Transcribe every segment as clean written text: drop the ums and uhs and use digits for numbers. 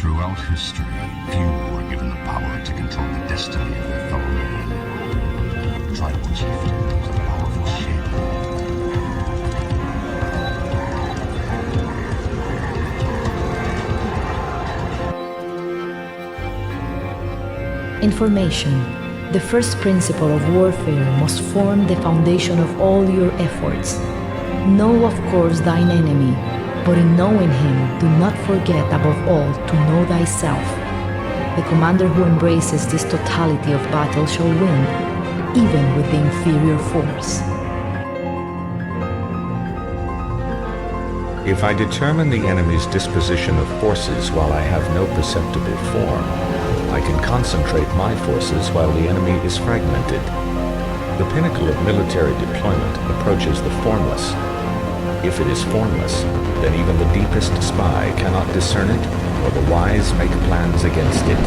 Throughout history, few were given the power to control the destiny of their fellow man. Tribal chieftains, a powerful shape. Information, the first principle of warfare, must form the foundation of all your efforts. Know, of course, thine enemy, but in knowing him, do not forget above all to know thyself. The commander who embraces this totality of battle shall win, even with the inferior force. If I determine the enemy's disposition of forces while I have no perceptible form, I can concentrate my forces while the enemy is fragmented. The pinnacle of military deployment approaches the formless. If it is formless, then even the deepest spy cannot discern it, or the wise make plans against it.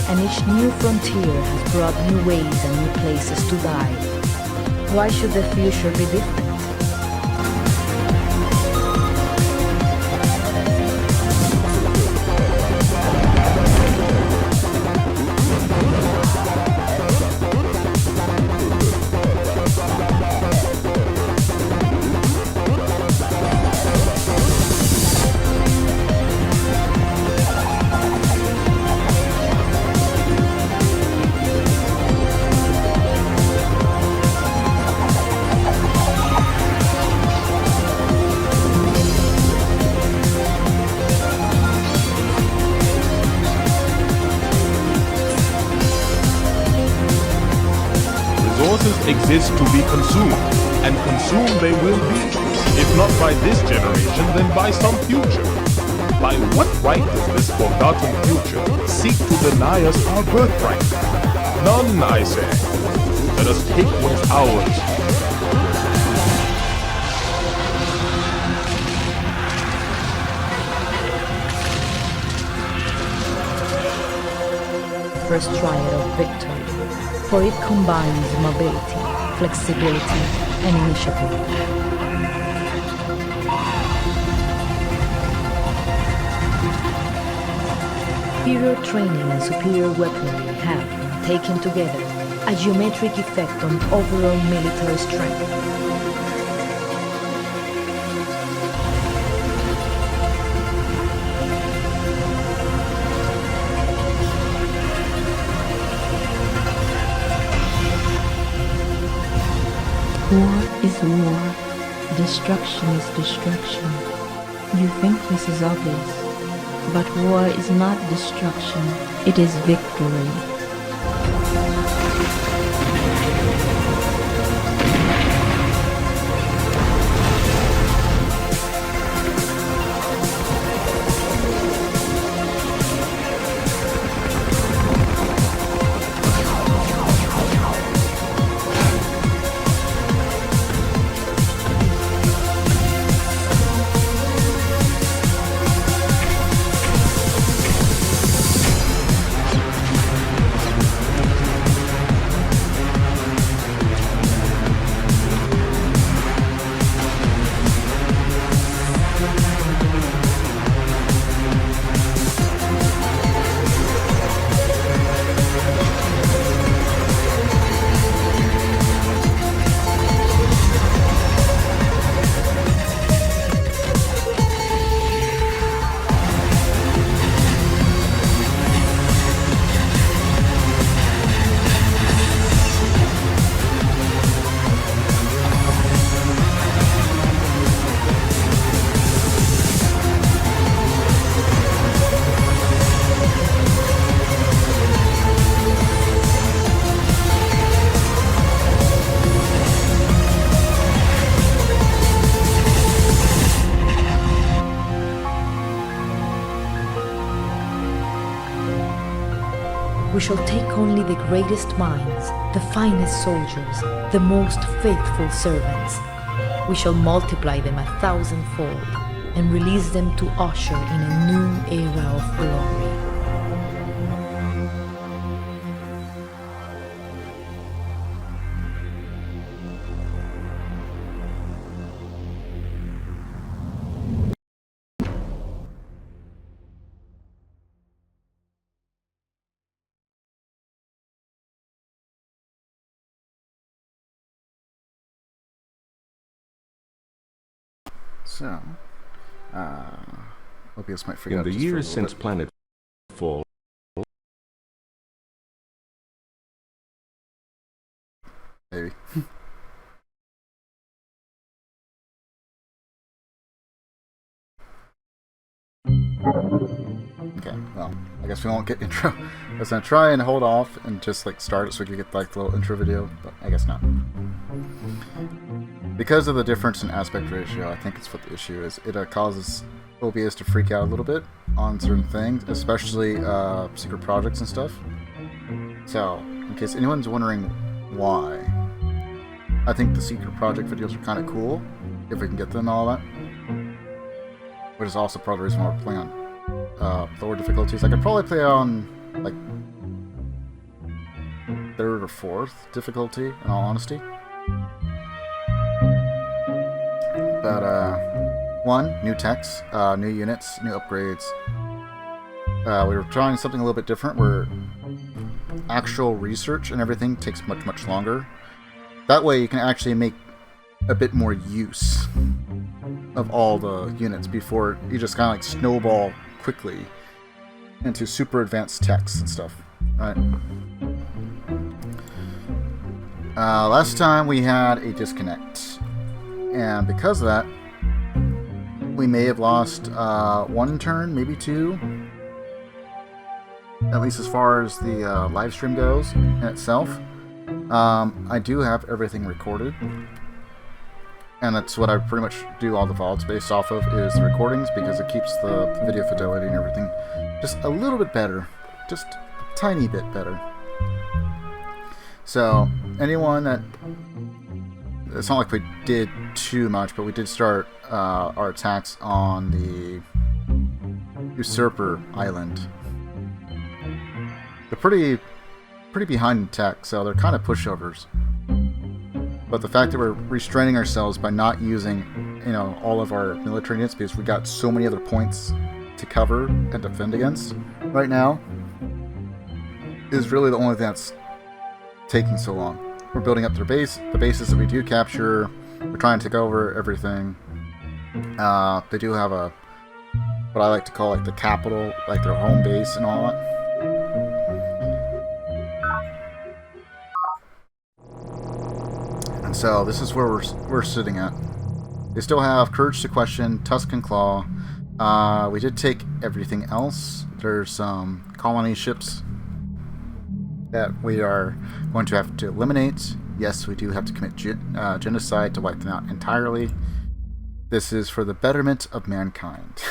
And each new frontier has brought new ways and new places to die. Why should the future be different? Exist to be consumed, and consumed they will be, if not by this generation, then by some future. By what right does this forgotten future seek to deny us our birthright? None, I say. Let us take what's ours. First triad of victory, for it combines mobility, flexibility, and initiative. Superior training and superior weaponry have, taken together, a geometric effect on overall military strength. War is war. Destruction is destruction. You think this is obvious, but war is not destruction, it is victory. We shall take only the greatest minds, the finest soldiers, the most faithful servants. We shall multiply them 1,000-fold and release them to usher in a new era of glory. So, Mobius might figure In out the just for a years little since bit. planetfall, Maybe. Okay, well, I guess we won't get intro. I was gonna try and hold off and just like start it so we could get like the little intro video, but I guess not. Because of the difference in aspect ratio, I think it's what the issue is. It causes OBS to freak out a little bit on certain things, especially secret projects and stuff. So, in case anyone's wondering why, I think the secret project videos are kind of cool, if we can get them and all that. Which is also part of the reason why we're playing on lower difficulties. I could probably play on, like, 3rd or 4th difficulty, in all honesty. But, one, new techs, new units, new upgrades. We were trying something a little bit different, where actual research and everything takes much, much longer. That way you can actually make a bit more use of all the units before you just kind of like snowball quickly into super advanced techs and stuff. Right. Last time we had a disconnect, and because of that, we may have lost 1 turn, maybe 2. At least as far as the live stream goes in itself. I do have everything recorded. And that's what I pretty much do all the VODs based off of, is the recordings, because it keeps the video fidelity and everything just a little bit better. Just a tiny bit better. So, anyone that... It's not like we did too much, but we did start our attacks on the Usurper Island. They're pretty behind in tech, so they're kind of pushovers. But the fact that we're restraining ourselves by not using, you know, all of our military units, because we got so many other points to cover and defend against right now, is really the only thing that's taking so long. We're building up their base, the bases that we do capture. We're trying to take over everything. They do have a, what I like to call like the capital, like their home base and all that. And so this is where we're sitting at. They still have Courage to Question, Tusk and Claw. We did take everything else. There's some colony ships that we are going to have to eliminate. Yes, we do have to commit genocide to wipe them out entirely. This is for the betterment of mankind.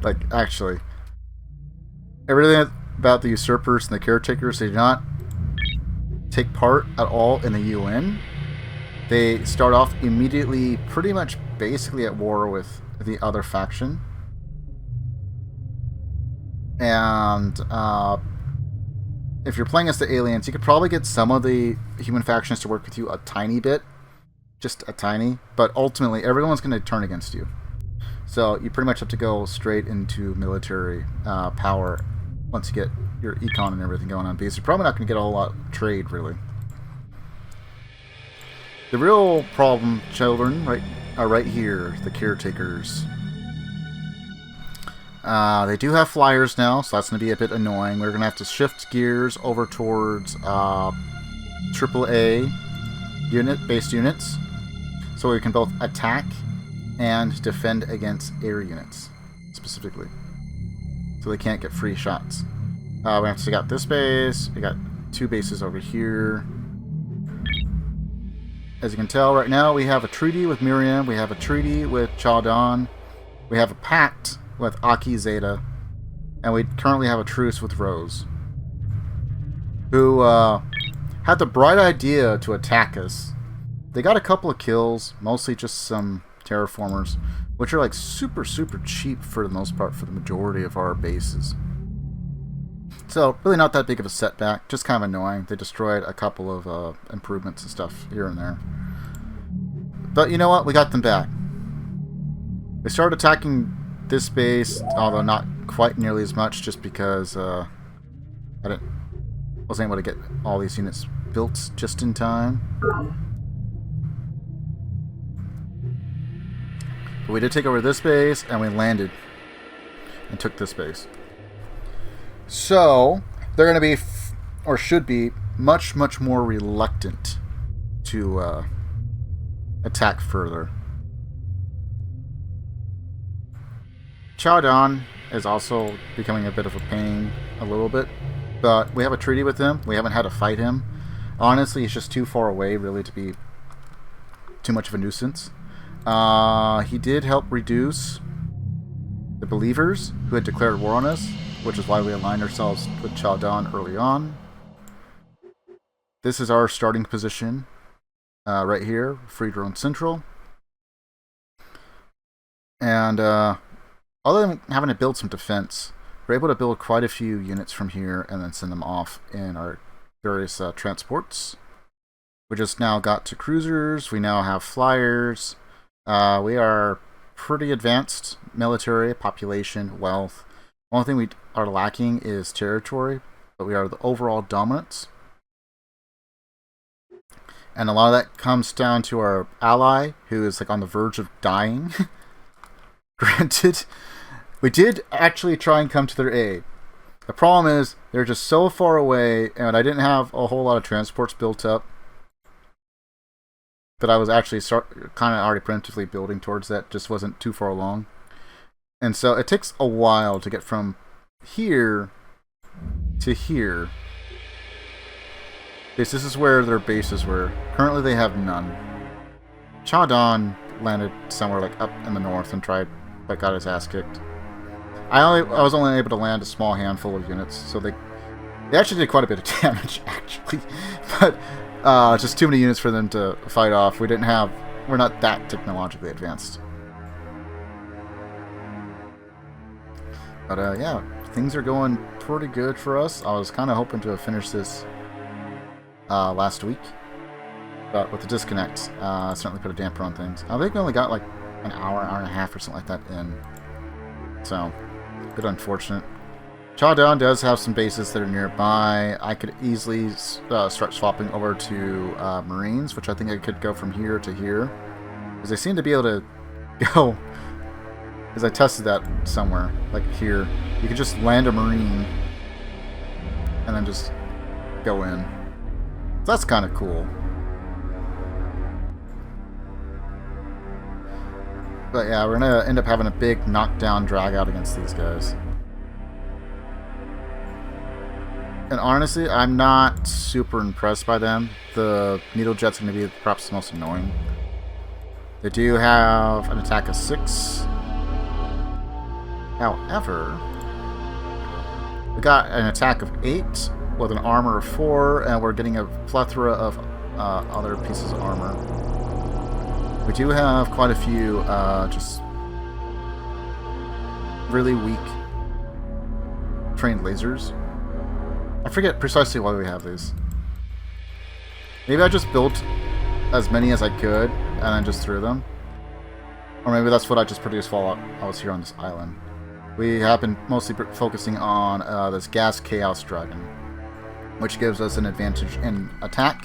Like, actually, everything about the usurpers and the caretakers, they do not take part at all in the UN. They start off immediately, pretty much basically at war with the other faction. And if you're playing as the aliens, you could probably get some of the human factions to work with you a tiny bit. Just a tiny. But ultimately, everyone's going to turn against you. So you pretty much have to go straight into military power once you get your econ and everything going on. Because you're probably not going to get a whole lot of trade, really. The real problem, children, are right here. The caretakers. They do have flyers now, so that's going to be a bit annoying. We're going to have to shift gears over towards AAA based units, so we can both attack and defend against air units, specifically. So they can't get free shots. We actually got this base, we got 2 bases over here. As you can tell, right now we have a treaty with Miriam, we have a treaty with Chaldon, we have a pact with Aki Zeta, and we currently have a truce with Rose. who had the bright idea to attack us. They got a couple of kills, mostly just some terraformers, which are like super cheap for the most part for the majority of our bases. So really not that big of a setback, just kind of annoying. They destroyed a couple of improvements and stuff here and there. But you know what? We got them back. They started attacking this base, although not quite nearly as much, just because I wasn't able to get all these units built just in time. But we did take over this base, and we landed and took this base. So they're going to be, or should be, much more reluctant to attack further. Chowdon is also becoming a bit of a pain, a little bit, but we have a treaty with him. We haven't had to fight him. Honestly, he's just too far away, really, to be too much of a nuisance. He did help reduce the believers who had declared war on us, which is why we aligned ourselves with Chowdon early on. This is our starting position right here, Free Drone Central. And other than having to build some defense, we're able to build quite a few units from here and then send them off in our various transports. We just now got to cruisers. We now have flyers. We are pretty advanced military, population, wealth. The only thing we are lacking is territory, but we are the overall dominance. And a lot of that comes down to our ally, who is like on the verge of dying. Granted, we did actually try and come to their aid. The problem is, they're just so far away, and I didn't have a whole lot of transports built up. But I was actually kind of already preemptively building towards that, just wasn't too far along. And so it takes a while to get from here to here. This is where their bases were. Currently they have none. Chowdon landed somewhere like up in the north and tried, but got his ass kicked. I was only able to land a small handful of units, so they actually did quite a bit of damage, actually. But just too many units for them to fight off. We're not that technologically advanced. But yeah, things are going pretty good for us. I was kind of hoping to have finished this last week, but with the disconnect, certainly put a damper on things. I think we only got like an hour and a half or something like that in. So, a bit unfortunate. Chowdon does have some bases that are nearby. I could easily start swapping over to Marines, which I think I could go from here to here. Because they seem to be able to go... Because I tested that somewhere, like here. You could just land a Marine and then just go in. So that's kind of cool. But yeah, we're going to end up having a big knockdown drag out against these guys. And honestly, I'm not super impressed by them. The needle jet's going to be perhaps the most annoying. They do have an attack of 6. However, we got an attack of 8 with an armor of 4, and we're getting a plethora of other pieces of armor. We do have quite a few just really weak trained lasers. I forget precisely why we have these. Maybe I just built as many as I could and then just threw them. Or maybe that's what I just produced while I was here on this island. We have been mostly focusing on this gas chaos dragon, which gives us an advantage in attack.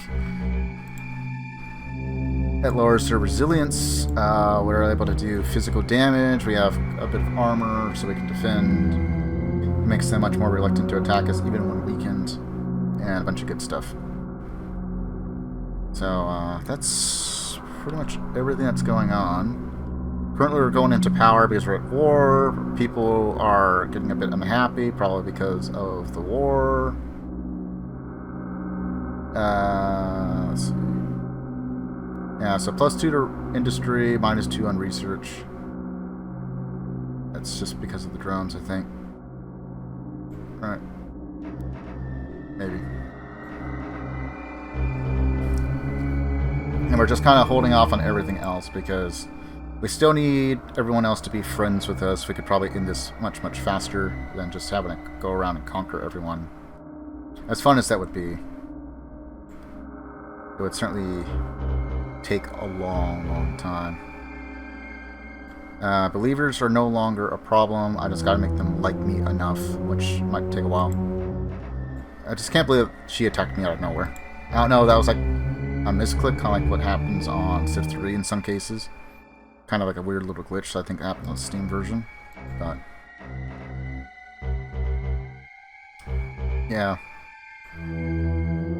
It lowers their resilience. We're able to do physical damage. We have a bit of armor so we can defend. It makes them much more reluctant to attack us even when weakened. And a bunch of good stuff. So that's pretty much everything that's going on. Currently we're going into power because we're at war. People are getting a bit unhappy, probably because of the war. Let's see. Yeah, so +2 to industry, -2 on research. That's just because of the drones, I think. Right. Maybe. And we're just kind of holding off on everything else because we still need everyone else to be friends with us. We could probably end this much, much faster than just having to go around and conquer everyone. As fun as that would be, it would certainly take a long, long time. Believers are no longer a problem. I just gotta make them like me enough, which might take a while. I just can't believe she attacked me out of nowhere. I don't know, that was like a misclick, kind of like what happens on Civ 3 in some cases. Kind of like a weird little glitch, so I think that happened on the Steam version. But yeah.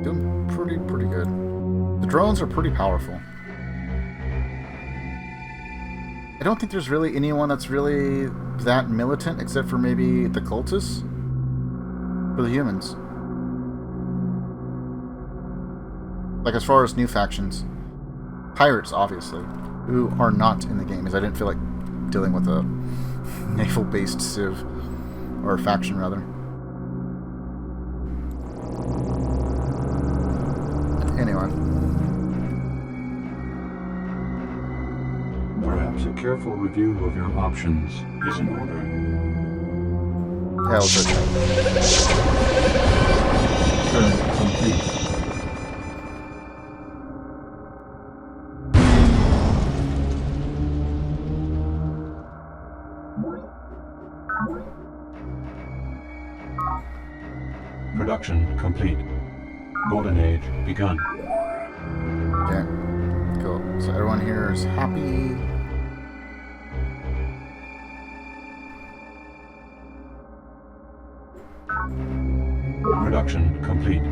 Doing pretty good. The drones are pretty powerful. I don't think there's really anyone that's really that militant, except for maybe the cultists. For the humans. Like, as far as new factions. Pirates, obviously, who are not in the game, because I didn't feel like dealing with a naval-based civ, or faction, rather. Anyway. Perhaps a careful review of your options is in order. Hell, good. Turn complete. Production complete. Golden Age begun. Okay, cool. So everyone here is happy. Production complete.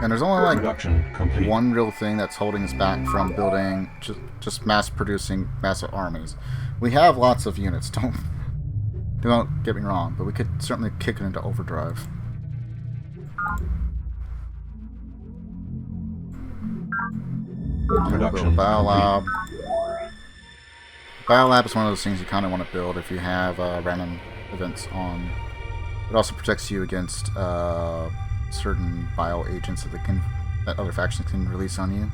And there's only like Production complete. one real thing that's holding us back from building, just mass producing massive armies. We have lots of units, don't get me wrong, but we could certainly kick it into overdrive. Production Biolab. Biolab is one of those things you kind of want to build if you have random events on. It also protects you against certain bio agents that other factions can release on you.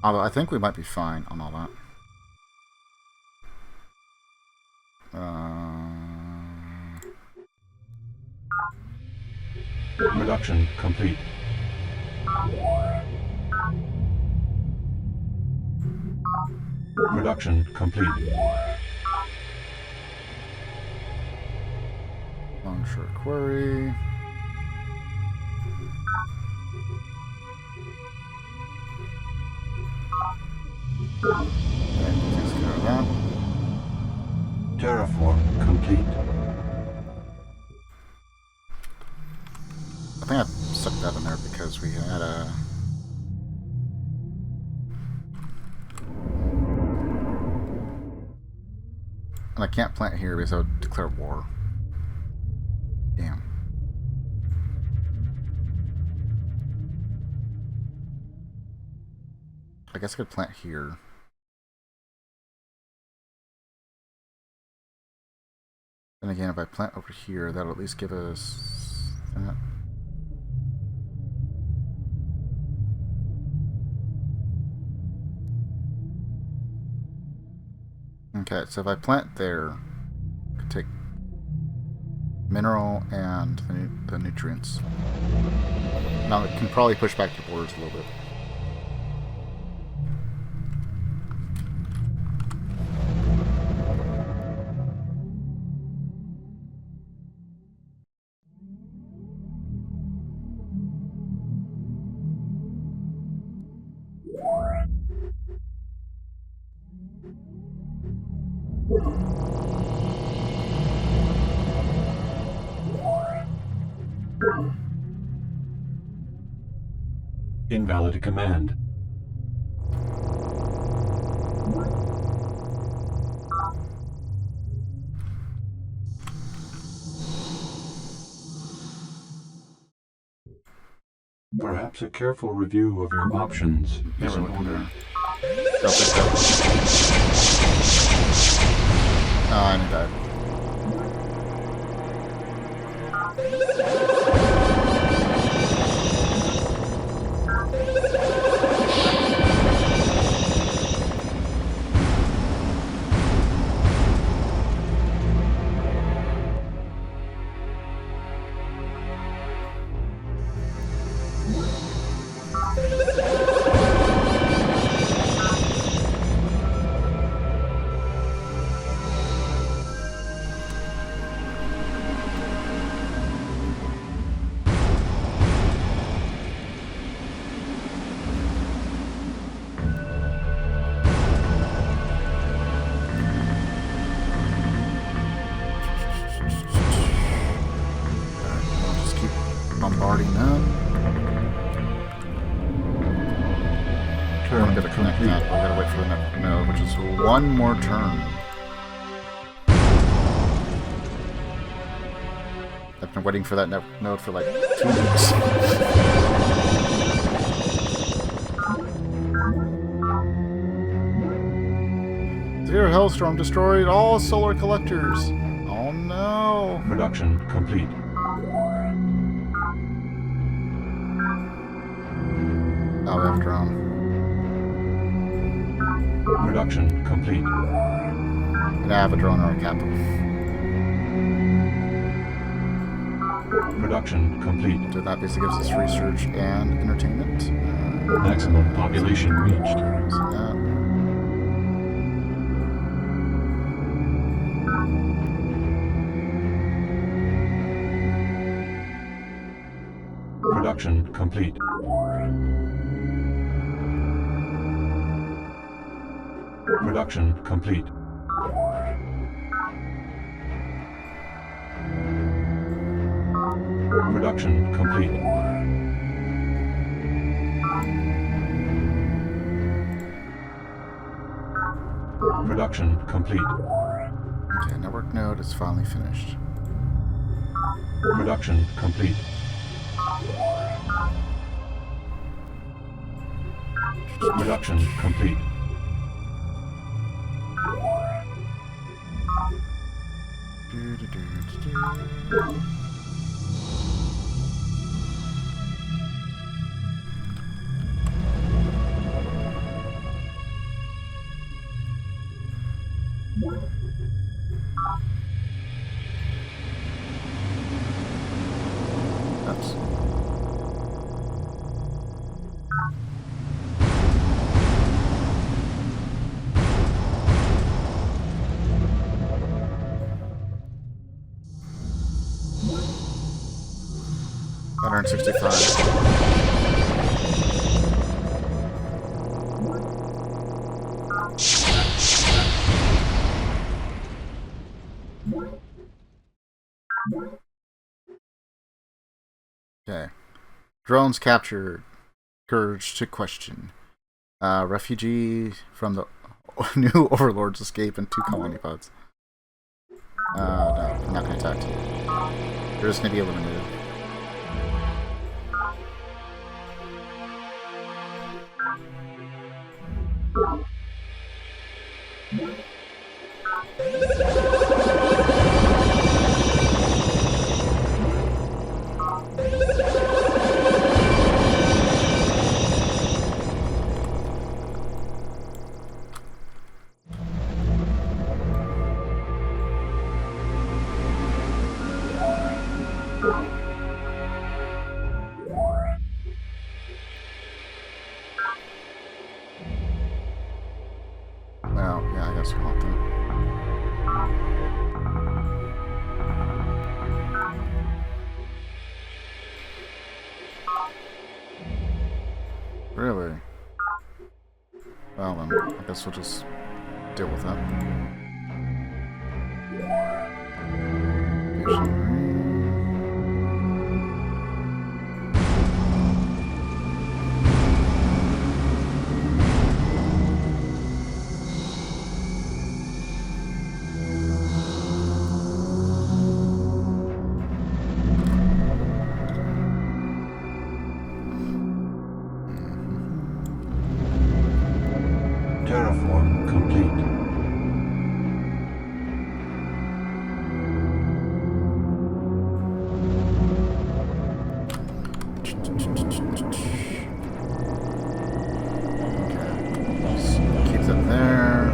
Although I think we might be fine on all that. Production complete. Production complete. Longshore Quarry. Okay, takes care of that. Terraform complete. I think I stuck that in there because we had a... And I can't plant here because I would declare war. Damn. I guess I could plant here. And again, if I plant over here, that'll at least give us that. Okay, so if I plant there, I could take mineral and the nutrients. Now it can probably push back the borders a little bit. Invalid command. Perhaps a careful review of your options is in order. Oh, I knew that. Just one more turn. I've been waiting for that note for like 2 weeks. Severe hailstorm destroyed all solar collectors. Oh no. Production complete. Oh, we have a drone. Production complete. And I have a drone or a capital. Production complete. So that basically gives us research and entertainment. Maximum population reached. So that. Production complete. Production complete. Production complete. Production complete. Okay, network node is finally finished. Production complete. Production complete. Oops. Okay. Drones captured. Courage to question. Refugee from the new overlords escape in 2 colony pods. No, I'm not going to attack you. They're just going to be eliminated. Well, yeah, I guess we want that. Really? Well then, I guess we'll just deal with that. Terraform complete. Keep them there.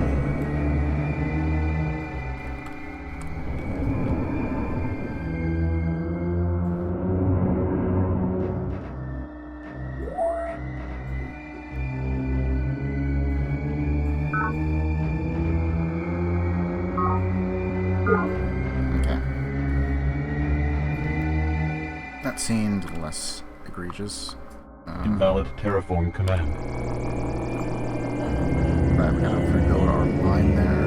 Okay. That seemed less egregious. Invalid terraform command. Right, we gotta rebuild our line there.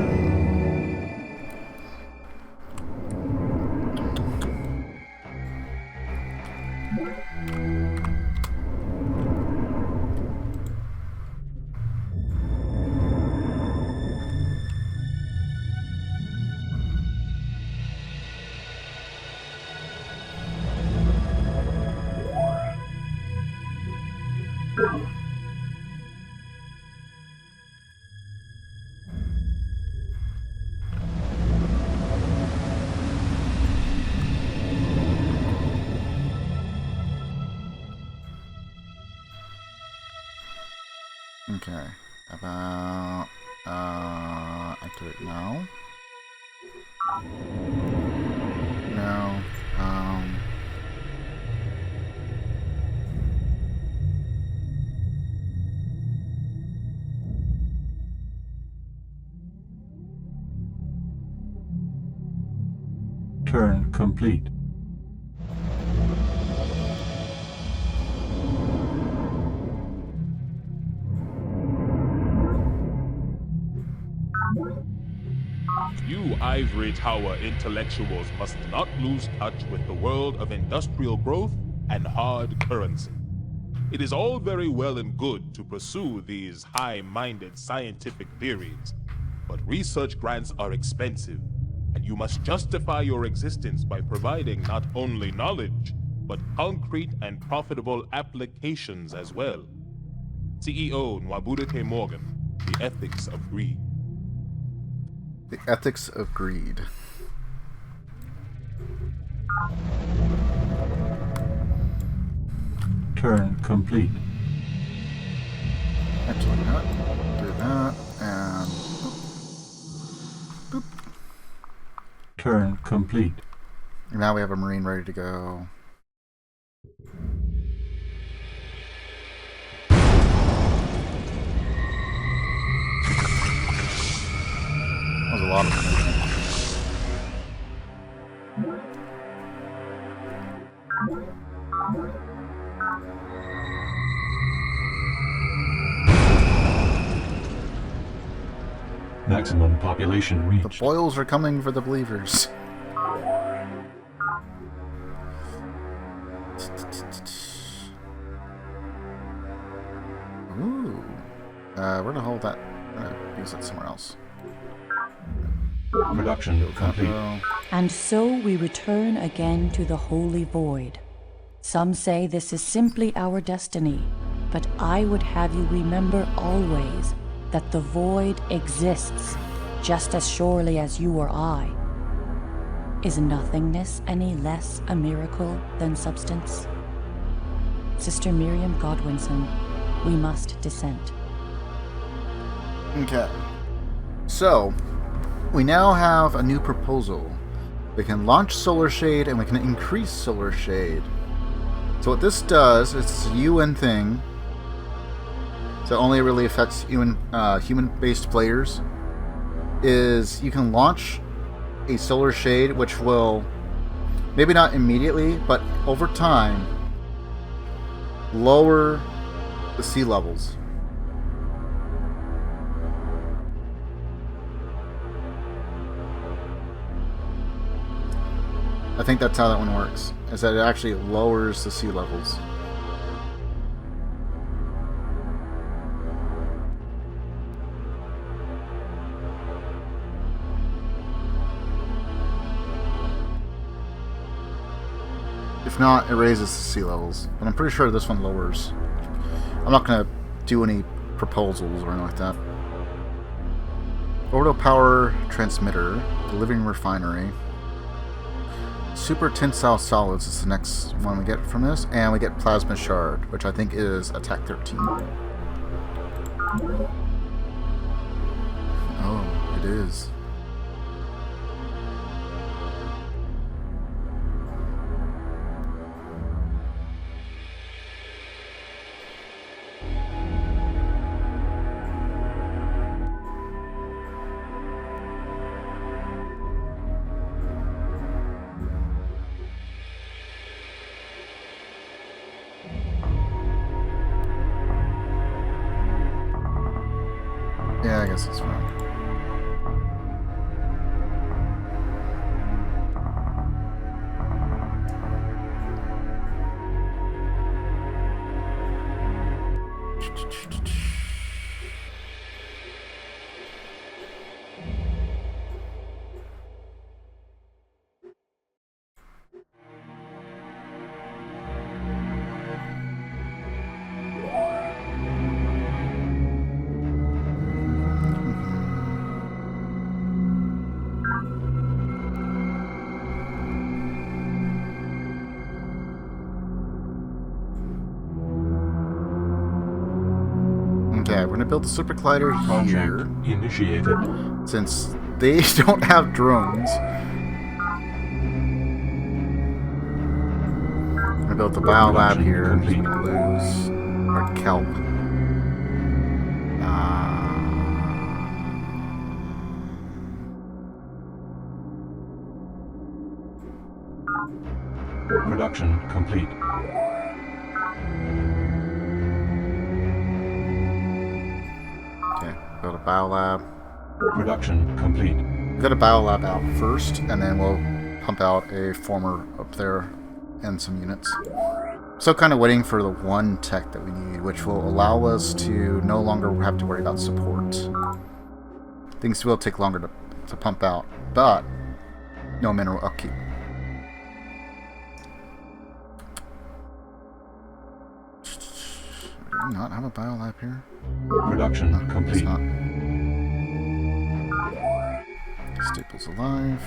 Okay. About activate now. No. Turn complete. You ivory tower intellectuals must not lose touch with the world of industrial growth and hard currency. It is all very well and good to pursue these high-minded scientific theories, but research grants are expensive, and you must justify your existence by providing not only knowledge, but concrete and profitable applications as well. CEO Nwabuda K. Morgan, The Ethics of Greed. The ethics of greed. Turn complete. Actually, not. Do that, and boop. Turn complete. And now we have a Marine ready to go. That was a lot of energy. Maximum population The reached. boils are coming for the believers. Ooh. We're gonna hold that. We're gonna use it somewhere else. Production complete. And so we return again to the holy void. Some say this is simply our destiny, but I would have you remember always that the void exists just as surely as you or I. Is nothingness any less a miracle than substance? Sister Miriam Godwinson, we must dissent. Okay. So, we now have a new proposal. We can launch Solar Shade and we can increase Solar Shade. So what this does, it's a UN thing. So it only really affects human-based players. Is you can launch a Solar Shade, which will, maybe not immediately, but over time, lower the sea levels. I think that's how that one works, is that it actually lowers the sea levels. If not, it raises the sea levels. But I'm pretty sure this one lowers. I'm not going to do any proposals or anything like that. Orbital power transmitter, the living refinery. Super tensile solids is the next one we get from this, and we get plasma shard, which I think is attack 13. Oh, it is. Yeah, I guess it's fine. gonna build the super collider here. Project initiated. Since they don't have drones. I'm gonna build the biolab here. So we lose our kelp. Production complete. Okay, build a biolab. Production complete. Get a biolab out first, and then we'll pump out a former up there and some units. So kind of waiting for the one tech that we need, which will allow us to no longer have to worry about support. Things will take longer to pump out, but no mineral upkeep. Do we not have a biolab here? Production No, it's complete. not. Staples alive.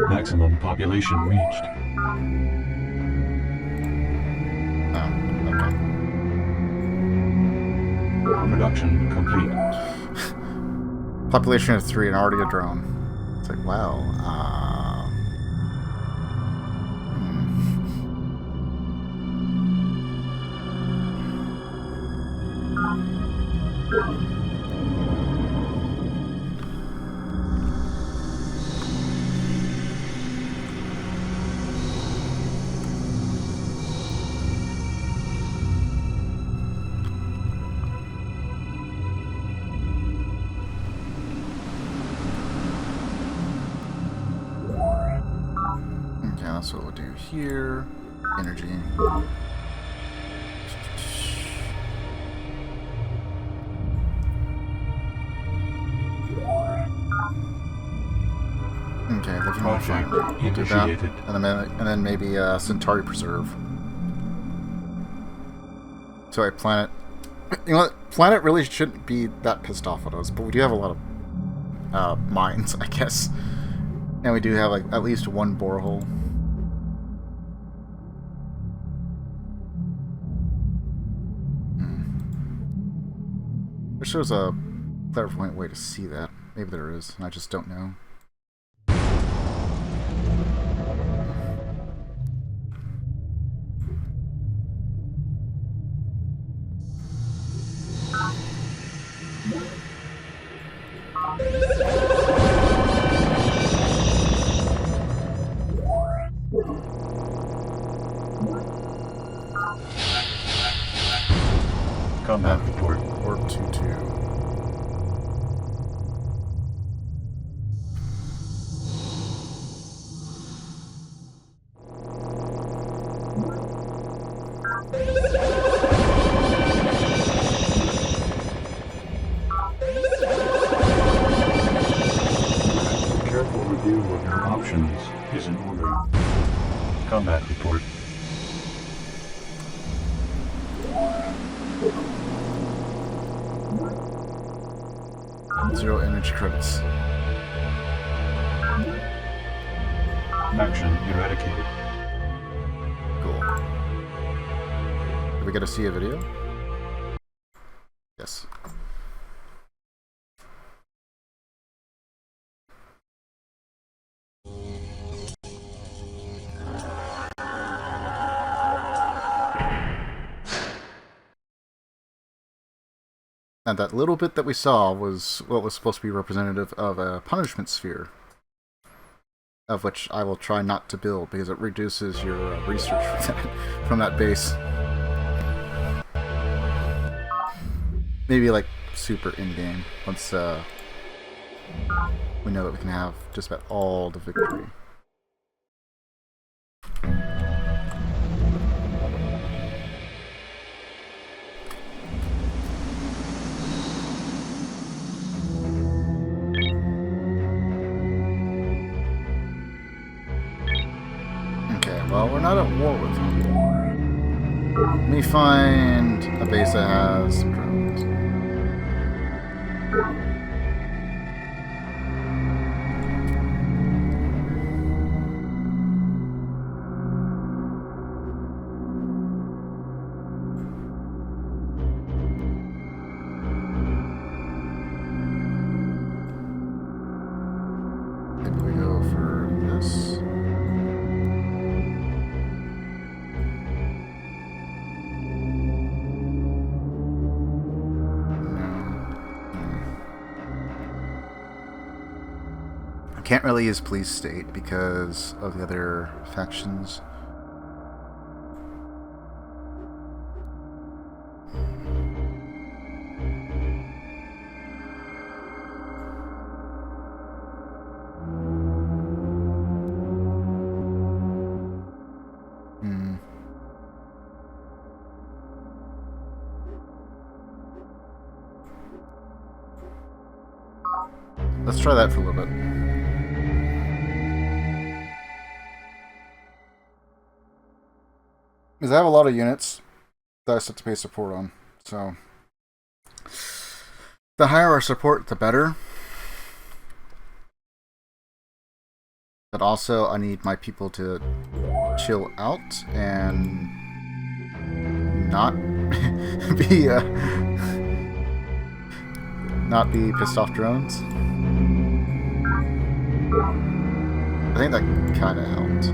Maximum population reached. Oh, okay. Production complete. Population of 3 and already a drone. It's like, wow. Okay, that's what we'll do here. Energy. Okay, living Project refinery. We'll do that. initiated. And then maybe Centauri Preserve. So planet. You know what? Planet really shouldn't be that pissed off at us, but we do have a lot of mines, I guess. And we do have like at least one borehole. There shows a clairvoyant way to see that. Maybe there is, and I just don't know. Combat report. Orb 2-2. Careful review of your options is in order. Combat report. Zero energy credits. Action eradicated. Cool. Did we get to see a video? Yes. And that little bit that we saw was what was supposed to be representative of a punishment sphere, of which I will try not to build because it reduces your research from that base. Maybe like super in-game once we know that we can have just about all the victory. Well, we're not at war with them. Let me find a base that has some drones. Can't really use police state because of the other factions. Let's try that for a little bit. Because I have a lot of units that I set to pay support on, so the higher our support, the better. But also, I need my people to chill out and not be not be pissed off drones. I think that kind of helped.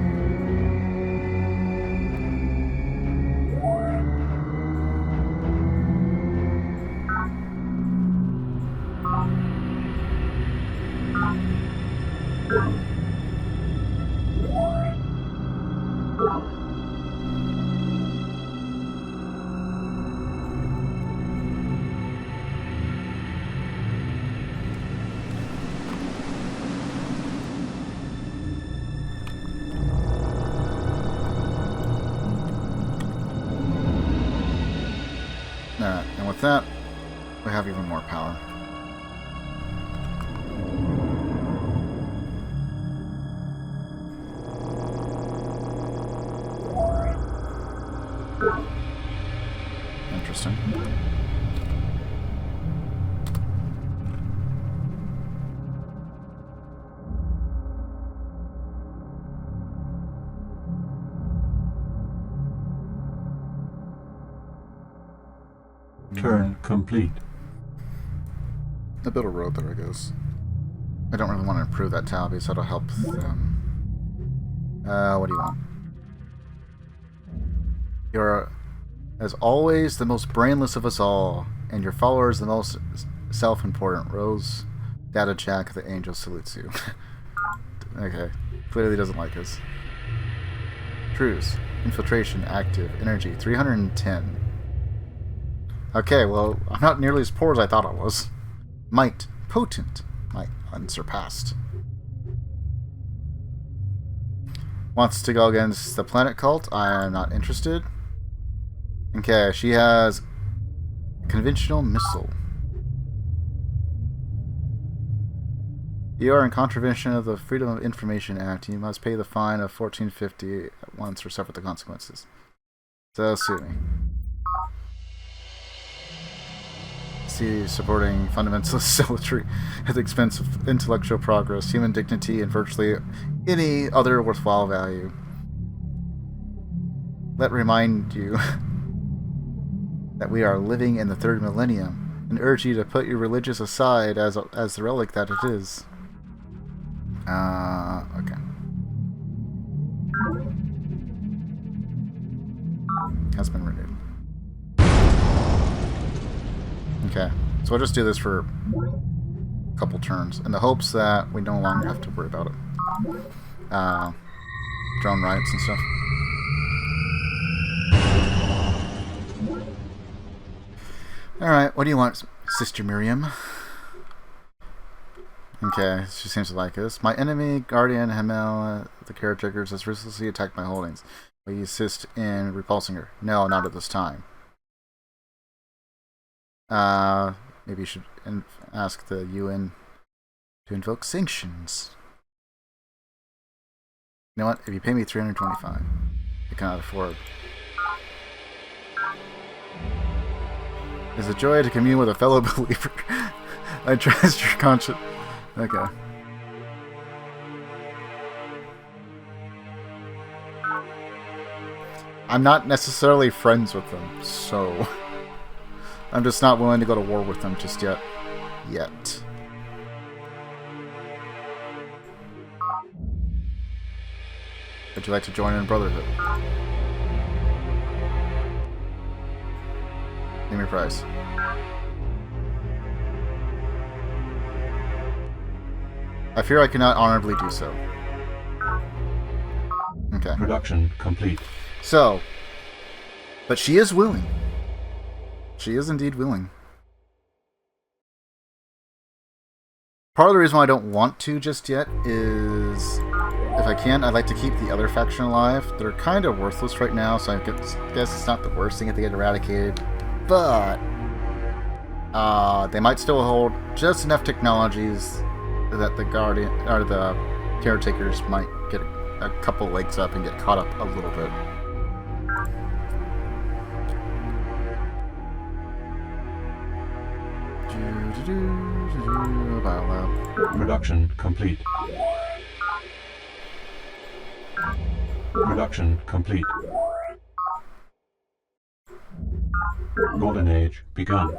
Alright, and with that, we have even more power. Interesting. Turn complete. I built a road there, I guess. I don't really want to improve that tile because that'll help them. What do you want? You're, as always, the most brainless of us all, and your followers the most self-important. Rose, Data Jack, the angel salutes you. Okay, clearly doesn't like us. Truce, infiltration, active, energy, 310. Okay, well, I'm not nearly as poor as I thought I was. Might, potent, might, unsurpassed. Wants to go against the planet cult. I am not interested. Okay, she has conventional missile. You are in contravention of the Freedom of Information Act. You must pay the fine of $14.50 at once or suffer the consequences. So sue me. See, supporting fundamentalist zealotry at the expense of intellectual progress, human dignity, and virtually any other worthwhile value. Let remind you that we are living in the third millennium, and urge you to put your religious aside as the relic that it is. Okay. Has been renewed. Okay, so I'll just do this for a couple turns, in the hopes that we no longer have to worry about it. Drone riots and stuff. Alright, what do you want, Sister Miriam? Okay, she seems to like us. My enemy, Guardian Hamel, the caretakers, has ruthlessly attacked my holdings. Will you assist in repulsing her? No, not at this time. Maybe you should ask the UN to invoke sanctions. You know what? If you pay me $325, I cannot afford. It's a joy to commune with a fellow believer. I trust your conscience. Okay. I'm not necessarily friends with them, so I'm just not willing to go to war with them just yet. Would you like to join in Brotherhood? Give me a price. I fear I cannot honorably do so. Okay. Production complete. So, but she is willing. She is indeed willing. Part of the reason why I don't want to just yet is, if I can, I'd like to keep the other faction alive. They're kind of worthless right now, so I guess it's not the worst thing if they get eradicated. But they might still hold just enough technologies that the guardian or the caretakers might get a couple legs up and get caught up a little bit. Production complete. Production complete. Golden Age begun.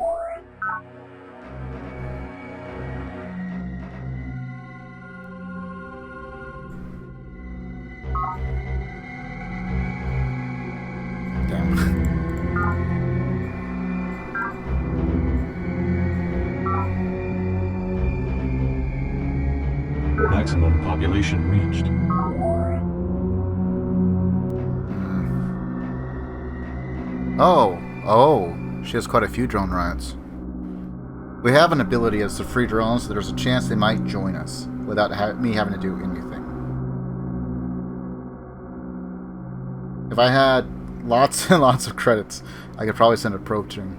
Maximum population reached. Oh, she has quite a few drone riots. We have an ability as the free drones, so there's a chance they might join us without me having to do anything. If I had lots and lots of credits, I could probably send a probe to him.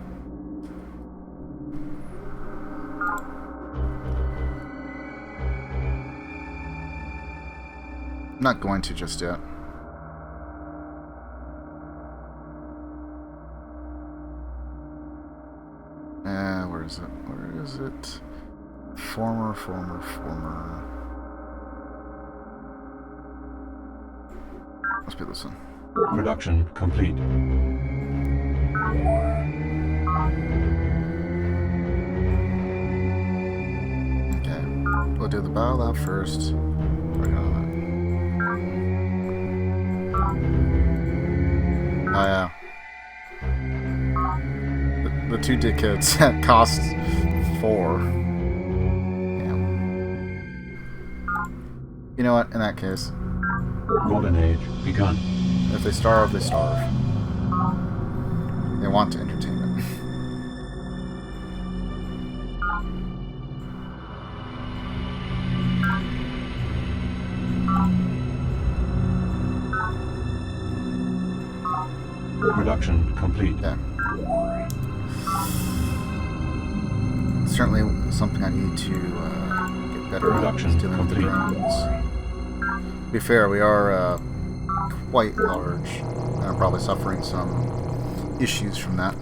I'm not going to just yet. Where is it? Where is it? Former. Let's be this one. Production complete. Okay. We'll do the battle lab first. Working on that. Oh yeah. The two dickheads that cost 4. Damn. You know what? In that case, Golden Age begun. if they starve, they starve. They want to entertain it. Production complete. Yeah. Certainly something I need to get better at is dealing with the drones. To be fair, we are quite large, and I'm probably suffering some issues from that.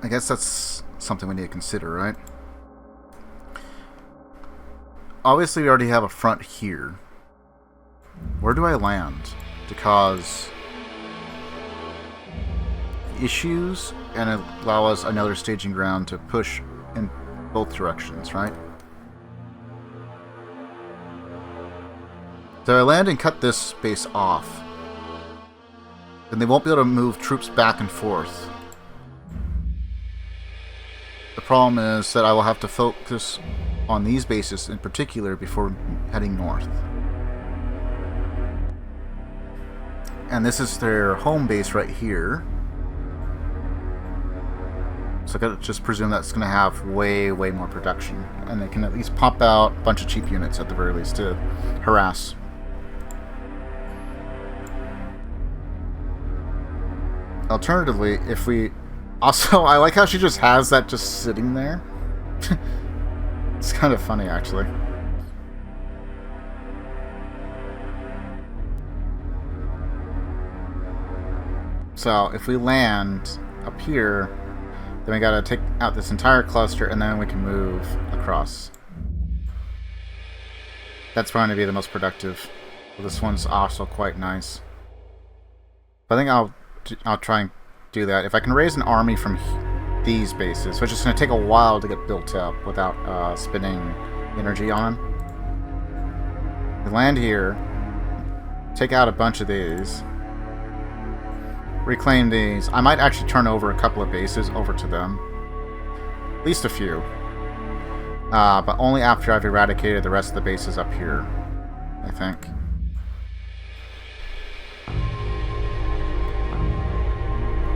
I guess that's something we need to consider, right? Obviously, we already have a front here. Where do I land to cause issues and allow us another staging ground to push in both directions, right? So I land and cut this space off, then they won't be able to move troops back and forth. The problem is that I will have to focus on these bases in particular before heading north. And this is their home base right here. So I gotta just presume that's gonna have way more production. And they can at least pop out a bunch of cheap units at the very least to harass. Alternatively, if we... Also, I like how she just has that just sitting there. It's kind of funny, actually. So, if we land up here, then we gotta take out this entire cluster, and then we can move across. That's going to be the most productive. This one's also quite nice. But I think I'll try and do that. If I can raise an army from these bases, which is going to take a while to get built up without spending energy on. We land here, take out a bunch of these, reclaim these. I might actually turn over a couple of bases over to them. At least a few. But only after I've eradicated the rest of the bases up here, I think.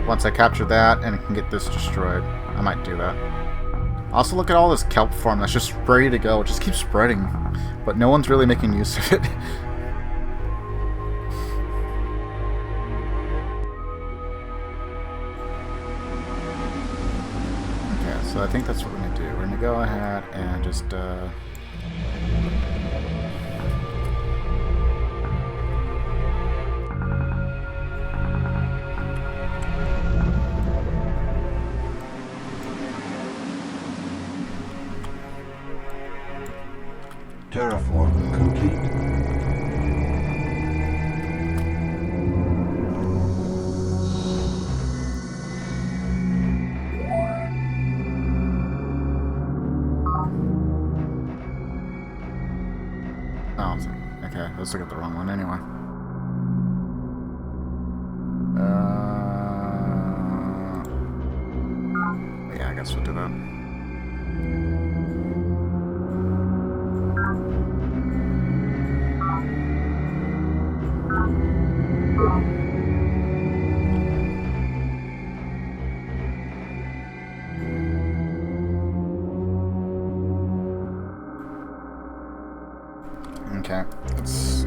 Once I capture that and can get this destroyed, I might do that. Also, look at all this kelp farm that's just ready to go. It just keeps spreading, but no one's really making use of it. Okay, so I think that's what we're going to do. We're going to go ahead and just... Terraform complete. Oh, okay. Let's look at the wrong one anyway. Yeah, I guess we'll do that. Okay, it's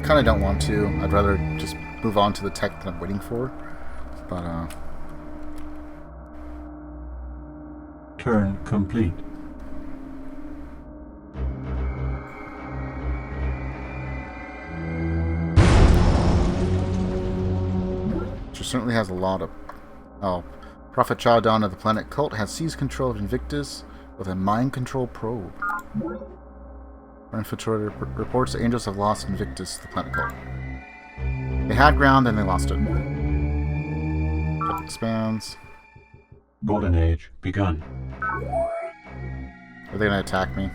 kind of don't want to. I'd rather just move on to the tech that I'm waiting for. But Turn complete. she certainly has a lot of... Oh, Prophet Chowdown of the planet Cult has seized control of Invictus with a mind control probe. Our infiltrator reports the Angels have lost Invictus, the planet Cult. They had ground, and they lost it. It expands. Golden Age begun. Are they going to attack me?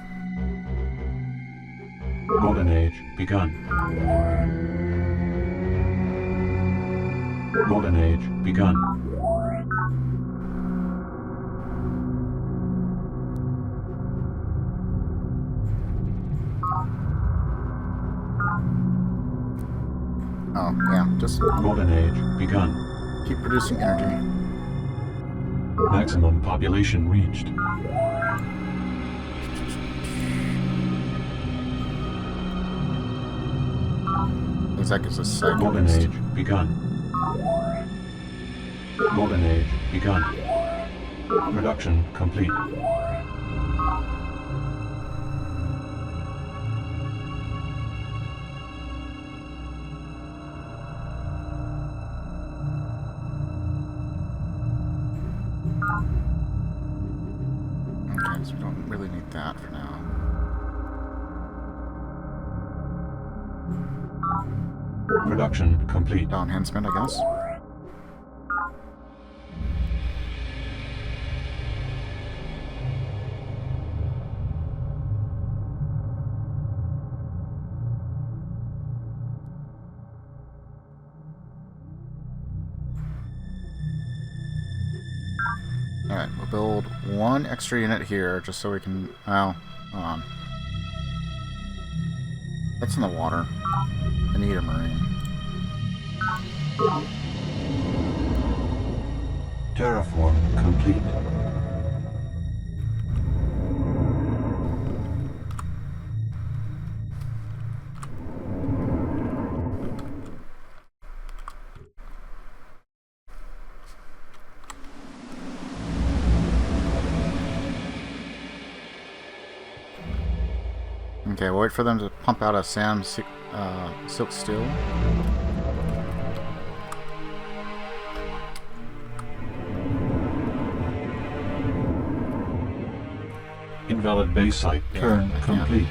Golden Age begun. Golden Age begun. Oh, yeah, just Golden Age begun. keep producing energy. Maximum population reached. Because that gives us cycle Golden boost. Age begun. Golden Age begun. Production complete. Okay, so we don't really need that for now. Production complete. Enhancement, I guess. Alright, we'll build one extra unit here just so we can... Oh, hold on. That's in the water. I need a marine. Terraform complete. Okay, we'll wait for them to pump out a Sam Silk Steel. Invalid base site. Turn I can't. complete.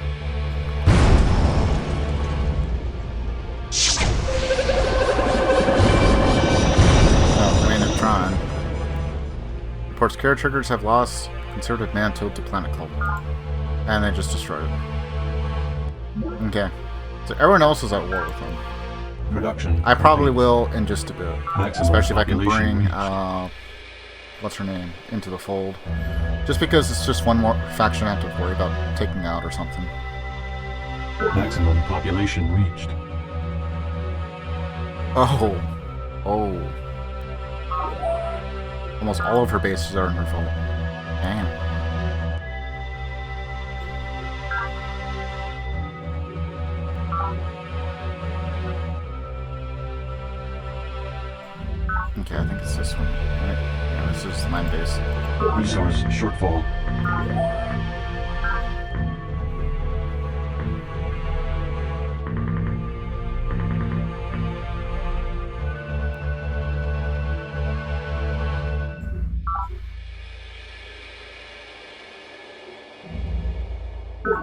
Reports caretakers have lost concerted mantle to planet club. And they just destroyed it. Okay. So everyone else is at war with them. Production. I probably complete. will in just a bit. Maximum Especially if I can population bring, reached. what's her name, into the fold. Just because it's just one more faction I have to worry about taking out or something. Maximum population reached. Oh. Oh. Almost all of her bases are in her fold. Damn. Okay, I think it's this one. Right. Yeah, this is my base. Resource shortfall.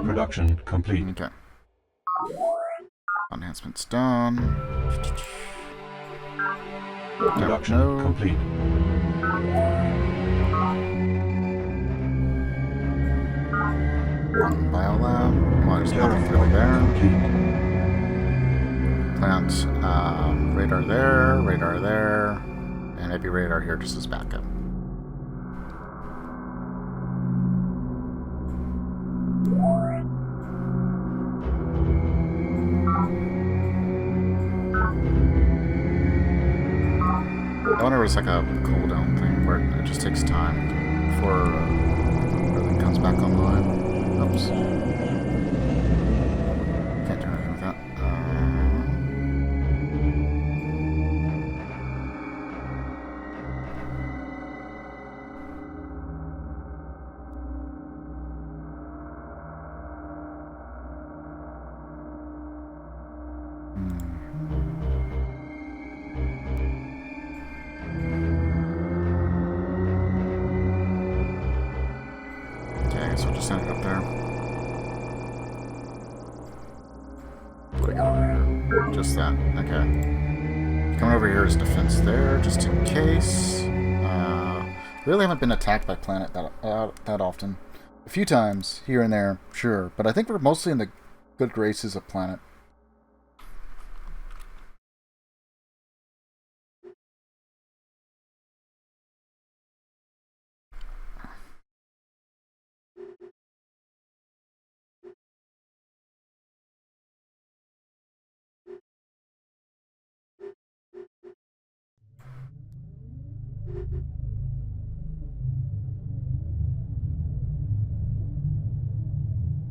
Production complete. Okay. Enhancements done. Production No. complete. Biolab. Well, there's nothing really there. Plant radar there, and maybe radar here just as backup. I wonder if it's like a cooldown thing where it just takes time before everything comes back online. Oops. Can't do anything with that. Okay, I guess we'll just send it up there. What do I got over here? Just that. Okay. Coming over here is defense there, just in case. Really haven't been attacked by planet that often. A few times, here and there, sure. But I think we're mostly in the good graces of planet.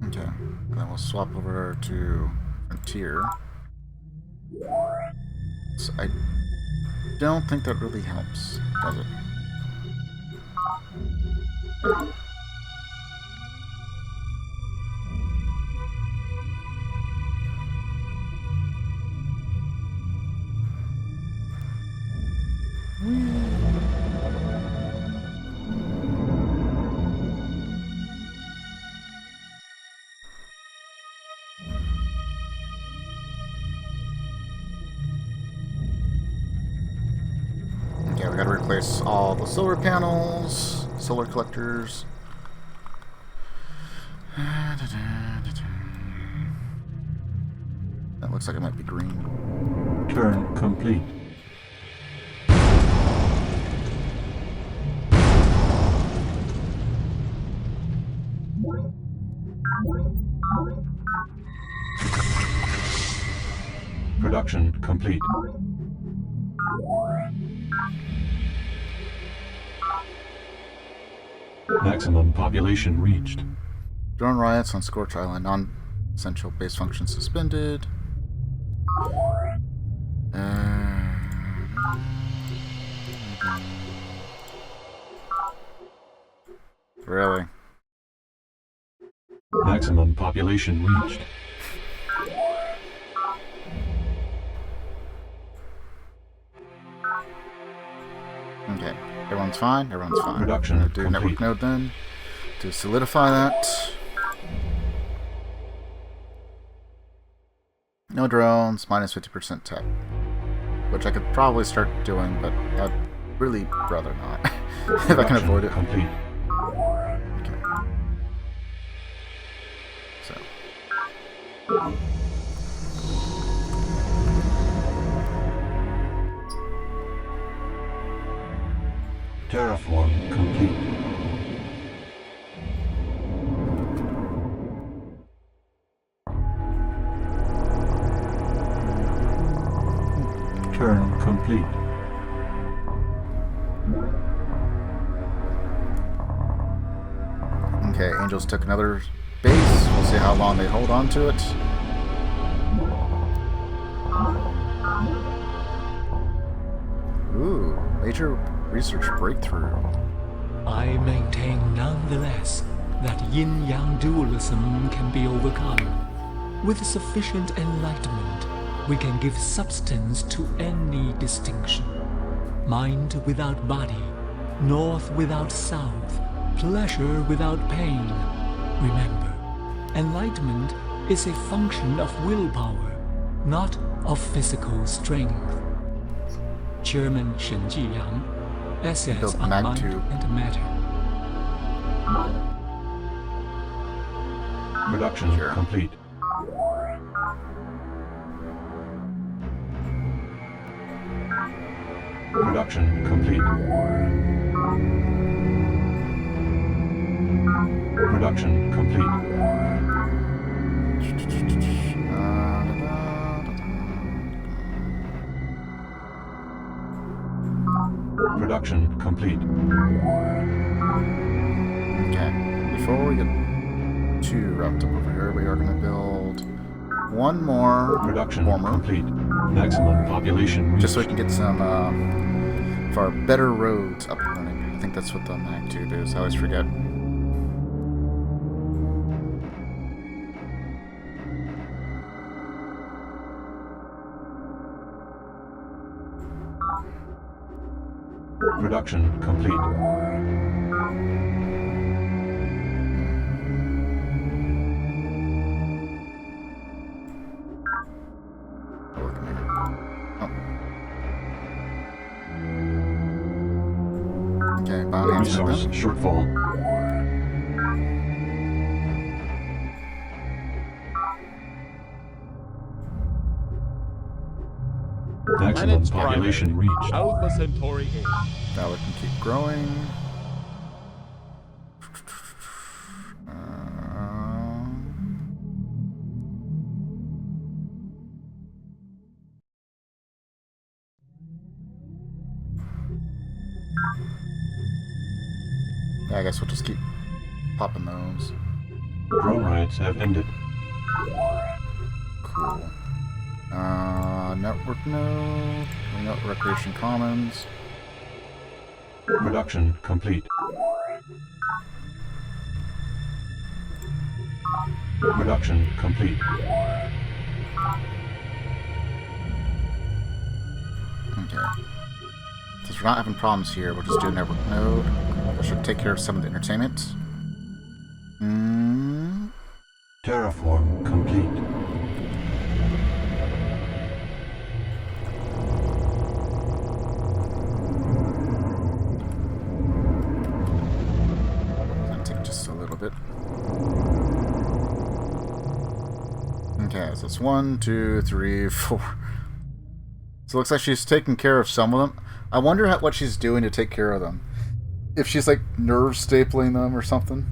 Okay, and then we'll swap over to Frontier. So I don't think that really helps, does it? Okay, we gotta replace all the solar panels, solar collectors. That looks like it might be green. Turn complete. Production complete. Maximum population reached. Drone riots on Scorch Island. Non-essential base function suspended. Really? Maximum population reached. Okay. Everyone's fine? Everyone's fine. Production I'm gonna do network complete. node then to solidify that. No drones, minus 50% tech. Which I could probably start doing, but I'd really rather not. if I can avoid it. Complete. So. Terraform complete. Turn complete. Okay, Angels took another base. We'll see how long they hold on to it. Ooh, major research breakthrough. I maintain nonetheless that yin-yang dualism can be overcome. With sufficient enlightenment, we can give substance to any distinction. Mind without body, north without south, pleasure without pain. Remember, enlightenment is a function of willpower, not of physical strength. Chairman Shen Jiyang, SS Built on Mag Mind Tube. and Matter. Production complete. Production complete. Production complete. Production complete. Okay, before we get too wrapped up over here, we are going to build one more Production former, complete. Maximum population reached. just so we can get some of our better roads up and running. I think that's what the mag tube is. I always forget. Production complete. Okay, bioenhancement Resource then. shortfall. Maximum Planet's population primary. reached. Alpha Centauri A. Now we can keep growing. Yeah, I guess we'll just keep popping those. Drone raids have ended. Cool. Network node, recreation commons. Production complete. Production complete. Okay. Since we're not having problems here, we'll just do a network node. That should take care of some of the entertainment. Terraform complete. That'll take just a little bit. Okay, so it's 1, 2, 3, 4. So it looks like she's taking care of some of them. I wonder what she's doing to take care of them. If she's like nerve stapling them or something.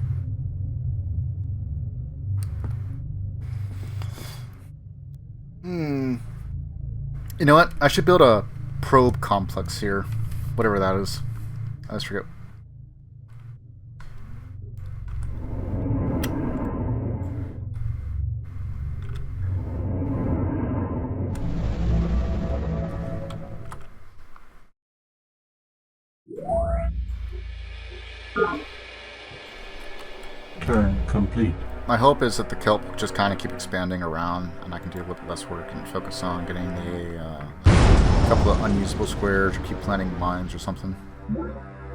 You know what? I should build a probe complex here. Whatever that is. I just forget. Turn complete. My hope is that the kelp will just kind of keep expanding around, and I can do a little less work and focus on getting a couple of unusable squares, or keep planting mines or something.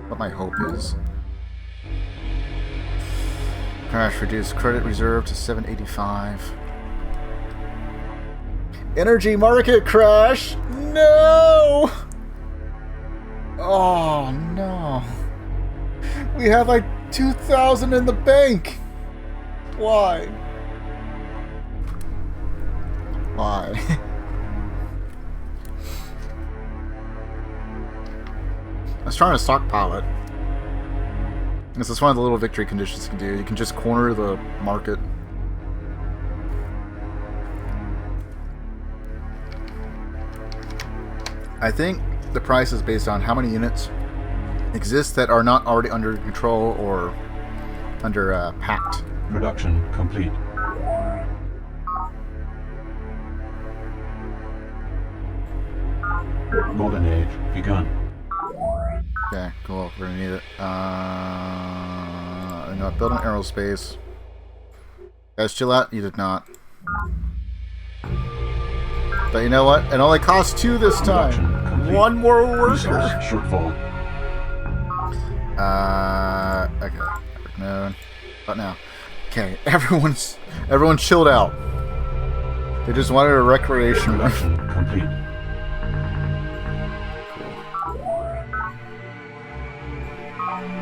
What my hope is. Crash reduce credit reserve to 785. Energy market crash! No! Oh no. We have like 2,000 in the bank. Why? Why? I was trying to stockpile it. This is one of the little victory conditions you can do. You can just corner the market. I think the price is based on how many units exist that are not already under control or under pact. Production complete. Golden Age begun. Okay, cool. We're gonna need it. I'm gonna build an aerospace. Guys, chill out. You did not. But you know what? It only costs 2 this time. One more worker. Shortfall. Okay. No. What now? Okay, everyone chilled out. They just wanted a recreation. Production complete.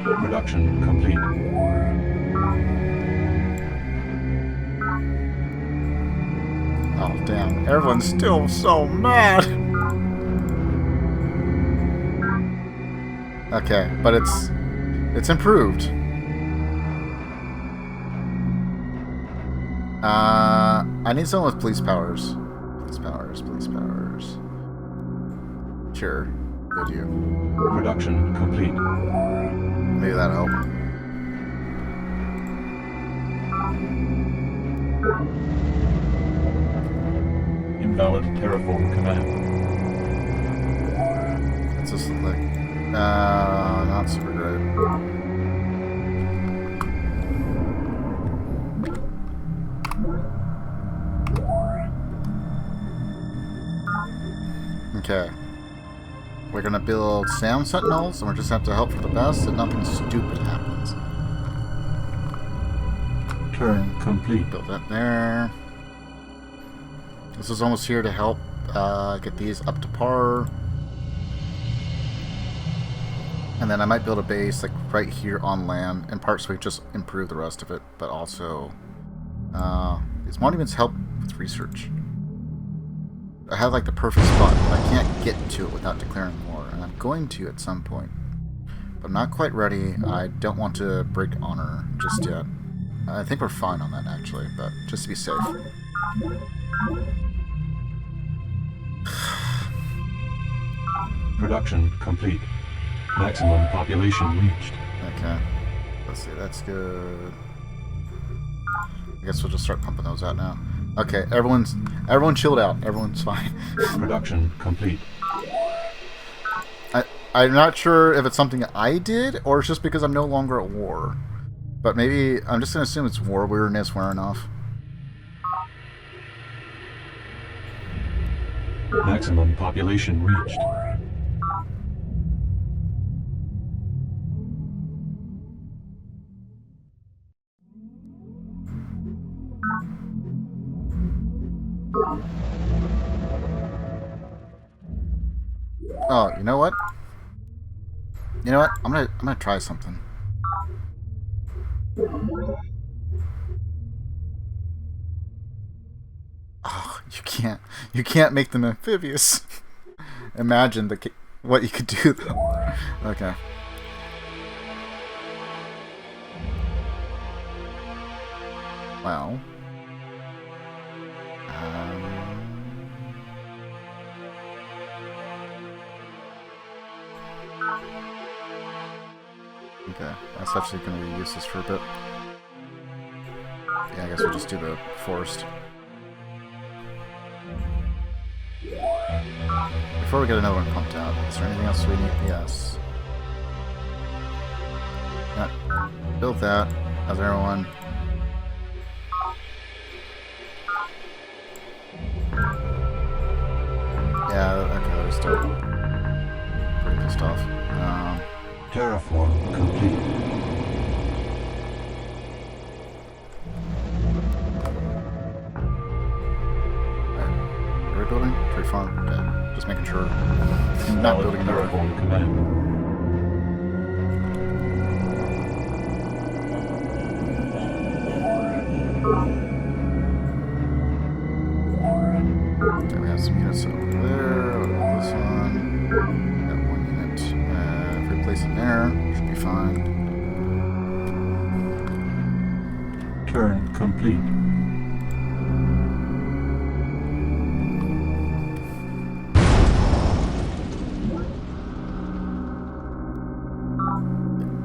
Production complete. Oh damn! Everyone's still so mad. Okay, but it's improved. I need someone with police powers. Police powers. Sure, would you? Production complete. Maybe that'll help. Invalid terraform command. It's just like, not super great. Okay. We're gonna build sound sentinels, and we just have to hope for the best that nothing stupid happens. Turn complete. Build that there. This is almost here to help get these up to par. And then I might build a base like right here on land, in part so we just improve the rest of it, but also these monuments help with research. I have like the perfect spot, but I can't get to it without declaring war, and I'm going to at some point. But I'm not quite ready. I don't want to break honor just yet. I think we're fine on that actually, but just to be safe. Production complete. Maximum population reached. Okay. Let's see, that's good. I guess we'll just start pumping those out now. Okay, everyone chilled out. Everyone's fine. Production complete. I'm not sure if it's something I did or it's just because I'm no longer at war. But maybe I'm just gonna assume it's war weirdness wearing off. Maximum population reached. Oh, you know what? You know what? I'm gonna try something. Oh, you can't make them amphibious. Imagine what you could do though. Okay. Well. Okay, that's actually going to be useless for a bit. Yeah, I guess we'll just do the forest. Before we get another one pumped out, is there anything else we need? Yes. Yeah, build that. How's everyone? Yeah, okay, they're still pretty pissed off. Terraform complete. Are we building? Tree farm? Okay. Just making sure. Not building another terraform command. Okay, we have some units over there. What about this one? Got one unit. If we place it there, should be fine. Turn complete.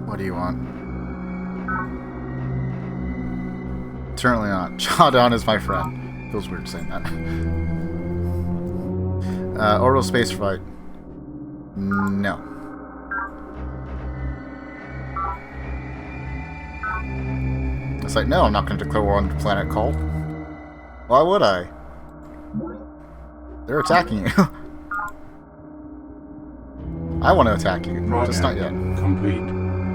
What do you want? Certainly not. Jawdon is my friend. Feels weird saying that. Orbital space flight. No. It's like, no, I'm not going to declare war on the planet called. Why would I? They're attacking you. I want to attack you, just not yet. Complete.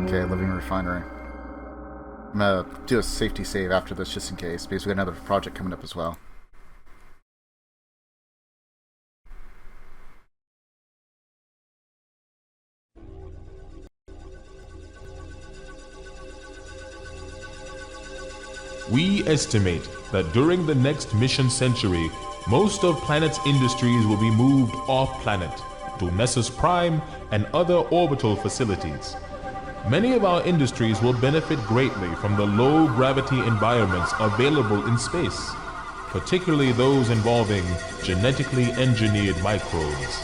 Okay, living refinery. I'm gonna do a safety save after this just in case, because we got another project coming up as well. We estimate that during the next mission century, most of planet's industries will be moved off-planet to Nessus Prime and other orbital facilities. Many of our industries will benefit greatly from the low-gravity environments available in space, particularly those involving genetically engineered microbes.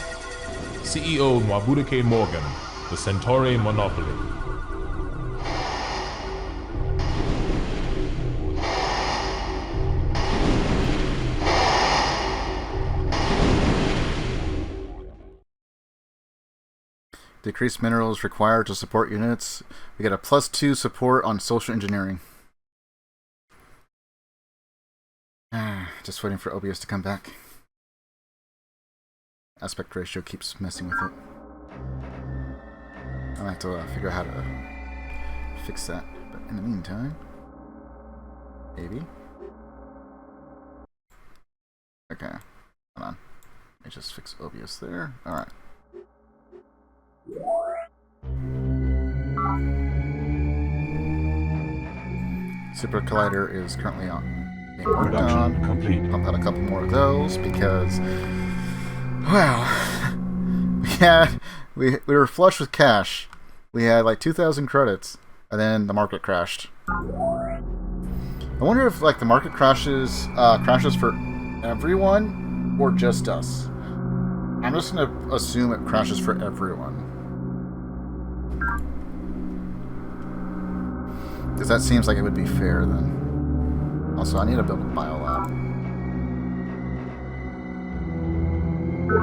CEO Mwabuduke Morgan, the Centauri Monopoly. Decreased minerals required to support units. We get a +2 support on social engineering. Just waiting for OBS to come back. Aspect ratio keeps messing with it. I'll have to figure out how to fix that. But in the meantime, maybe. Okay, hold on. Let me just fix OBS there. All right. Super Collider is currently on. Being worked on. Complete. Pump out a couple more of those because, well, we were flush with cash. We had like 2,000 credits, and then the market crashed. I wonder if like the market crashes for everyone or just us. I'm just gonna assume it crashes for everyone. Because that seems like it would be fair then. Also, I need to build a biolab.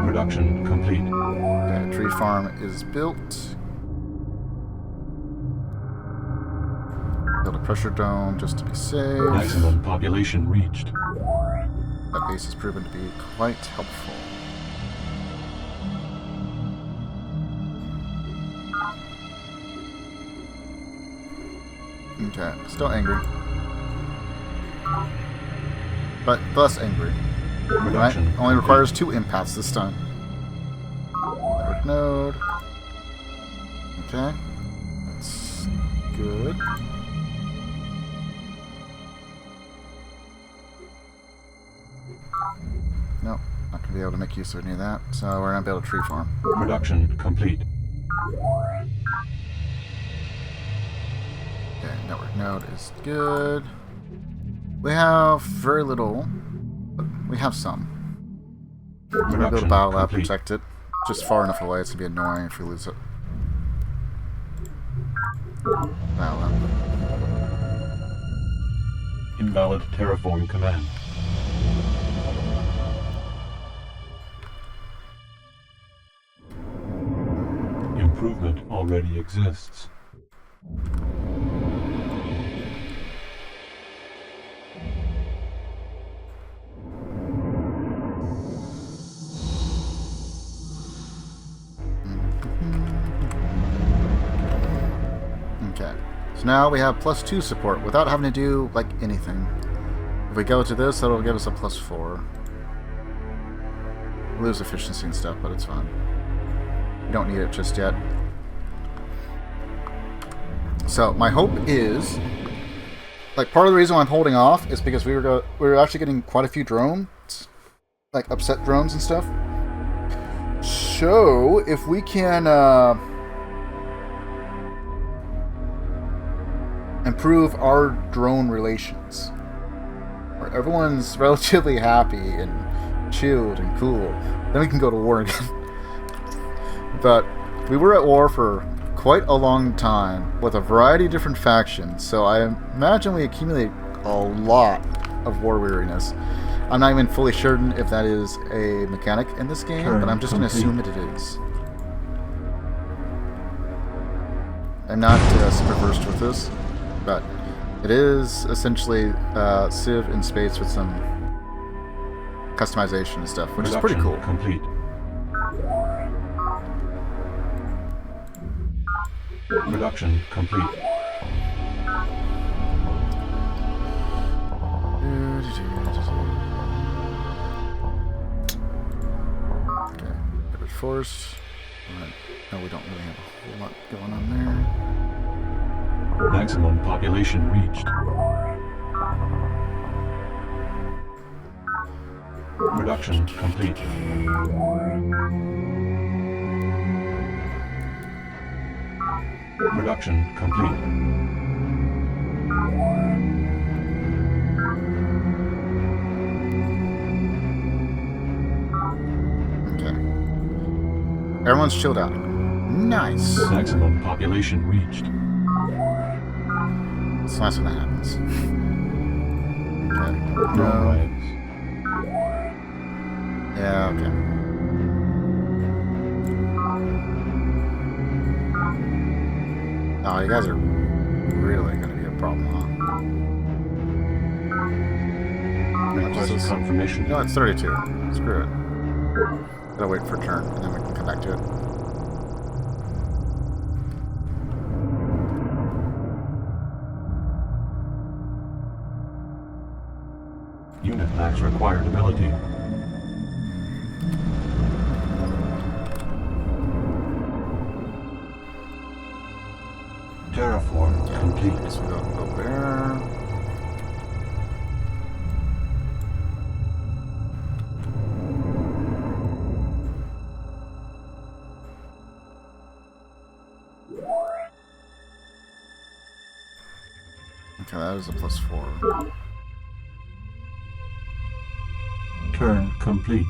Production complete. Okay, tree farm is built. Build a pressure dome just to be safe. Maximum population reached. That base has proven to be quite helpful. Okay, still angry. But less angry. Right? Only requires 2 impacts this time. Network node. Okay. That's good. Nope, not gonna be able to make use of any of that, so we're gonna build a tree farm. Production complete. Okay, network node is good. We have very little, but we have some. We're gonna build a biolab, protect it. Just far enough away, it's gonna be annoying if we lose it. Biolab. Invalid terraform command. Improvement already exists. Okay, so now we have +2 support without having to do like anything. If we go to this, that'll give us a +4. We lose efficiency and stuff, but it's fine. We don't need it just yet. So my hope is, like part of the reason why I'm holding off is because we were actually getting quite a few drones, like upset drones and stuff. So if we can improve our drone relations, where everyone's relatively happy and chilled and cool, then we can go to war again. But we were at war for quite a long time with a variety of different factions, so I imagine we accumulate a lot of war weariness. I'm not even fully certain if that is a mechanic in this game, but I'm just going to assume that it is. I'm not super versed with this, but it is essentially Civ in space with some customization and stuff, which is pretty cool. Complete. Production complete. Okay, Pivot Force. Alright, no, we don't really have a whole lot going on there. Maximum population reached. Production complete. Production complete. Okay. Everyone's chilled out. Nice. Maximum population reached. It's nice when that happens. Okay. Drone No. riots. Yeah, okay. Oh, you guys are really going to be a problem, huh? Request confirmation. No, it's 32. Screw it. Gotta wait for a turn, and then we can come back to it. Unit lacks required ability. Terraform complete. So we go there. Okay, that is a +4. Turn complete.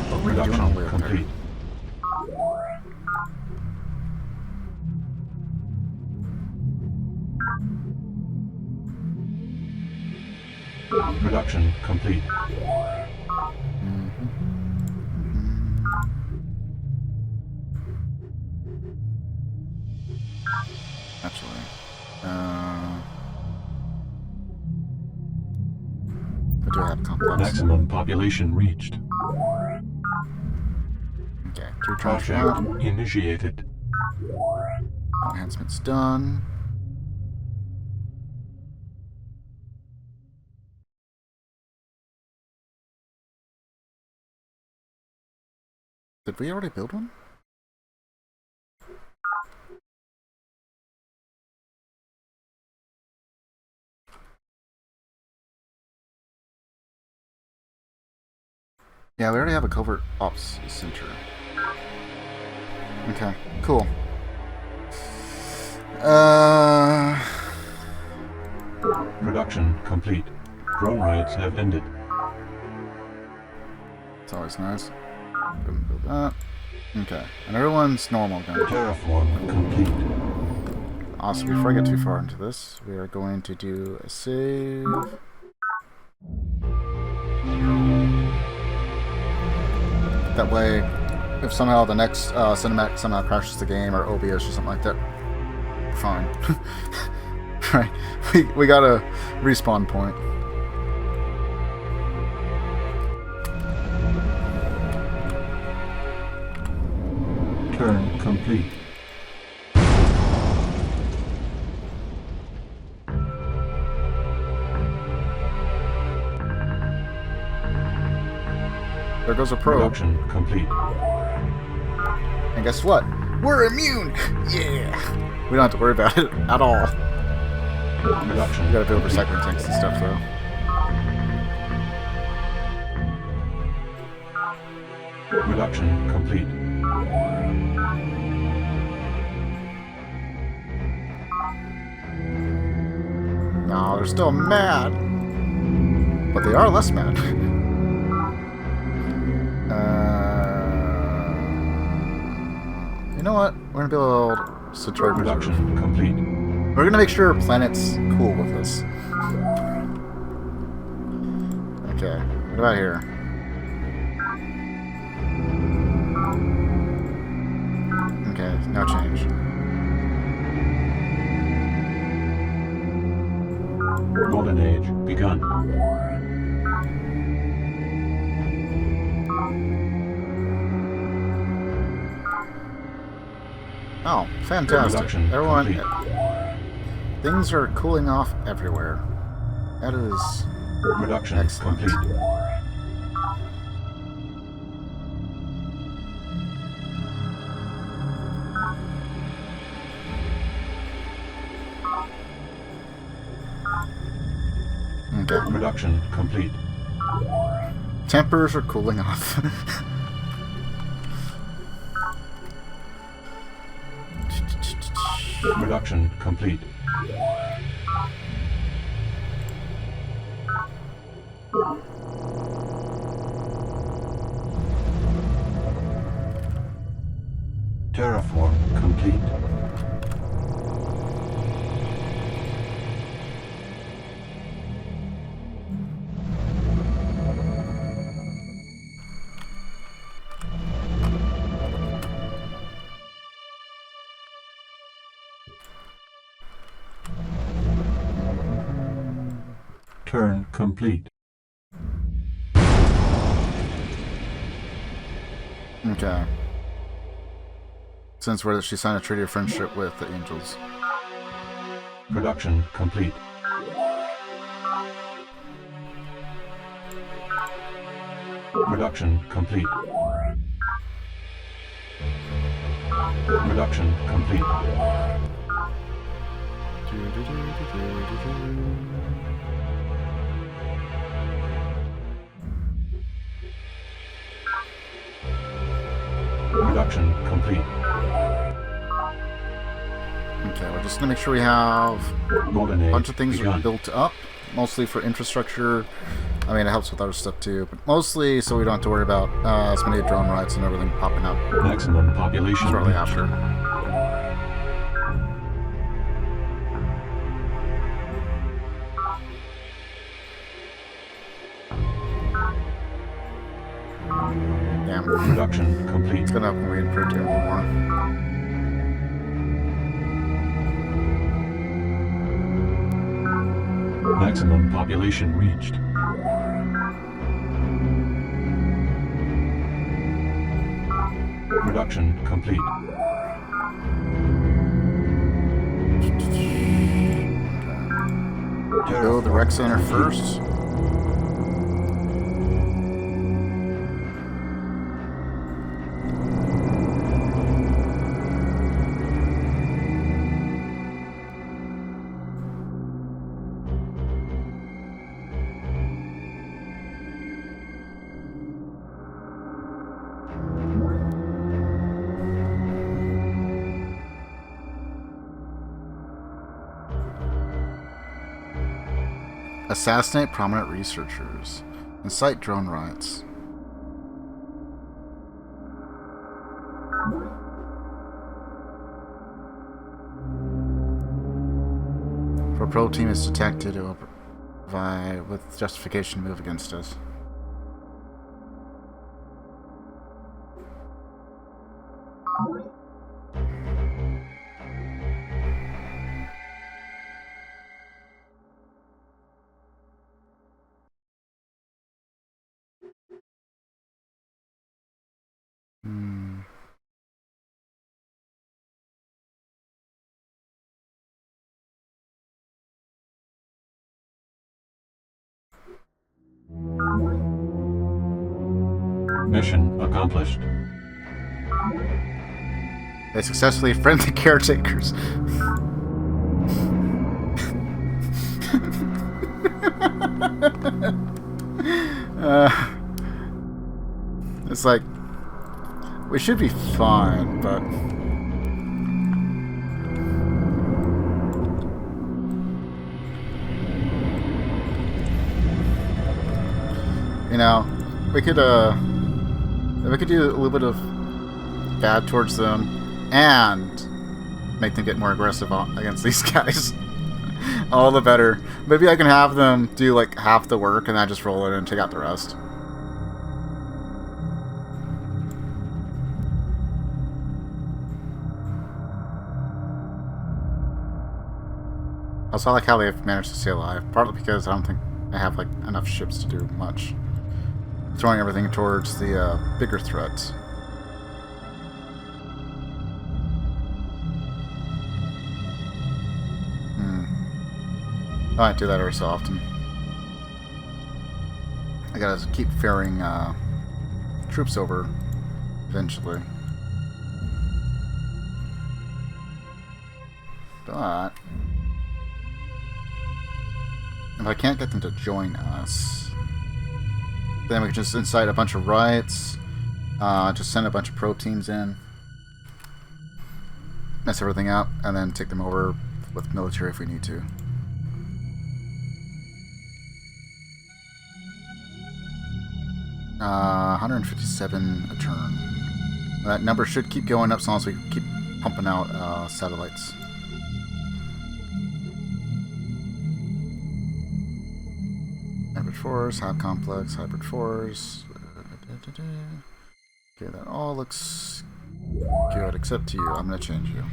What were you doing all the way up there? Complete. Production complete. Actually, I do have complex. Maximum population reached. Okay, 2 turns for that. Project initiated. Enhancements done. Did we already build one? Yeah, we already have a covert ops center. Okay, cool. Production complete. Drone riots have ended. It's always nice. Couldn't build that. Okay, and everyone's normal again. Terraform complete. Also, before I get too far into this, we are going to do a save. That way, if somehow the next cinematic somehow crashes the game or OBS or something like that, fine. Right, we got a respawn point. Turn complete. there goes a probe. Production complete. And guess what? We're immune! Yeah! We don't have to worry about it at all. Production. We gotta build recycling tanks and stuff, though. Production complete. No, they're still mad. But they are less mad. You know what? We're gonna build Satori Production Reserve. complete. We're gonna make sure our planet's cool with us. Okay, what about here? Okay, no change. Golden Age begun. Oh, fantastic. Production Everyone, complete. things are cooling off everywhere. That is Production excellent. complete. Okay. Production complete. Tempers are cooling off. Production complete. Terraform complete. Turn complete. Okay. Since where she signed a treaty of friendship with the angels. Production complete. Production complete. Production complete. Production complete. Okay, we're just gonna make sure we have Golden a Age bunch of things begun. built up, mostly for infrastructure. I mean, it helps with other stuff too, but mostly so we don't have to worry about as many drone rights and everything popping up Maximum population shortly reached. after. Damn. Production complete. It's gonna help when we improve it more. Maximum population reached. Production complete. Build the rec center first. Assassinate prominent researchers. Incite drone riots. If a pro team is detected, it will provide with justification to move against us. Mission accomplished. They successfully friend the caretakers. It's like, we should be fine, but... You know, we could, if we could do a little bit of bad towards them, and make them get more aggressive against these guys, all the better. Maybe I can have them do, like, half the work, and I just roll it and take out the rest. Also, I like how they've managed to stay alive, partly because I don't think they have, like, enough ships to do much. Throwing everything towards the bigger threats. I might do that every so often. I gotta keep ferrying troops over eventually. But if I can't get them to join us, then we can just incite a bunch of riots, just send a bunch of probe teams in, mess everything up, and then take them over with military if we need to. Uh, 157 a turn. That number should keep going up as long as we keep pumping out satellites. Hybrid 4s, Hive Complex, Hybrid 4s. Okay, that all looks good, except to you. I'm going to change you.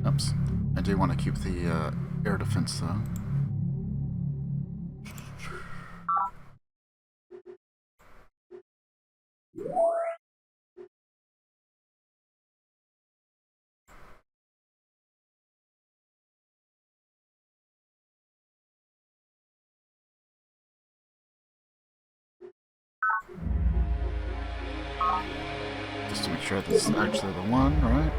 Oops. I do want to keep the air defense though. Just to make sure this is actually the one, right?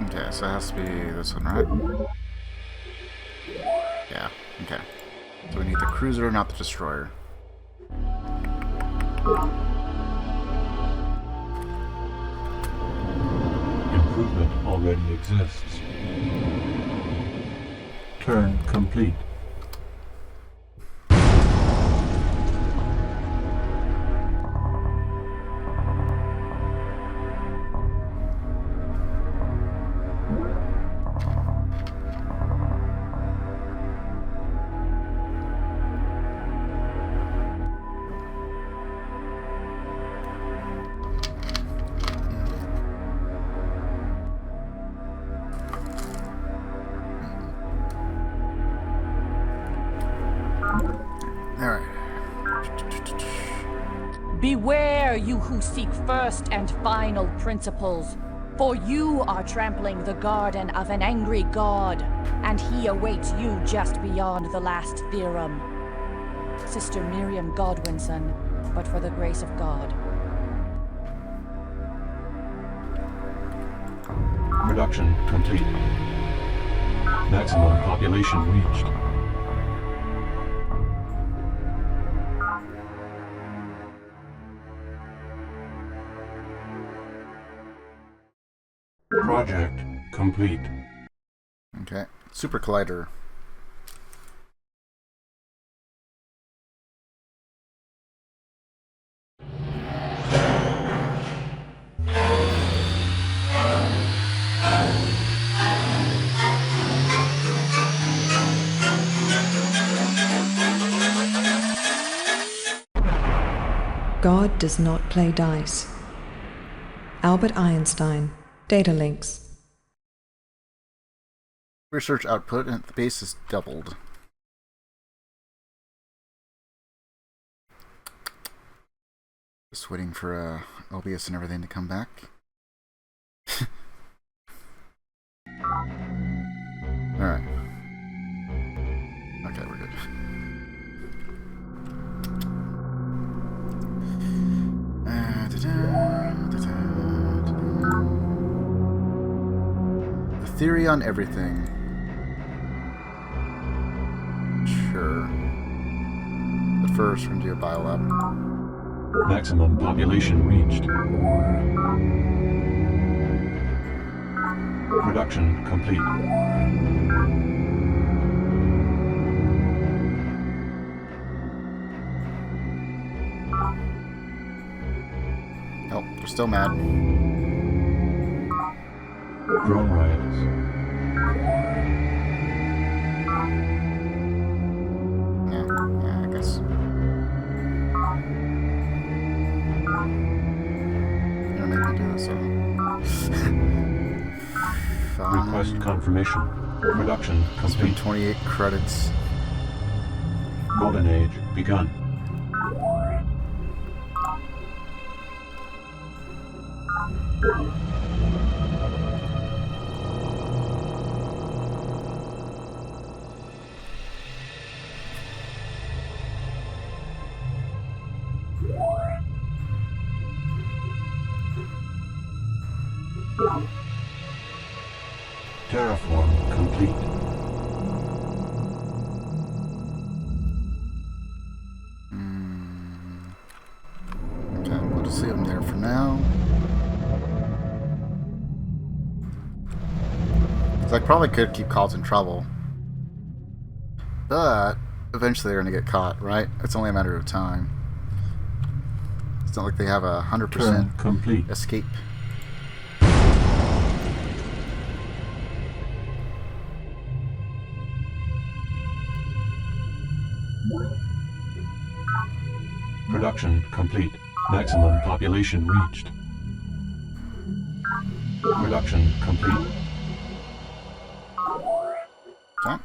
Okay, so it has to be this one, right? Yeah, okay. So we need the cruiser, not the destroyer. Improvement already exists. Turn complete. you who seek first and final principles. For you are trampling the garden of an angry god, and he awaits you just beyond the last theorem. Sister Miriam Godwinson, but for the grace of God. Production complete. Maximum population reached. Project complete. Okay. Super Collider. God does not play dice. Albert Einstein, Data Links. Research output at the base is doubled. Just waiting for OBS and everything to come back. Alright. Okay, we're good. The theory on everything. Sure. But first, we're going to do a biolab. Maximum population reached. Production complete. Oh, they're still mad. Drone riots. Yeah, I guess. You don't make me do this, so. Fine. Request confirmation. Production It's been complete. 28 credits. Golden Age begun. Terraform complete. Okay, we'll just leave them there for now. I probably could keep causing trouble. But eventually they're going to get caught, right? It's only a matter of time. It's not like they have a 100% Turn complete. escape. Production complete. Maximum population reached. Production complete. Okay.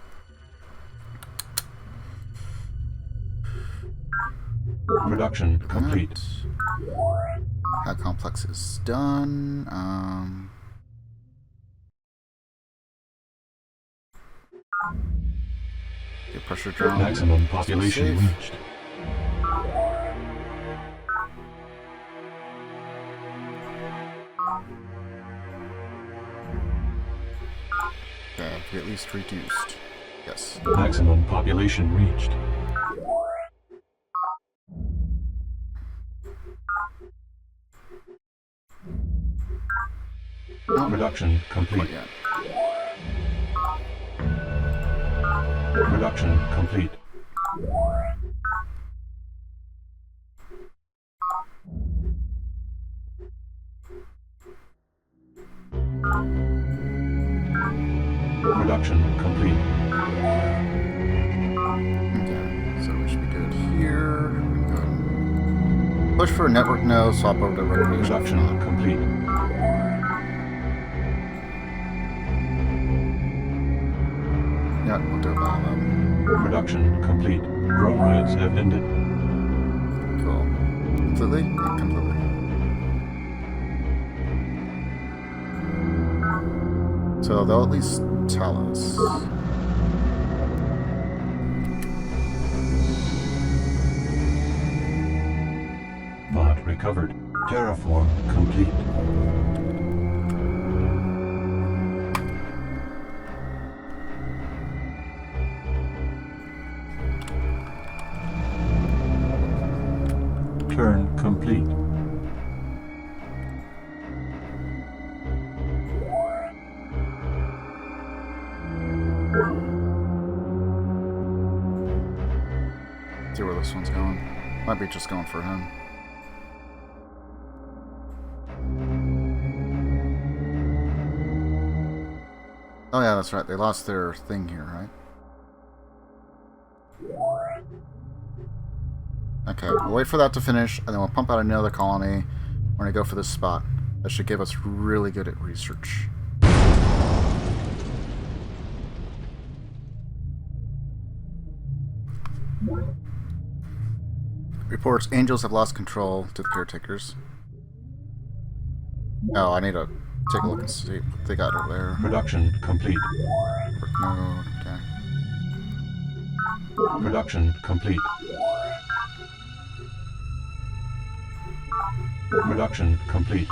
Production complete. How complex is done. Get pressure drone. Maximum population Safe. reached. Okay, be at least reduced. Yes. Maximum population reached. Production complete. Yeah. Production complete. Production complete. Okay, so we should be good here. Good. Push for a network node, swap over to recreation. Production complete. Yeah, we'll do a biolab. Production complete. Drone riots have ended. Cool. Completely? Yeah, completely. So they'll at least tell us. Pod recovered. Terraform complete. Turn complete. See where this one's going. Might be just going for him. Oh yeah, that's right. They lost their thing here, right? Okay, we'll wait for that to finish, and then we'll pump out another colony. We're going to go for this spot. That should give us really good at research. Reports angels have lost control to the caretakers. Oh, I need to take a look and see what they got over there. Production complete. Work mode, okay. Production complete. Production complete.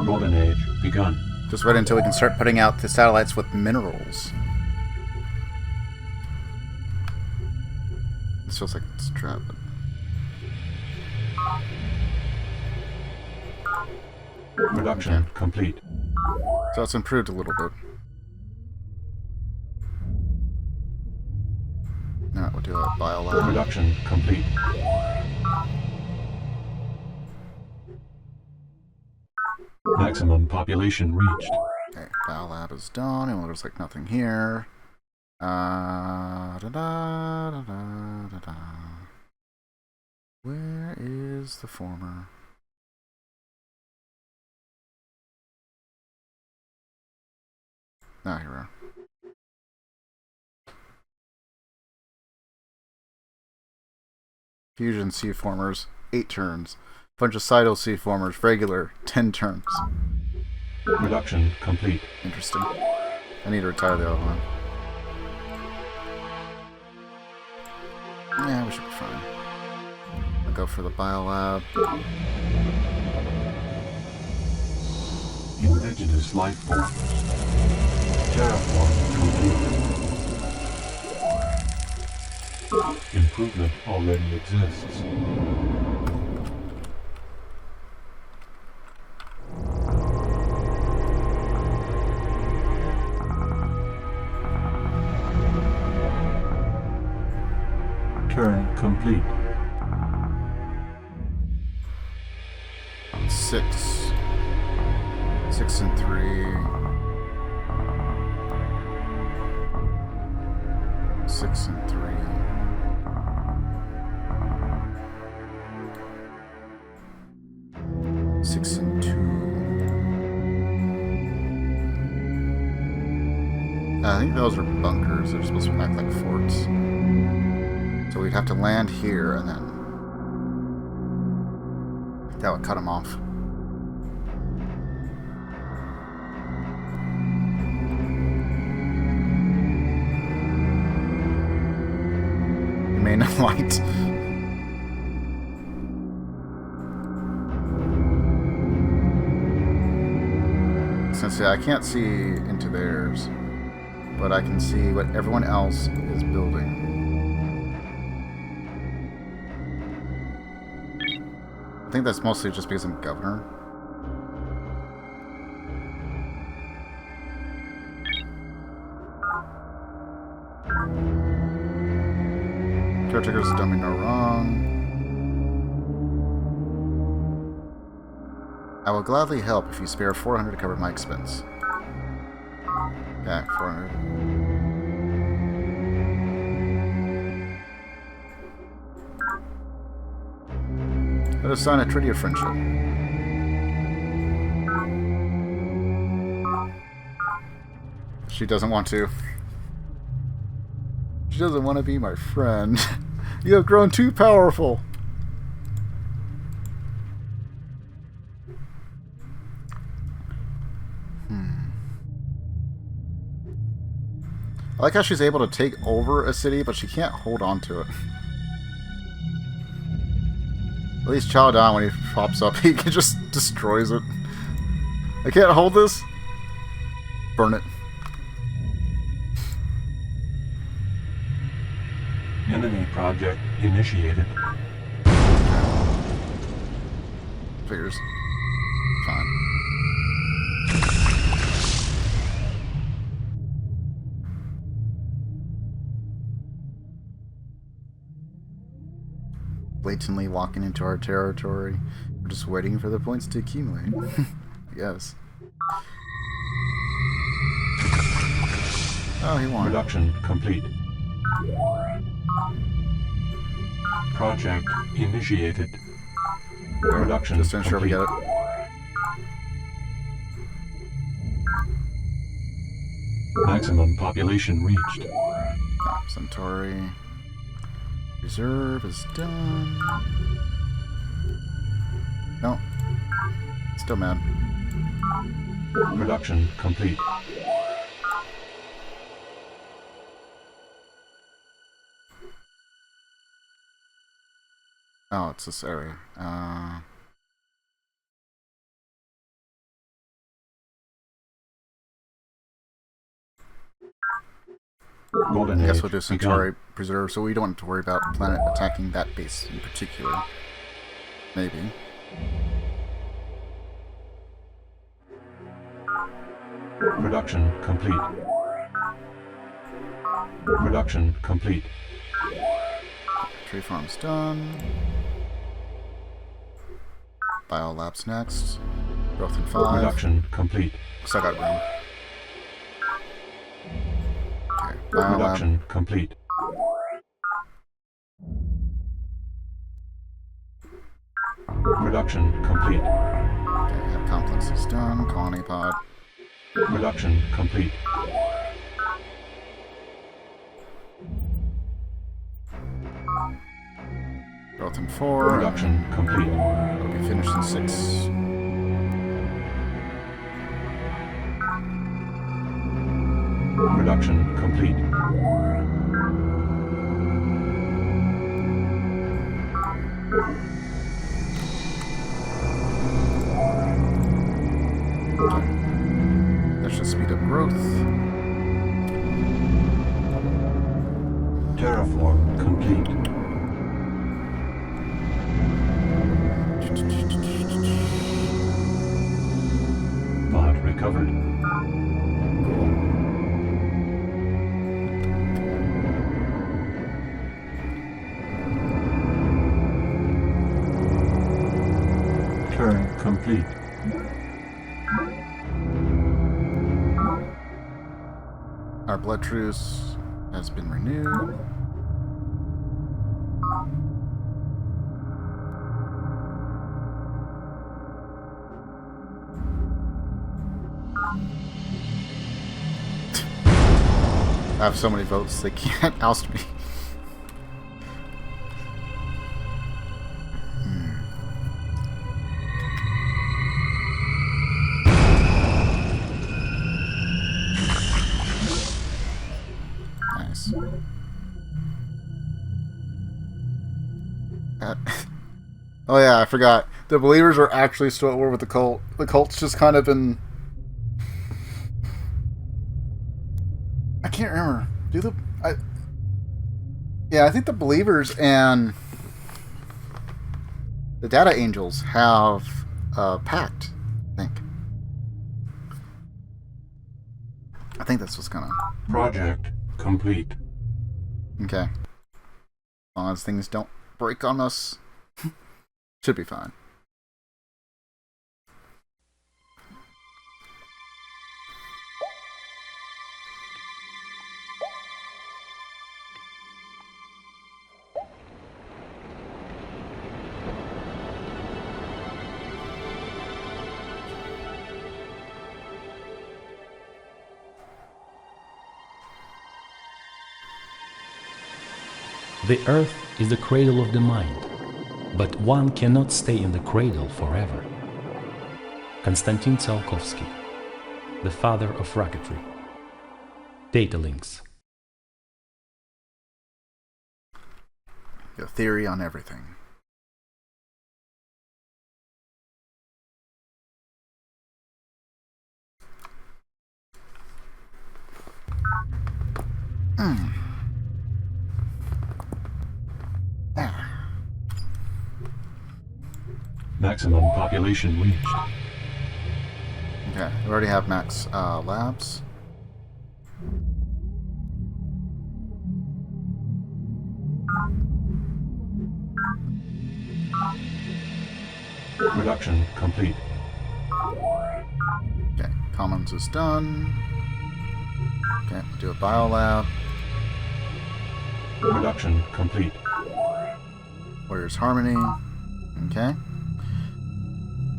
Golden Age begun. Just wait until we can start putting out the satellites with minerals. This feels like it's a trap. Production complete. So it's improved a little bit. Now we'll do a biolab. Production complete. Maximum population reached. Okay, biolab is done, and there's like nothing here. Where is the former? Ah, here we are. Fusion sea formers, 8 turns. Fungicidal sea formers, regular, 10 turns. Production complete. Interesting. I need to retire the other one. Yeah, we should be fine. I'll go for the biolab. Indigenous life form. Terraform complete. Improvement already exists. Turn complete. 6. 6 and 3. 6 and 3. 6 and 2. I think those are bunkers. They're supposed to act like forts. So we'd have to land here, and then that would cut them off. Remain light. Since I can't see into theirs, but I can see what everyone else is building. I think that's mostly just because I'm governor. Caretakers have done me no wrong. I will gladly help if you spare 400 to cover my expense. Yeah, 400. Let us sign a treaty of friendship. She doesn't want to. She doesn't want to be my friend. You have grown too powerful. I like how she's able to take over a city, but she can't hold on to it. At least Chow Down, when he pops up, he just destroys it. I can't hold this. Burn it. Enemy project initiated. Figures. Fine. Blatantly walking into our territory. We're just waiting for the points to accumulate. Yes. Oh, he won. Production complete. Project initiated. Production Just to ensure we complete. get it. Maximum population reached. Centauri. Reserve is done. No. Still mad. Production complete. Oh, it's this area. Golden I guess Age we'll do begun. Centauri Preserve, so we don't have to worry about planet attacking that base in particular. Maybe. Production complete. Production complete. Tree farm's done. Biolab's next. Growth in 5. Production complete. Still got room. Okay, Biolab. Production complete. Production complete. Okay, that complex is done. Colony pod. Production complete. Growth in 4. Production complete. It'll be finished in 6. Production complete. That should speed up growth. Terraform complete. Mod recovered. Turn complete. Our blood truce has been renewed. I have so many votes, they can't oust me. Nice. Oh yeah, I forgot. The believers are actually still at war with the cult. The cult's just kind of been... I can't remember. Yeah, I think the believers and the data angels have a pact, I think that's what's gonna... Project complete. Okay. As long as things don't break on us, should be fine. The earth is the cradle of the mind, but one cannot stay in the cradle forever. Konstantin Tsiolkovsky, the father of rocketry. Data links. Get a theory on everything. Maximum population reached. Okay, we already have max labs. Production complete. Okay, commons is done. Okay, do a biolab. Production complete. Warriors Harmony. Okay.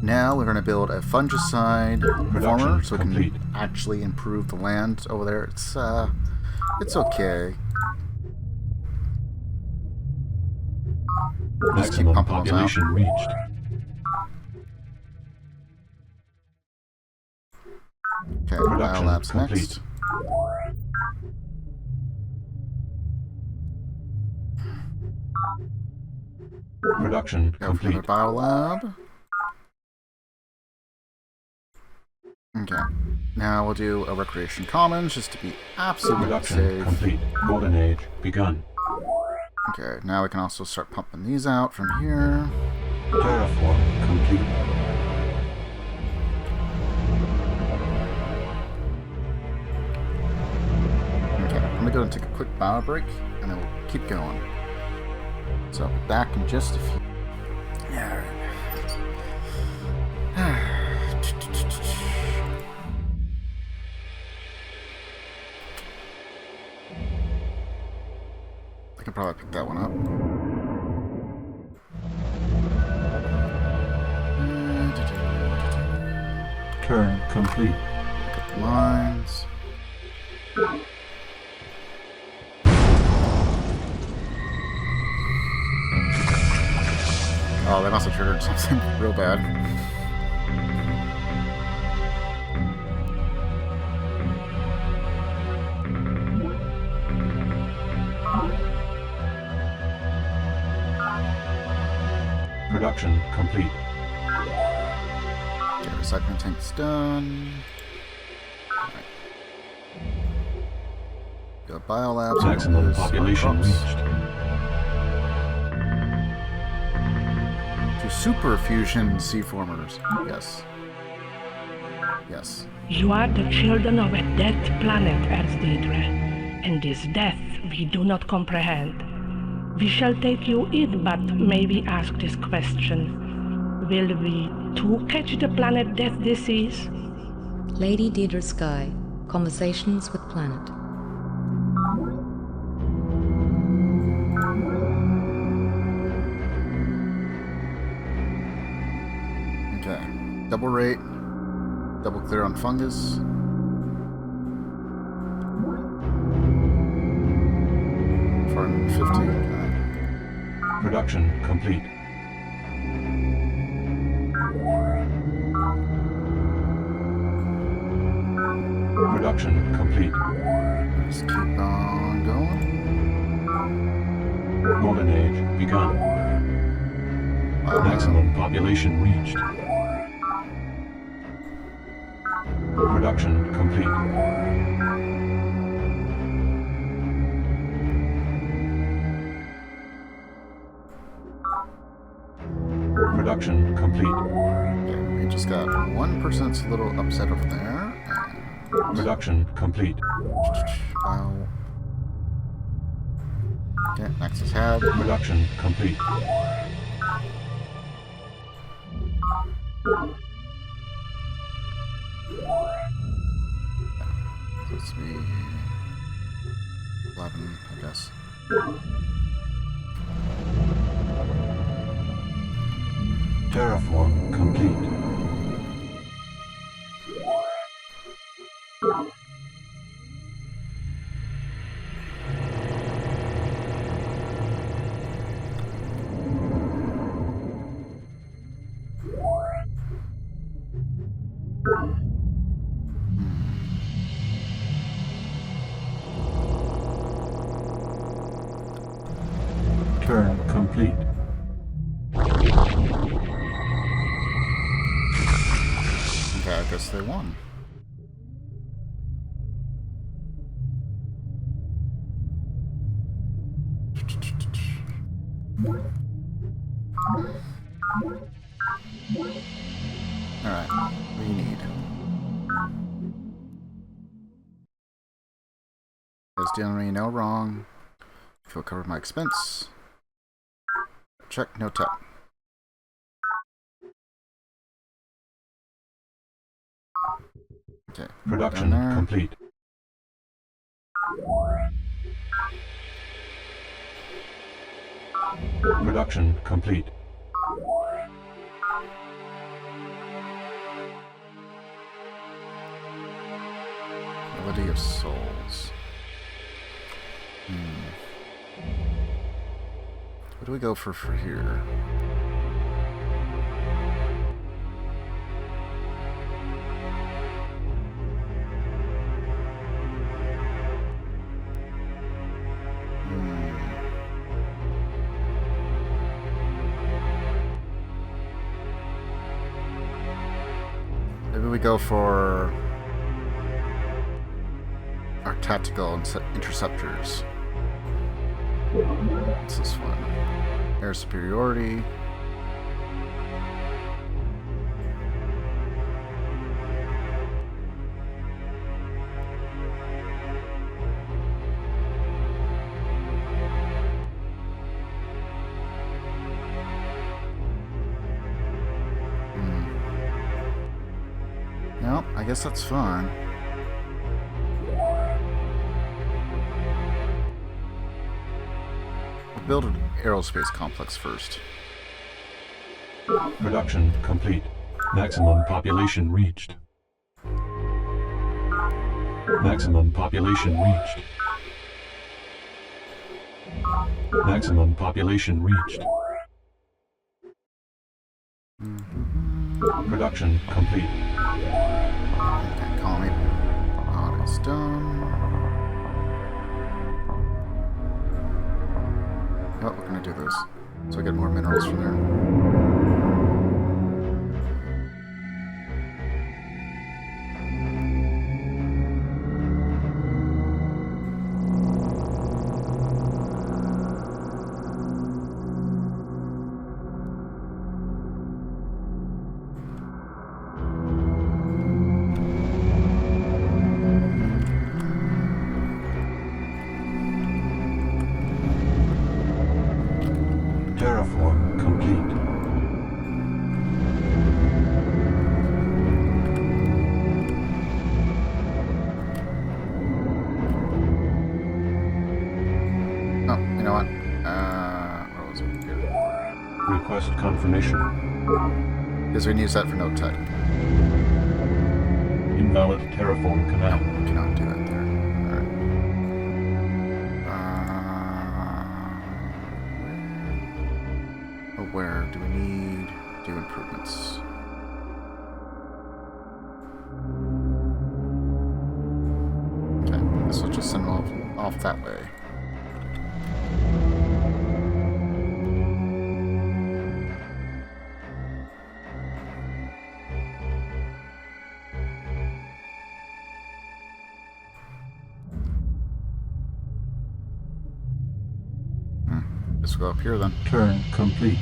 Now we're going to build a fungicide farmer so we can actually improve the land over there. It's okay. Just keep Maximum pumping those population out. reached. Okay, Production biolabs complete. next. Production Go for complete. another biolab. Okay. Now we'll do a recreation commons just to be absolutely Production safe. complete. Golden age begun. Okay, now we can also start pumping these out from here. Terraform complete. Okay, I'm gonna go and take a quick bio break, and then we'll keep going. So, back in just a few. Yeah. I could probably pick that one up. Turn complete. Lines. Oh, they must have triggered something real bad. Production complete. Okay, recycling tank's done. Alright. Go biolabs. Maximum population crops. reached. To super fusion C-formers. Yes. Yes. You are the children of a death planet, Earth-Deidre, and this death we do not comprehend. We shall take you in, but may we ask this question. Will we too catch the planet death disease? Lady Deidre Sky, Conversations with Planet. Okay. Double rate. Double clear on fungus. Production complete. Production complete. Just keep on going. Golden age begun. Maximum population reached. Production complete. Production complete. Okay, we just got one person's a little upset over there. Production complete. Wow. Okay, next is had. Production complete. Let's be 11, I guess. Terraform complete. Turn I guess they won. Alright, what do you need? Is dealing me no wrong. If you'll cover my expense. Check, no tap. Okay. Production complete. Production complete. Melody of Souls. What do we go for here? Maybe we go for our tactical interceptors. What's this one? Air superiority. Nope, I guess that's fine. We'll build an aerospace complex first. Production complete. Maximum population reached. Maximum population reached. Maximum population reached. Production complete. Okay, call me. It's done. Oh, we're gonna do this. So I get more minerals from there. Terraform complete. Oh, you know what? What was it? Good. Request confirmation. Because we can use that for node tech. Invalid terraform command. We cannot do that there. Alright. Where do we need to do improvements? Okay, this will just send them off that way. Let's go up here then. Turn complete.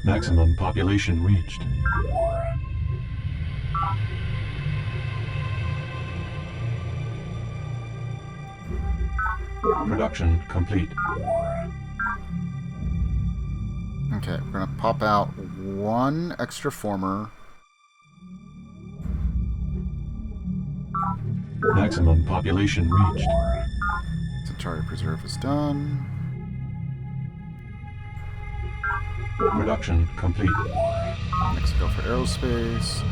Maximum population reached. Production complete. Okay, we're gonna pop out one extra former. Maximum population reached. Centauri Preserve is done. Production complete. Next, go for aerospace.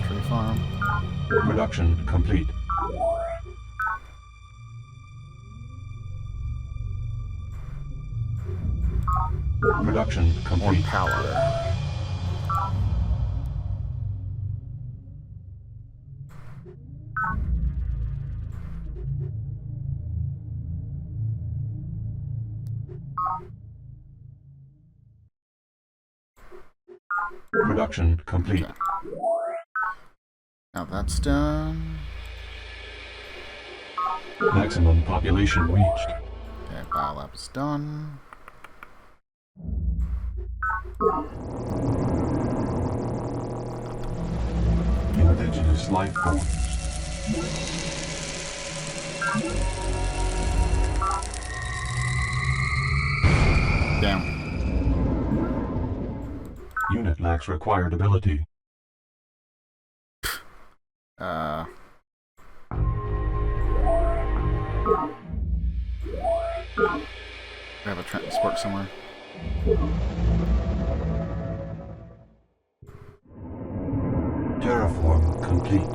Tree farm. Production complete. Production complete. More power. Production complete. Okay. Now that's done. Maximum population reached. Okay, biolab is done. Indigenous life forms. Damn. Unit lacks required ability. We have a transport somewhere. Terraform complete.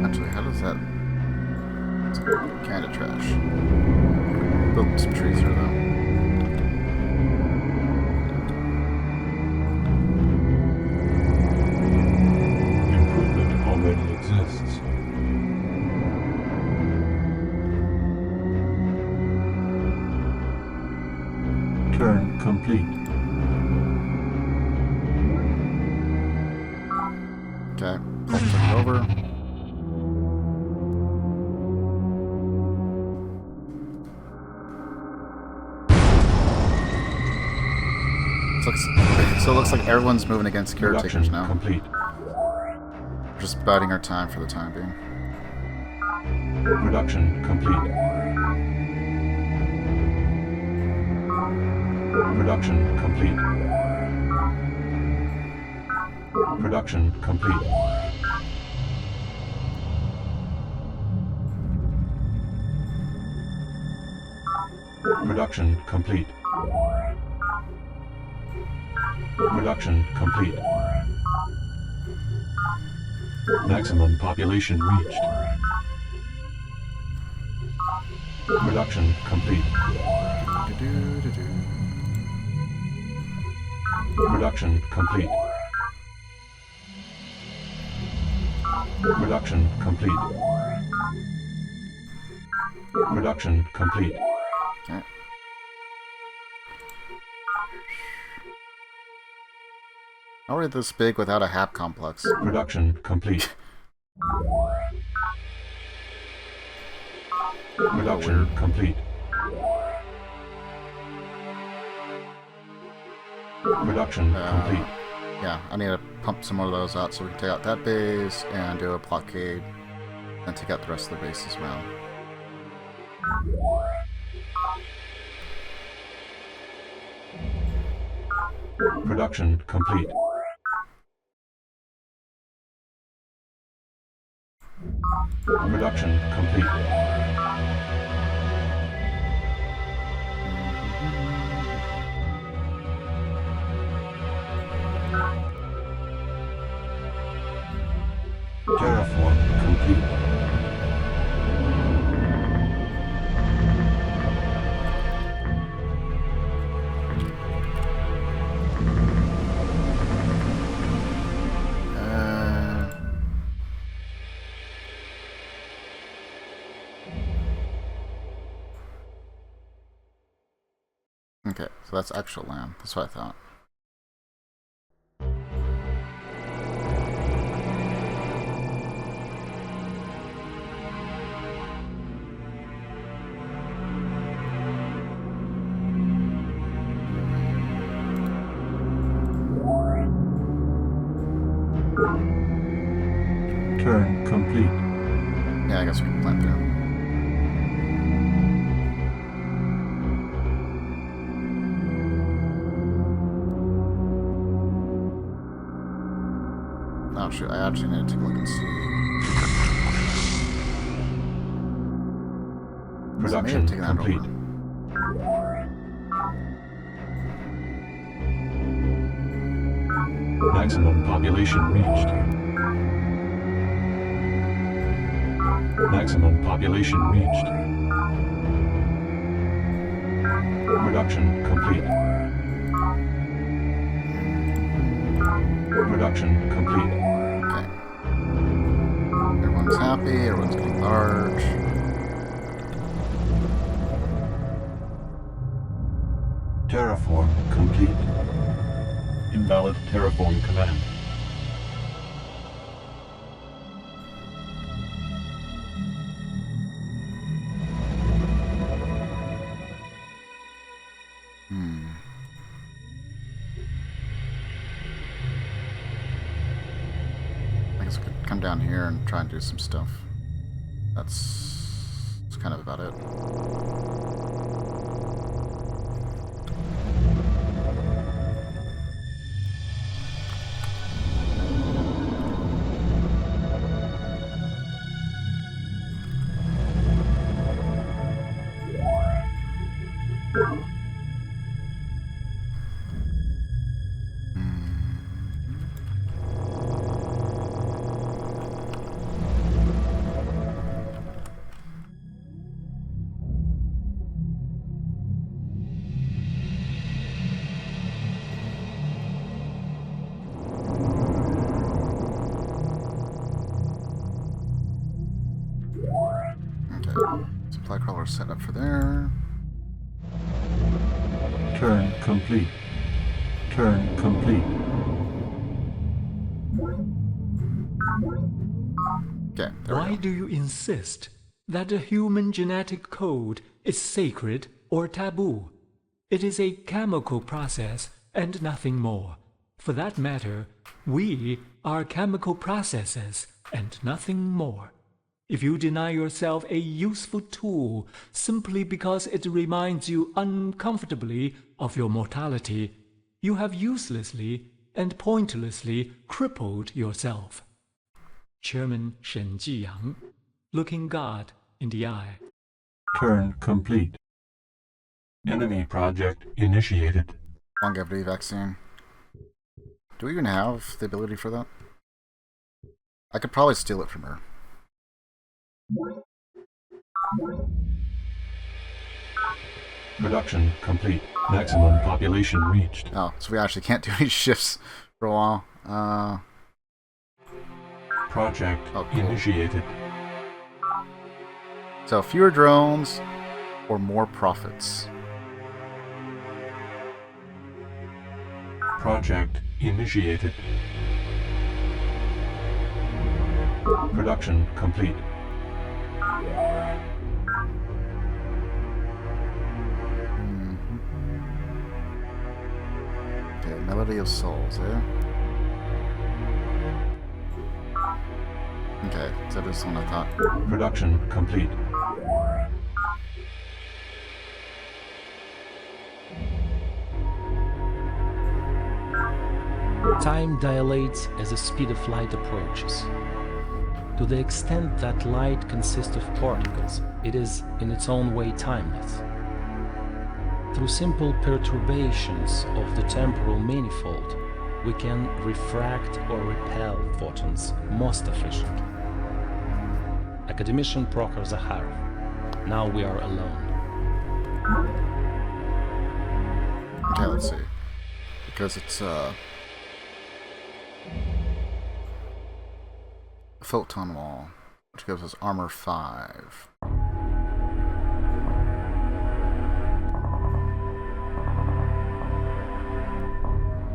Actually, how does that... It's kind of trash. Build some trees here, though. Improvement already exists. Turn complete. Okay, flip it over. So it looks like everyone's moving against caretakers Production now. complete. Just biding our time for the time being. Production complete. Production complete. Production complete. Production complete. Production complete. Maximum population reached. Production complete. Production complete. Production complete. Production complete. Okay. How are we this big without a hab complex? Production complete. Production complete. Production complete. Yeah, I need to pump some more of those out so we can take out that base and do a blockade and take out the rest of the base as well. Production complete. Production complete. Terraform complete. Okay, so that's actual land. That's what I thought. Turn complete. Yeah, I guess we can plant there. Oh shoot, I actually need to take a look and see. Production complete. Maximum population reached. Maximum population reached. Production complete. Production complete. Okay. Everyone's happy. Everyone's getting large. Terraform complete. Invalid terraform command. I guess I could come down here and try and do some stuff. That's kind of about it. Supply crawler set up for there. Turn complete. Turn complete. Okay, Why do you insist that the human genetic code is sacred or taboo? It is a chemical process and nothing more. For that matter, we are chemical processes and nothing more. If you deny yourself a useful tool simply because it reminds you uncomfortably of your mortality, you have uselessly and pointlessly crippled yourself. Chairman Shen Jiyang, looking God in the eye. Turn complete. Enemy project initiated. Longevity vaccine. Do we even have the ability for that? I could probably steal it from her. Production complete. Maximum population reached. Oh, so we actually can't do any shifts for a while. Project Oh, cool. initiated. So fewer drones or more profits. Project initiated. Production complete. Okay, Melody of Souls, eh? Okay, so this one I thought. Production complete. Time dilates as the speed of light approaches. To the extent that light consists of particles, it is in its own way timeless. Through simple perturbations of the temporal manifold, we can refract or repel photons most efficiently. Academician Prokhor Zakharov. Now we are alone. Okay, let's see. Because it's a photon wall, which gives us armor 5.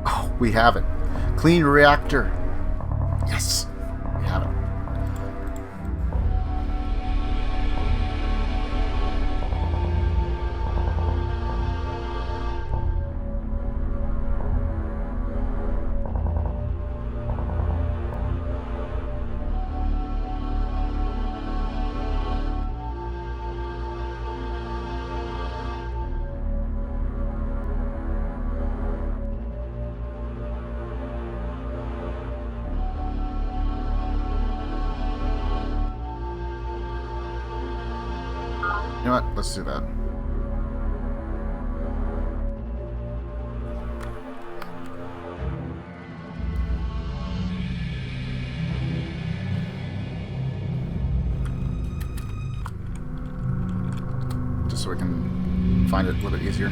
Oh, we have it. Clean reactor. Yes, we have it. You know what? Let's do that. Just so we can find it a little bit easier.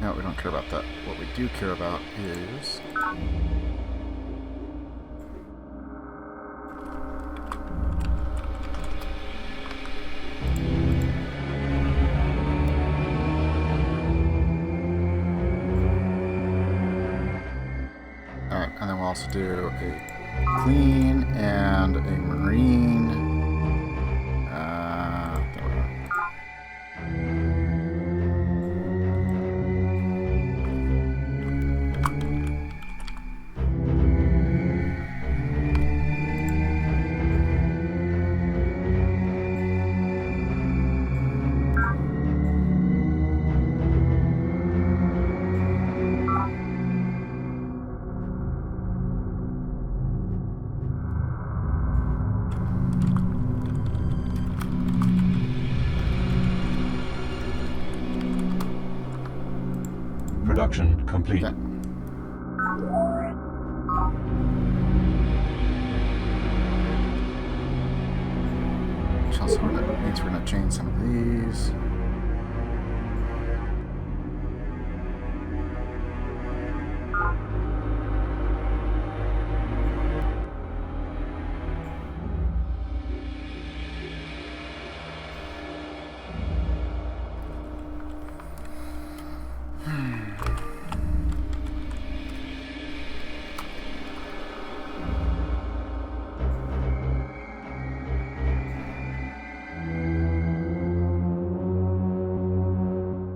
No, we don't care about that. What we do care about is... Alright, and then we'll also do a clean and a marine. There we go. Production complete. Yeah. Which also means we're going to change some of these.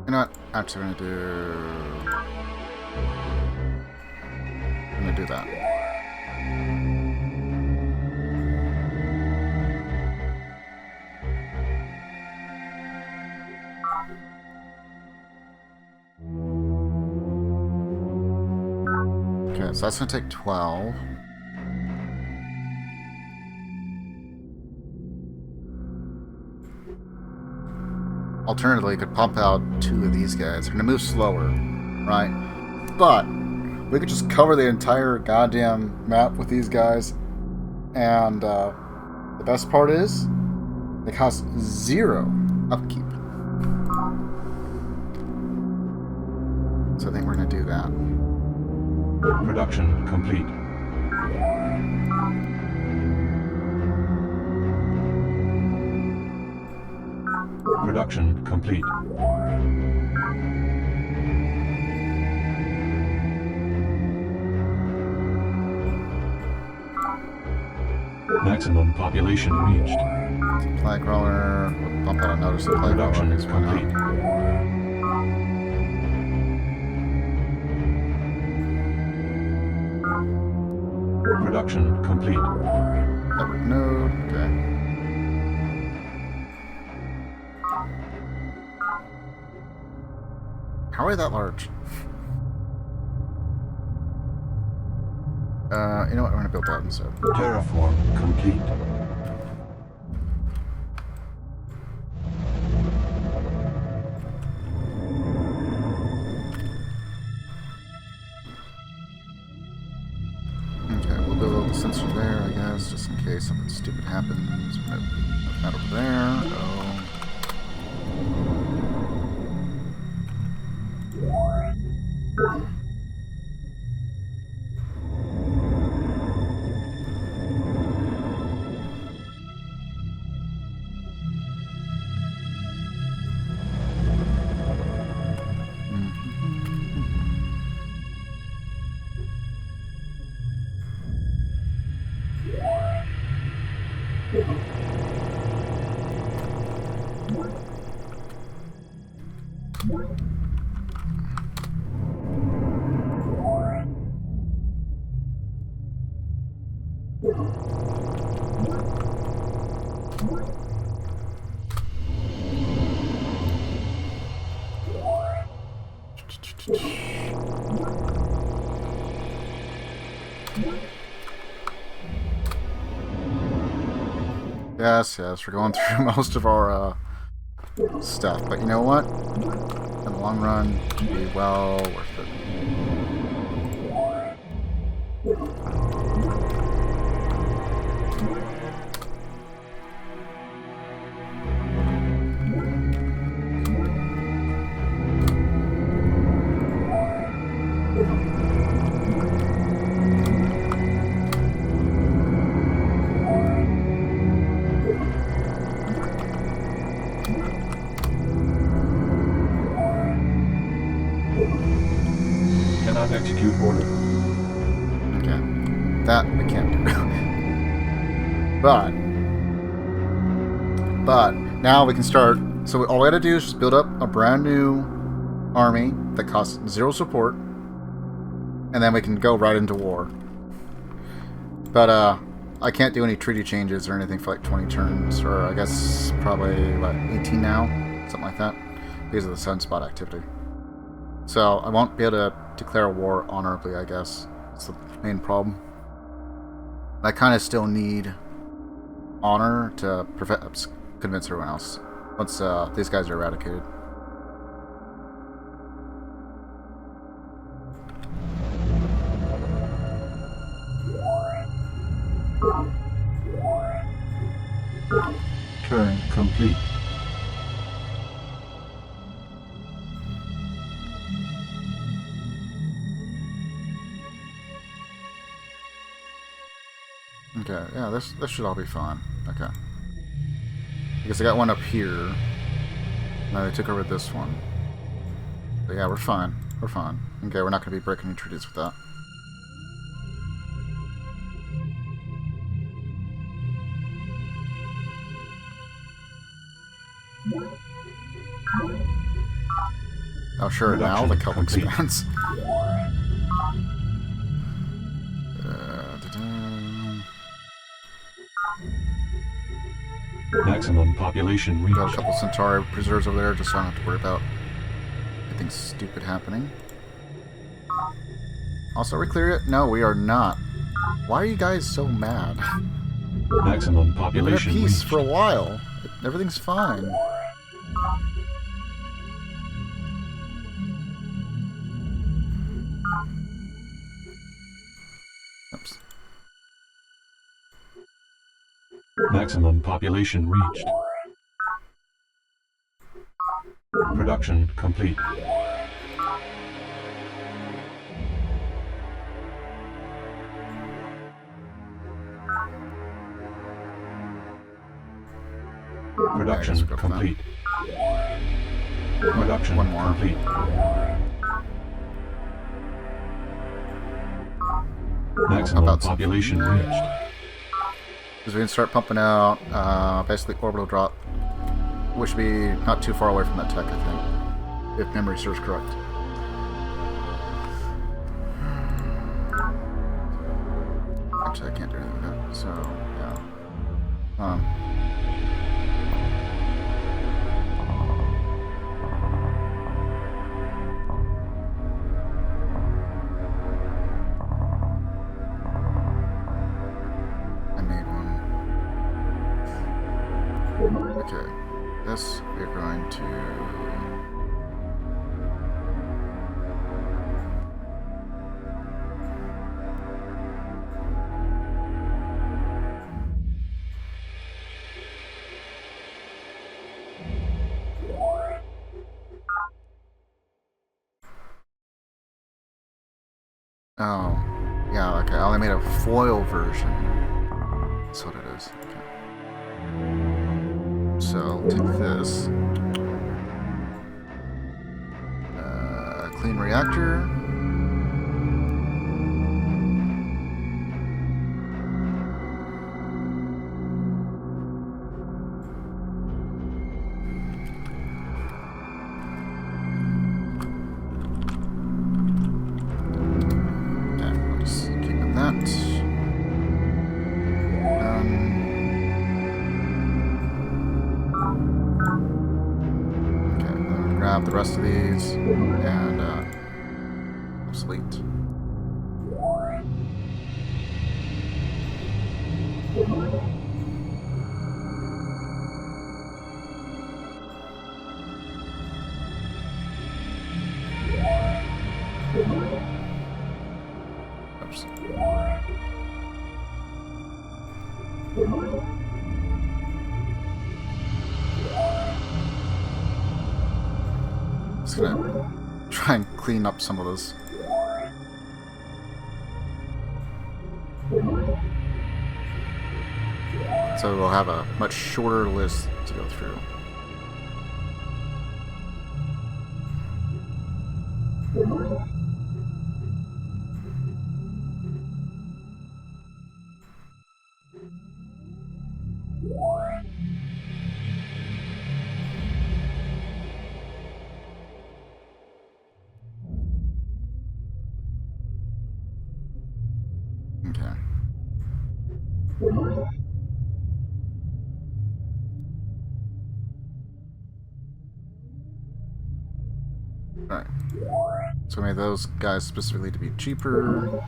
You know what? Actually, I'm gonna do that. Okay, so that's gonna take 12. Alternatively, you could pump out 2 of these guys. They're gonna move slower, right? But we could just cover the entire goddamn map with these guys. And the best part is, they cost 0 upkeep. So I think we're gonna do that. Production complete. Production complete. Maximum population reached. Flag roller. We'll bump out a notice the flag roller Production needs one out. complete. Production complete. Network node. Okay. How are they that large? You know what? We're gonna build that instead. Terraform complete. Okay, we'll build a sensor there, I guess, just in case something stupid happens. We're gonna put that over there. Oh. Yes, we're going through most of our stuff, but you know what? In the long run, it'll be well worth it. not execute order. Okay. That we can't do. But now we can start. So all we gotta do is just build up a brand new army that costs 0 support, and then we can go right into war. But I can't do any treaty changes or anything for like 20 turns, or I guess probably what, 18 now, something like that, because of the sunspot activity. So I won't be able to declare war honorably, I guess. That's the main problem. I kind of still need honor to convince everyone else once these guys are eradicated. Turn complete. Okay, yeah, this should all be fine. Okay. Because I got one up here. Now they took over this one. But yeah, we're fine. We're fine. Okay, we're not going to be breaking any treaties with that. Oh sure, now the Celtic expands. Maximum population reached. Got a couple Centauri preserves over there, just so I don't have to worry about anything stupid happening. Also, are we clear yet? No, we are not. Why are you guys so mad? Maximum We've been population at peace reached. for a while. Everything's fine. Oops. Maximum population reached. Production complete. Production complete. Production One more. complete. Maximum about population something? reached. Because we can start pumping out basically orbital drop. We should be not too far away from that tech, I think, if memory serves correct. Actually, I can't do anything with that, so yeah. I made one. Okay, this we're going to. Oh, yeah, okay. I only made a foil version. That's what it is. Okay. So, I'll take this. Clean reactor. The rest of these and obsolete. Oops. Just gonna try and clean up some of this. So we'll have a much shorter list to go through. Alright. So I made those guys specifically to be cheaper.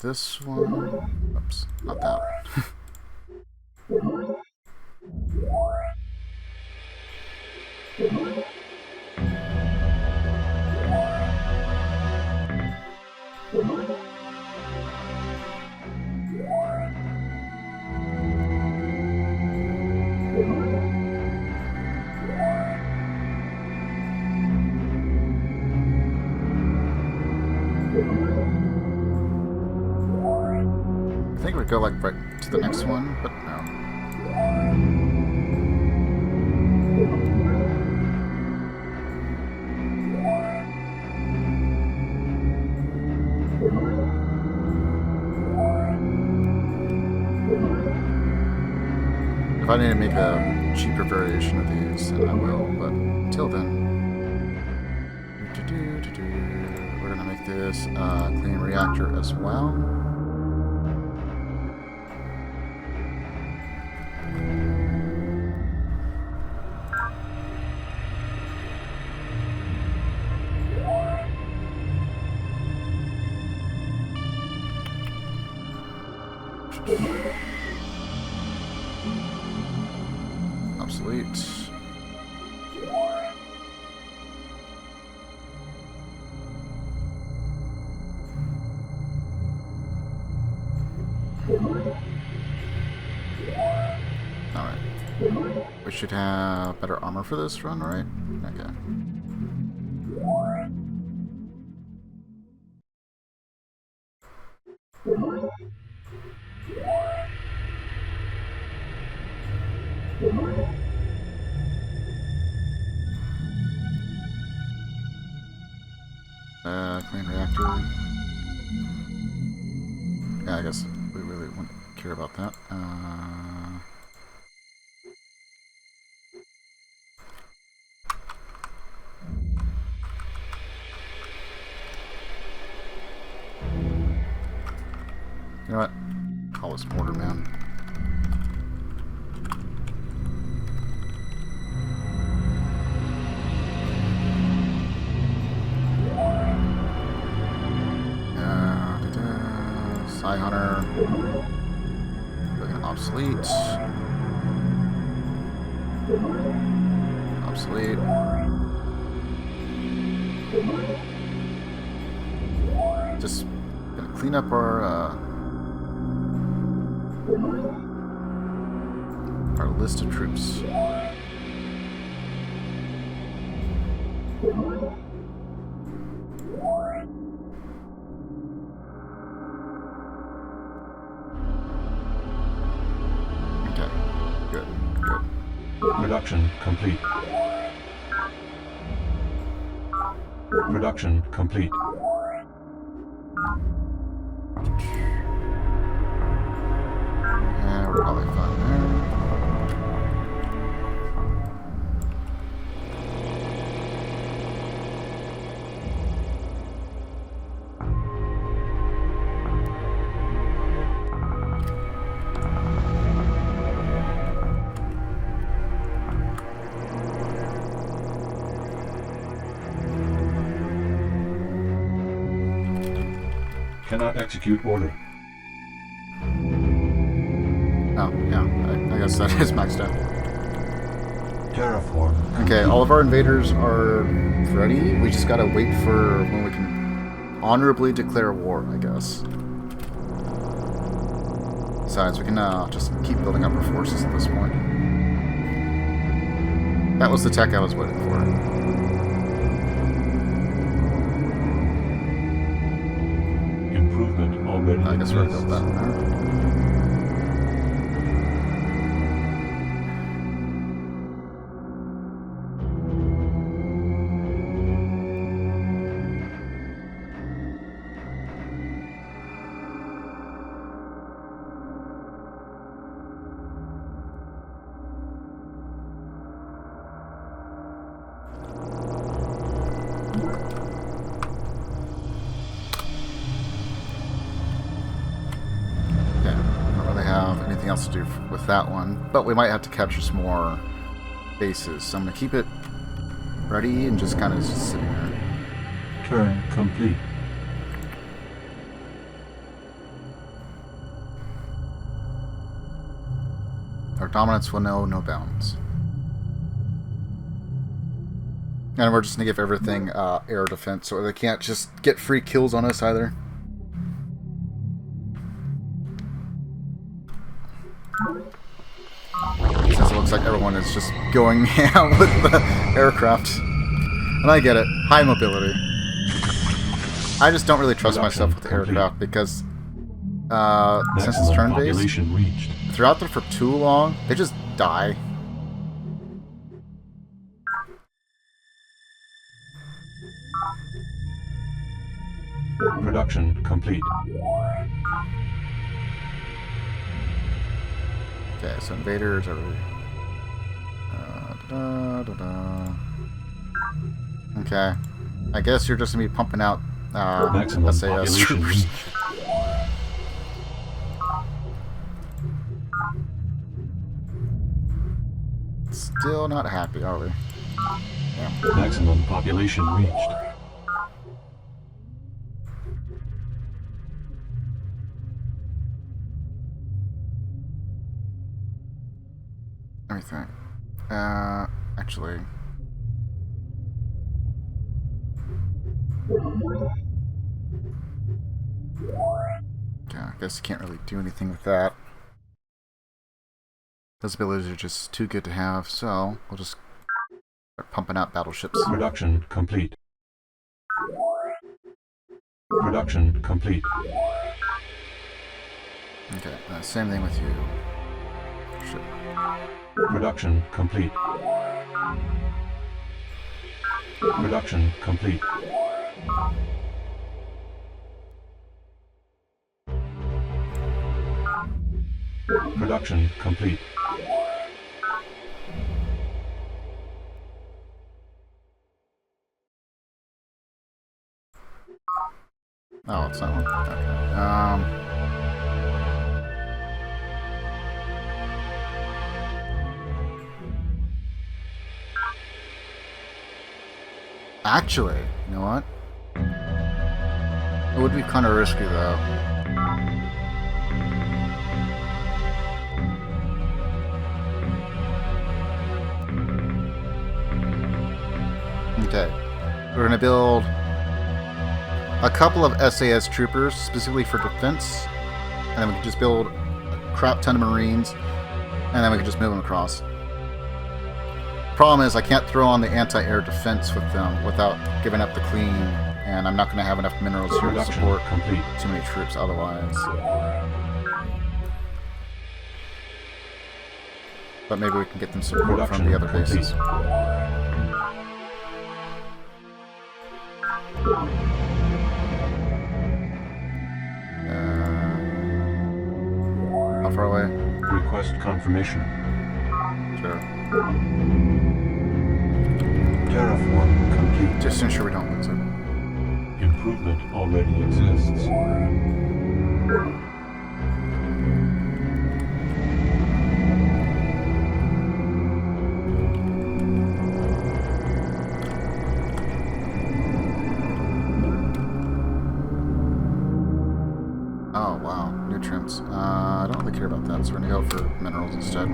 This one. Oops, not that one. I think we'd go like right to the next one, but no. If I need to make a cheaper variation of these, then I will, but until then, we're gonna make this clean reactor as well. Obsolete. Alright. We should have better armor for this run, right? Okay. Clean reactor. Yeah, I guess we really wouldn't care about that. You know what? Call this Mortar Man. Sci Hunter. Looking obsolete. Obsolete. Just gonna clean up our list of troops. Production complete. Production complete. Yeah, we're probably fine there. Cannot execute order. Oh, yeah. I guess that is maxed out. Terraform. Okay, all of our invaders are ready. We just gotta wait for when we can honorably declare war, I guess. Besides, we can just keep building up our forces at this point. That was the tech I was waiting for. Already I guess we're gonna build that now. do with that one, but we might have to capture some more bases, so I'm going to keep it ready and just kind of sitting there. Turn complete. Our dominance will know no bounds. And we're just going to give everything air defense, so they can't just get free kills on us either. Since it looks like everyone is just going ham with the aircraft. And I get it. High mobility. I just don't really trust myself with the aircraft because since it's turn-based, if they're out there for too long, they just die. Production complete. Okay, so invaders are... Okay. I guess you're just going to be pumping out SAS troopers. Still not happy, are we? Yeah. Maximum population reached. Everything. Actually... Yeah, I guess you can't really do anything with that. Those abilities are just too good to have, so we'll just start pumping out battleships. Production complete. Production complete. Okay, same thing with you. Ship. Production complete. Production complete. Production complete. Oh, it's that one. Okay. Actually, you know what? It would be kind of risky, though. Okay. We're going to build a couple of SAS troopers, specifically for defense. And then we can just build a crap ton of Marines. And then we can just move them across. Problem is, I can't throw on the anti-air defense with them without giving up the clean, and I'm not going to have enough minerals here to support too many troops otherwise. But maybe we can get them support from the other bases. How far away? Request confirmation. Sure. Terraform complete. Just to ensure we don't lose it. Improvement already exists. Oh, wow. Nutrients. I don't really care about that, so we're going to go for minerals instead.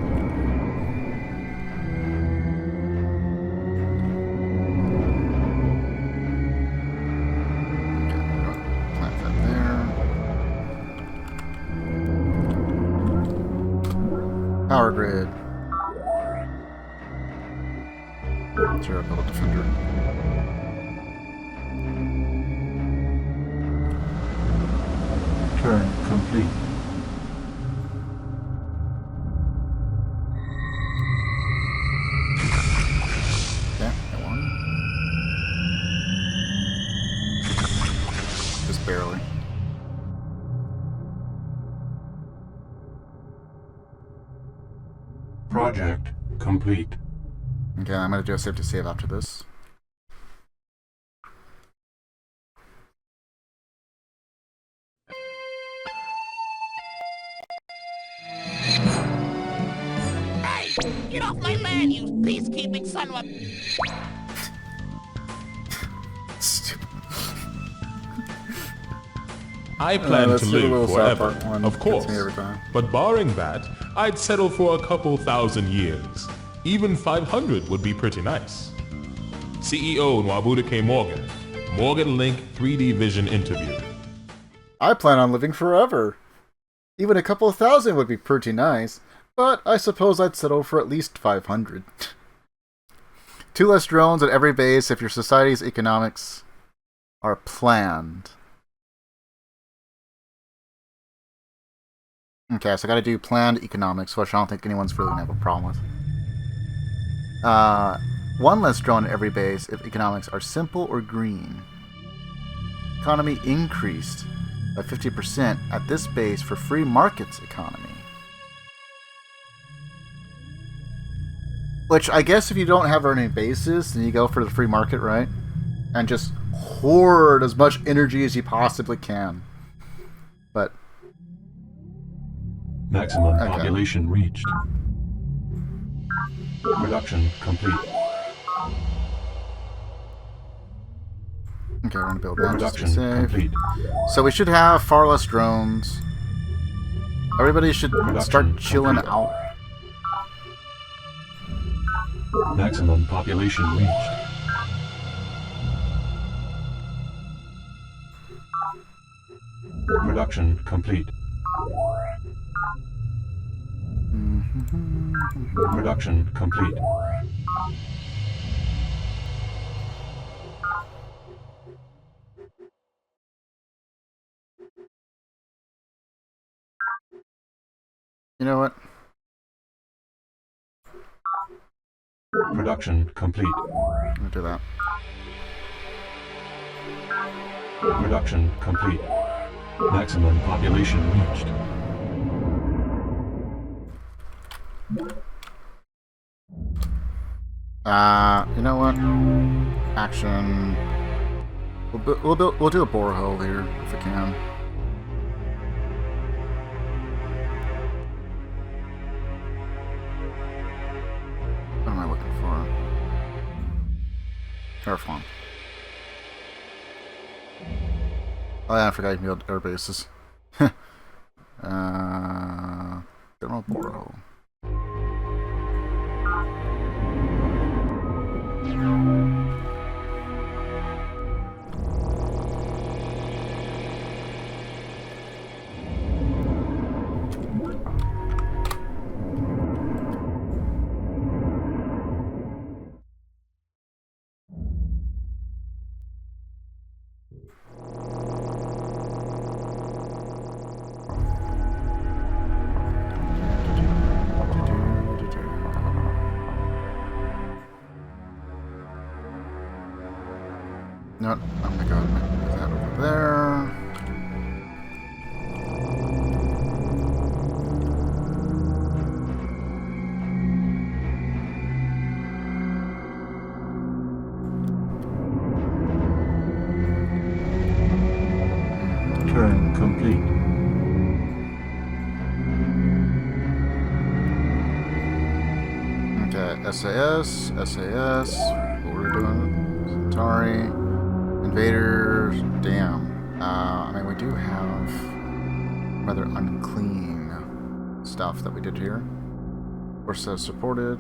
Power grid. Zero build defender. Turn complete. Yeah, that one. Just barely. Project complete. Okay, I'm going to do a safety save after this. Get off my land, you peacekeeping son of a... Stupid. I plan to live forever, one. of course. Every time. But barring that, I'd settle for a couple thousand years. Even 500 would be pretty nice. CEO Nwabuda K. Morgan. Morgan Link 3D Vision interview. I plan on living forever. Even a couple thousand would be pretty nice, but I suppose I'd settle for at least 500. 2 less drones at every base if your society's economics are planned. Okay, so I gotta do planned economics, which I don't think anyone's really gonna have a problem with. 1 less drone at every base if economics are simple or green. Economy increased by 50% at this base for free markets economy. Which, I guess if you don't have any bases, then you go for the free market, right? And just hoard as much energy as you possibly can. But... Maximum population reached. Production complete. Okay, we're gonna build that just to be Production safe. complete. So we should have far less drones. Everybody should start chilling out. Maximum population reached. Production complete. Production complete. You know what? Production complete. I'm gonna do that. Production complete. Maximum population reached. You know what? Action. We'll do a borehole here if we can. What am I looking for? Terraform. Oh yeah, I forgot you can build air bases. General borehole. Nope, I'm gonna go ahead and move that over there. Turn complete. Okay, SAS, what we're doing, Centauri, Invaders, damn. I mean, we do have rather unclean stuff that we did here. Force says supported.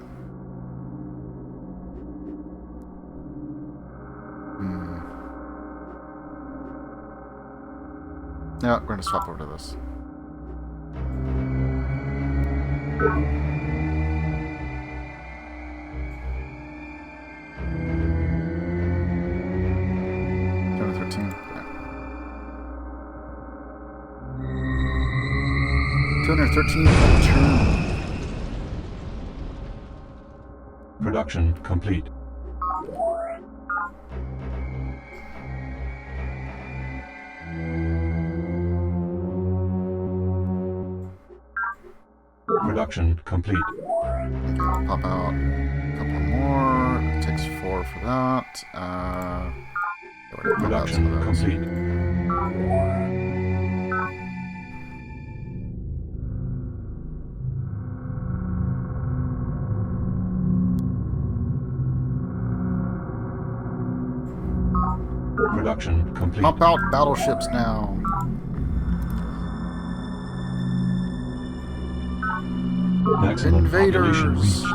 No, we're gonna swap over to this. Yeah. 213 turn. Production complete. Production complete. Okay, I'll pop out a couple more. It takes 4 for that. Production complete. Production complete. Pump out battleships now. Maximum population Invaders. reached.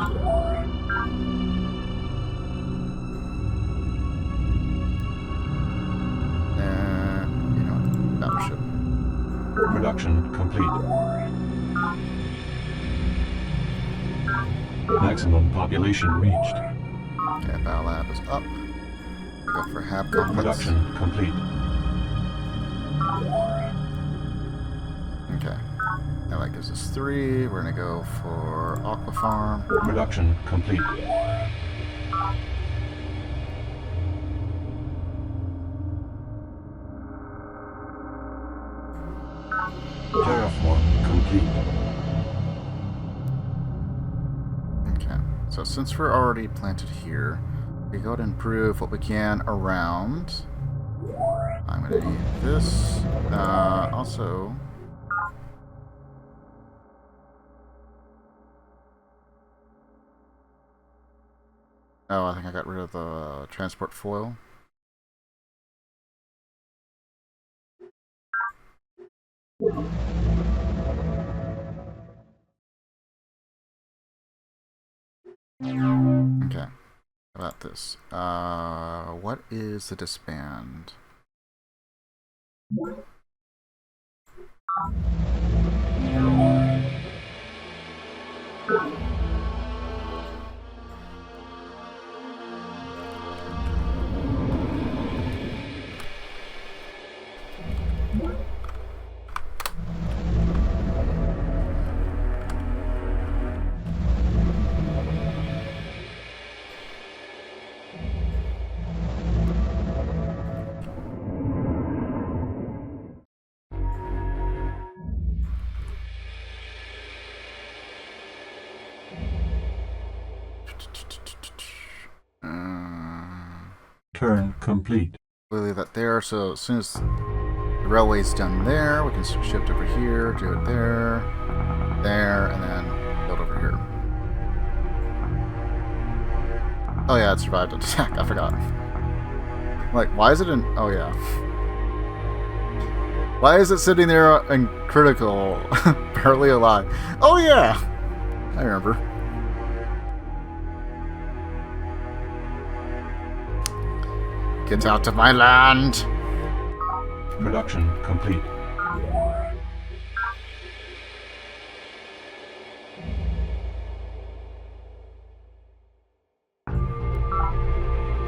You know, battleship. Production complete. Maximum population reached. Okay, battle lab is up. We go for Hab complex. Production complete. Okay. Now that gives us 3. We're gonna go for Aqua Farm. Production complete. Terraform complete. Okay. So since we're already planted here, we go ahead and improve what we can around. I'm gonna need this. Also. Oh, I think I got rid of the transport foil. Okay. How about this? What is the disband? Turn complete. We'll leave that there, so as soon as the railway's done there, we can shift over here, do it there, and then build over here. Oh yeah, it survived an attack, I forgot. Like, why is it in... oh yeah. Why is it sitting there in critical, barely alive? Oh yeah! I remember. Get out of my land! Production complete.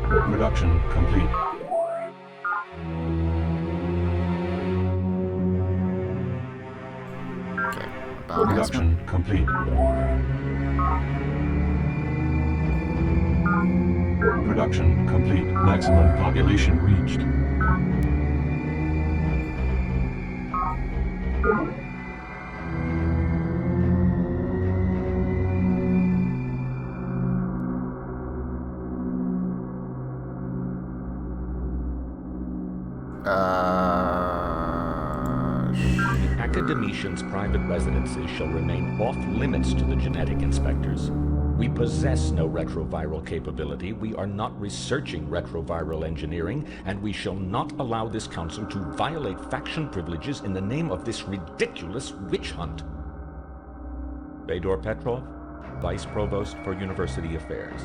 Production complete. Okay, Production complete. Production complete. Maximum population reached. The academicians' private residences shall remain off limits to the genetic inspectors. We possess no retroviral capability, we are not researching retroviral engineering, and we shall not allow this council to violate faction privileges in the name of this ridiculous witch hunt. Fedor Petrov, Vice Provost for University Affairs.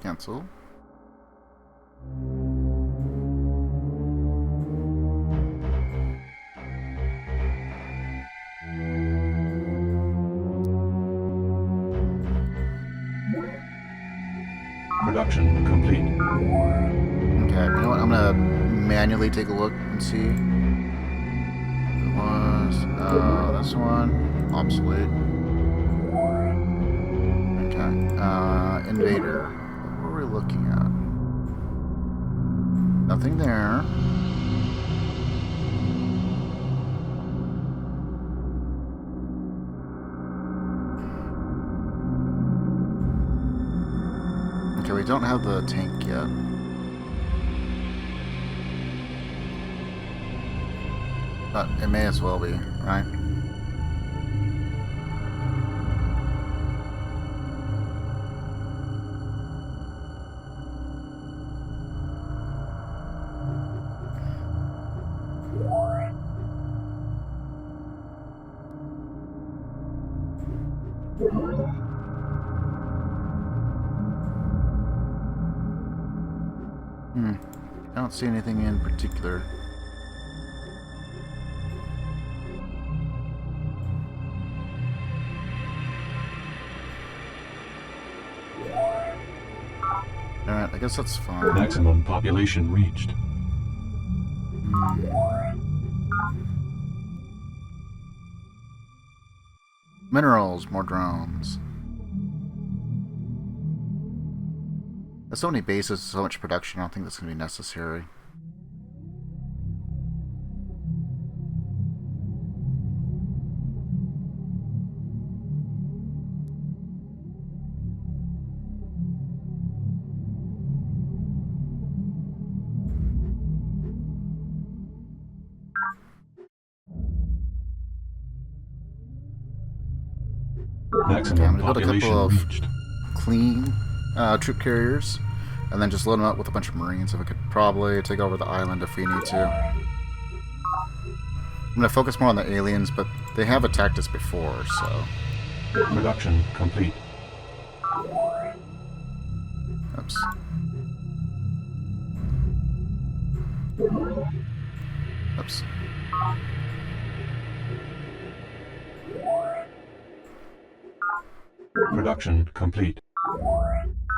Cancel. Production complete. Okay, you know what? I'm gonna manually take a look and see. It was this one obsolete. Okay, invader. What were we looking at? Nothing there. we don't have the tank yet. But it may as well be, right? I don't see anything in particular. Alright, I guess that's fine. Maximum population reached. Minerals, more drones. There's so many bases, so much production, I don't think that's going to be necessary. Maximum I'm going to build a population couple of reached. clean troop carriers, and then just load them up with a bunch of Marines. If we could probably take over the island if we need to. I'm going to focus more on the aliens, but they have attacked us before, so... Production complete. Oops. Oops. Production complete.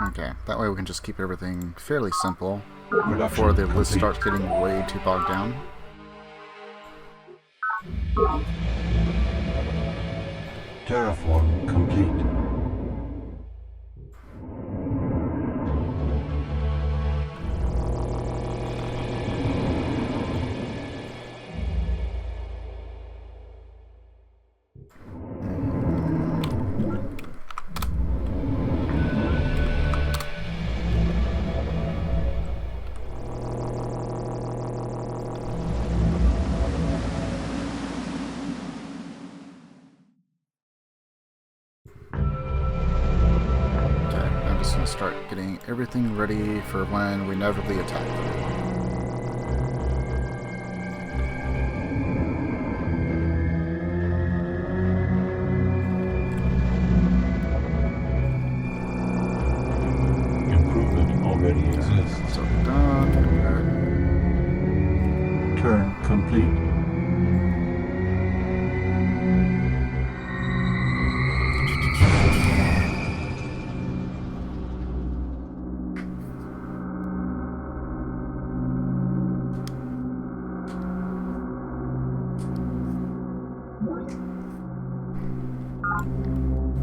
Okay, that way we can just keep everything fairly simple Production before the list complete. starts getting way too bogged down. Terraform complete. Start getting everything ready for when we inevitably attack them. Improvement already exists. So done. Turn complete.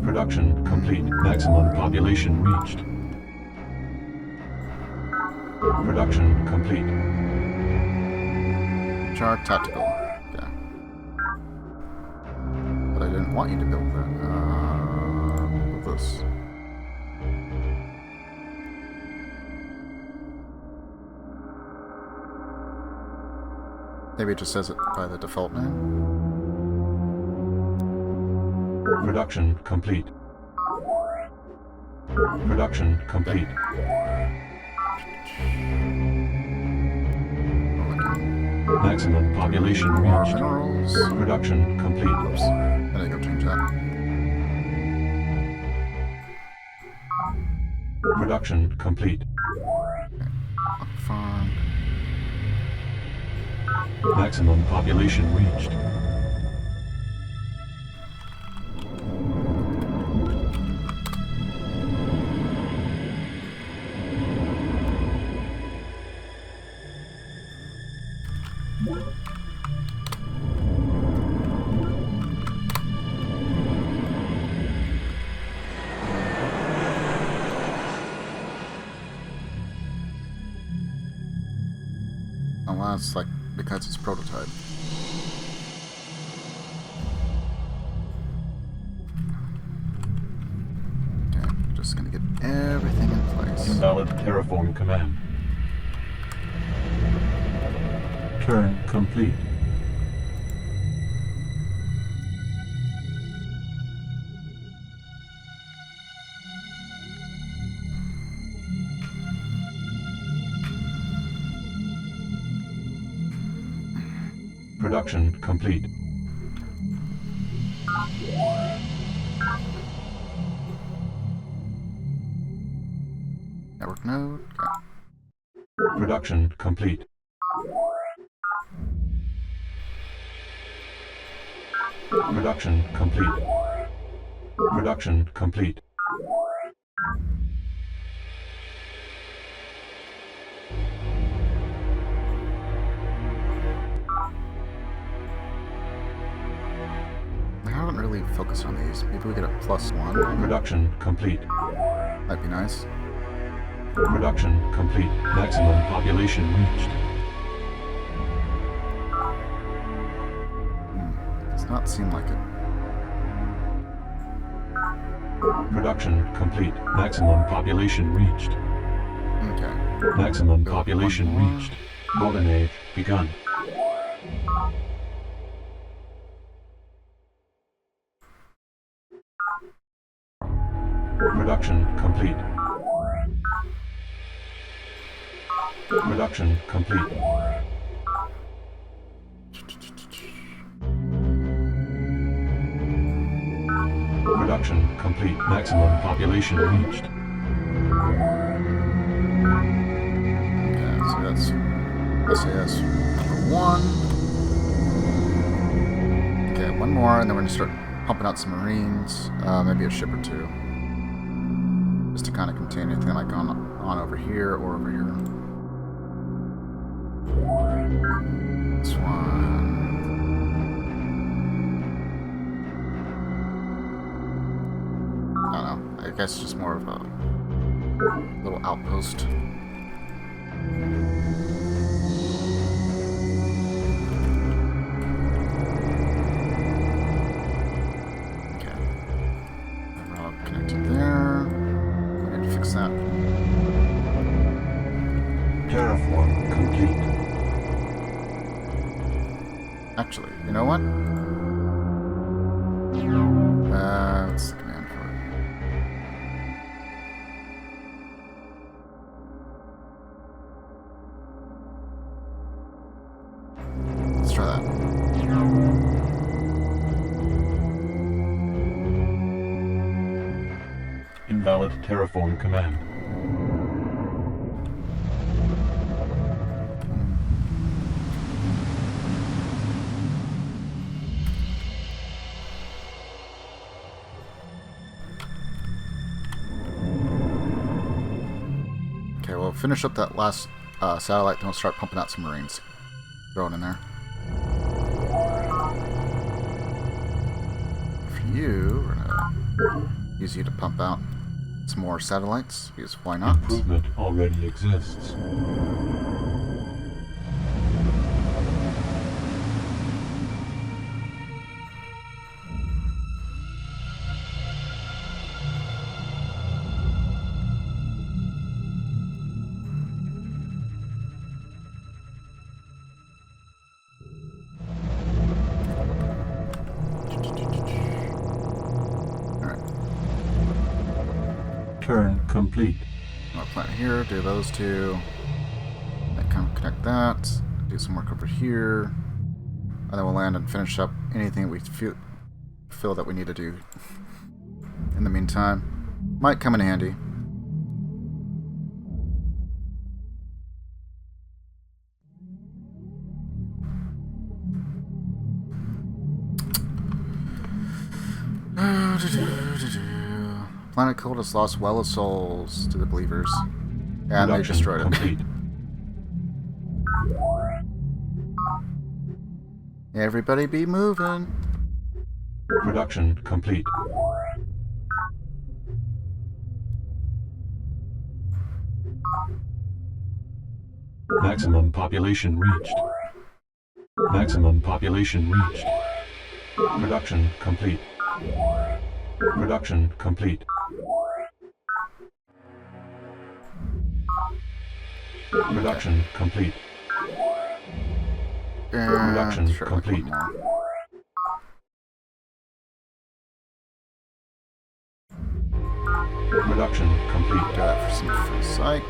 Production complete. Maximum population reached. Production complete. Char tactical. Okay. But I didn't want you to build that. Build this. Maybe it just says it by the default name. Production complete. Production complete. Maximum population reached. Minerals. Production complete. Oops. I need to go change that. Production complete. Fine. Maximum population reached. Unless, like, because it's prototype. Okay, just gonna get everything in place. this. Invalid terraform command. Turn complete. Production complete. Network node. Okay. Production complete. Production complete. Production complete. I haven't really focused on these. Maybe we get a +1. Production complete. That'd be nice. Production complete. Maximum population reached. Does not seem like it. Production complete. Maximum population reached. Okay. Maximum population reached. Golden Age begun. Production complete. Production complete. Production complete. Maximum population reached. Okay, so that's SAS number 1. Okay, one more, and then we're gonna start pumping out some Marines. Maybe a ship or two. Just to kind of contain anything like on over here or over here. This one. I don't know. I guess it's just more of a little outpost. Okay. We're all connected there. We need to fix that. Terraform complete. Actually, you know what? That's the command for it. Let's try that. Invalid terraform command. Okay, we'll finish up that last satellite, then we'll start pumping out some Marines. Throw it in there. For you, we're gonna use you to pump out some more satellites, because why not? Improvement already exists. Turn complete. I'll plant here, do those two. Then come connect that. Do some work over here. And then we'll land and finish up anything we feel that we need to do in the meantime. Might come in handy. Planet Coldest lost Well of Souls to the Believers. And they destroyed it. Everybody be moving. Production complete. Maximum population reached. Maximum population reached. Production complete. Production complete. Production complete. Production Sure, like complete. one more. Production complete. Do that for some full psych.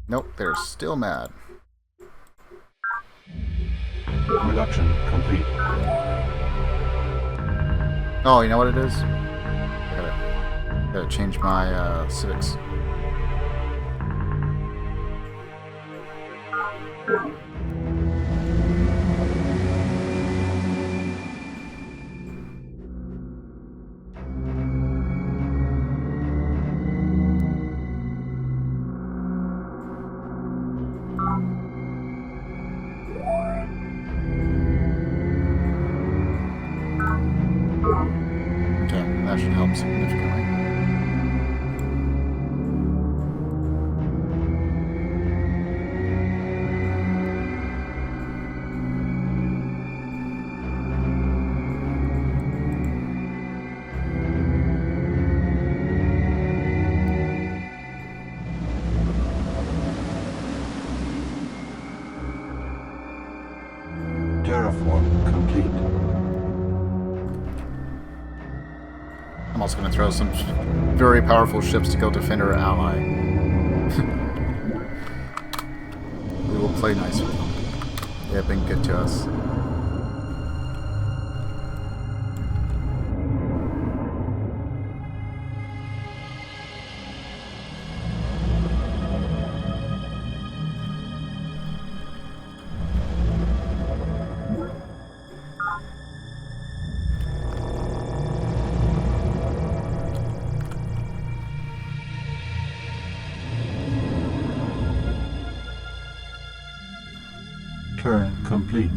Nope, they're still mad. Production complete. Oh, you know what it is? Gotta change my civics. Okay, that should help significantly. Terraform complete. I'm also going to throw some very powerful ships to go defend our ally. We will play nice with them. They have been good to us. Turn complete.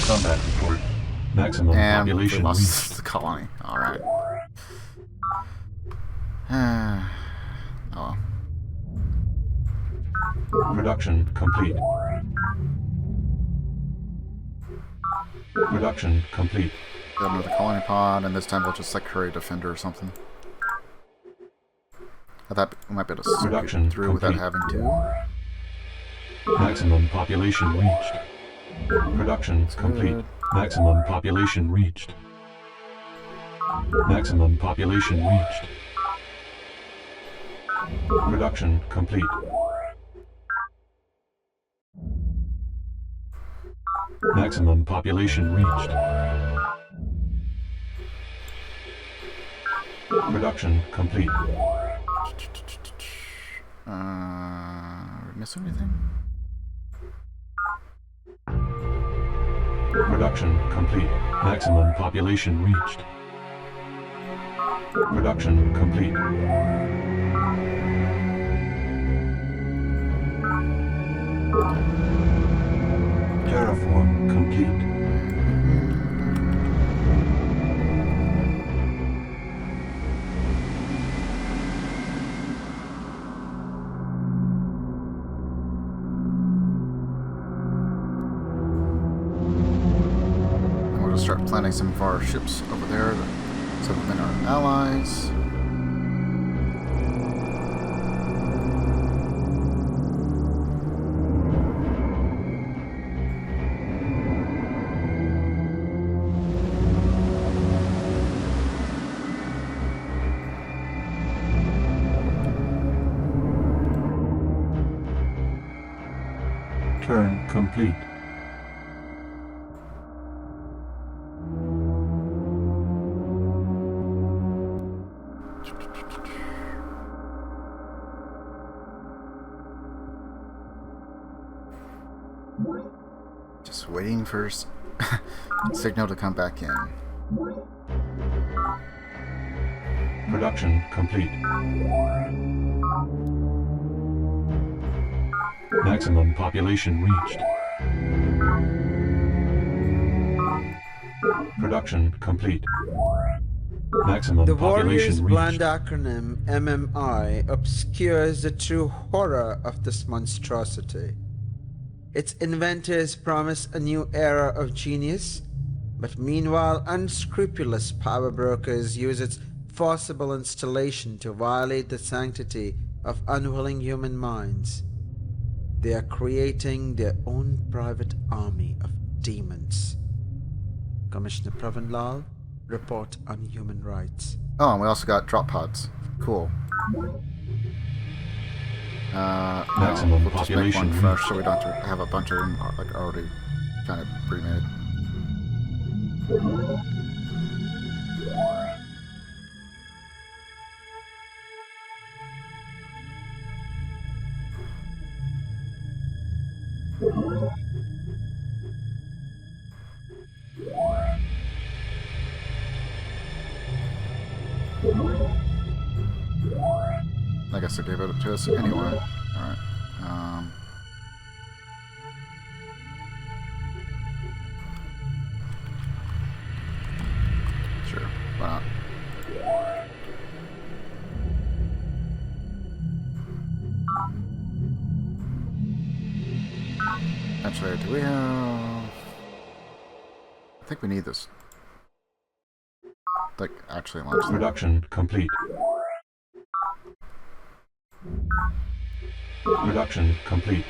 Combat report. Maximum And we population lost reached. the colony. Alright. Oh well. Production complete. Production complete. Got another colony pod, and this time we'll just like hurry defender or something. I thought we might be able to sneak Production through without complete. having to. Maximum population reached. Production complete. Good. Maximum population reached. Maximum population reached. Production complete. Maximum population reached. Production complete. Are we missing anything? Production complete. Maximum population reached. Production complete. Terraform complete. We'll just start planting some of our ships over there to supplement our allies. Turn complete. Just waiting for signal to come back in. Production complete. Maximum population reached. Production complete. Maximum The Warrior's population bland reached. acronym MMI obscures the true horror of this monstrosity. Its inventors promise a new era of genius, but meanwhile unscrupulous power brokers use its forcible installation to violate the sanctity of unwilling human minds. They are creating their own private army of demons. Commissioner Pravanlal, report on human rights. Oh, and we also got drop pods. Cool. Maximum we'll just make population one fresh reached. so we don't have to have a bunch of them like already kind of pre-made. I guess they gave it to us anyway. Alright. Sure, why not? Actually, do we have... I think we need this. Like, actually launch them. Production complete. Production complete.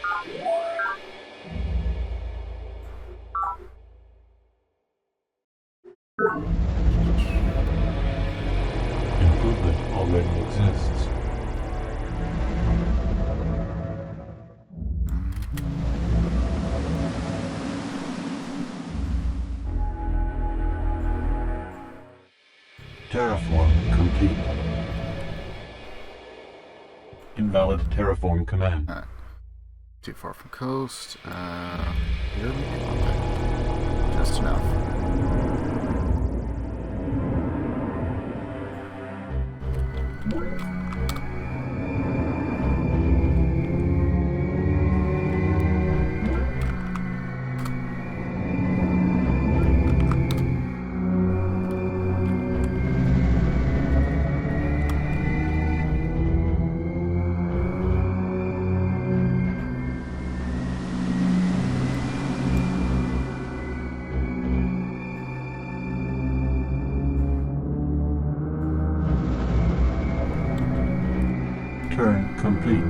Improvement already exists. Terraform complete. Invalid terraform command. Alright. Too far from coast. Here? Just enough. Turn complete.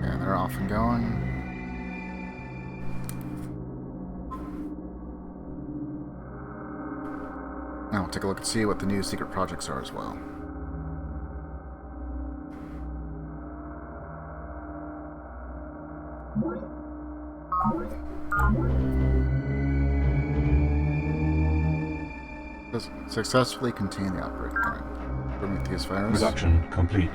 And they're off and going. Now we'll take a look and see what the new secret projects are as well. Successfully contain the outbreak. Alright. Prometheus virus. Production complete.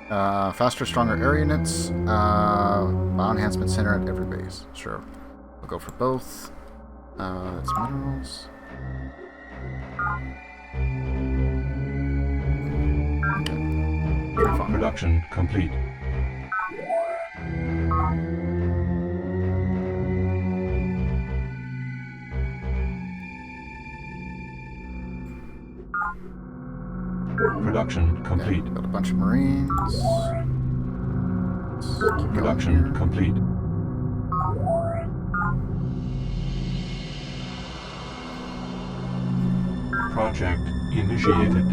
Faster, stronger air units. Bioenhancement center at every base. Sure. We'll go for both. That's minerals. Okay. Production complete. Production complete. Got a bunch of Marines. Production complete. Project initiated.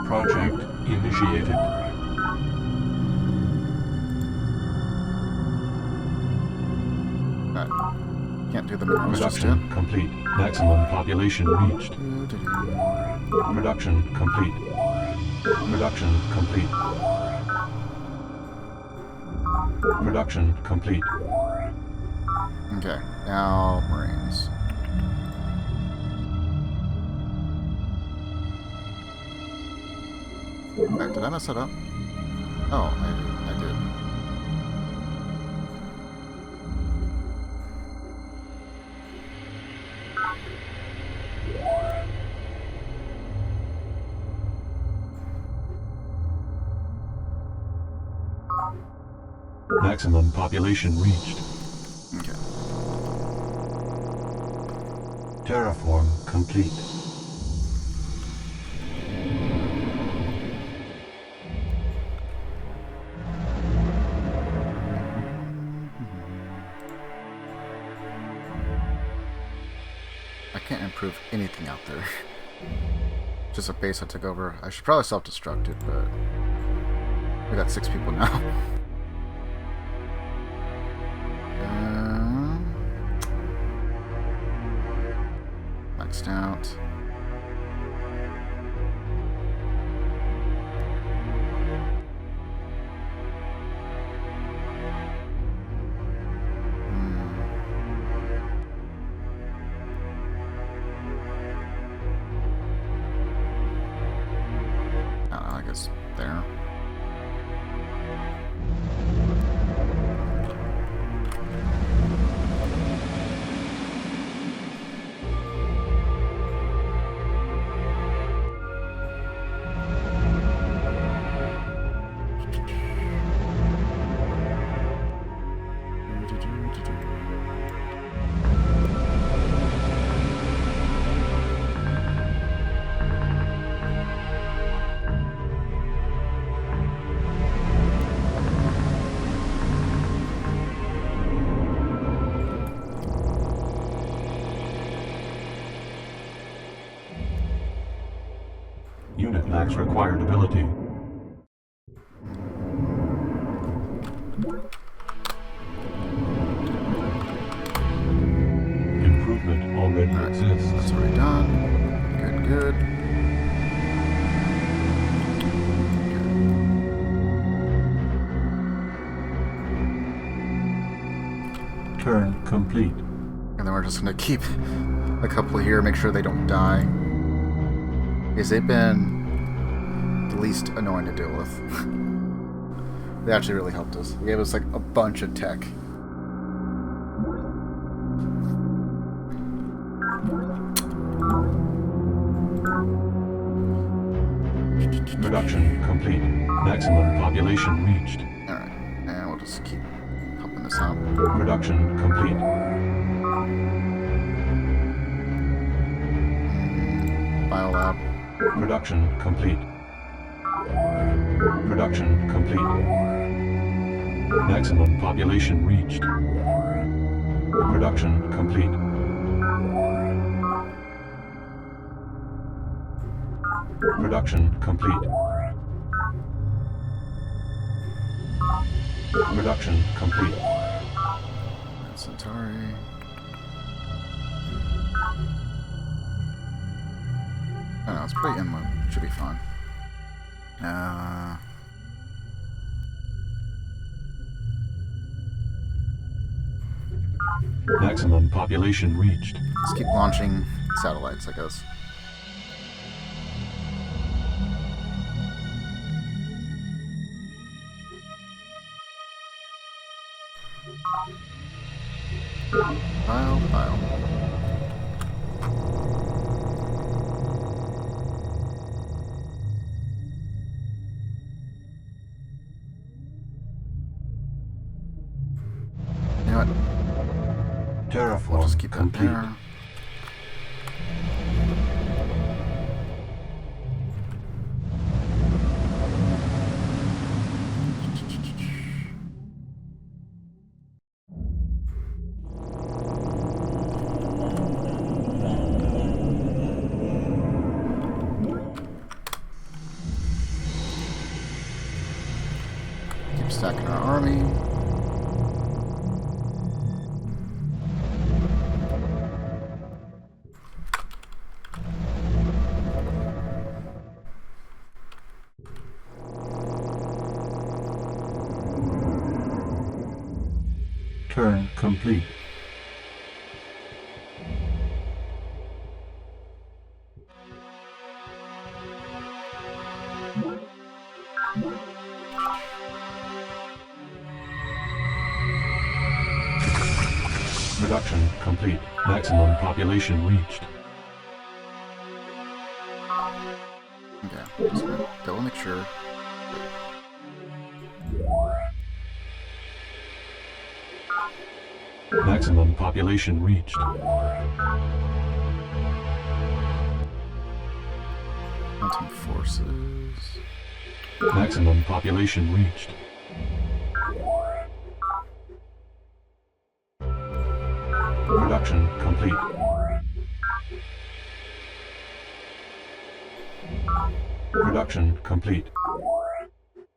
Project initiated. Can't do the minerals just yet. Production complete. Maximum population reached. Production complete. Production complete. Production complete. Okay, now Marines. Wait, did I mess that up? Oh, I did. Maximum population reached. Okay. Terraform complete. I can't improve anything out there. Just a base I took over. I should probably self-destruct it, but we got 6 people now. Maxed out. I guess there. Unit lacks required ability. Improvement already exists. That's already done. Good, good. Turn complete. And then we're just gonna keep a couple here, make sure they don't die. Because they've been the least annoying to deal with. They actually really helped us. They gave us like a bunch of tech. Production complete. Maximum population reached. Alright, and we'll just keep pumping this out. Production complete. Biolab. Production complete. Production complete. Maximum population reached. Production complete. Production complete. Production complete. Centauri. I don't know, it's pretty inland. Should be fine. Maximum population reached. Let's keep launching satellites, I guess. Pile. You know what? Terraform We'll just keep complete. that there. Keep stacking our army. Turn complete. Production complete. Maximum population reached. Okay, just gonna double make sure. Maximum population reached. Mountain forces. Maximum population reached. Production complete. Production complete.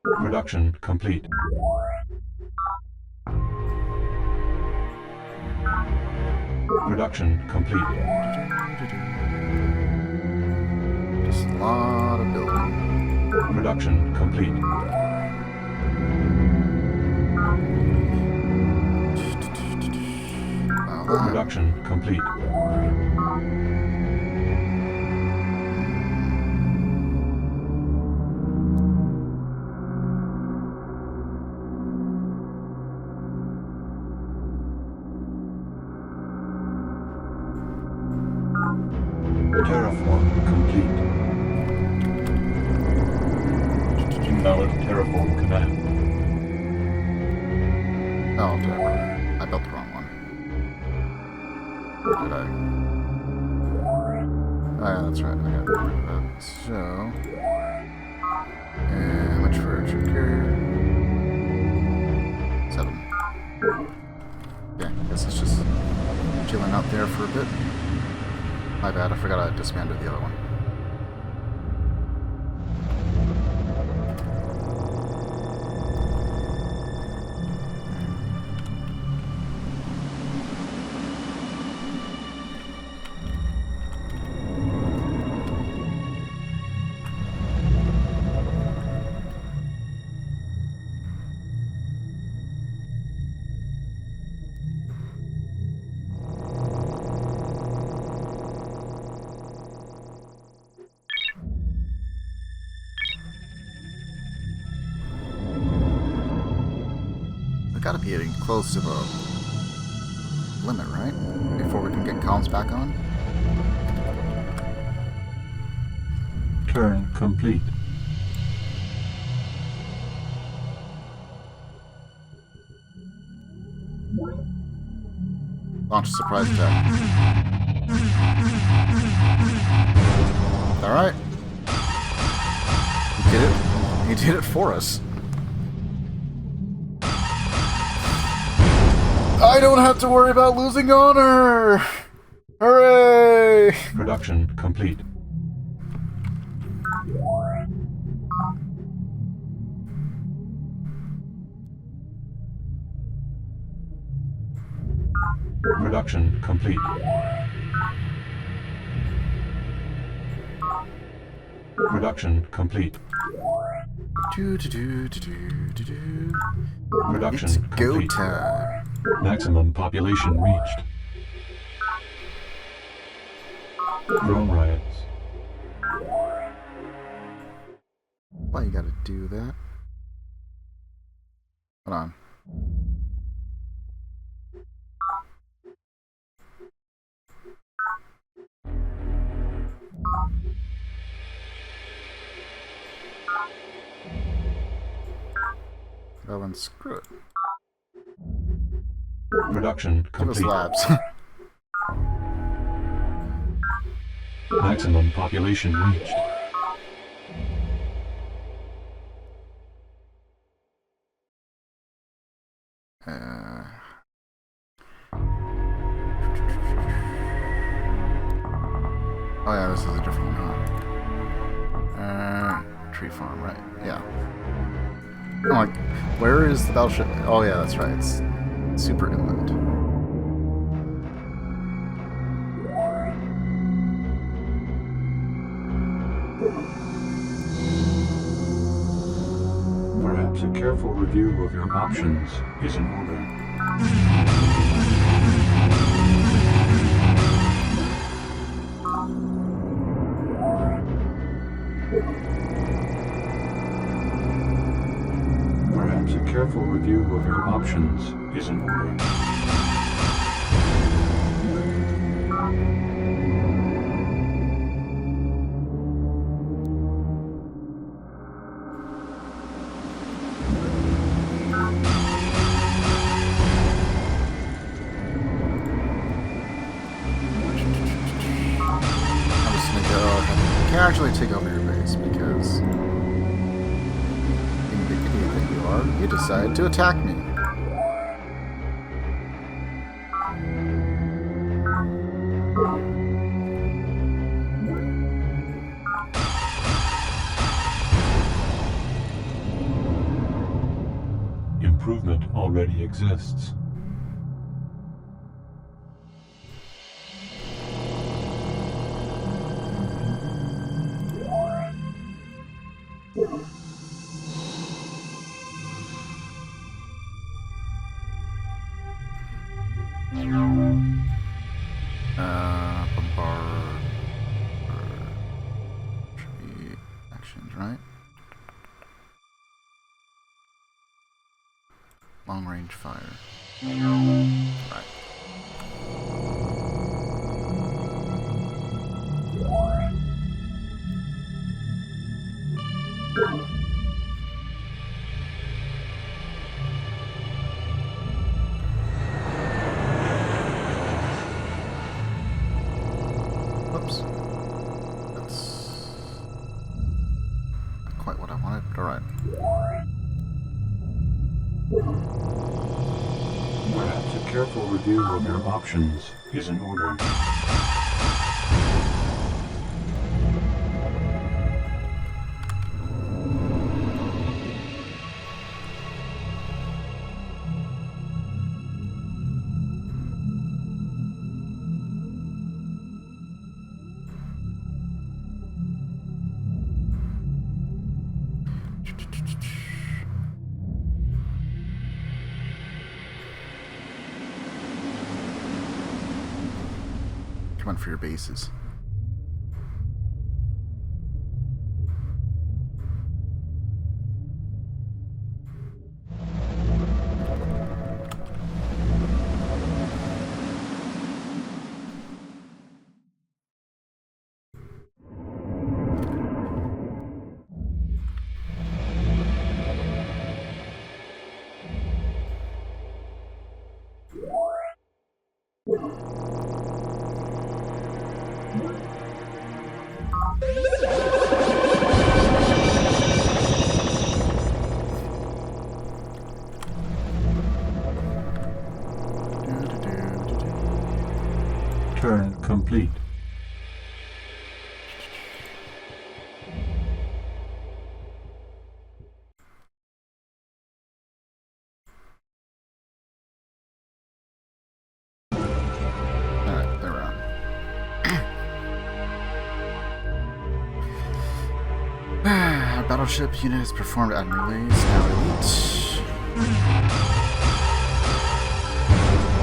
Production complete. Production complete. Just a lot of building. Production complete. Production complete. Terraform complete. Invalid terraform command. Oh, I built the wrong one. Or did I? Oh yeah, that's right. I got rid of that. So, and much for a trip carrier? 7. Yeah, I guess it's just chilling out there for a bit. My bad, I forgot I disbanded the other one. Gotta be getting close to the limit, right? Before we can get comms back on. Turn complete. Launch a surprise attack. Alright. He did it. He did it for us. I don't have to worry about losing honor! Hooray! Production complete. Production complete. Production complete. Production It's go complete. time. Maximum population reached. Drone riots. Why you gotta do that? Hold on. Well then, screw it. Production Give us complete. labs. Maximum population reached. Oh yeah, this is a different one, huh? Tree farm, right? Yeah. I'm like, where is the battleship? Oh yeah, that's right. It's super inland. Perhaps a careful review of your options is in order. Perhaps a careful review of your options is in order. to attack me. Improvement already exists. Bombard. Should be actions, right? Long range fire. Right. Whoops. That's not quite what I wanted, but alright. Perhaps a careful review of your options is in order. Come on for your bases. Turn complete. Alright, they're around. Our battleship unit has performed admirably. It's now elite.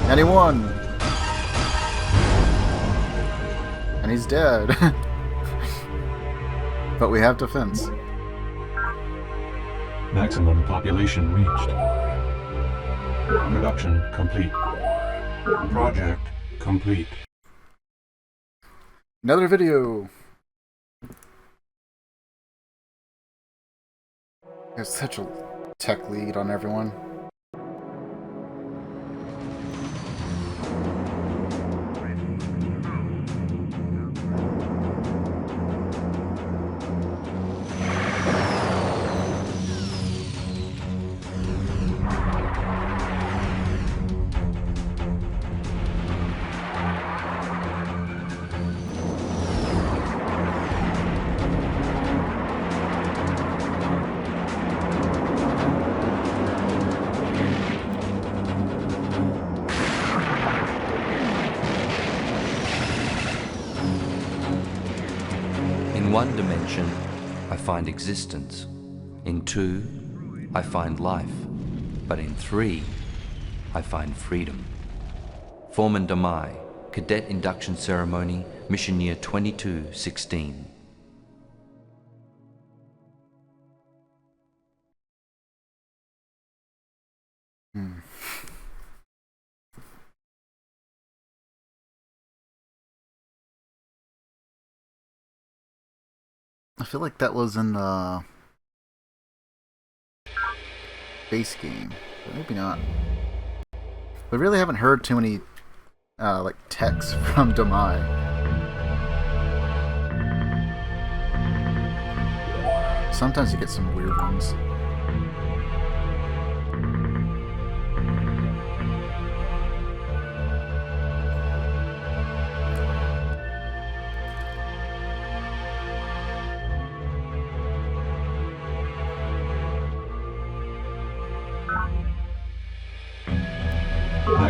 91! And he's dead. But we have defense. Maximum population reached. Production complete. Project complete. Another video. There's such a tech lead on everyone. In one dimension, I find existence. In two, I find life. But in three, I find freedom. Foreman Damai, Cadet Induction Ceremony, Mission Year 2216. I feel like that was in the base game, but maybe not. We really haven't heard too many like texts from Damai. Sometimes you get some weird ones.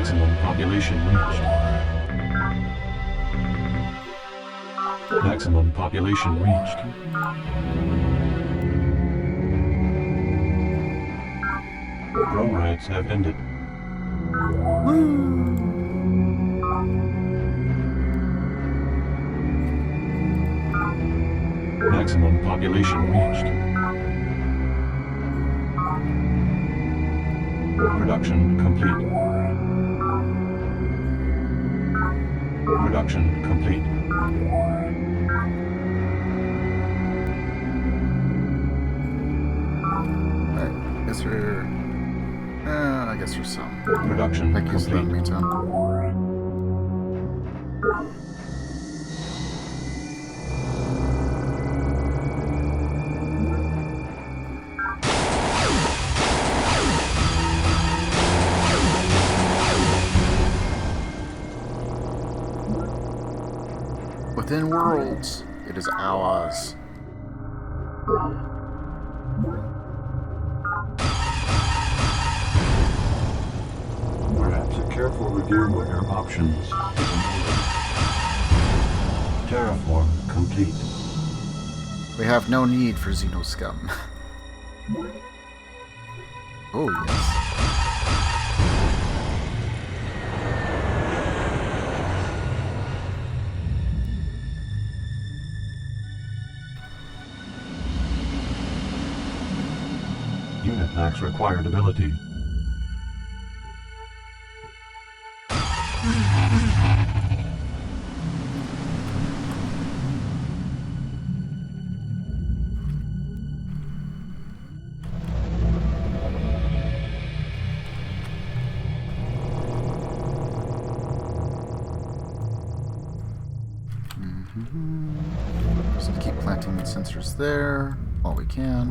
Maximum population reached. Maximum population reached. Grow rights have ended. Maximum population reached. Production complete. Production complete. Alright, I guess there's some. Production Make use of that in the meantime. Within worlds, it is ours. Perhaps a careful review of your options is in order. Terraform complete. We have no need for xeno scum. Oh, yes. Unit lacks required ability. Just gonna keep planting the sensors there while we can.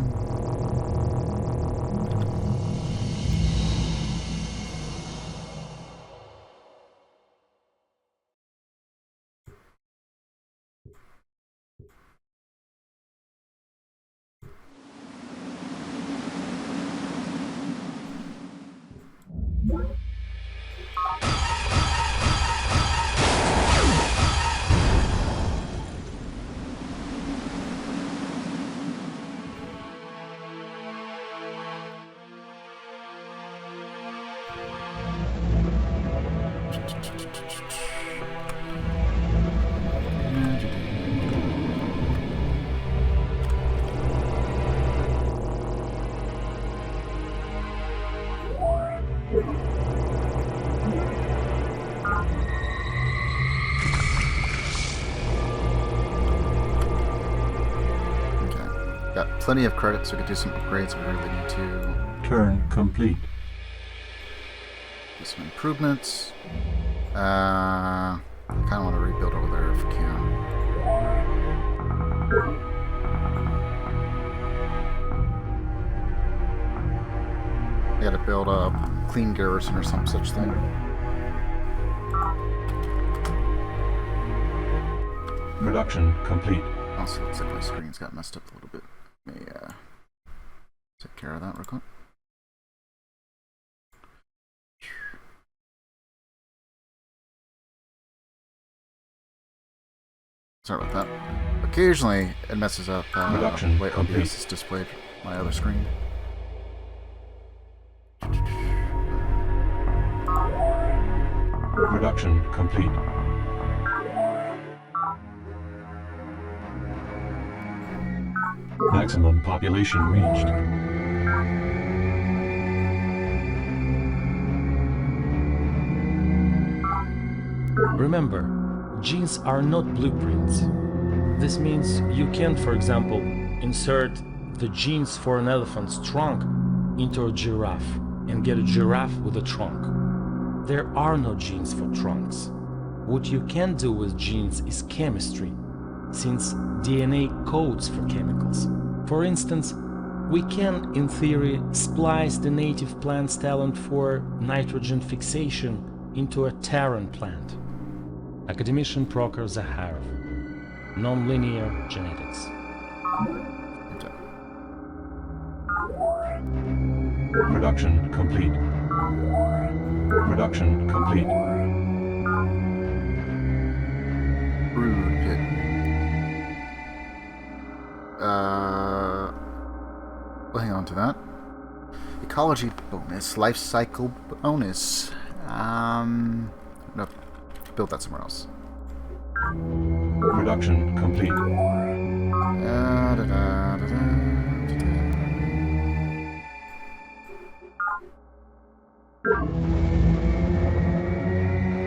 Got plenty of credits, so we could do some upgrades if we really need to. Turn complete. Do some improvements. I kind of want to rebuild over there if we can. I gotta build a clean garrison or some such thing. Production complete. Also, looks like my screen's got messed up a little bit. Let me take care of that real quick. Sorry about that. Occasionally, it messes up the way OBS is displayed on my other screen. Production complete. Maximum population reached. Remember, genes are not blueprints. This means you can't, for example, insert the genes for an elephant's trunk into a giraffe and get a giraffe with a trunk. There are no genes for trunks. What you can do with genes is chemistry, since DNA codes for chemicals. For instance, we can, in theory, splice the native plant's talent for nitrogen fixation into a Terran plant. Academician Proker Zaharov. Nonlinear genetics. Production complete. Production complete. Brood pit. We'll hang on to that. Ecology bonus, life cycle bonus. No, build that somewhere else. Production complete.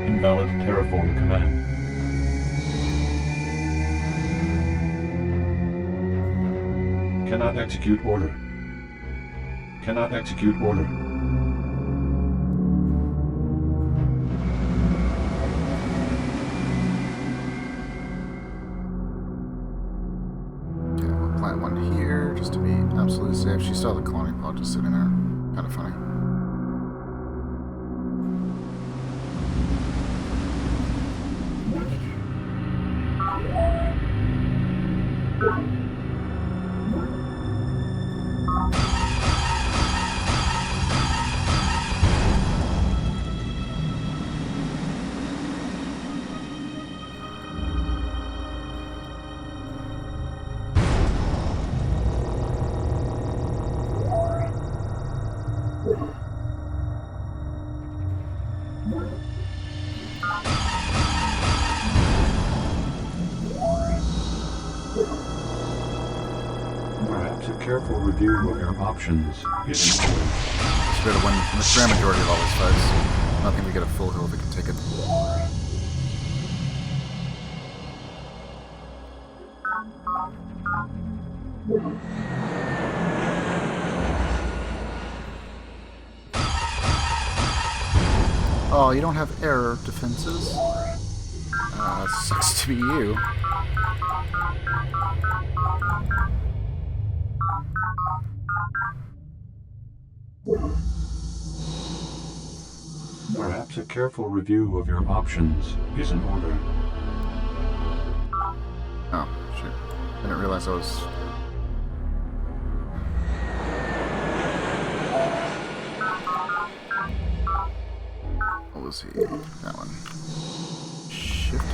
Invalid terraform command. Cannot execute order. Cannot execute order. Okay, we'll plant one here just to be absolutely safe. She still has a colony pod just sitting there. Kind of funny. Perhaps a careful review of your options is in order. Should be able to win the grand majority of all these fights. I don't think we get a full hill if we can take it. Oh, you don't have error defenses? Sucks to be you. Perhaps a careful review of your options is in order. Oh, shoot. I didn't realize I was... What was he? That one. Shift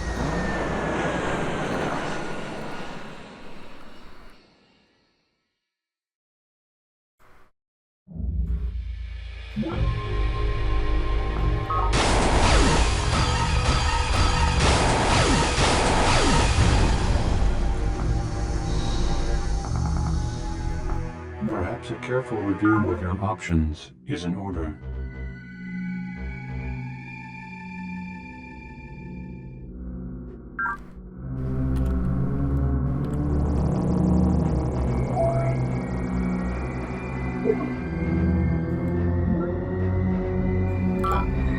Perhaps a careful review of your options is in order.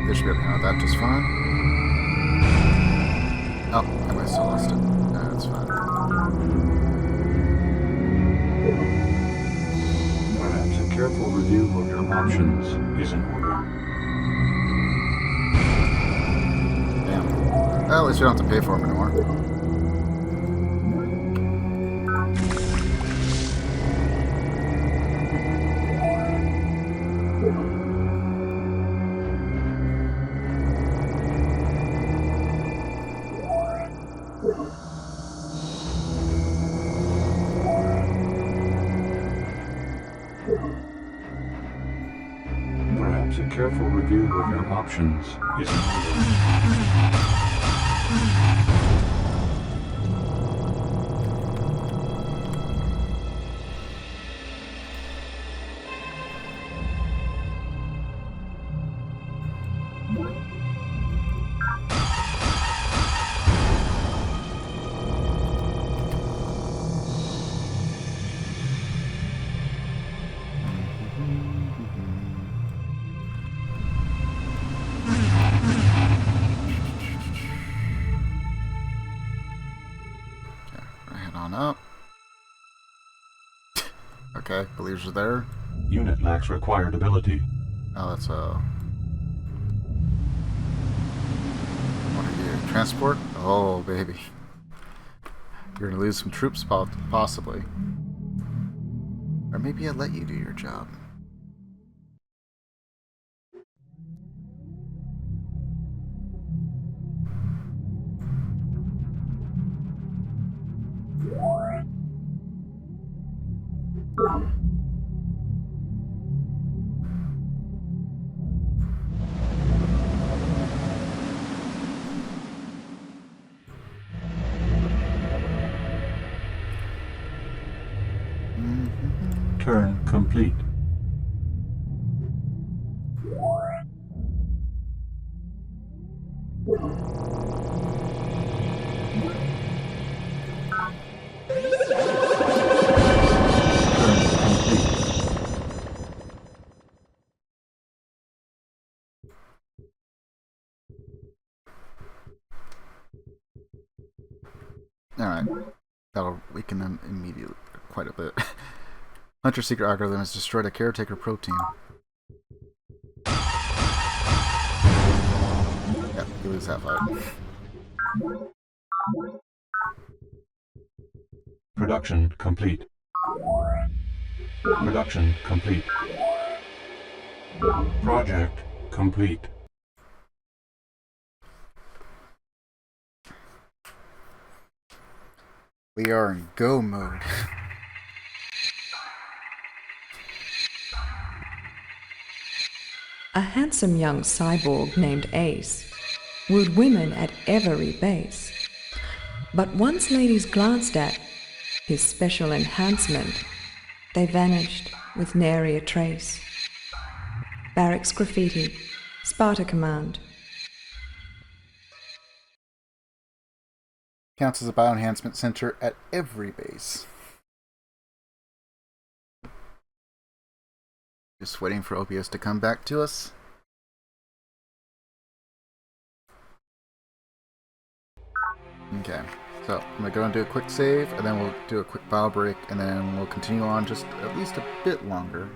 They should be able to handle that just fine. Oh, I still lost it. That's fine. Perhaps a careful review of your options is in order. Damn. Well, at least we don't have to pay for them anymore. Perhaps a careful review of your options is in order. Up. Okay, believers are there. Unit lacks required ability. Oh, that's what are you? Transport? Oh, baby. You're gonna lose some troops, possibly. Or maybe I'll let you do your job. complete. Alright. That'll weaken them immediately. Quite a bit. Hunter Secret algorithm has destroyed a caretaker protein. Yeah, you lose that fight. Production complete. Production complete. Project complete. We are in go mode. A handsome young cyborg named Ace wooed women at every base. But once ladies glanced at his special enhancement, they vanished with nary a trace. Barracks graffiti, Sparta command. Counts as a bioenhancement center at every base. Just waiting for OBS to come back to us. Okay, so I'm going to go and do a quick save, and then we'll do a quick bio break, and then we'll continue on just at least a bit longer.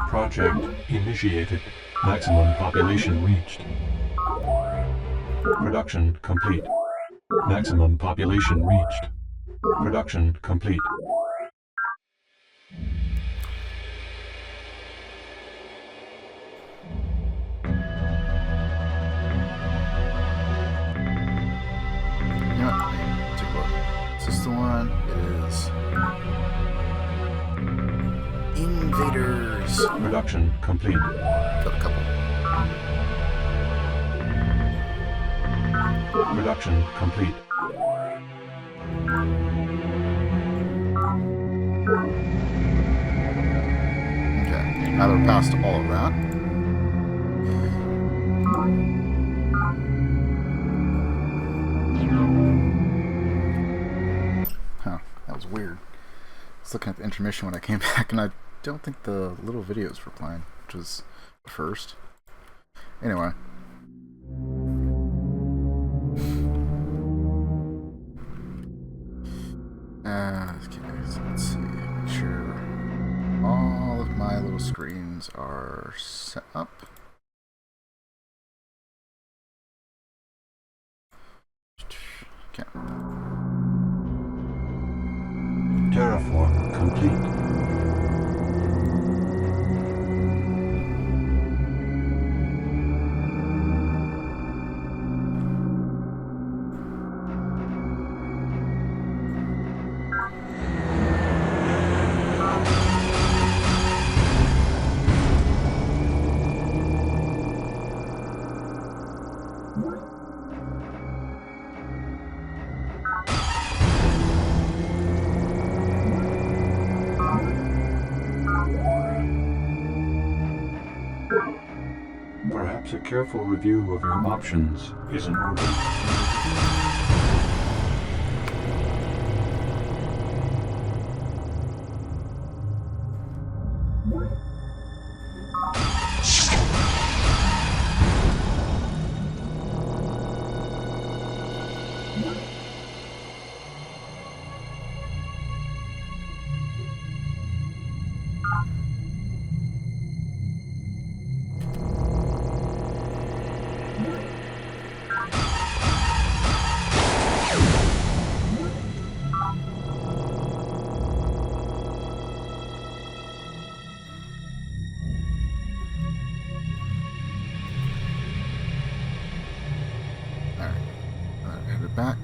Project initiated. Maximum population reached. Production complete. Maximum population reached. Production complete. You know what? Take a look. Is this the one? It is. Invaders. Production complete. Got a couple. Production complete. Okay, now they're past all of that. Huh, that was weird. I was looking at the intermission when I came back, and I don't think the little videos were playing, which was the first. Anyway. Okay, so let's see. Make sure all of my little screens are set up. Okay. Terraform complete. Perhaps a careful review of your options is in order. Back.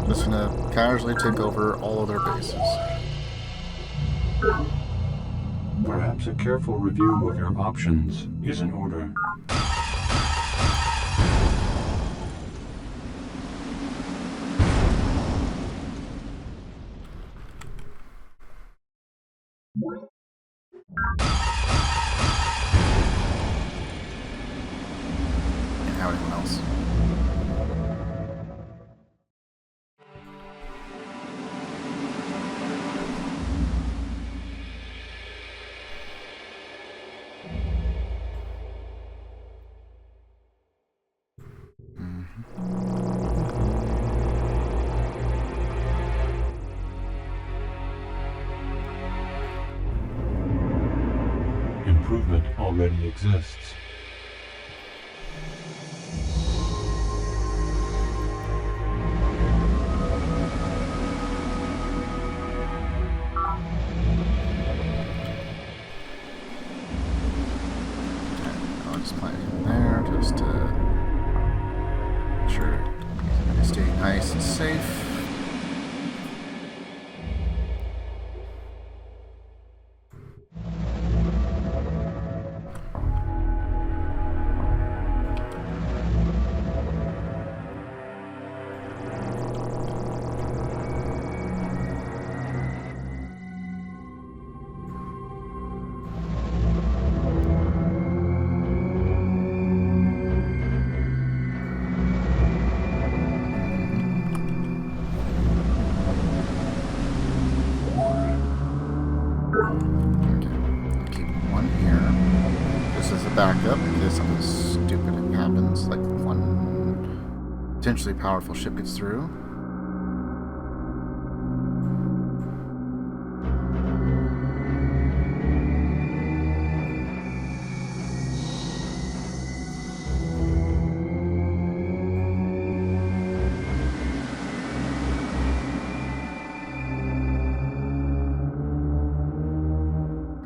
Just gonna casually take over all of their bases. Perhaps a careful review of your options is in order. And how anyone else? Improvement already exists. I'll just plant him there just to make sure he's staying nice and safe. Backup in case something stupid happens, like one potentially powerful ship gets through.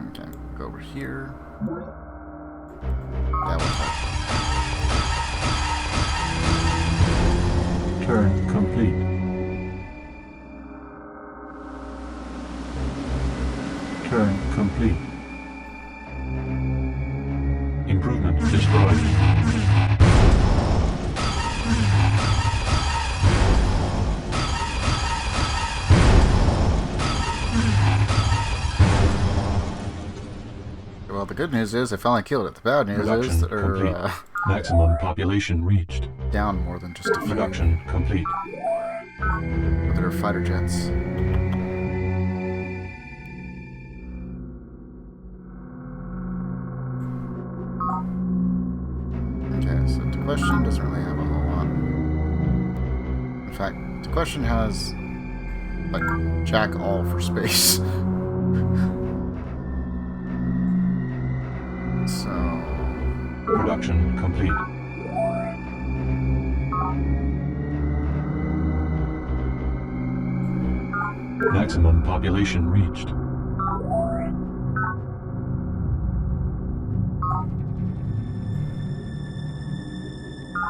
Okay, go over here. Turn complete. Turn complete. Improvement destroyed. Well, the good news is I finally killed it. The bad news is that they're maximum population reached. Down more than just a few. Production complete. With their fighter jets. Okay, so the question doesn't really have a whole lot. In fact, the question has like jack all for space. So production complete. Maximum population reached.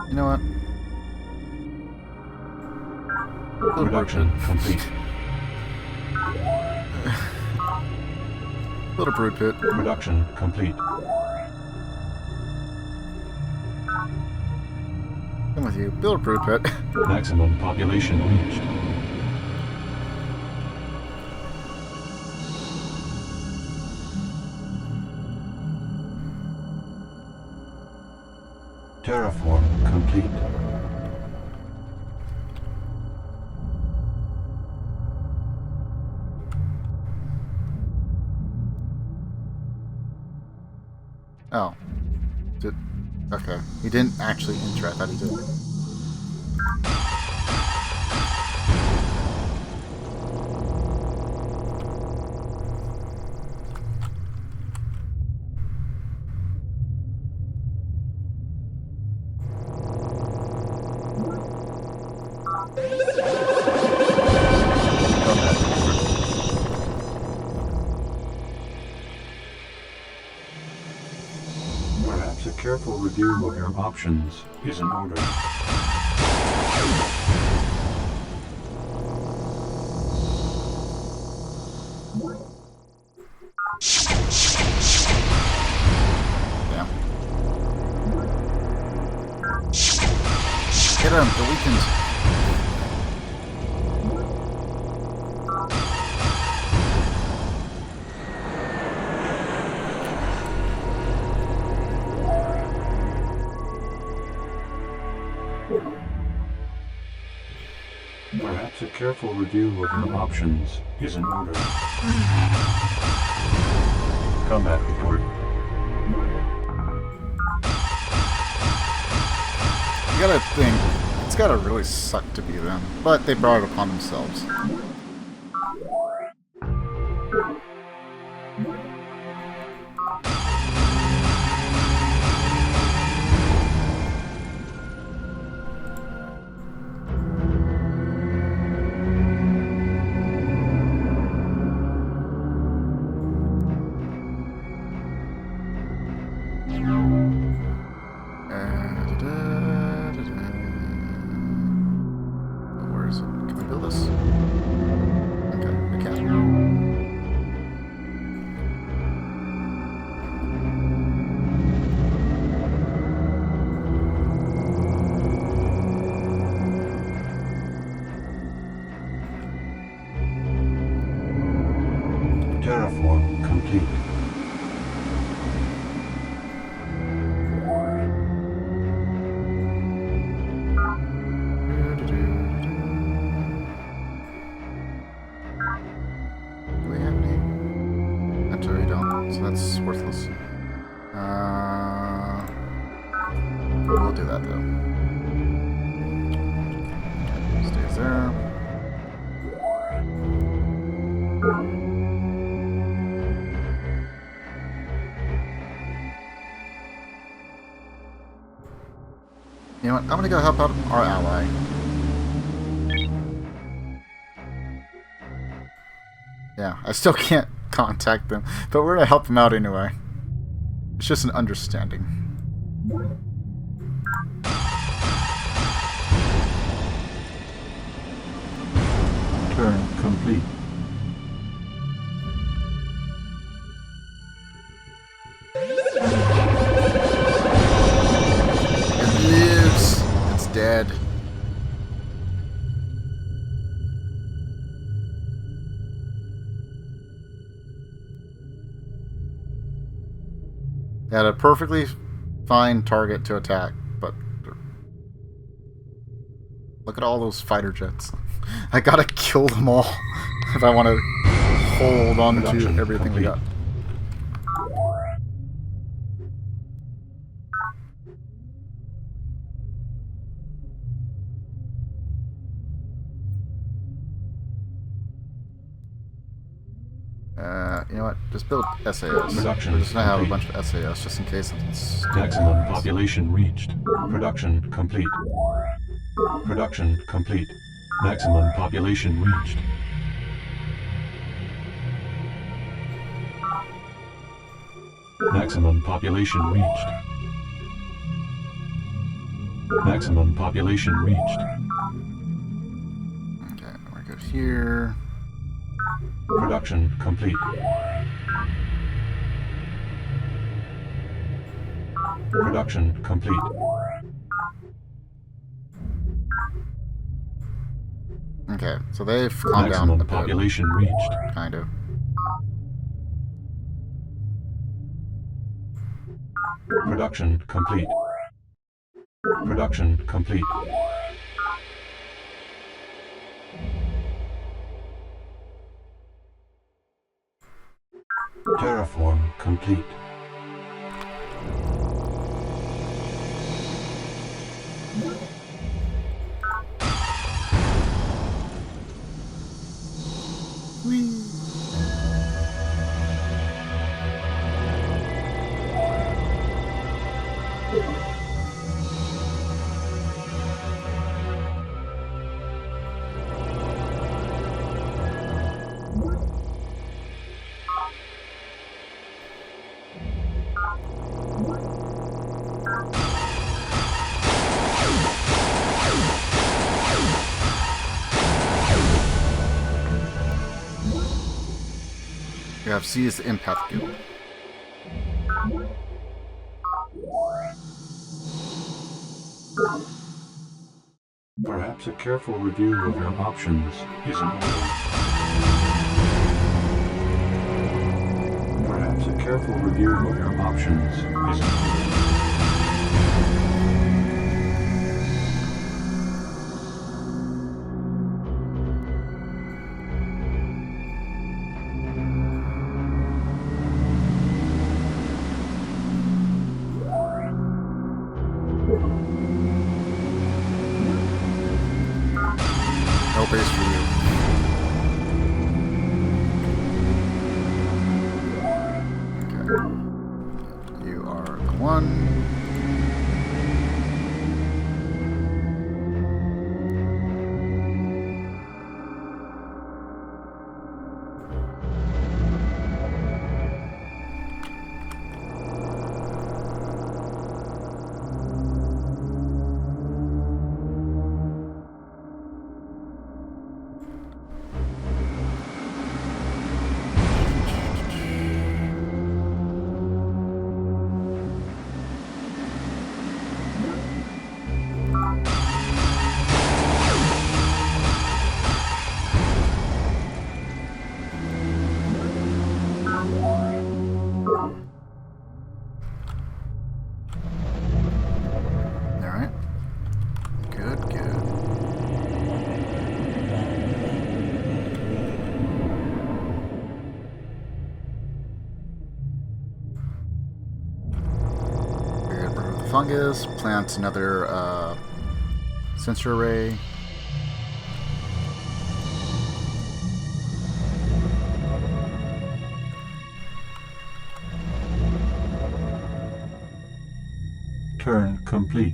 You know what? Production complete. Little brood pit. Production complete. I'm with you. Build a brood pit. Maximum population reached. Terraform complete. Oh. Okay. He didn't actually enter. I thought he did. Perhaps a careful review of your options is in order. Get him, the weakened. Perhaps a careful review of your options is in order. Combat report. You gotta think, it's gotta really suck to be them, but they brought it upon themselves. Terraform complete. Do we have any? Actually, we don't, so that's worthless. We'll do that though. Stays there. You know what? I'm gonna go help out our ally. Yeah, I still can't contact them, but we're gonna help them out anyway. It's just an understanding. Turn complete. It's dead. Had a perfectly fine target to attack, but look at all those fighter jets. I gotta kill them all if I want to hold on to everything we got. You know what? Just build SAS. Production We're just gonna have a complete. bunch of SAS just in case something stupid Maximum happens. population reached. Production complete. Production complete. Maximum population reached. Maximum population reached. Maximum population reached. Okay, we're good here. Production complete. Production complete. Okay, so they've calmed down a Maximum bit. population reached. Kind of. Production complete. Production complete. Terraform complete. have seized the Empath Guild. Perhaps a careful review of your options is in order. Perhaps a careful review of your options is in order. No base for you. Okay. You are the one. Alright. Good, good. Good. Remove the fungus. Plant another sensor array. Turn complete.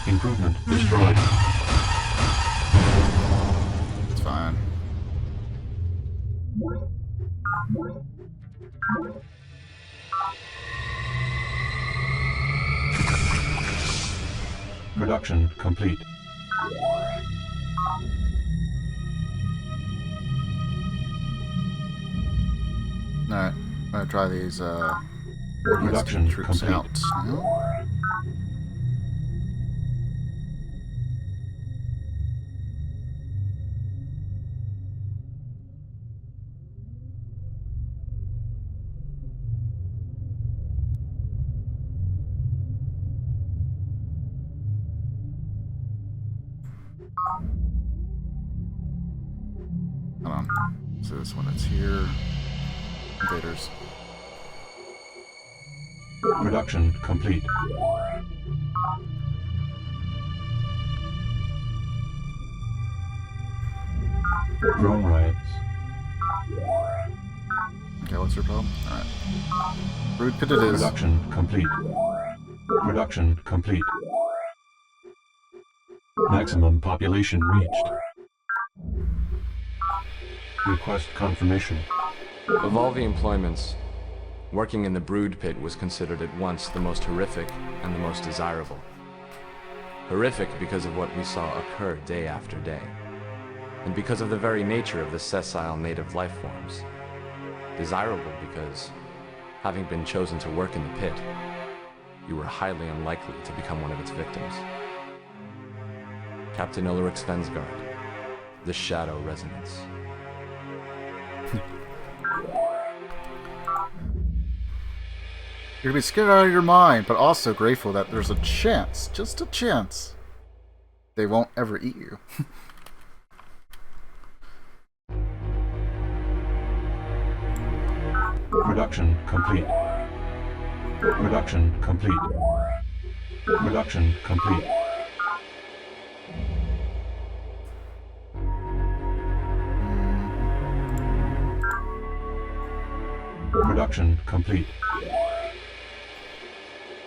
Improvement destroyed. It's fine. Production complete. Alright. I'm gonna try these Production troops complete. out now. Hold on. So this one is here. Invaders. Production complete. Drone riots. Okay, what's your problem? Alright. Brood pit it is. Production complete. Production complete. Maximum population reached. Request confirmation. Of all the employments, working in the brood pit was considered at once the most horrific and the most desirable. Horrific because of what we saw occur day after day, and because of the very nature of the sessile native life forms. Desirable because, having been chosen to work in the pit, you were highly unlikely to become one of its victims. Captain Ulrich Svensgaard, the Shadow Resonance. You're gonna be scared out of your mind, but also grateful that there's a chance, just a chance, they won't ever eat you. Production complete. Production complete. Production complete. Production complete.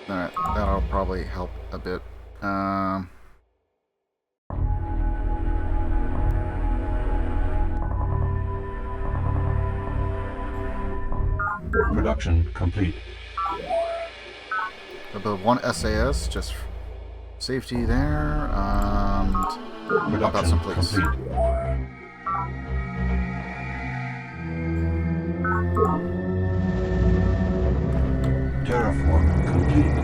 Alright, that'll probably help a bit. Production complete. I'll build one SAS just Safety there, and pop out some plates. Terraform complete.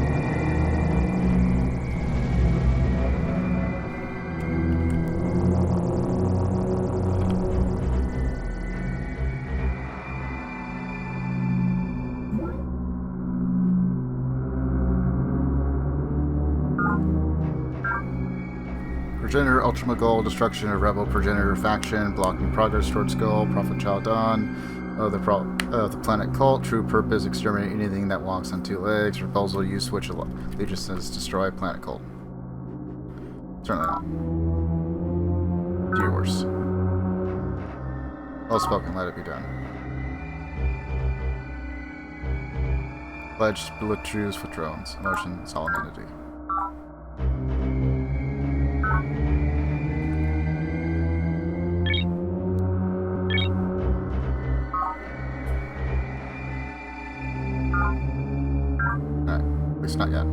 Progenitor Ultima Goal, destruction of rebel progenitor faction, blocking progress towards goal, Prophet Child Dawn, the planet cult, true purpose, exterminate anything that walks on two legs, proposal, use switch allegiances, destroy planet cult. Certainly not. Do your worst. Well spoken, let it be done. Pledge split truths for drones, emotion, solemnity. Not yet.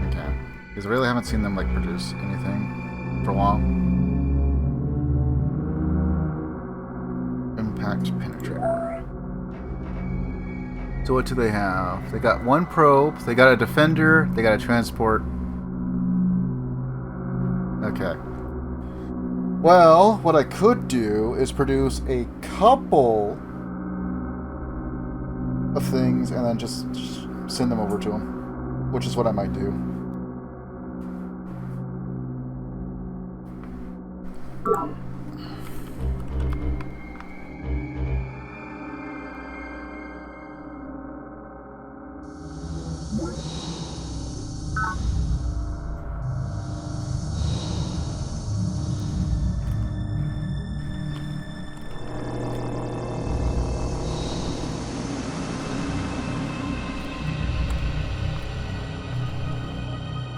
Okay. Because I really haven't seen them like produce anything for a while. Impact penetrator. So what do they have? They got one probe, they got a defender, they got a transport. Okay. Well, what I could do is produce a couple of things and then just send them over to them, which is what I might do.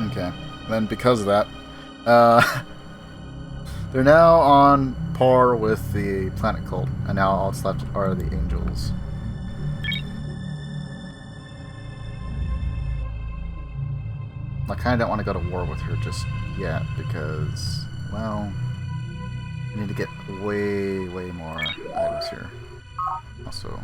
Okay, then because of that, they're now on par with the planet cult, and now all that's left are the angels. I kind of don't want to go to war with her just yet because, well, we need to get way, way more items here. Also.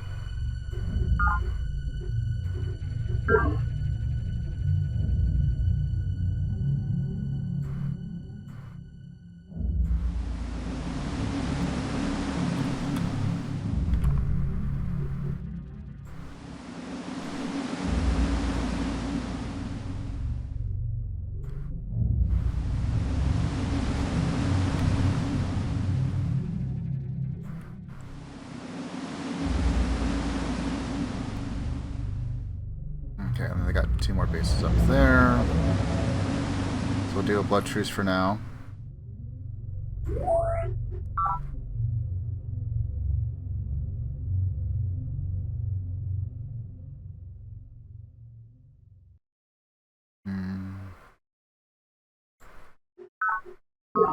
Okay, and then they got 2 more bases up there. So we'll do a blood truce for now.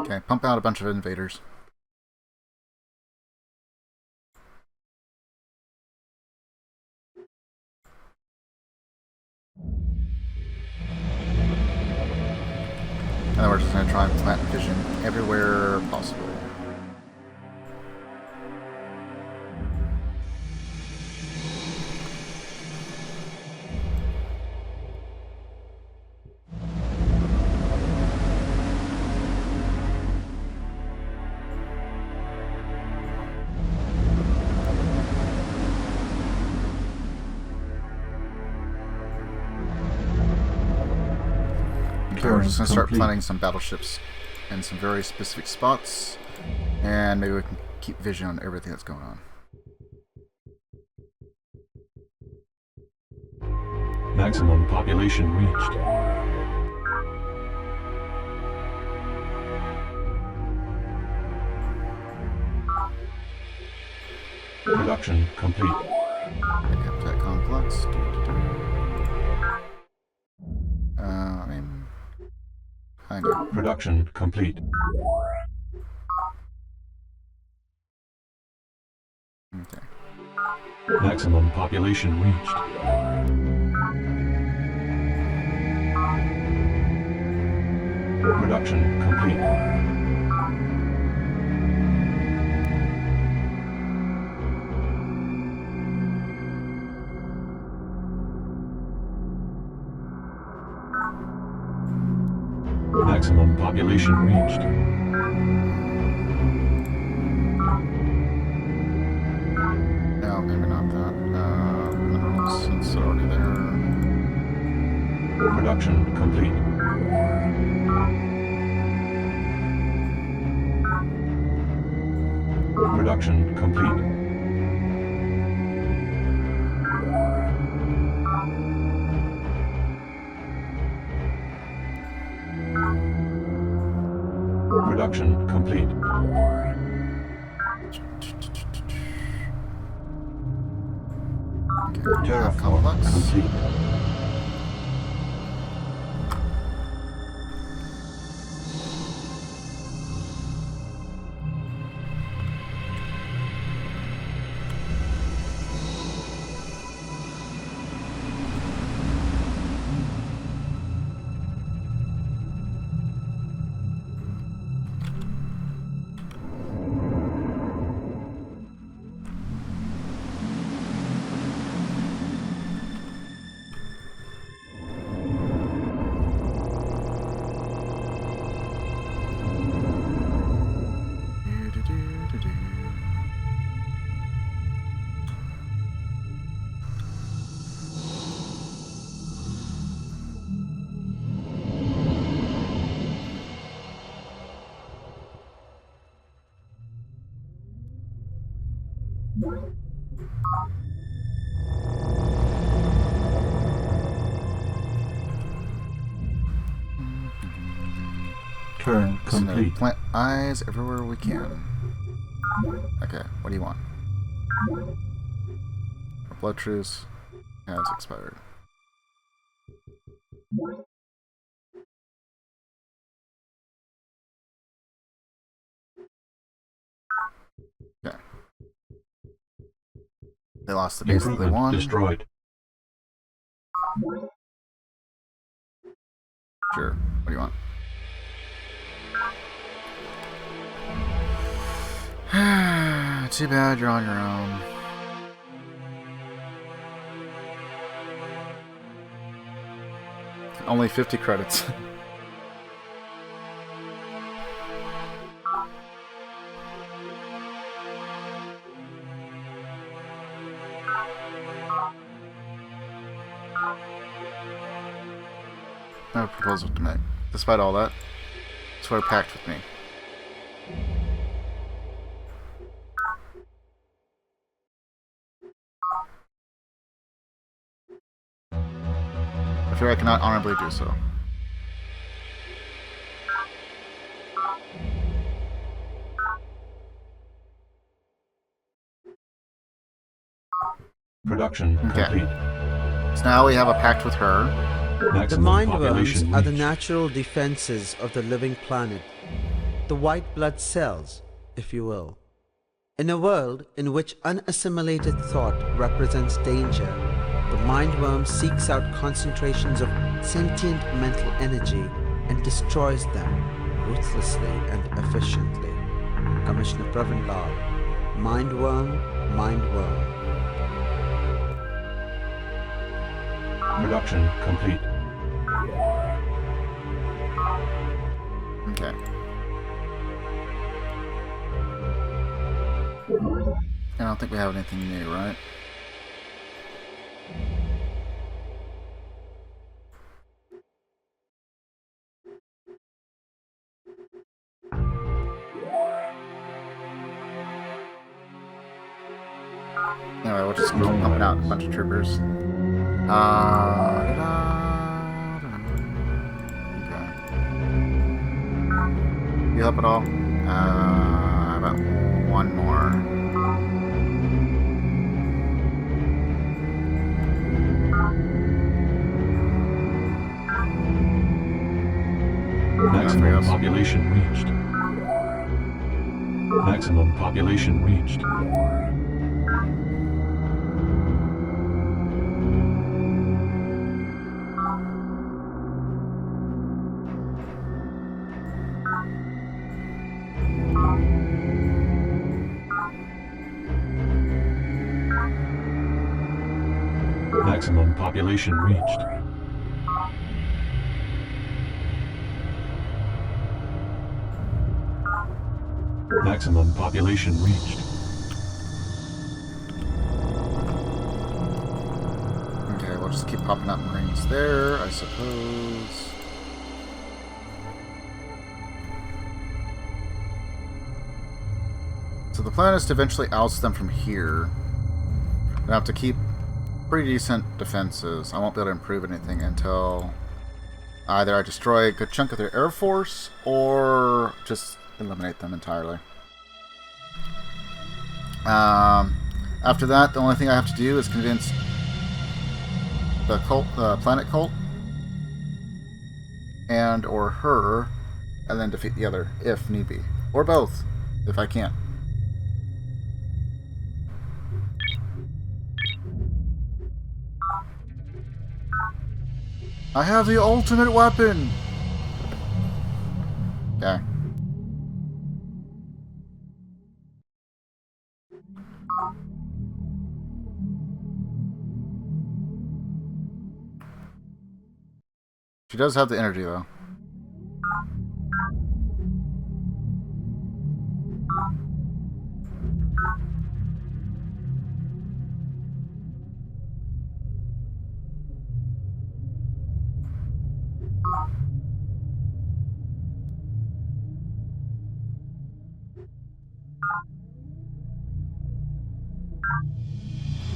Okay, pump out a bunch of invaders. And then we're just going to try and plant vision everywhere possible. Okay, we're just going to start planting some battleships in some very specific spots, and maybe we can keep vision on everything that's going on. Maximum population reached. Production complete. Habitat complex. I mean, kind of. Production complete. Okay. Maximum population reached. Production complete. Maximum population reached. No, maybe not that. Minerals, since they're already there. Production complete. Production complete. Production complete. Terraform complete. Turn complete. Plant eyes everywhere we can. Okay, what do you want? Our blood truce has expired. Okay. They lost the base that they won. Destroyed. Sure. What do you want? Too bad you're on your own. Only 50 credits. I have a proposal to make. Despite all that, swear a pact with me. I fear I cannot honorably do so. Production complete. So now we have a pact with her. The mindworms are the natural defenses of the living planet. The white blood cells, if you will. In a world in which unassimilated thought represents danger, the mindworm seeks out concentrations of sentient mental energy and destroys them ruthlessly and efficiently. Commissioner Proven Law. Mindworm, mindworm. Production complete. Okay. I don't think we have anything new, right? Anyway, we'll just keep pumping out a bunch of troopers. Okay. You up at all? About one more. Maximum population reached. Maximum population reached. Maximum population reached. Maximum population reached. Okay, we'll just keep popping up Marines there, I suppose. So the plan is to eventually oust them from here. I have to keep pretty decent defenses. I won't be able to improve anything until either I destroy a good chunk of their air force or just eliminate them entirely. After that, the only thing I have to do is convince the cult, planet cult, and or her, and then defeat the other if need be, or both if I can't. I have the ultimate weapon! Okay. She does have the energy, though.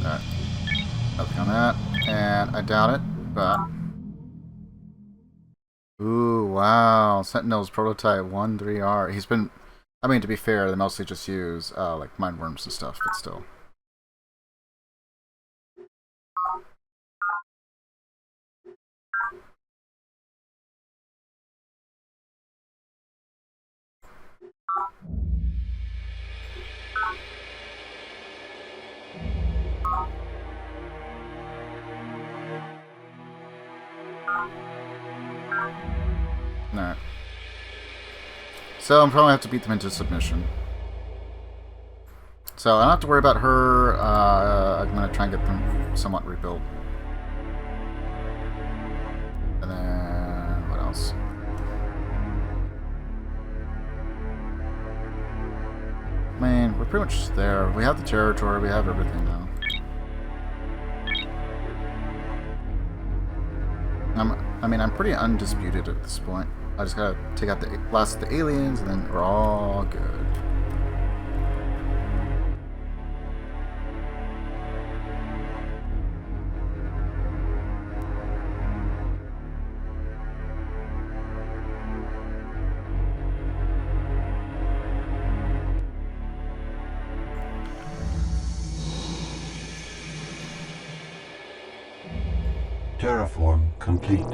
Alright. Nothing on that. And I doubt it, but... Ooh, wow. Sentinel's prototype 1-3R. He's been... I mean, to be fair, they mostly just use, like, mind worms and stuff, but still. Alright. So I'm probably have to beat them into submission. So I don't have to worry about her. I'm going to try and get them somewhat rebuilt. And then what else? Man, we're pretty much there. We have the territory. We have everything now. I'm pretty undisputed at this point. I just gotta take out the last of the aliens, and then we're all good. Terraform complete.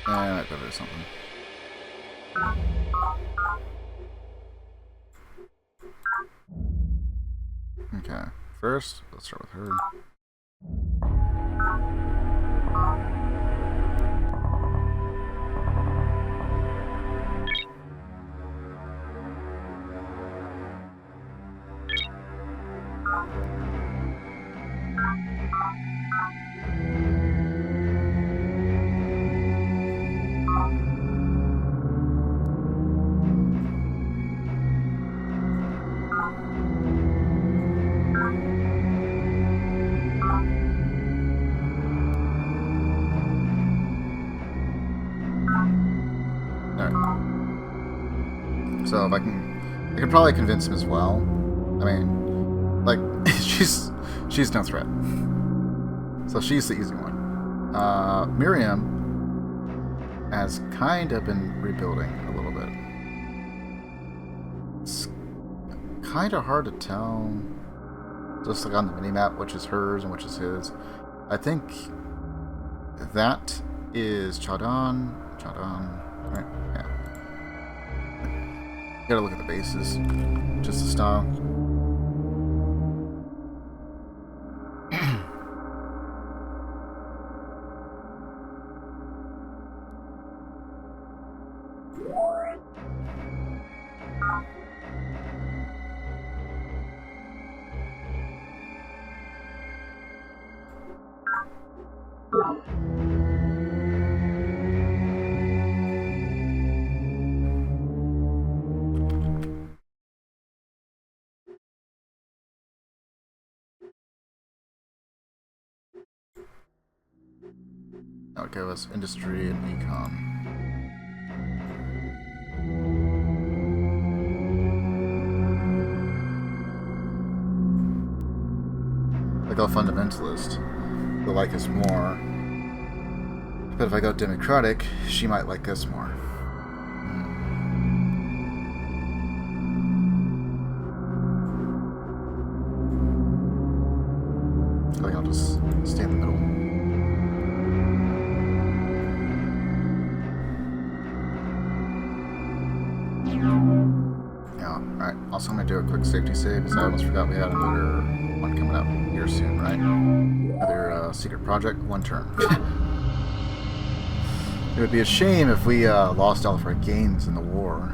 I might better something. Okay, first, let's start with her. So if I can probably convince him as well. I mean, like, she's no threat. So she's the easy one. Miriam has kind of been rebuilding a little bit. It's kind of hard to tell, just like on the minimap, which is hers and which is his. I think that is Chadon. Right? Yeah. Gotta look at the bases, just the style. Okay, let's industry and econ. I go fundamentalist, they'll like us more. But if I go democratic, she might like us more. I think I'll just stay in the middle. Yeah, alright. Also, I'm going to do a quick safety save, because I almost forgot we had another one coming up here soon, right? Another secret project, 1 turn. It would be a shame if we lost all of our gains in the war.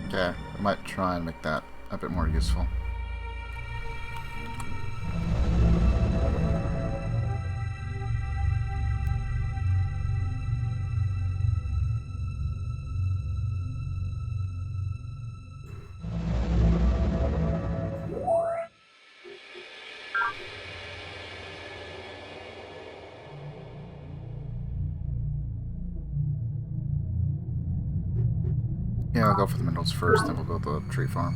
Okay, I might try and make that a bit more useful. Yeah, I'll go for the minerals first, then we'll build the tree farm.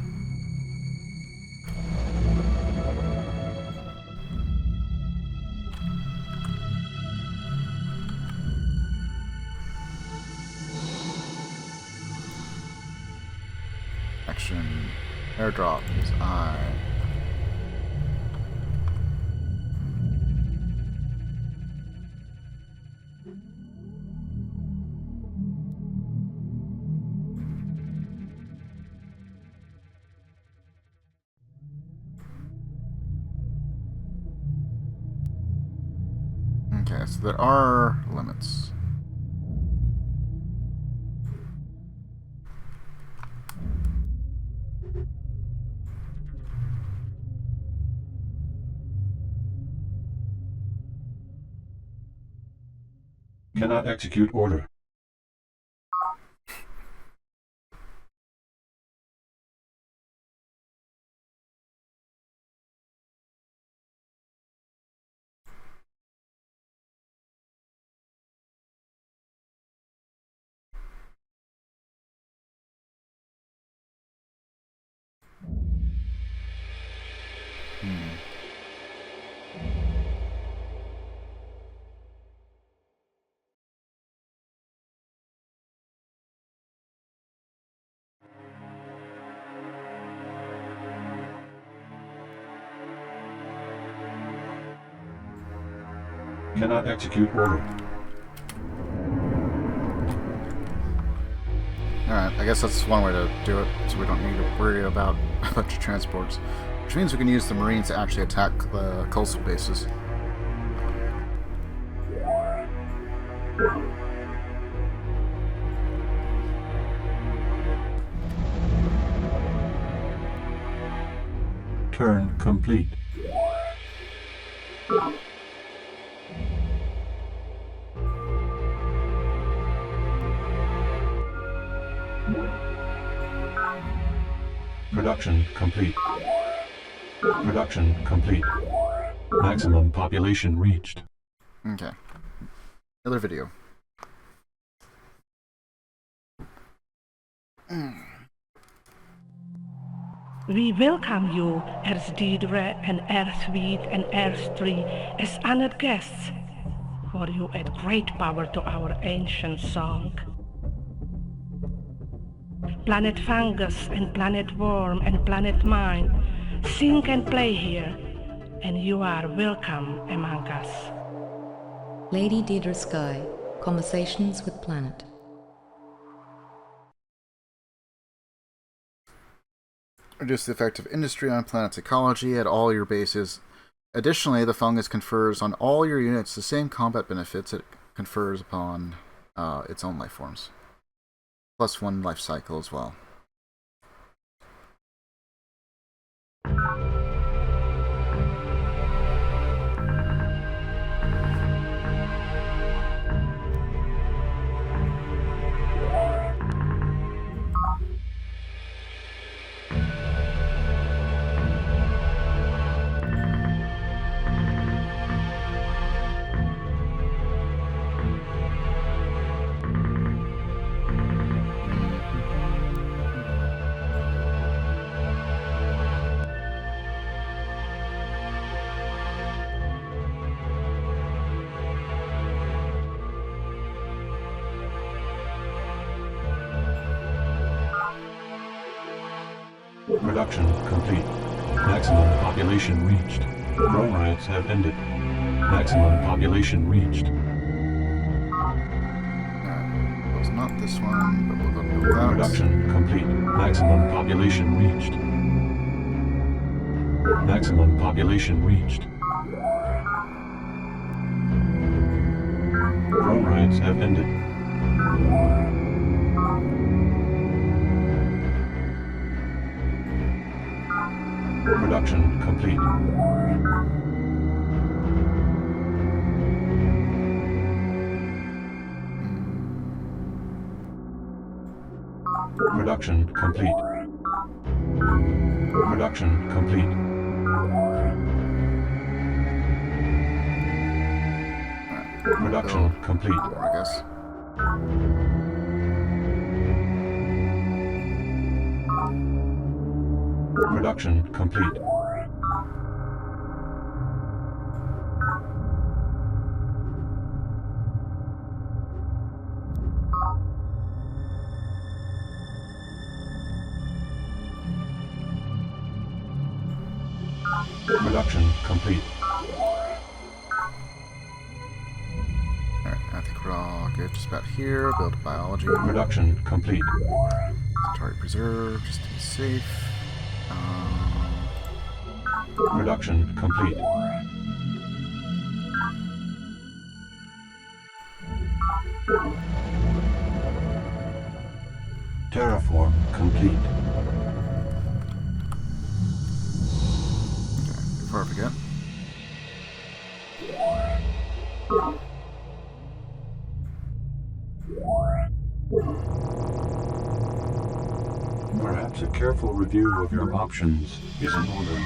Action. Airdrop is I. Okay, so there are limits. Cannot execute order. Cannot execute order. Alright, I guess that's one way to do it, so we don't need to worry about a bunch of transports. Which means we can use the Marines to actually attack the coastal bases. Turn complete. Production complete. Production complete. Maximum population reached. Okay. Another video. We welcome you, Earth-Deidre and Earthweed and Earth-Tree, as honored guests, for you add great power to our ancient song. Planet Fungus and Planet Worm and Planet Mine sing and play here, and you are welcome among us. Lady Deidre Sky, Conversations with Planet. Reduce the effect of industry on planet's ecology at all your bases. Additionally, the fungus confers on all your units the same combat benefits it confers upon its own life forms. Plus 1 life cycle as well. Production complete. Maximum population reached. Drone raids have ended. Maximum population reached. It was not this one, but we'll go to that. Production complete. Maximum population reached. Maximum population reached. Drone raids have ended. Production complete. Production complete. Production complete. Production complete. I guess. Production complete. Production complete. Alright, I think we're all good just about here. Build biology. Production complete. Target preserve, just to be safe. Production complete. Terraform complete. Okay, before I forget. Perhaps a careful review of your options is in order.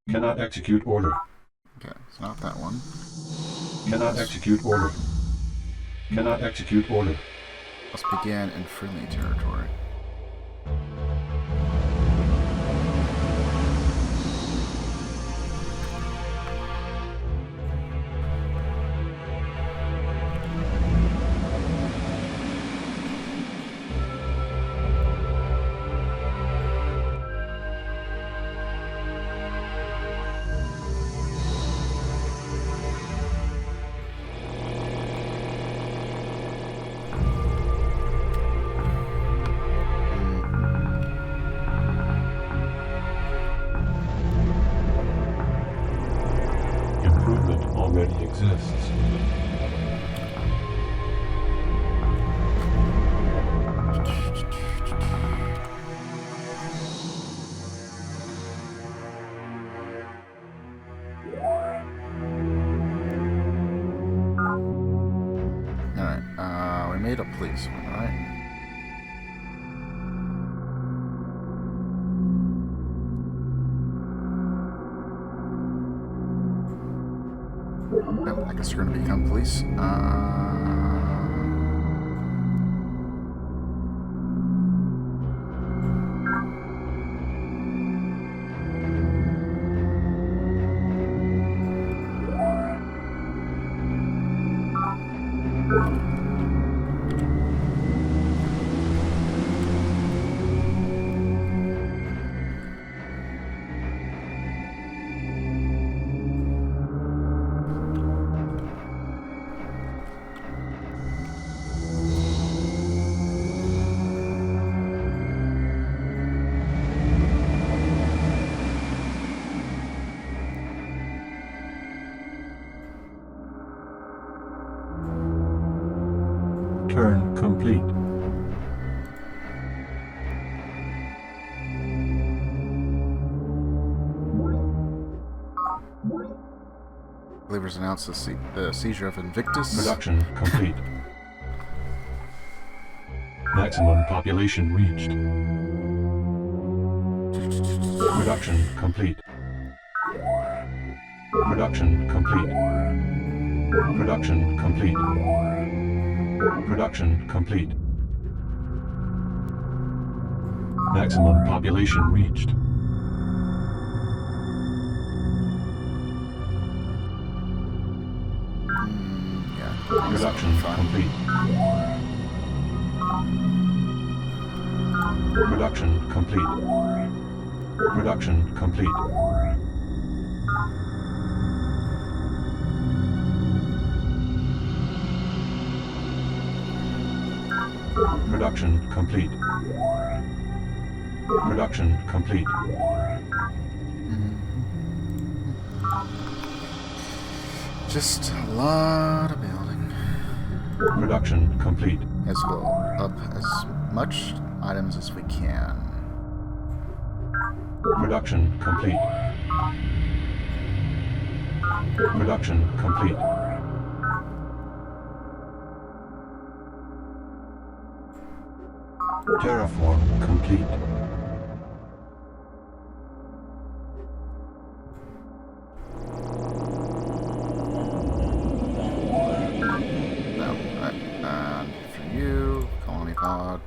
Cannot execute order. Okay, it's not that one. Cannot execute order. Cannot execute order. Let's begin in friendly territory. Already exists. made a policeman, right? Oh, I guess we're gonna become police. Turn complete. Believers announced the seizure of Invictus. Production complete. Maximum population reached. Production complete. Production complete. Production complete. Production complete. Maximum population reached. Production complete. Production complete. Production complete. Production complete. Production complete. Just a lot of building. Production complete. As well, up as much items as we can. Production complete. Production complete. Terraform complete. No, right. And for you, colony pod.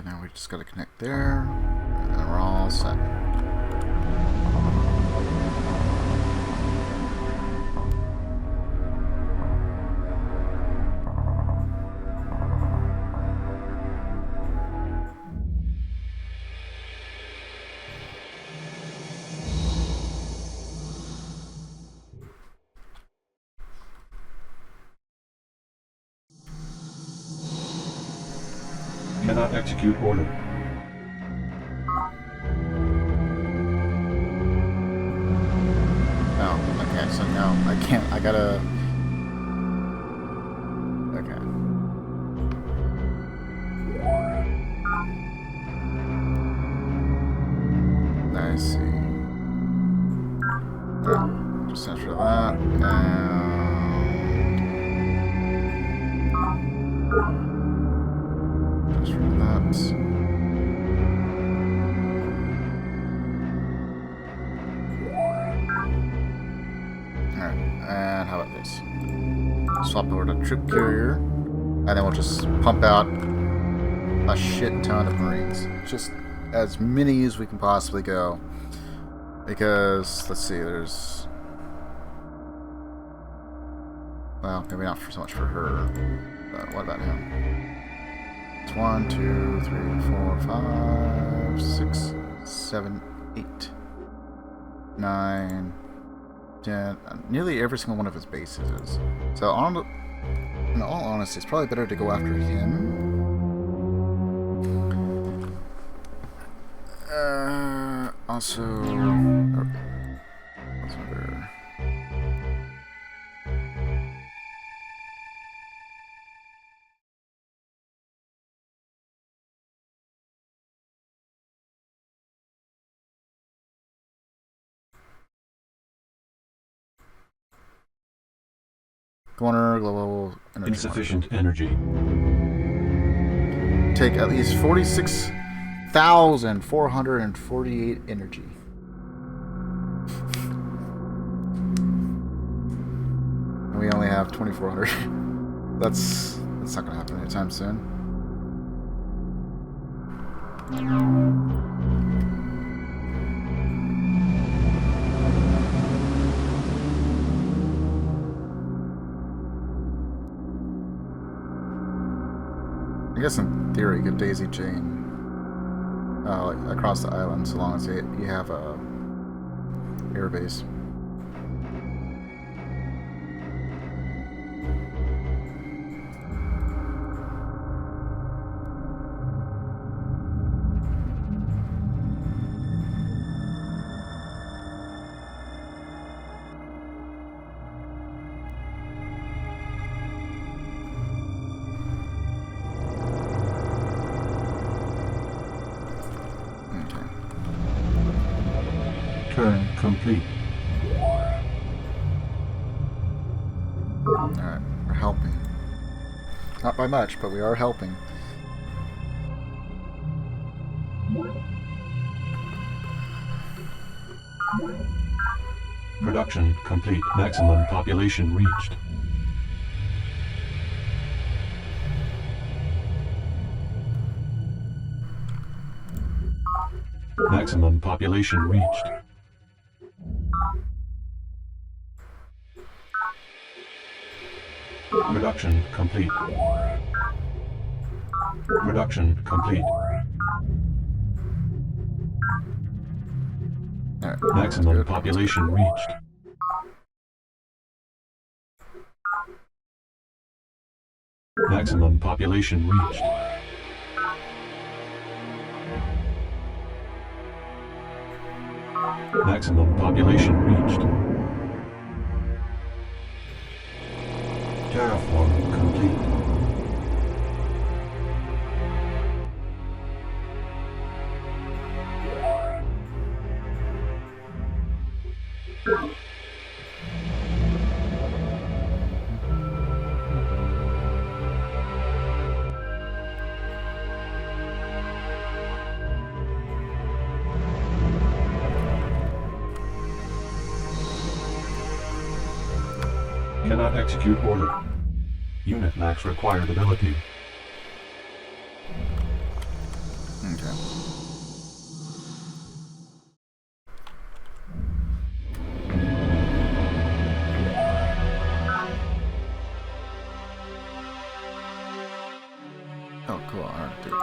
Now we just gotta connect there, and then we're all set. Cannot execute order. Oh, okay, so no, I can't, I gotta... Okay. I see. Alright, just enter that, and... Just for that. Alright, and how about this? Swap over to troop carrier, and then we'll just pump out a shit ton of Marines. Just as many as we can possibly go. Because, let's see, there's... Well, maybe not so much for her, but what about him? It's 1, 2, 3, 4, 5, 6, 7, 8, 9, 10. Nearly every single one of his bases is. So, in all honesty, it's probably better to go after him. Also, what's another? Corner, global energy. Insufficient energy. Take at least 46,448 energy. And we only have 2,400. That's not gonna happen anytime soon. I guess in theory, you could daisy chain across the island, so long as you have a air base. Turn complete. Alright, we're helping. Not by much, but we are helping. Production complete. Maximum population reached. Maximum population reached. Production complete. Production complete. Right, maximum population reached. Maximum population reached. Maximum population reached. Terraform complete. Cannot execute order. Unit lacks required ability. Okay. Oh, cool. I have to do it.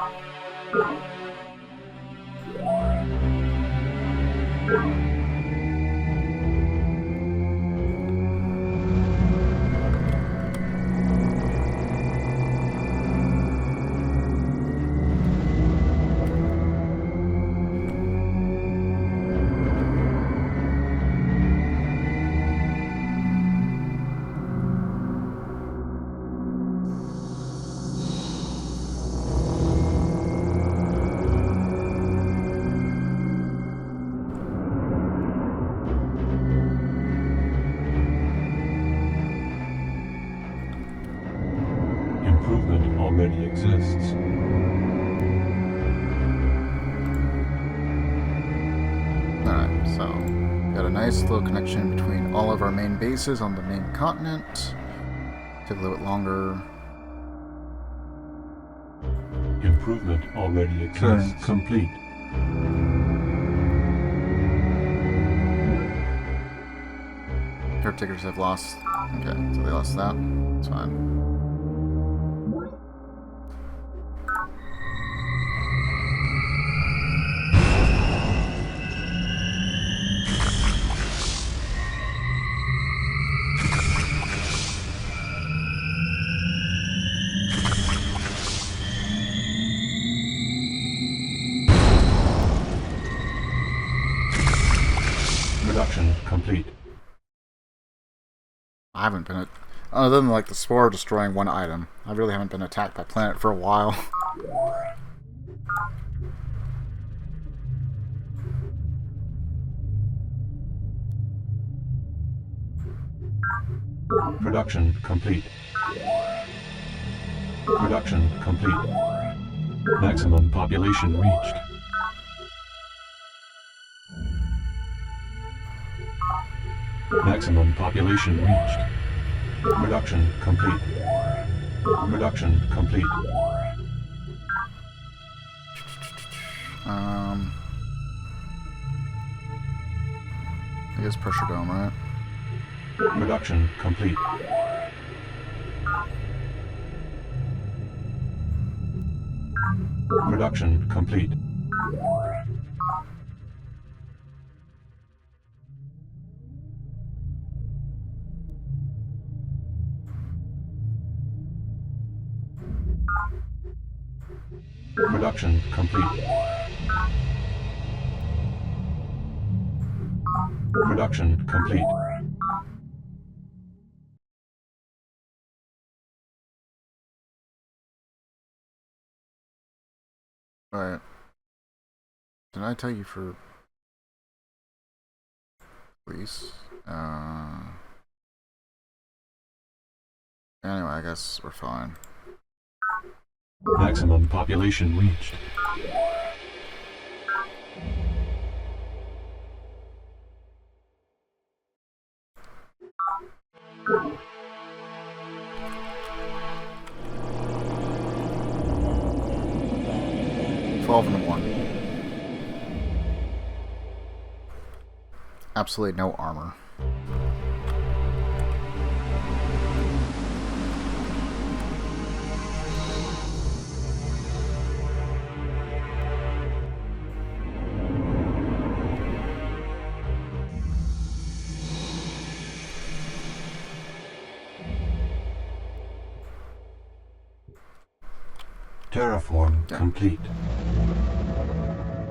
Improvement already exists. Alright, so got a nice little connection between all of our main bases on the main continent. Took a little bit longer. Improvement already exists. Turn complete. Caretakers have lost. Okay, so they lost that. It's fine. I haven't been other than like the spore destroying one item. I really haven't been attacked by planet for a while. Production complete. Production complete. Maximum population reached. Maximum population reached. Production complete. Production complete. I guess pressure dome, right? Production complete. Production complete. Production complete. Production complete. Alright. Did I tell you for police? Anyway, I guess we're fine. Maximum population reached. And 1. Absolutely no armor. Terraform complete.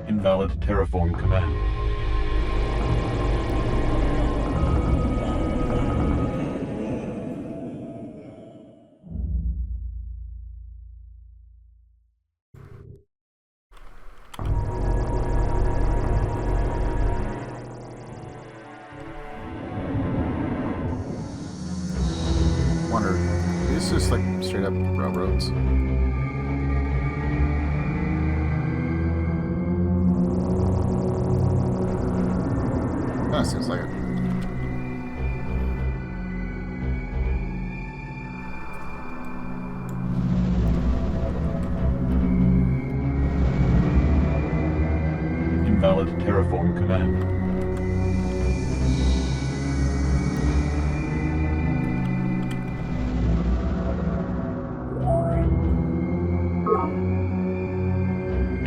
Invalid terraform command. Wonder, is this just like straight up railroads? Kinda seems like it. Invalid terraform command.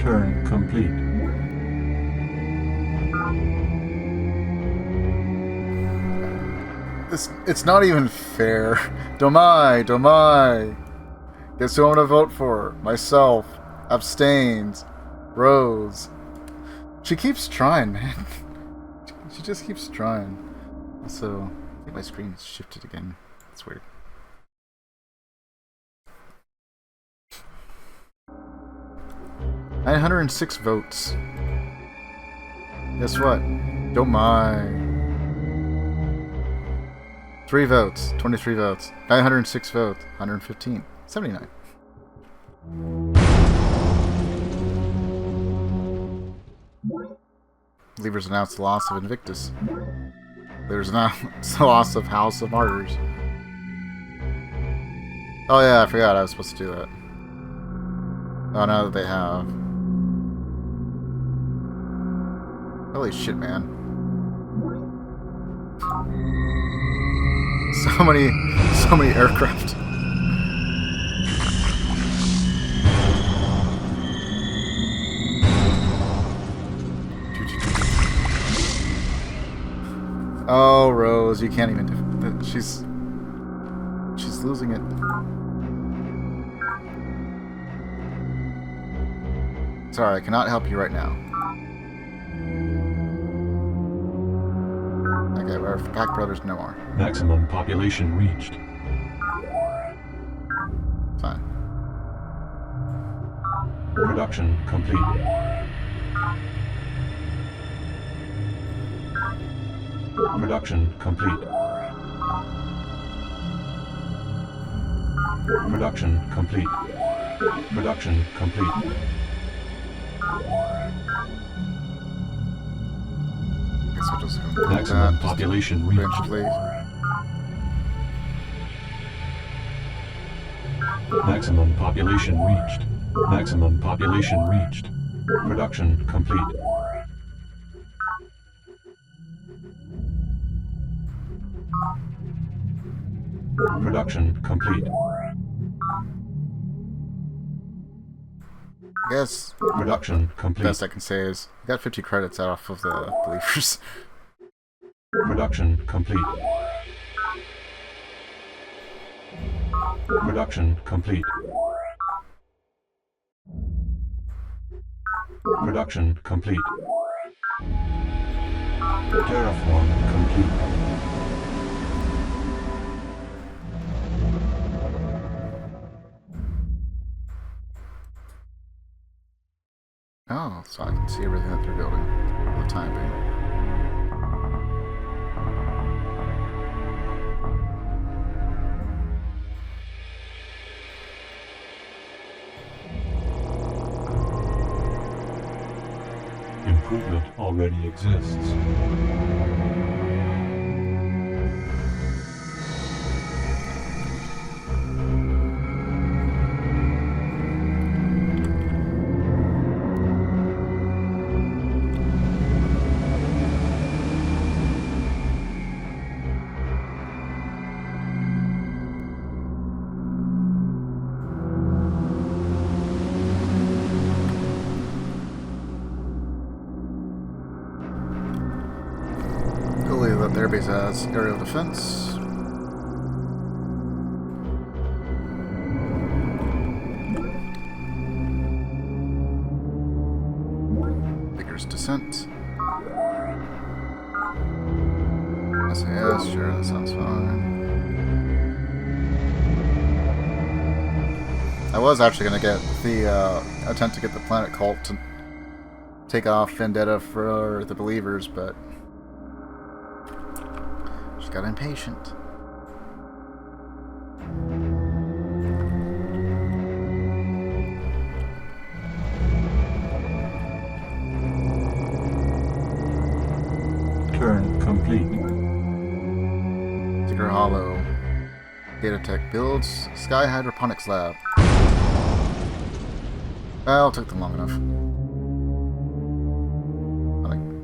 Turn complete. It's not even fair. Domai. Guess who I'm gonna vote for? Myself. Abstains. Rose. She keeps trying, man. She just keeps trying. Also, I think my screen's shifted again. That's weird. $906 votes. Guess what? Don't mind. 3 votes. 23 votes. 906 votes. 115. 79. Leavers announced the loss of Invictus. Leavers announced the loss of House of Martyrs. Oh yeah, I forgot I was supposed to do that. Oh, now that they have. Holy shit, man. So many aircraft. Oh, Rose, you can't even do. She's losing it. Sorry, I cannot help you right now. I Okay, we're Pack Brothers no more. Maximum population reached. Fine. Production complete. Production complete. Production complete. Production complete. Guess I'll just go Maximum that. population reached. Eventually. Maximum population reached. Maximum population reached. Production complete. Production complete. I guess Production complete. best I can say is I got 50 credits off of the Believers. Production complete. Production complete. Production complete. Terraform complete. Oh, so I can see everything that they're building for the time being. Improvement already exists. Their base has aerial defense. Vigorous descent. SAS, sure, that sounds fine. I was actually going to get the attempt to get the planet cult to take off Vendetta for the Believers, but got impatient. Turn complete. Digger Hollow. Data Tech builds Sky Hydroponics Lab. Well, it took them long enough.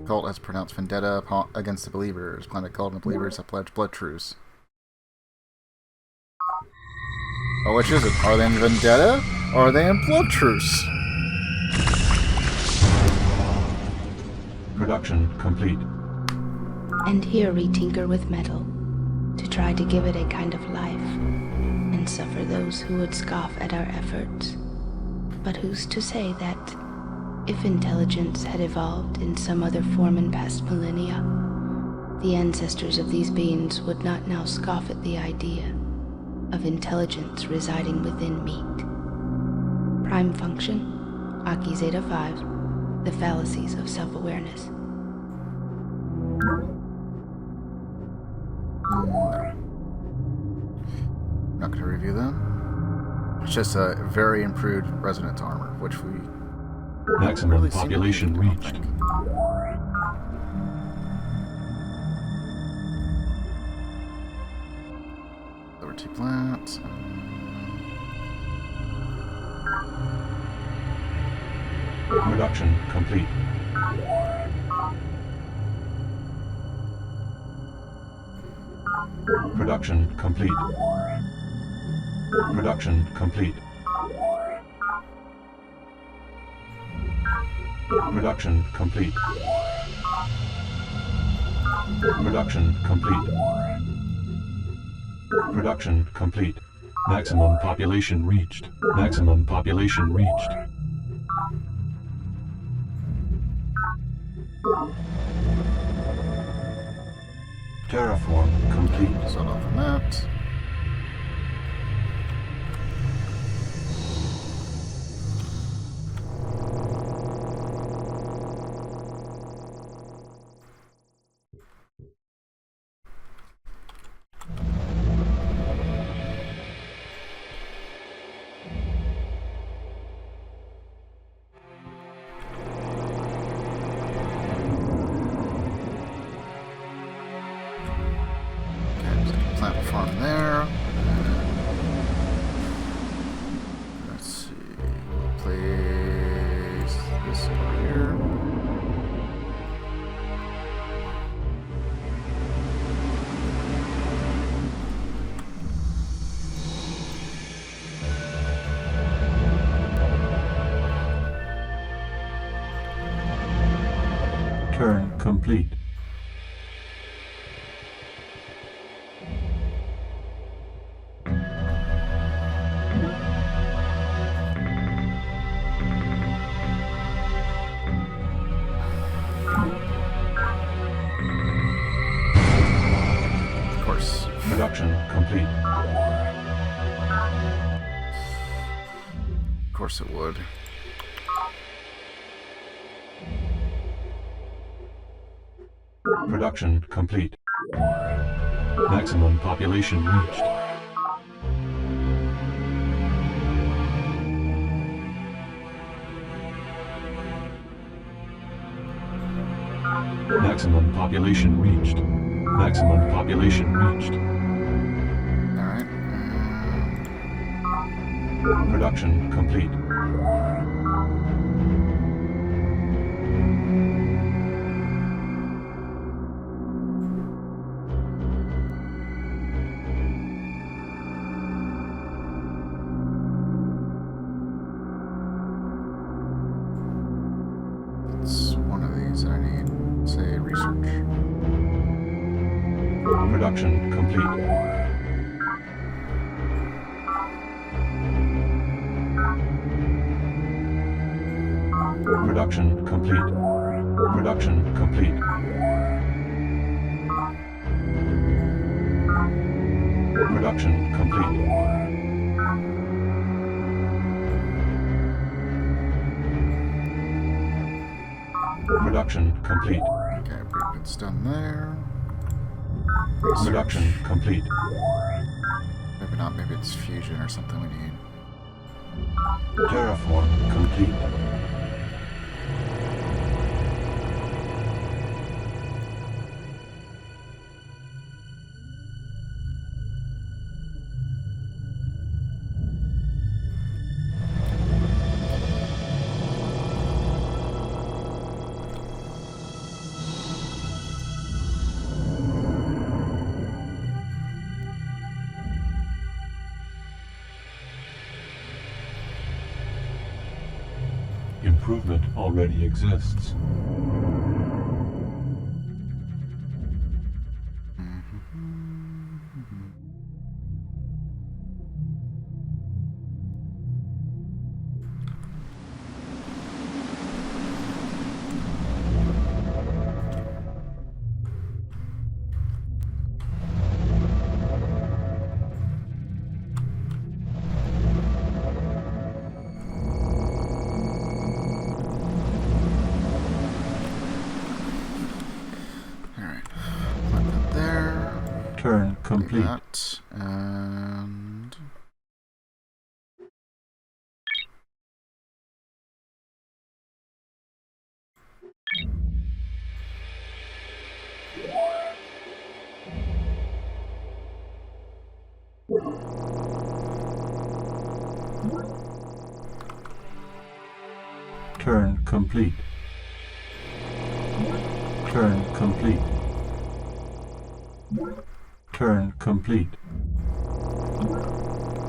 Cult has pronounced vendetta against the Believers. Planet Cult and the Believers have pledged blood truce. Oh, which is it? Are they in vendetta? Or are they in blood truce? Production complete. And here we tinker with metal, to try to give it a kind of life, and suffer those who would scoff at our efforts. But who's to say that, if intelligence had evolved in some other form in past millennia, the ancestors of these beings would not now scoff at the idea of intelligence residing within meat. Prime function, Aki Zeta 5, the fallacies of self-awareness. Not going to review them. It's just a very improved resonance armor, which we maximum really population reached. Liberty Plant. Production complete. Production complete. Production complete. Production complete. Production complete. Production complete. Maximum population reached. Maximum population reached. Terraform complete. Start off on that. Plant a farm there. Let's see. Place this over here. Turn complete. Production complete. Of course it would. Production complete. Maximum population reached. Maximum population reached. Maximum population reached. Alright. Production complete. It's one of these that I need. Say research. Production complete. Production complete. Production complete. Production complete. Production complete. Okay, it's done there. Production complete. Maybe not, maybe it's fusion or something we need. Terraform complete. Improvement already exists. Turn complete. That, and Turn complete. Turn complete. Turn complete.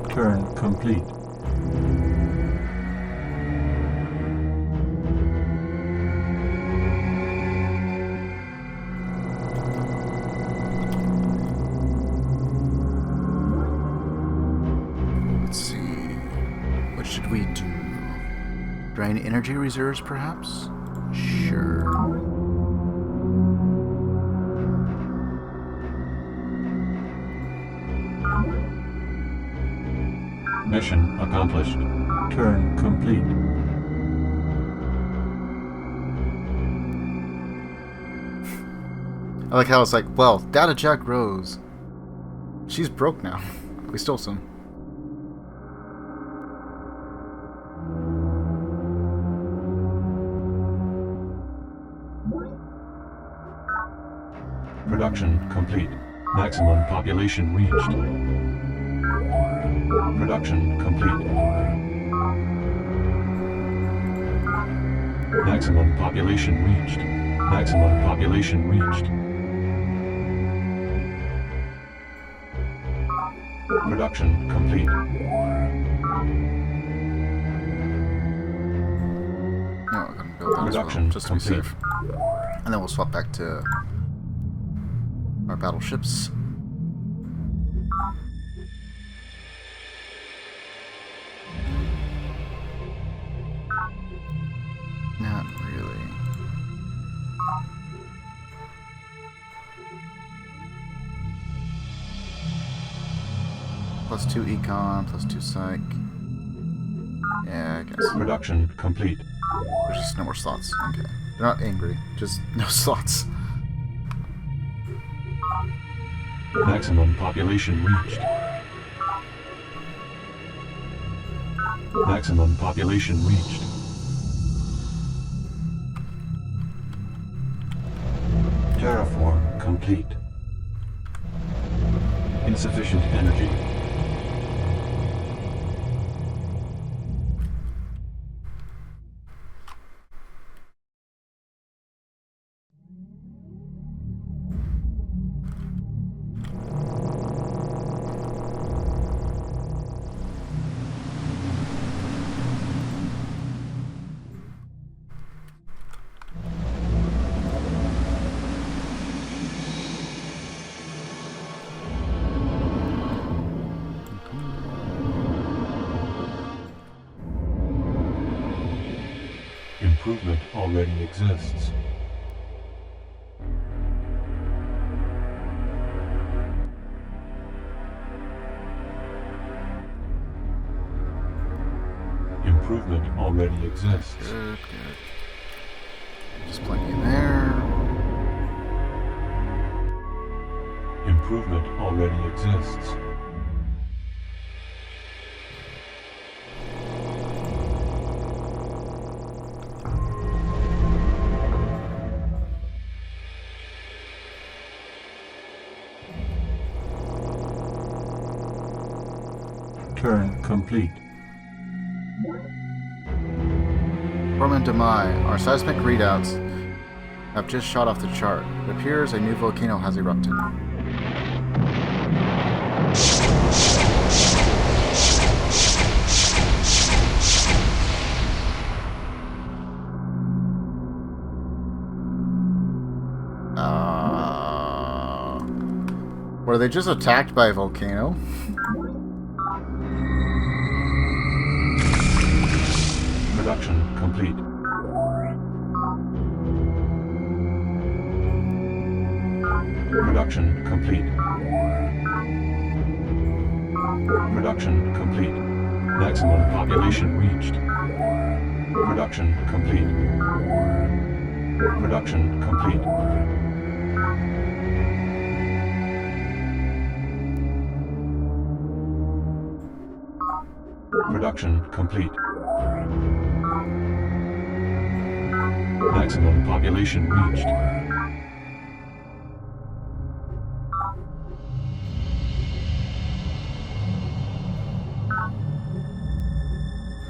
Turn complete. let's see. What should we do? Drain energy reserves, perhaps? Sure. Mission accomplished. Turn complete. I like how it's like, well, Data Jack Rose. She's broke now. We stole some. Production complete. Maximum population reached. Production complete. Maximum population reached. Maximum population reached. Production complete. No, we're gonna build that as well, just to be safe. And then we'll swap back to our battleships. Not really. +2 econ, +2 psych. Yeah, I guess. Production complete. There's just no more slots. Okay. They're not angry, just no slots. Maximum population reached. Maximum population reached. Terraform complete. Insufficient energy. Improvement already exists. Improvement already exists. Good, good. Just plenty in there. Improvement already exists. Turn complete. Foreman to our seismic readouts have just shot off the chart. It appears a new volcano has erupted. Were they just attacked by a volcano? Production complete. Production complete. Production complete. Maximum population reached. Production complete. Production complete. Production complete. Maximum population reached.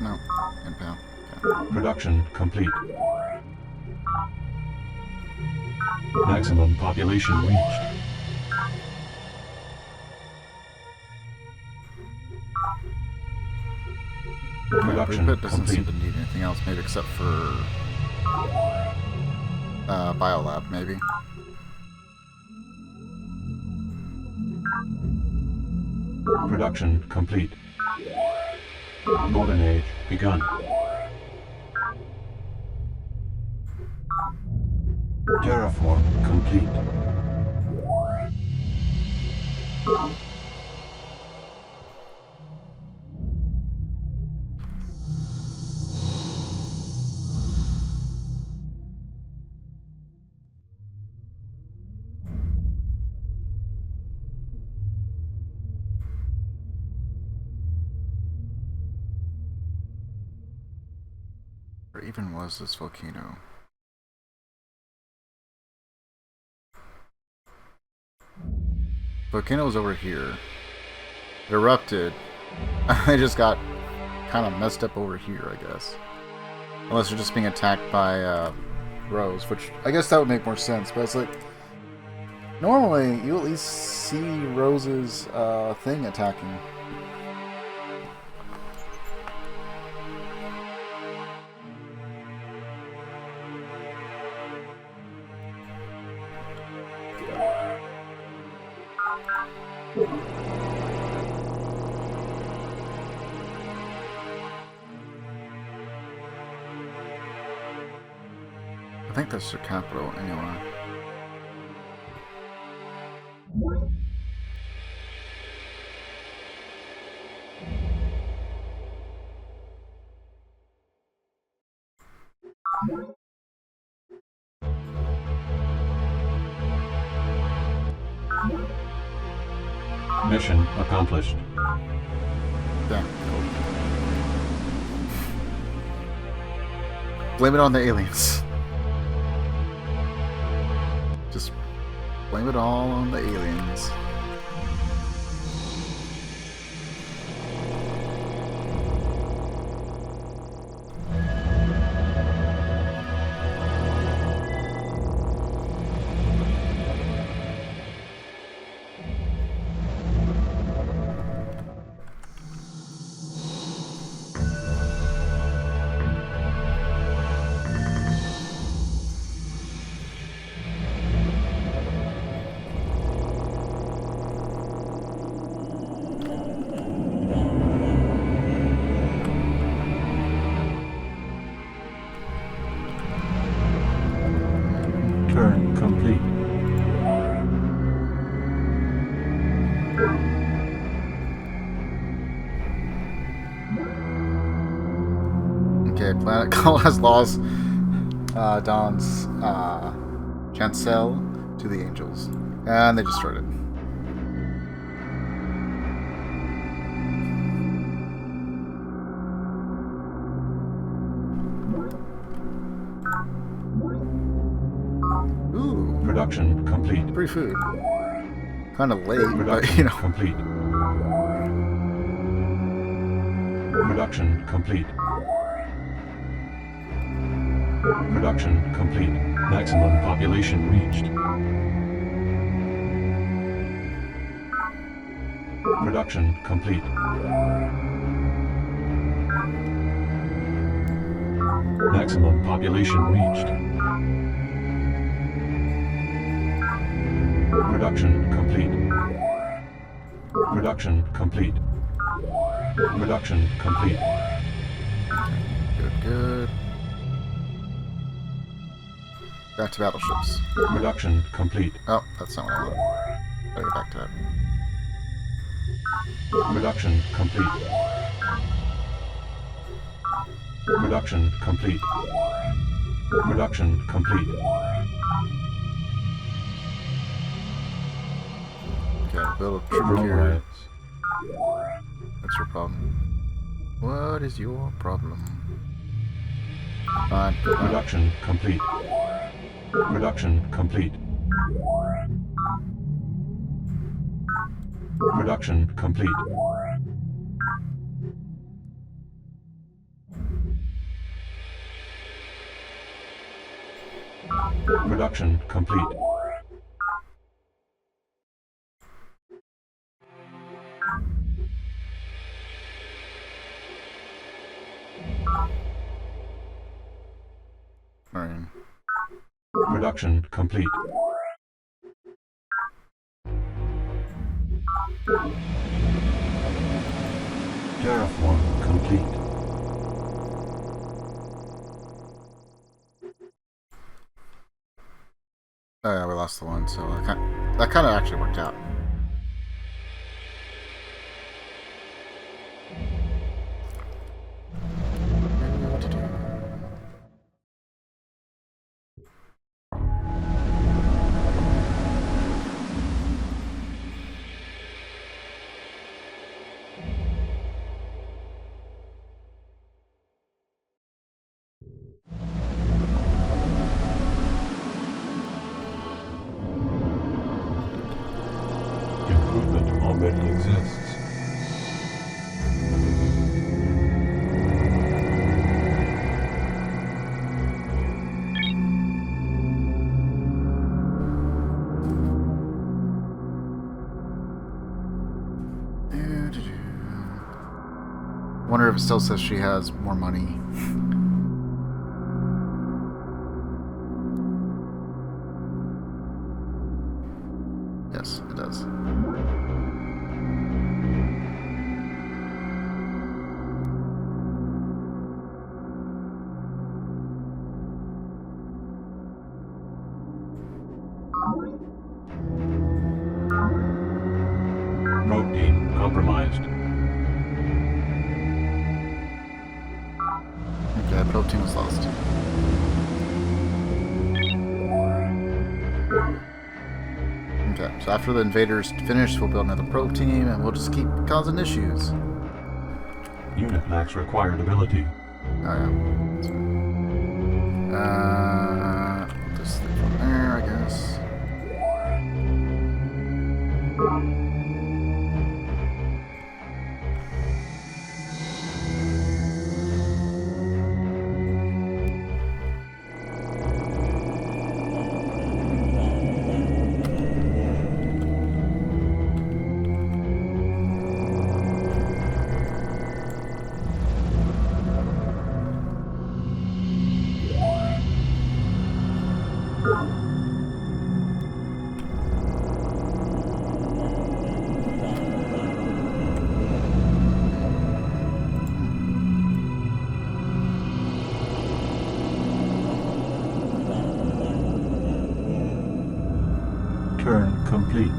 No, impound. Okay. Production complete. Maximum population reached. Production It doesn't seem complete. to need anything else, maybe except for biolab, maybe. Production complete. Golden Age begun. Terraform complete. Where even was this volcano? Volcano was over here. It erupted. They just got kind of messed up over here, I guess. Unless they're just being attacked by Rose, which I guess that would make more sense. But it's like, normally you at least see Rose's thing attacking. I think that's the capital, anyway. Mission accomplished. Yeah, cool. Blame it on the aliens. Just blame it all on the aliens. Turn complete. Okay, Planet Call has lost Dawn's Chancel to the Angels. And they destroyed it. Ooh. Production complete. Free food. Kind of late, Production but you know. complete. Production complete. Production complete. Maximum population reached. Production complete. Maximum population reached. Production complete. Production complete. Production complete. Good. Back to battleships. Production complete. Oh, that's not what I want. Gotta get back to that. Production complete. Production complete. Production complete. Okay, build a troop carrier. What's your problem? What is your problem? Fine. Production complete. Production complete. Production complete. Production complete. Marine. Production complete. Terraform complete. Oh yeah, we lost the one, so that kind of actually worked out. if it still says she has more money. Yes, it does. Probe team compromised. Okay, probe team is lost. Okay, so after the invaders finish, we'll build another probe team, and we'll just keep causing issues. Unit lacks required ability. Oh yeah. Just leave from there, I guess. Turn complete.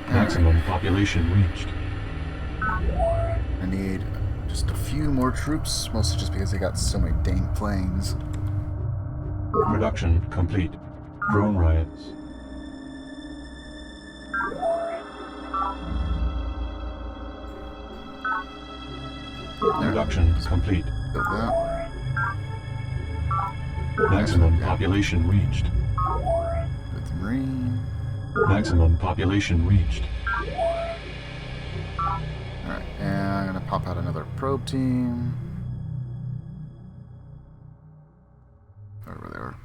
Maximum population reached. I need just a few more troops, mostly just because they got so many dang planes. Production complete. Drone riots. Production complete. Build that. Maximum population reached. With the Marine. Maximum population reached. Alright, and I'm gonna pop out another probe team. Where they were.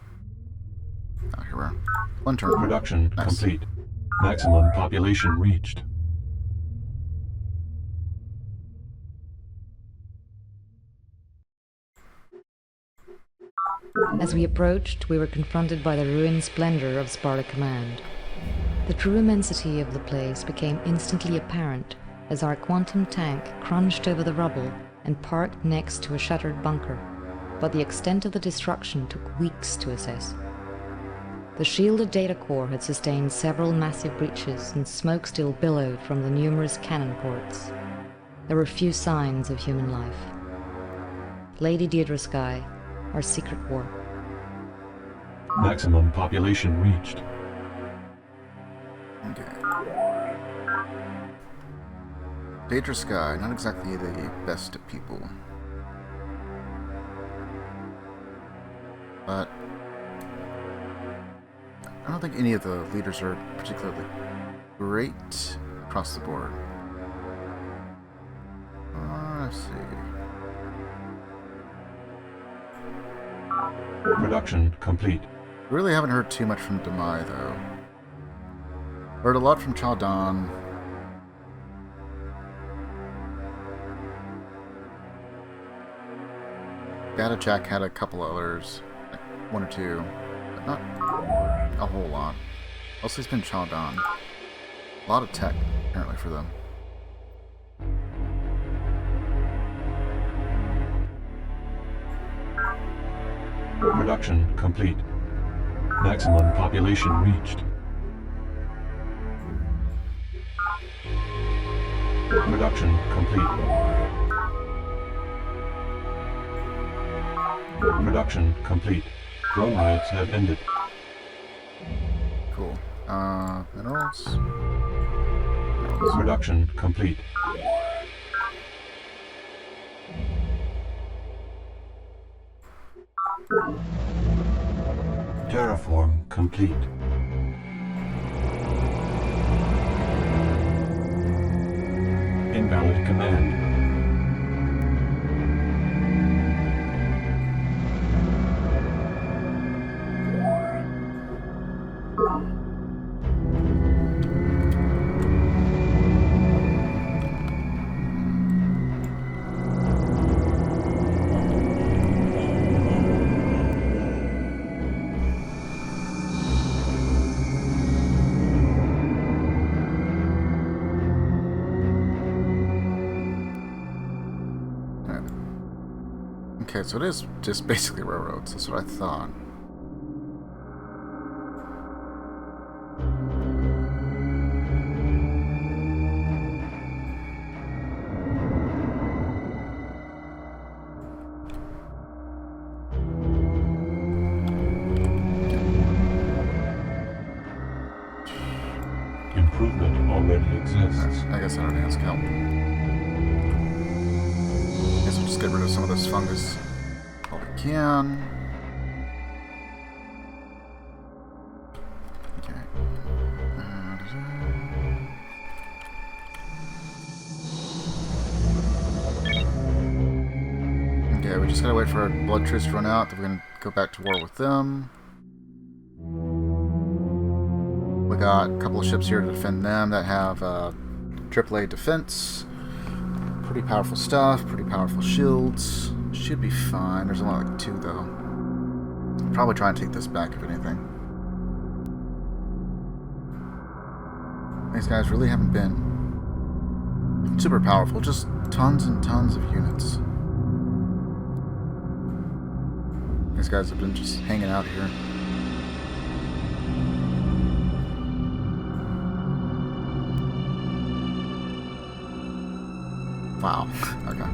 Oh, here we are. One turn. Production Nice. complete. Maximum population reached. As we approached, we were confronted by the ruined splendor of Sparta Command. The true immensity of the place became instantly apparent as our quantum tank crunched over the rubble and parked next to a shuttered bunker, but the extent of the destruction took weeks to assess. The shielded data core had sustained several massive breaches, and smoke still billowed from the numerous cannon ports. There were few signs of human life. Lady Deirdre Sky, our secret war. Maximum population reached. Okay. Deirdre Sky, not exactly the best of people. But I don't think any of the leaders are particularly great across the board. Let's see. Production complete. Really haven't heard too much from Demai, though. Heard a lot from Chaldon. Data Jack had a couple others, like one or two, but not a whole lot. Mostly it's been Chaldon. A lot of tech, apparently, for them. Production complete. Maximum population reached. Production complete. Production complete. Drone riots have ended. Cool. Minerals? Production complete. Terraform complete. Invalid command. Okay, so it is just basically railroads. That's what I thought. Improvement already exists. I guess I don't ask help. I guess we'll just get rid of some of this fungus while we can. Okay. Okay, we just gotta wait for our blood truce to run out, then we're gonna go back to war with them. We got a couple of ships here to defend them that have AAA defense. Pretty powerful stuff, pretty powerful shields. Should be fine. There's only like 2 though. Probably try and take this back if anything. These guys really haven't been super powerful, just tons and tons of units. These guys have been just hanging out here. Wow. Okay.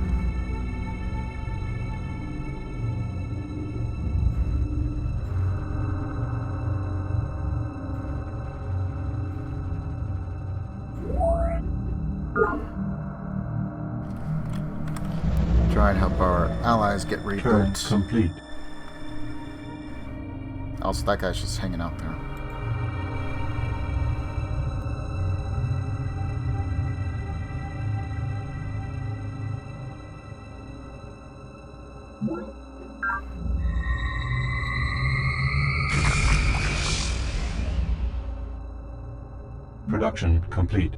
Try and help our allies get rebuilt. Turn complete. Also, that guy's just hanging out there. Production complete.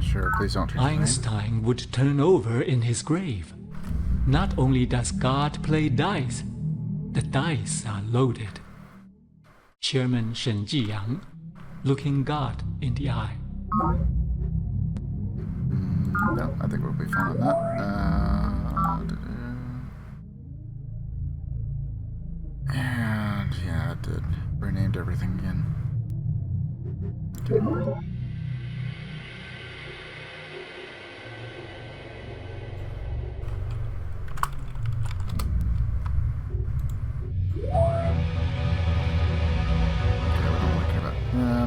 Sure, please don't change the name. Einstein would turn over in his grave. Not only does God play dice, the dice are loaded. Chairman Shen Jiyang, looking God in the eye. No, I think we'll be fine on that. And yeah, it did. Renamed everything again. Okay.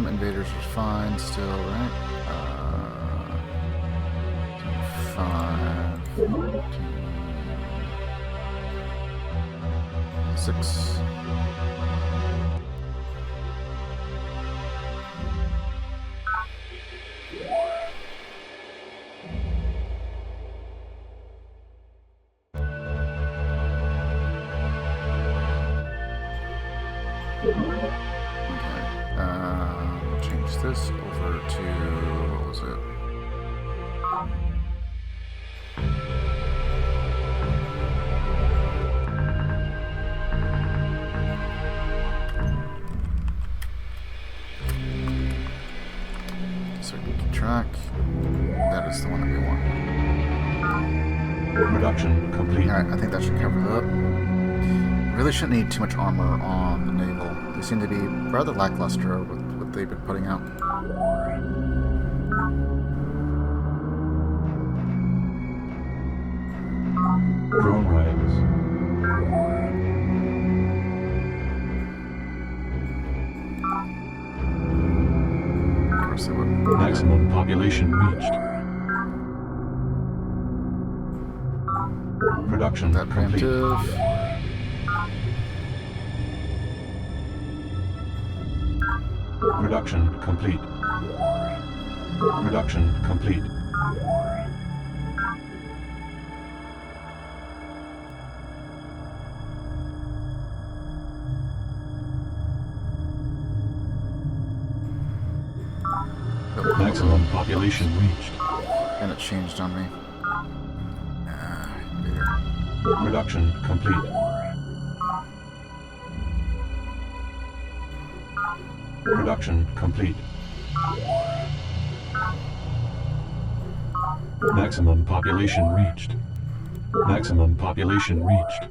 Invaders are fine still, right? 5, 6. Change this over to, what was it? So we can keep track. That is the one that we want. Production complete. Alright, I think that should cover that. Really shouldn't need too much armor on the naval. They seem to be rather lackluster with what they've been putting out. Drone riders. Of course they would. Maximum population reached. Production That complete. preemptive. Production complete. Production complete. Maximum population reached. And it changed on me. Production complete. Production complete. Maximum population reached. Maximum population reached.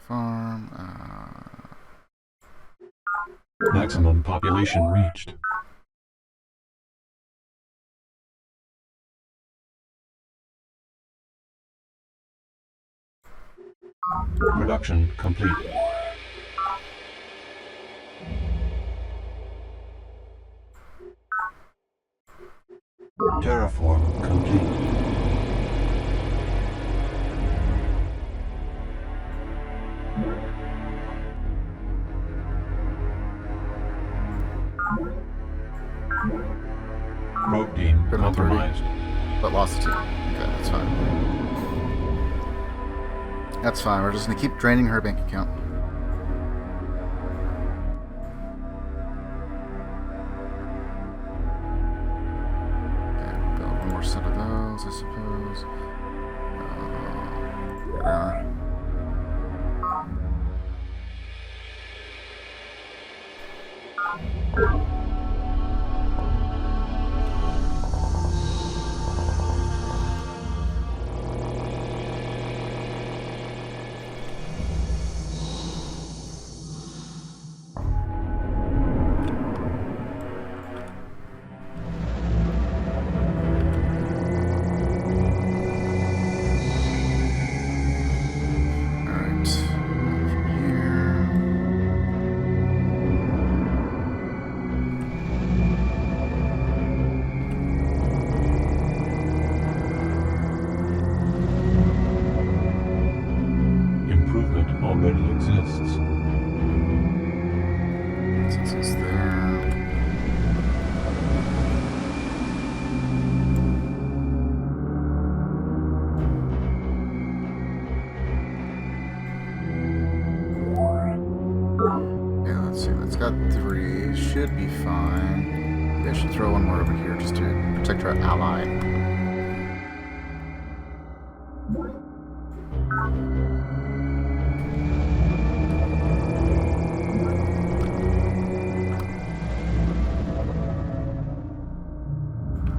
Farm. Maximum population reached. Production complete. Terraform complete. Probe team compromised. But lost the team. Okay, that's fine. That's fine. We're just gonna keep draining her bank account. Okay, build one more set of those, I suppose. Here we are. Already exists. Since it's there. Yeah, let's see. That's got 3. Should be fine. Maybe I should throw one more over here just to protect our ally.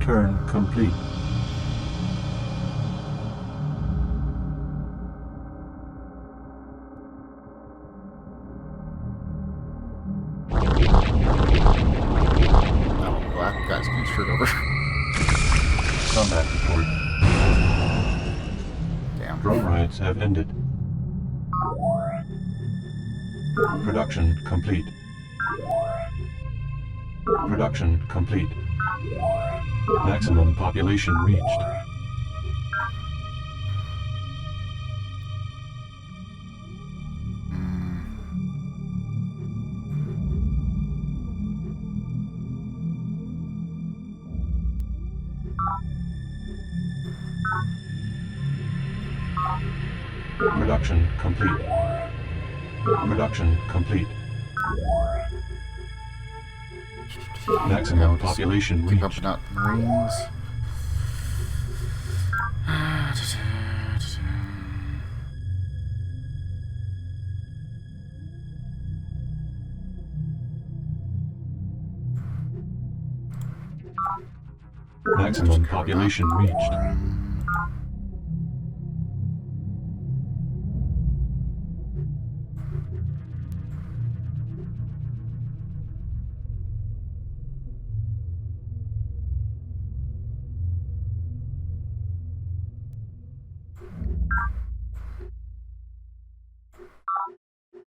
Turn complete. Oh, well, that guy's getting screwed over. Combat report. Damn. Drone rides have ended. Production complete. Production complete. Maximum population reached. Production complete. Production complete. Maximum population keep reached. pumping out Marines. Maximum population reached.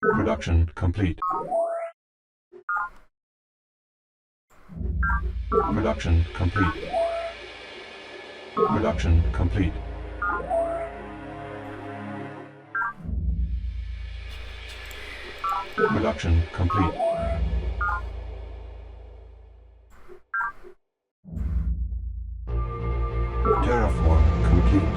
Production complete. Production complete. Production complete. Production complete. Terraform complete.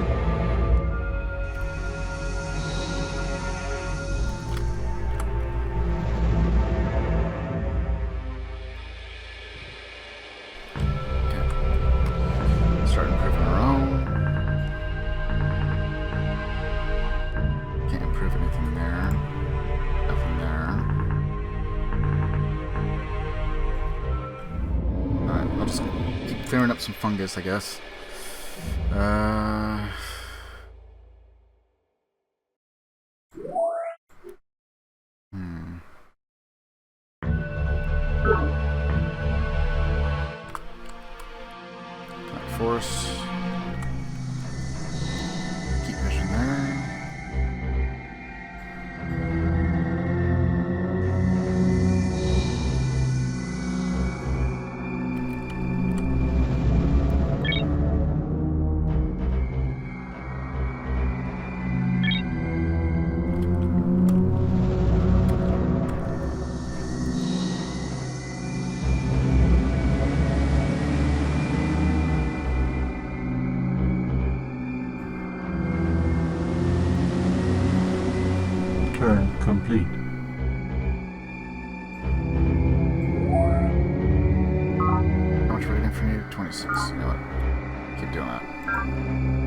Start improving our own. Can't improve anything there. Nothing there. Alright, I'll just keep clearing up some fungus, I guess. Force. Keep vision there. Turn complete. How much rating from you? 26. You know what? Keep doing that.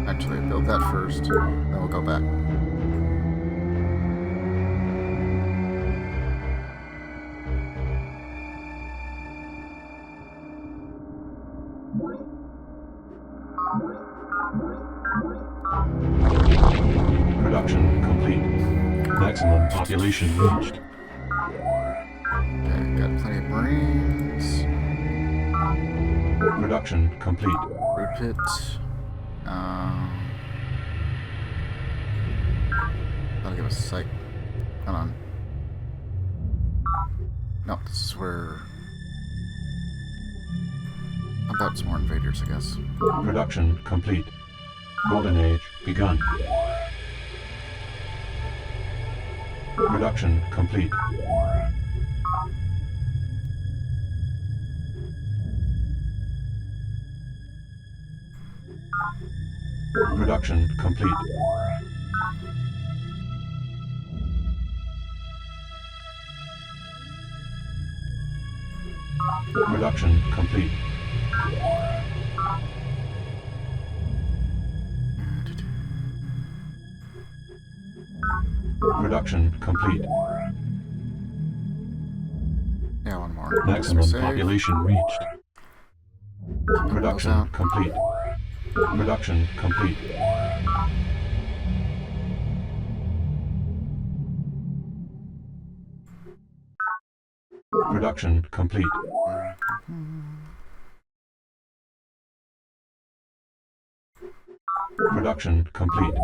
Actually, build that first, then we'll go back. Production complete. Maximum population reached. Okay, got plenty of Marines. Production complete. Brood pit. That'll give us sight. Hold on. No, this is where... I thought it's more invaders, I guess. Production complete. Golden Age begun. Production complete. Production complete. Production complete. Production complete. Yeah, one more. Maximum population reached. Production complete. Production complete. Production complete. Production complete.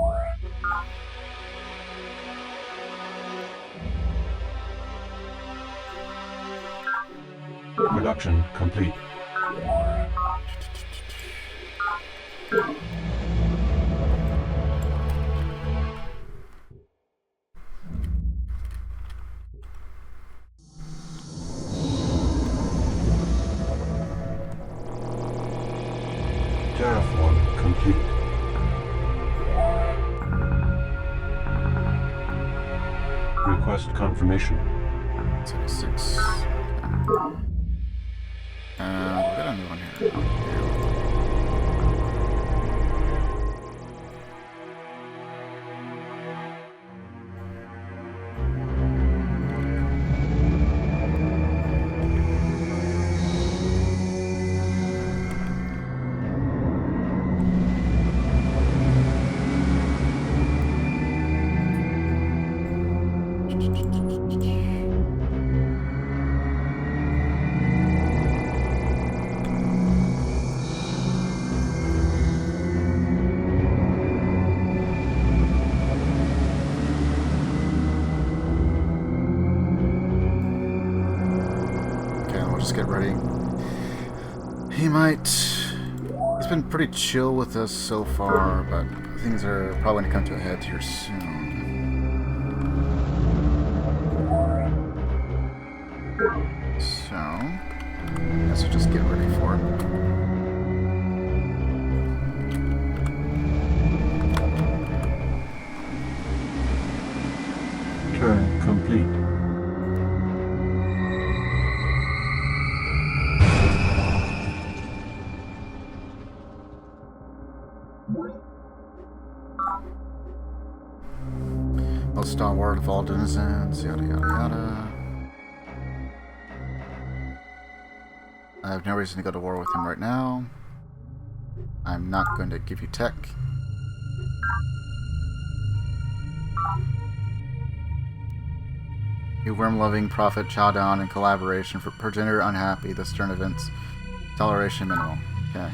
Production complete. Terraform complete. Request confirmation. 76. We got a new one here. Get ready. He might... He's been pretty chill with us so far, but things are probably going to come to a head here soon. So... I guess we'll just get ready for it. Turn complete. Stalwart of all denizens, yada yada yada. I have no reason to go to war with him right now. I'm not going to give you tech. You worm-loving prophet chow down in collaboration for progenitor unhappy. The stern events toleration minimal. Okay.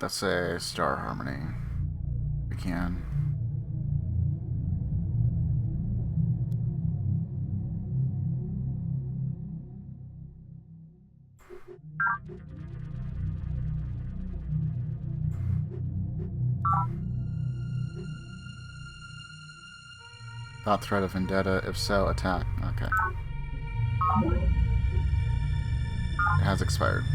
Let's say Star Harmony. We can. Thought threat of vendetta. If so, attack. Okay. It has expired.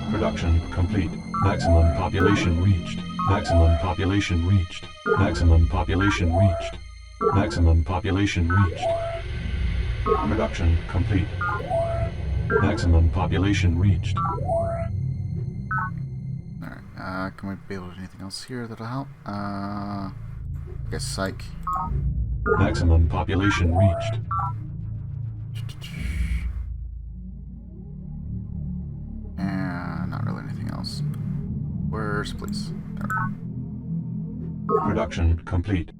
Production complete. Maximum population reached. Maximum population reached. Maximum population reached. Maximum population reached. Production complete. Maximum population reached. Alright, can we be able to do anything else here that'll help? I guess psych. Maximum population reached. And not really anything else. Where's police? There. Production complete.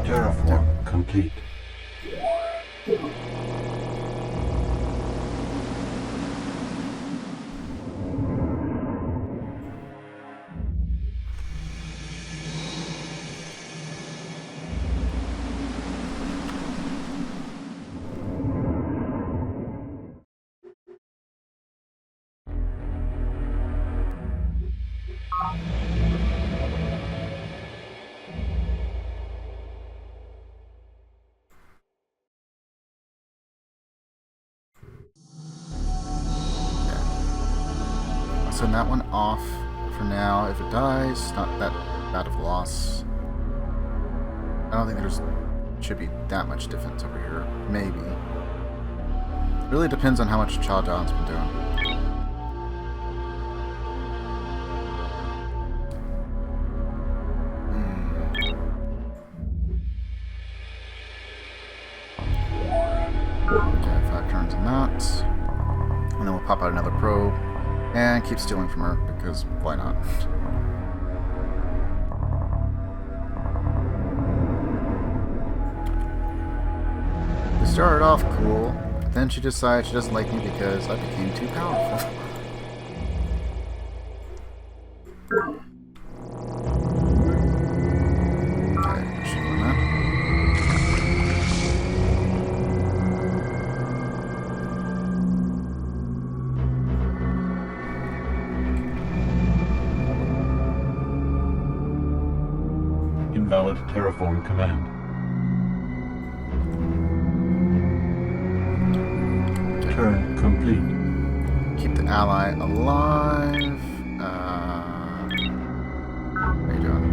Terraform complete. Send that one off for now. If it dies, it's not that bad of a loss. I don't think there's should be that much difference over here. Maybe. Really depends on how much Chaw Don's been doing. Okay, 5 turns on that. And then we'll pop out another probe. And keep stealing from her, because why not? It started off cool, but then she decided she doesn't like me because I became too powerful. Okay, she won that. Invalid terraform command. Turn complete. Keep the ally alive. What are you doing?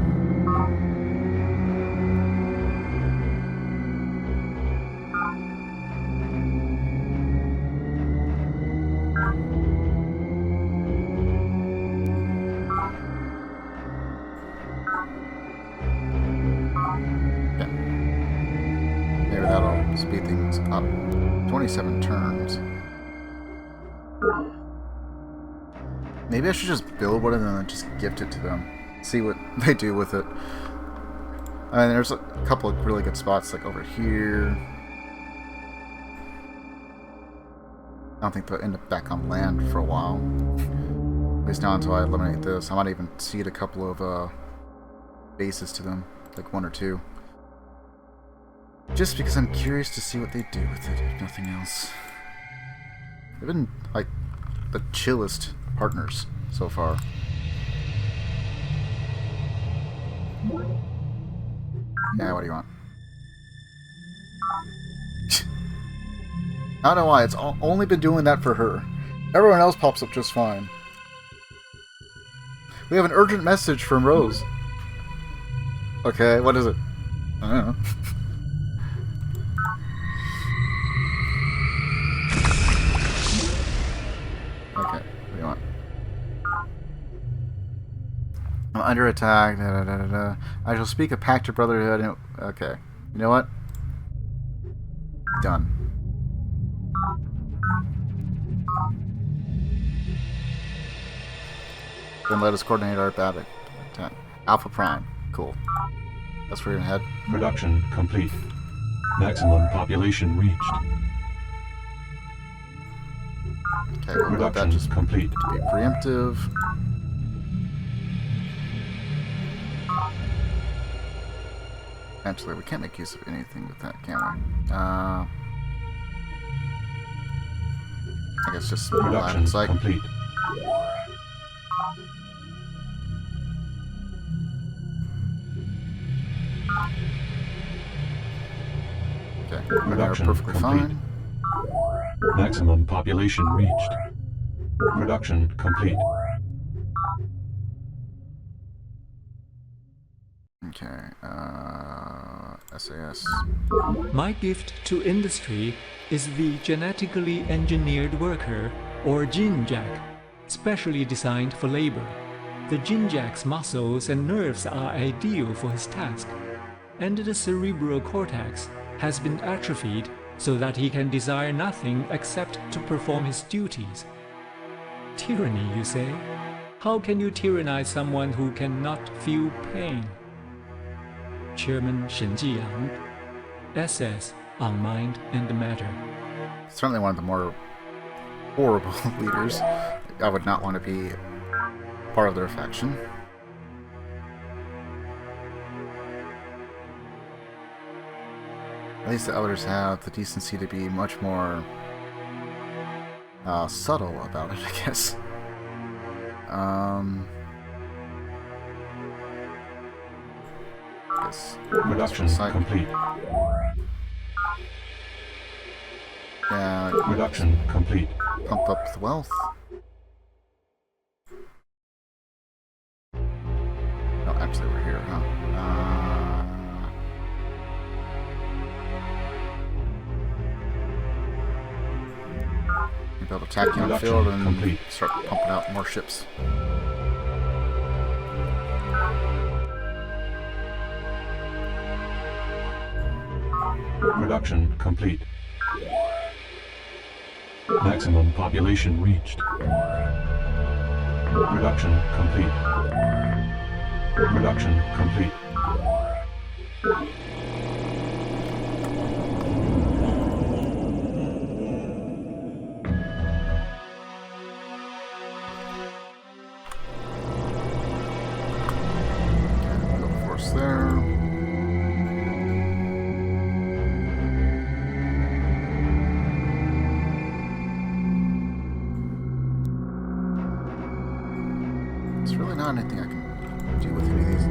Maybe that'll speed things up. 27 turns. Maybe I should just build one and then just gift it to them. See what they do with it. I mean, there's a couple of really good spots, like over here. I don't think they'll end up back on land for a while. At least not until I eliminate this. I might even seed a couple of bases to them, like 1 or 2. Just because I'm curious to see what they do with it, if nothing else. They've been, like, the chillest partners so far. Yeah, what do you want? I don't know why, it's only been doing that for her. Everyone else pops up just fine. We have an urgent message from Rose. Okay, what is it? I don't know. Okay, what do you want? I'm under attack. Da, da, da, da, da. I shall speak a pact to brotherhood. And, okay, you know what? Done. Then let us coordinate our battle attack. Alpha Prime. Cool. That's where you're gonna head. Production complete. Maximum population reached. Okay, we'll let that just complete. To be preemptive. Actually, we can't make use of anything with that, can we? I guess just production complete. Okay, production perfectly complete. fine. Maximum population reached. Production complete. Okay, SAS. My gift to industry is the genetically engineered worker, or Jinjack, specially designed for labor. The Jinjack's muscles and nerves are ideal for his task, and the cerebral cortex has been atrophied so that he can desire nothing except to perform his duties. Tyranny, you say? How can you tyrannize someone who cannot feel pain? Chairman Shen Jiyang, SS on Mind and Matter. Certainly one of the more horrible leaders. I would not want to be part of their faction. At least the others have the decency to be much more subtle about it, I guess. Production complete. Yeah. Production complete. Pump up the wealth. Oh, actually, we're here, huh? Maybe I'll attack you on the field and start pumping out more ships. Production complete. Maximum population reached. Production complete. Production complete. Force there. Not anything I can do with any of these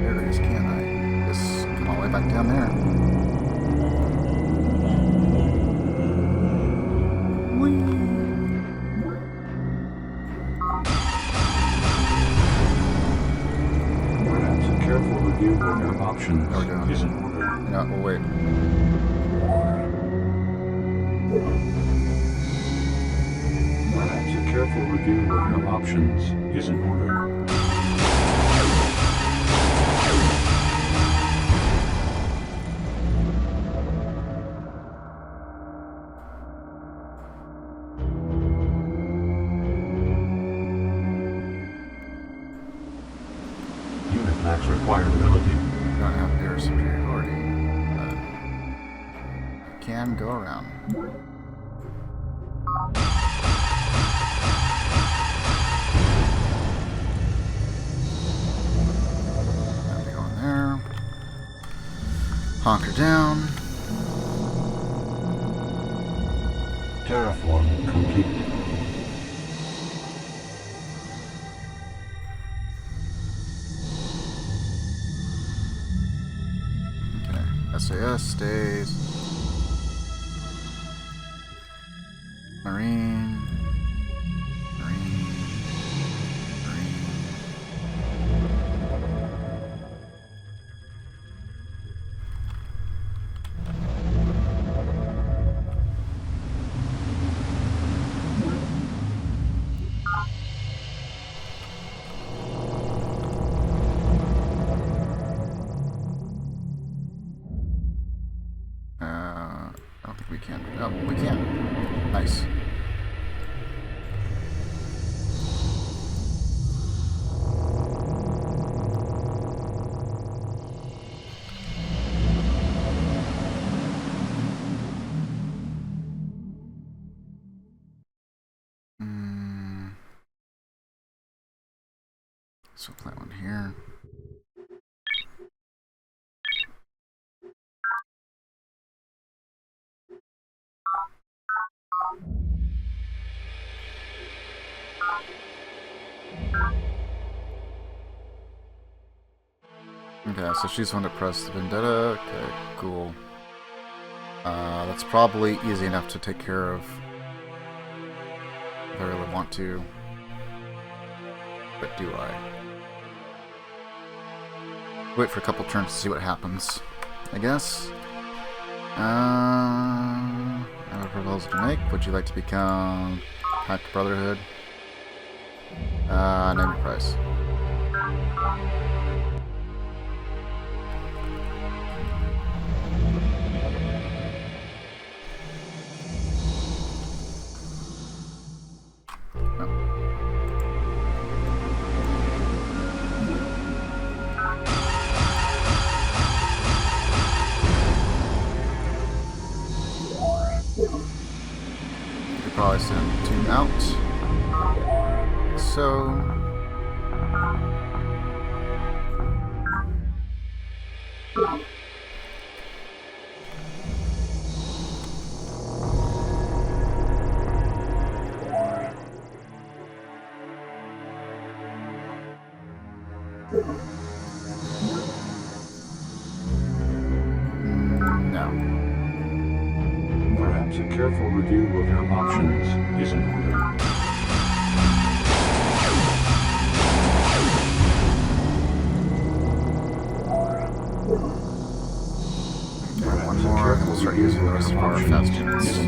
areas, can I? Just come all the way back down there. Perhaps a careful review of your options is in order. Yeah, we'll wait. Perhaps a careful review of your options is in order. Unit max required ability. Don't have air superiority, but I can go around. Honker down. Terraform complete. SAS stays. Marine. Marine. Marine. I don't think we can. Oh, we can. Nice. So plant one here. Okay, so she's the one to press the vendetta. Okay, cool. That's probably easy enough to take care of if I really want to. But do I? Wait for a couple turns to see what happens, I guess. I have a proposal to make. Would you like to become Pact Brotherhood? Name your price. Probably send 2 out. So Perhaps a careful review of your options is in order. one more, and we'll start using the rest of our fast units.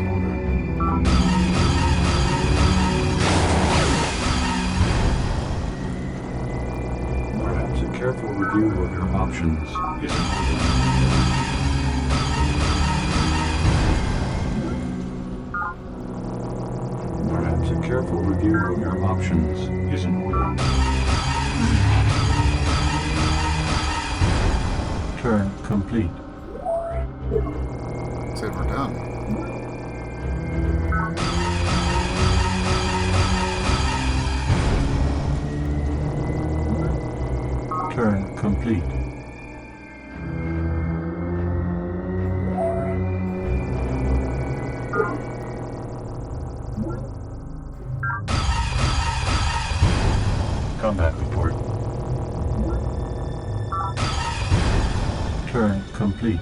Perhaps a careful review of your options is in order. Perhaps a careful review of your options is in order. Turn complete. Said we're done. Turn complete. Combat report. Turn complete.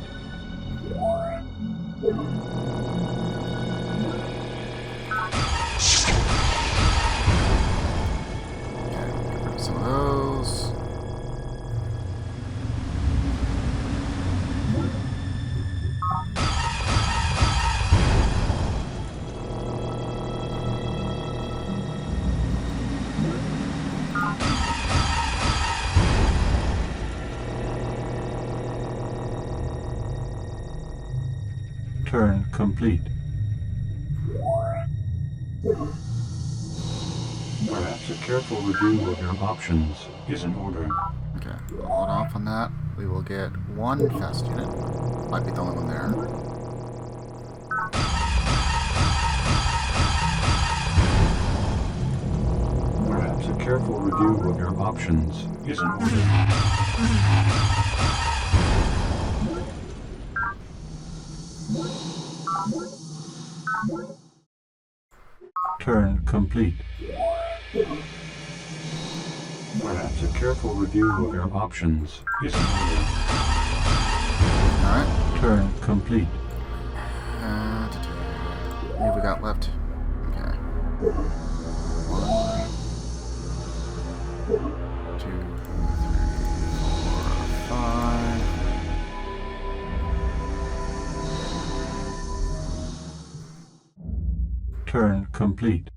Some of those. Turn complete. Perhaps a careful review of your options is in order. Okay, we'll hold off on that. We will get 1 fast unit. Might be the only one there. Perhaps a careful review of your options is in order. Turn complete. Perhaps a careful review of your options is in order. Alright. Turn complete. What have we got left? Okay. 1, 2, 3, 4, 5. Turn complete.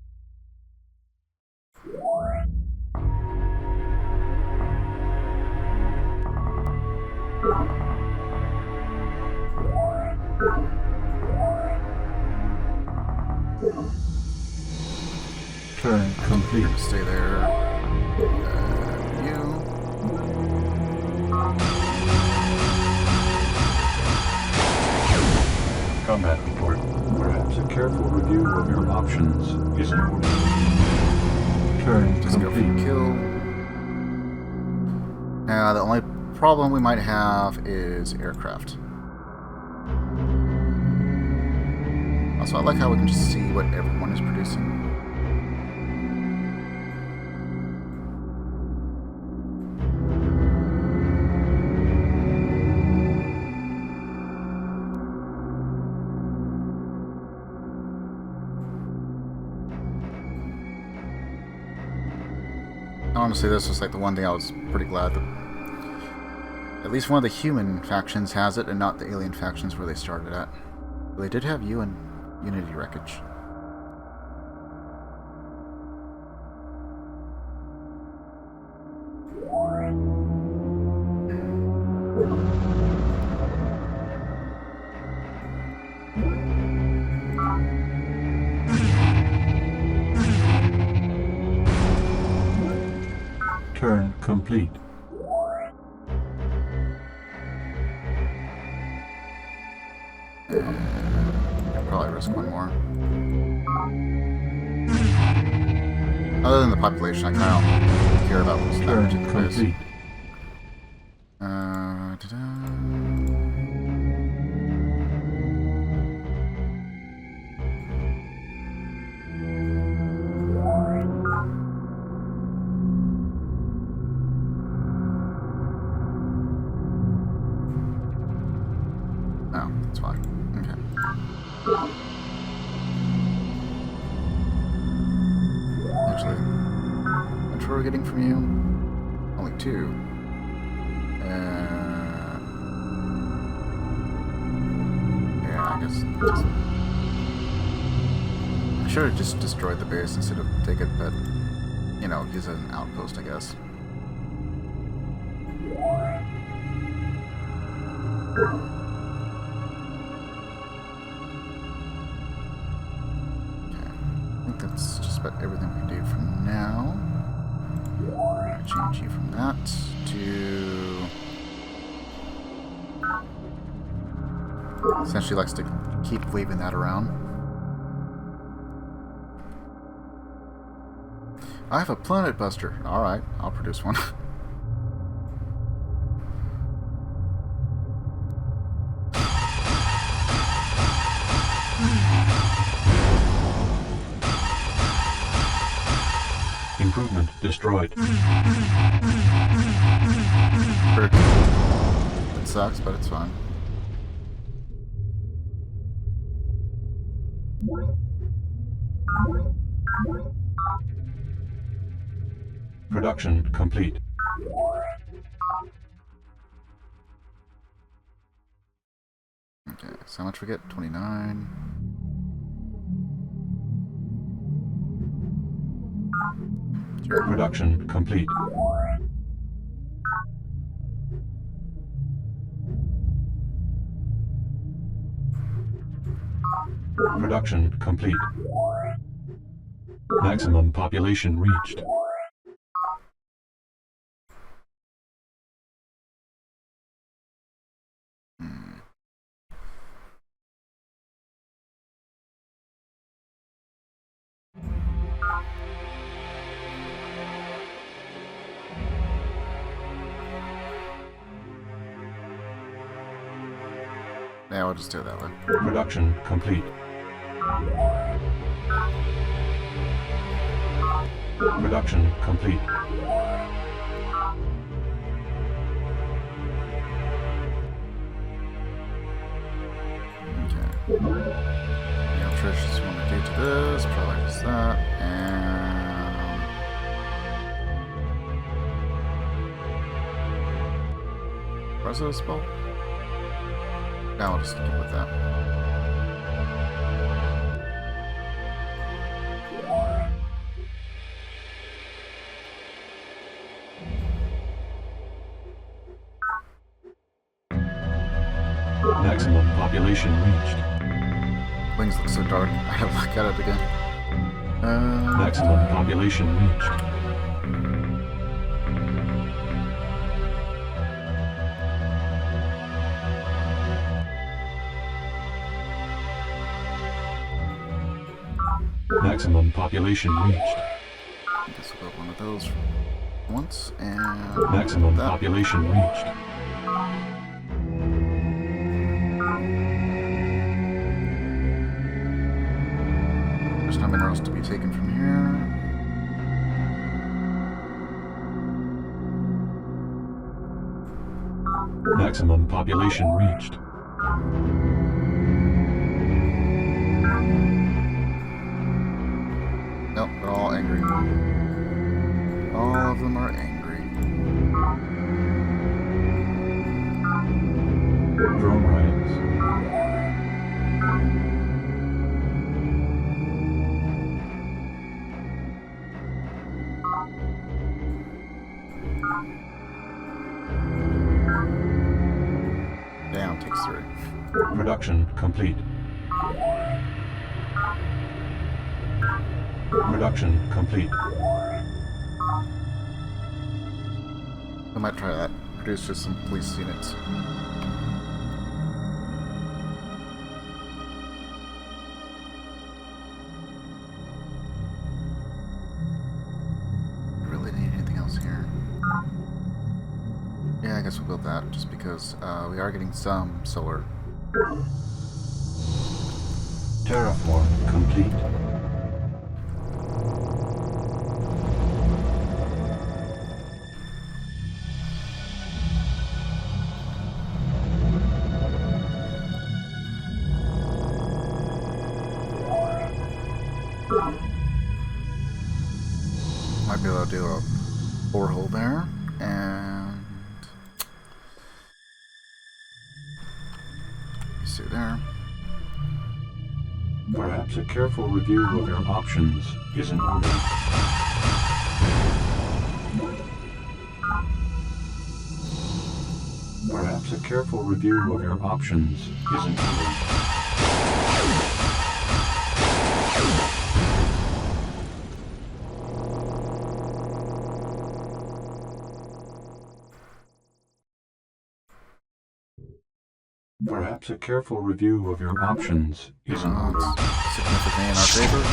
Turn complete. Stay there. You. Combat report. Perhaps a careful review of your options is in order. Turn Just go for complete. the kill. Now, the only problem we might have is aircraft. Also, I like how we can just see what everyone is producing. Honestly, this was like the one thing I was pretty glad that at least one of the human factions has it and not the alien factions where they started at. But they did have you and Unity wreckage. Turn complete. I'll probably risk one more. Other than the population, I kind of don't care about this Turn particular complete. Oh, that's fine. Okay. Actually, how much were we getting from you? Only 2. Yeah, I guess I should have just destroyed the base instead of take it, but you know, use it as an outpost, I guess. I think that's just about everything we can do for now. I'll change you from that to... Essentially likes to keep waving that around. I have a planet buster. Alright, I'll produce one. Improvement destroyed. It sucks, but it's fine. Production complete. Okay, so how much we get? 29. Production complete. Production complete. Maximum population reached. Yeah, we'll just do it that way. Production complete. Production complete. Yeah, Trish just want to do to this, paralyze that, and rest of the spell? Now I'll just stick with that. Maximum population reached. Wings look so dark. I have to look at it again. Maximum population reached. Maximum population reached. I guess we'll go one of those once, and maximum that. Population reached. There's no minerals to be taken from here. Maximum population reached. Nope, they're all angry. All of them are angry. Drone riots. Damn, takes 3. Production complete. Production complete. I might try that. Produce just some police units. Really need anything else here? Yeah, I guess we'll build that just because we are getting some solar. Terraform complete. Might be able to do a borehole there, and see there. Perhaps a careful review of your options is in order. Perhaps a careful review of your options is in order. Perhaps a careful review of your options is in order. Significantly in our favor.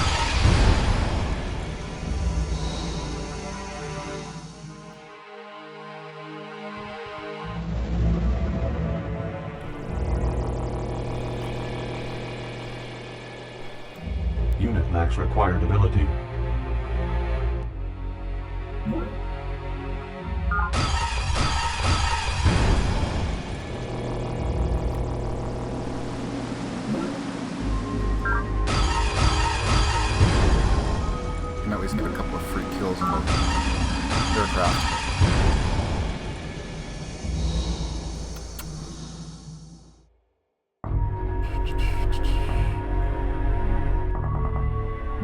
Unit lacks required ability. Can at least get a couple of free kills in the aircraft.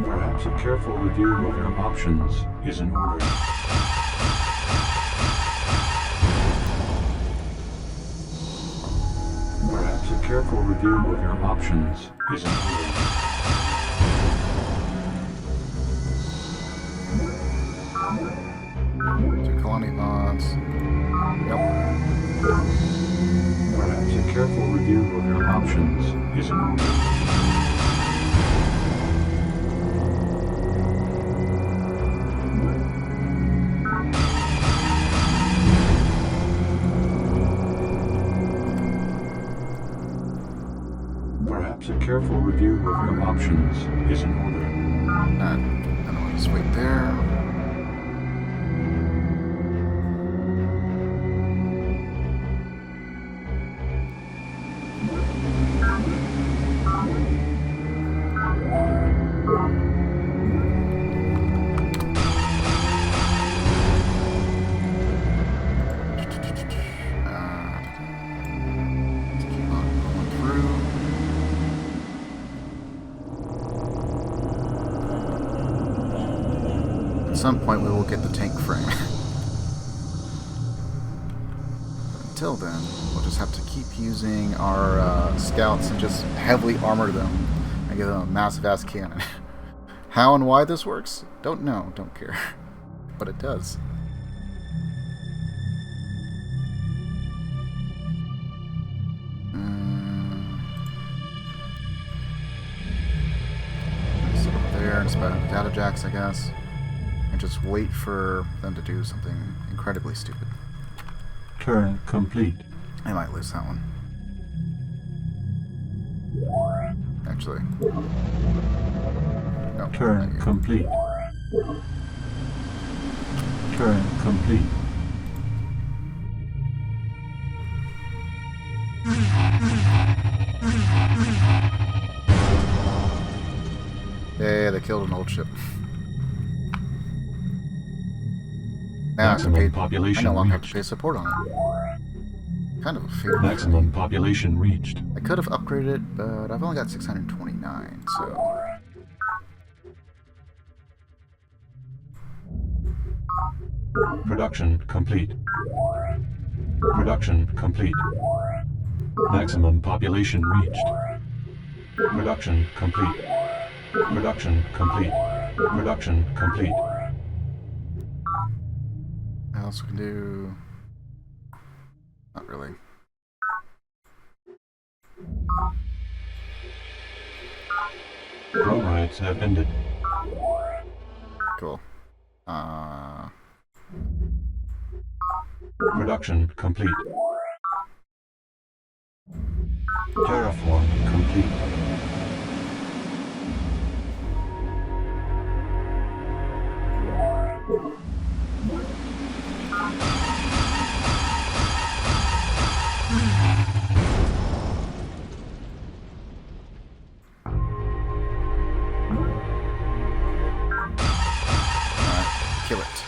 Perhaps a careful review of your options is in order. Perhaps a careful review of your options is in order. Two colony mods. Yep. Perhaps a careful review of your options is in order. Perhaps a careful review of your options is in order. I don't want to just wait there. some point we will get the tank frame. Until then, we'll just have to keep using our scouts and just heavily armor them and give them a massive ass cannon. How and why this works? Don't know, don't care. But it does. Sit over there and spy on the data jacks, I guess. And just wait for them to do something incredibly stupid. Turn complete. I might lose that one. Actually. No. Turn complete. Turn complete. Yeah, they killed an old ship. Now Maximum population I no longer have reached. to pay support on it. Kind of a fatal. Maximum population reached. I could have upgraded it, but I've only got 629, so... Production complete. Production complete. Maximum population reached. Production complete. Production complete. Production complete. What else we can do? Not really. Pro rights have ended. Cool. Production complete. Terraform complete. Kill it.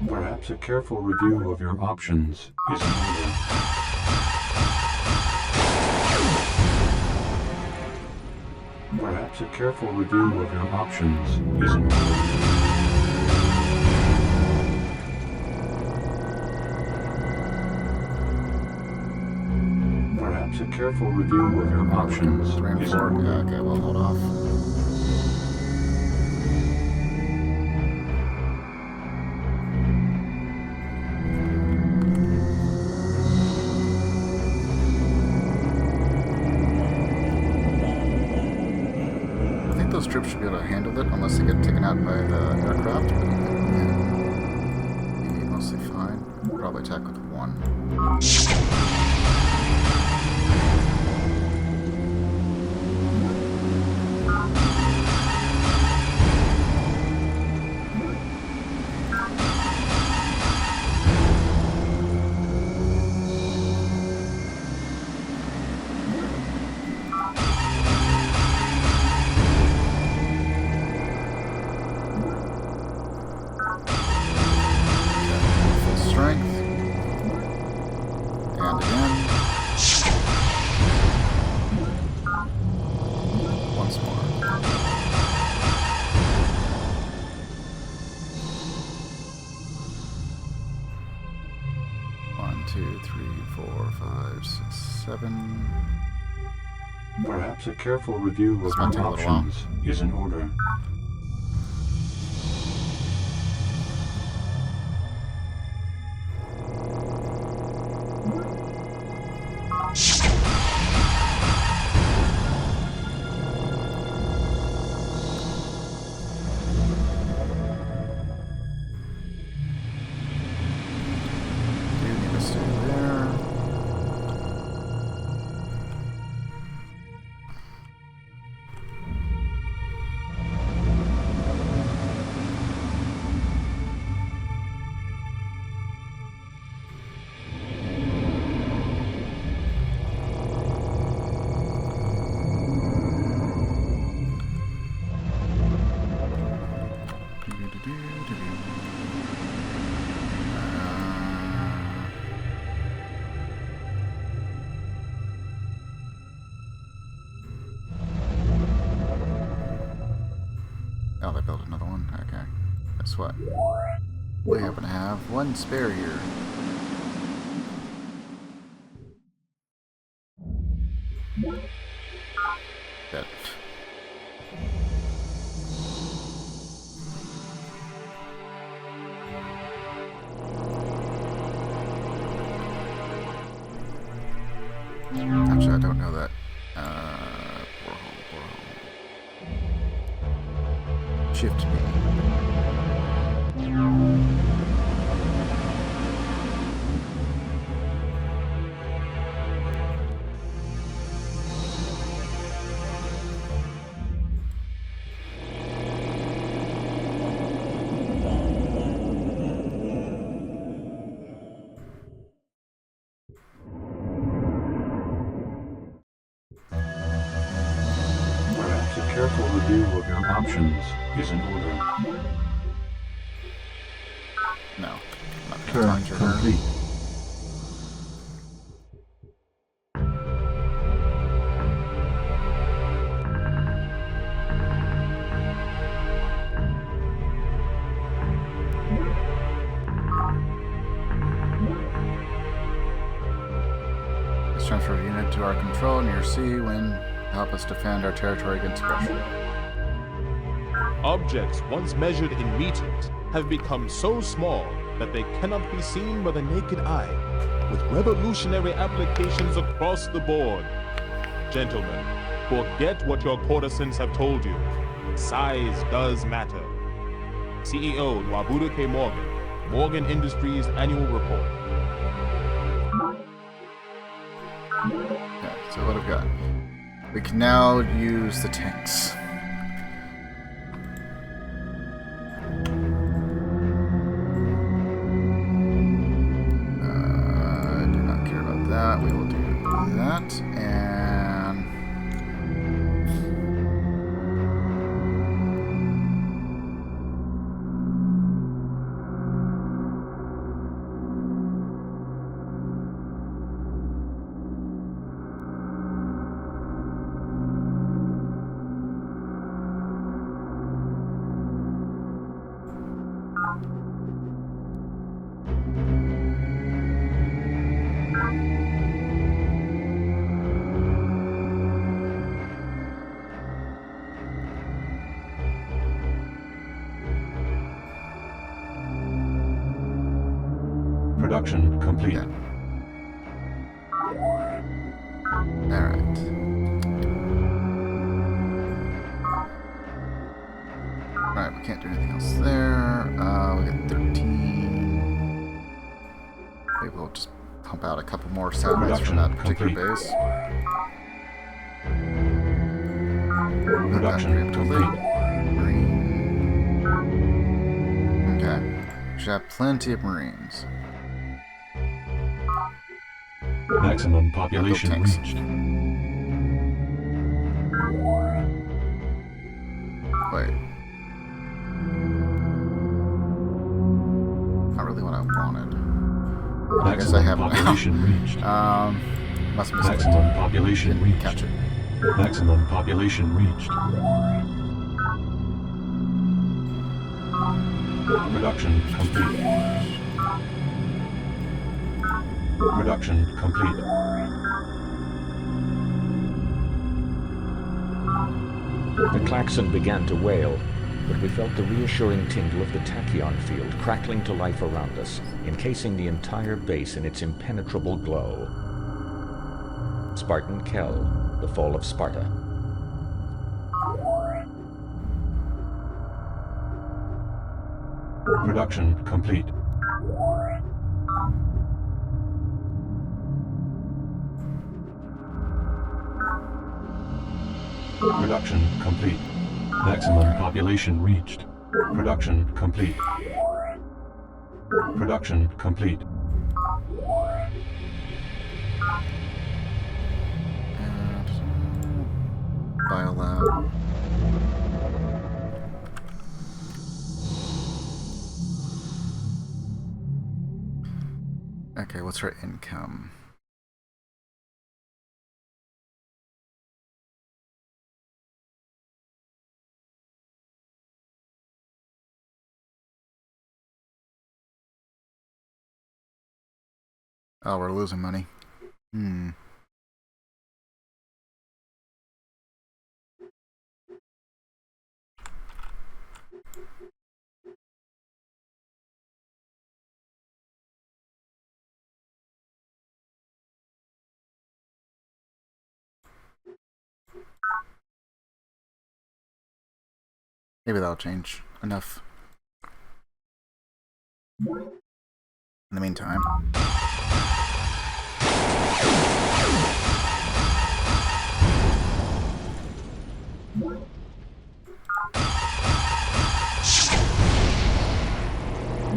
Perhaps a careful review of your options is in order. Perhaps a careful review of your options is in order. Perhaps a careful review of your options is in order. Yeah, okay, well, hold off. Those troops should be able to handle it unless they get taken out by the aircraft, but be mostly fine. Probably attack with one. Perhaps a careful review of your options is in order. they built another one. Okay. Guess what? We happen to have one spare here. Dead. Actually, I don't know that. Shift B. Perhaps a careful review of your options is in order. No. Not gonna Turn talk to her. complete. Let's transfer a unit to our control near C when help us defend our territory against aggression. Objects once measured in meters have become so small that they cannot be seen by the naked eye, with revolutionary applications across the board. Gentlemen, forget what your courtesans have told you. Size does matter. CEO Nwabuda K. Morgan, Morgan Industries Annual Report. Okay, so what I've got. We can now use the tanks. Do not care about that. We will do that. And Production complete. alright. Alright, we can't do anything else there. We got 13. Maybe we'll just pump out a couple more satellites from that particular base. Production complete. Okay. We should have plenty of Marines. Maximum population reached. Wait. Not really what I wanted. I guess I have population reached. Must be Maximum population reached. Catch it. Maximum population reached. Production complete. Production complete. The klaxon began to wail, but we felt the reassuring tingle of the tachyon field crackling to life around us, encasing the entire base in its impenetrable glow. Spartan Kell, the fall of Sparta. Production complete. Production complete. Maximum population reached. Production complete. Production complete. Biolab. Okay, what's her income? Oh, we're losing money. Maybe that'll change enough. In the meantime.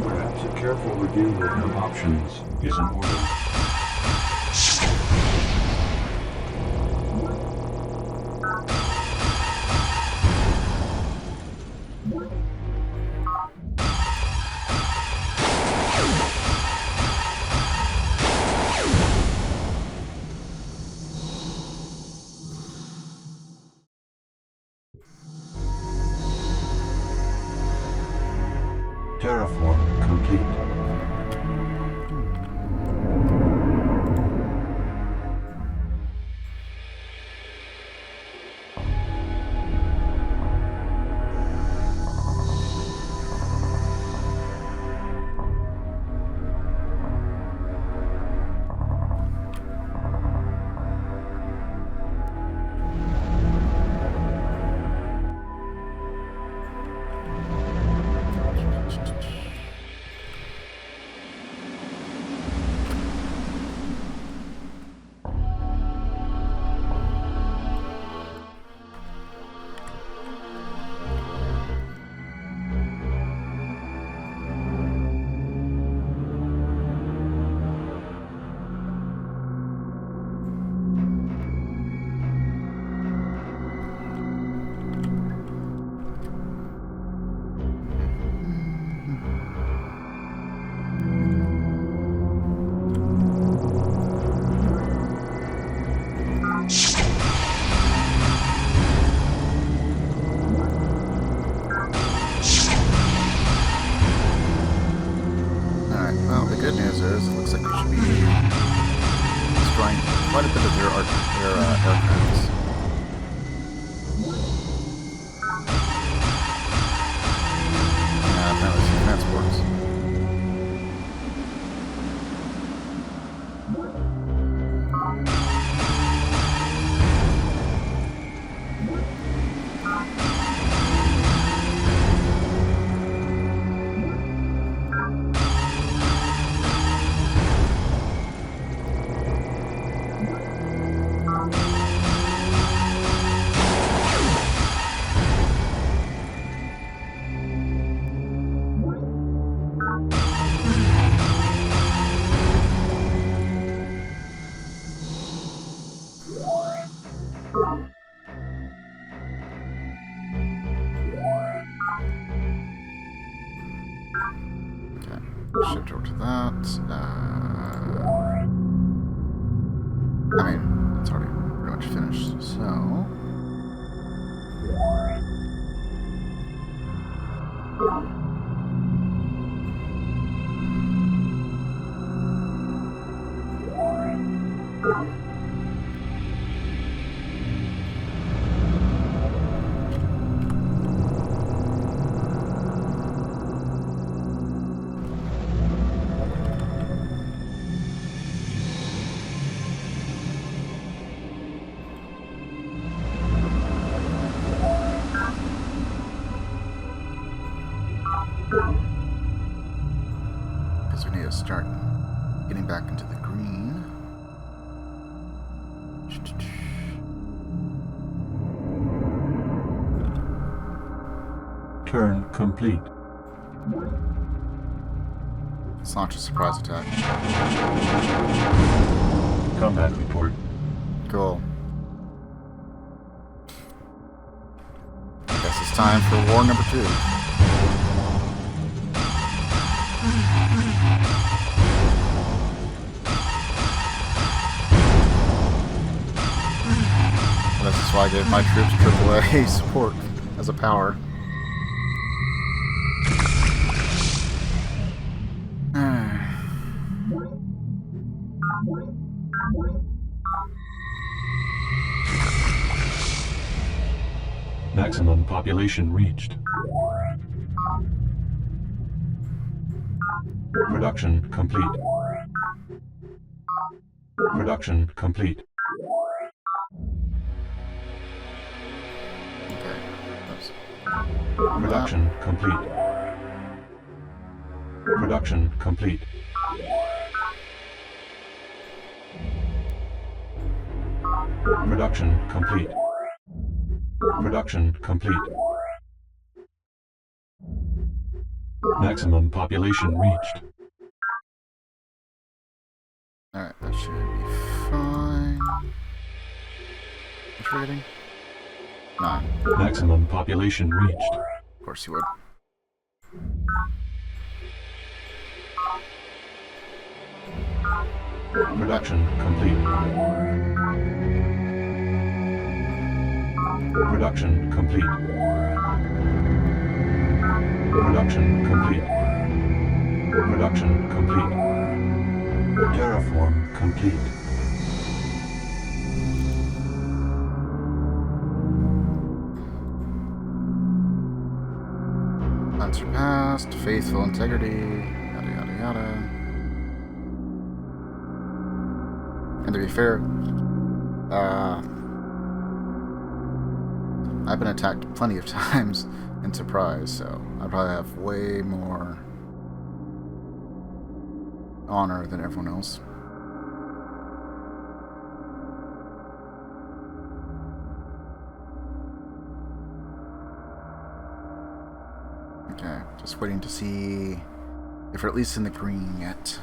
Perhaps a careful review of your options is in order. Terraform complete. Quite a bit of their aircrafts. Yeah, apparently some transports. Shift over to that. I mean, it's already pretty much finished, so... we need to start getting back into the green. Turn complete. Let's launch a surprise attack. Combat report. Cool. I guess it's time for war number 2. That's why I gave my troops AAA support as a power. Maximum population reached. Production complete. Production complete. Okay. Oops. Production complete. Production complete. Production complete. Production complete. Maximum population reached. Alright, that should be fine. What's rating? 9. Maximum population reached. Of course you would. Production complete. Production complete. Production complete. Production complete. Terraform complete. Unsurpassed, faithful integrity, yada yada yada. And to be fair, I've been attacked plenty of times in Surprise, so I probably have way more honor than everyone else. Okay, just waiting to see if we're at least in the green yet.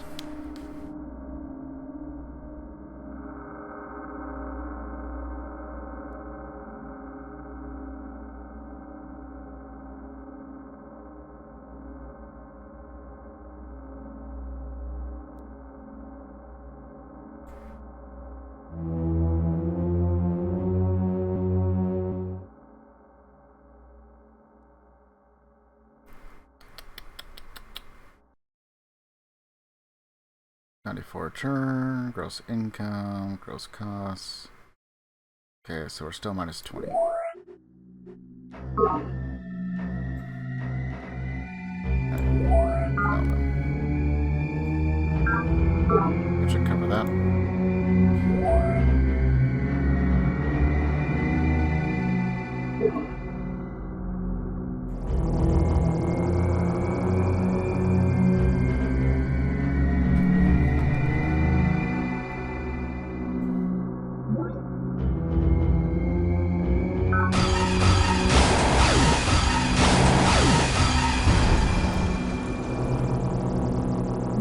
$94 turn, gross income, gross costs. Okay, so we're still minus 20. That should cover that.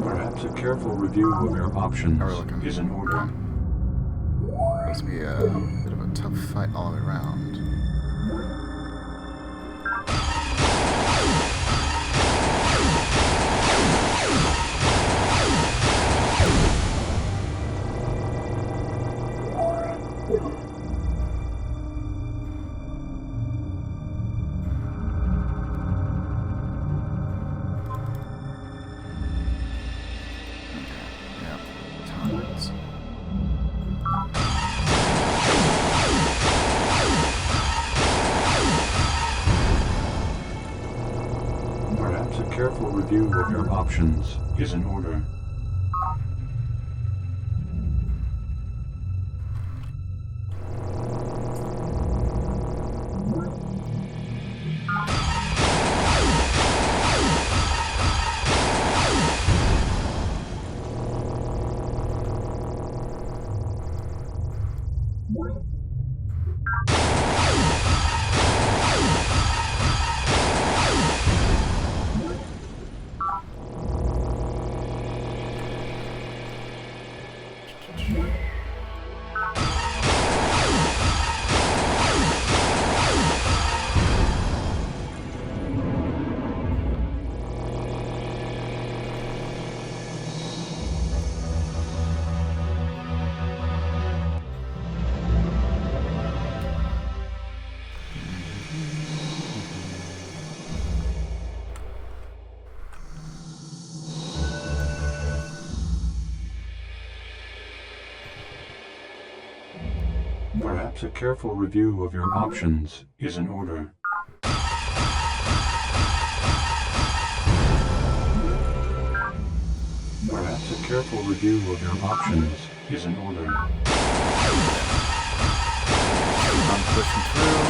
Perhaps a careful review of your options is in order. Supposed to be a bit of a tough fight all the way around. Perhaps a careful review of your options is in order. Perhaps a careful review of your options is in order. Perhaps a careful review of your options is in order. I'm pushing through.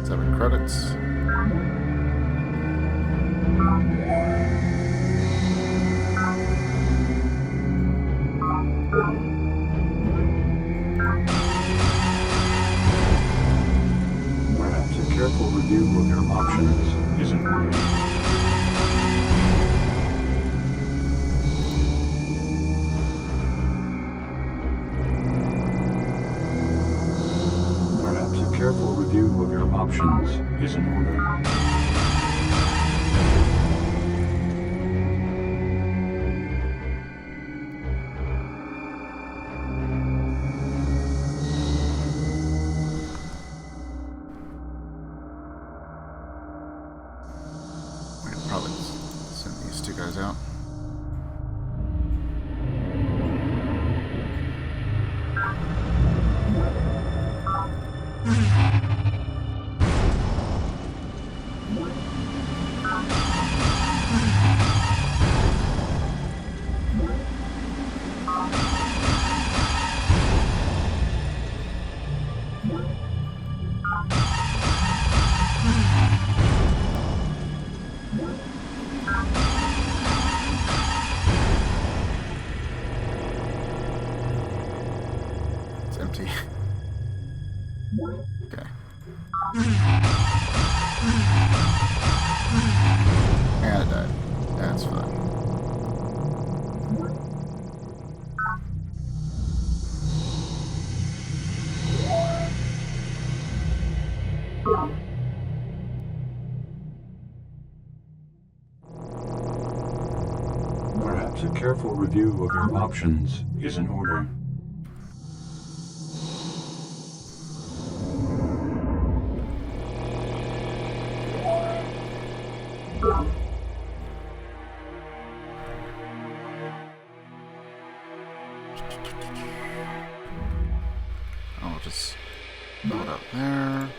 7 credits. Perhaps a careful review of your options is in order. Perhaps a careful review of your options is in order. We could probably send these 2 guys out. It's empty. Okay. And it died. That's fine. Perhaps a careful review of your options is in order. I'll just load up there.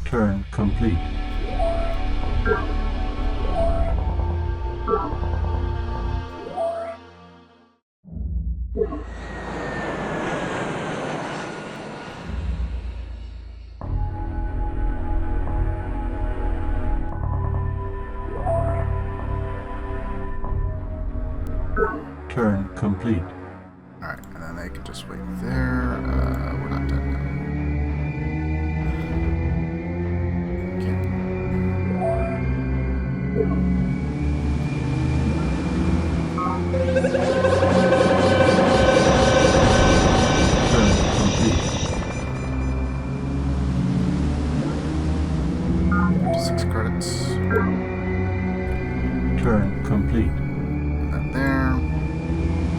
Turn complete. Turn complete. Alright, and then they can just wait there. We're not done now. Turn complete. 6 credits. Turn complete. That there.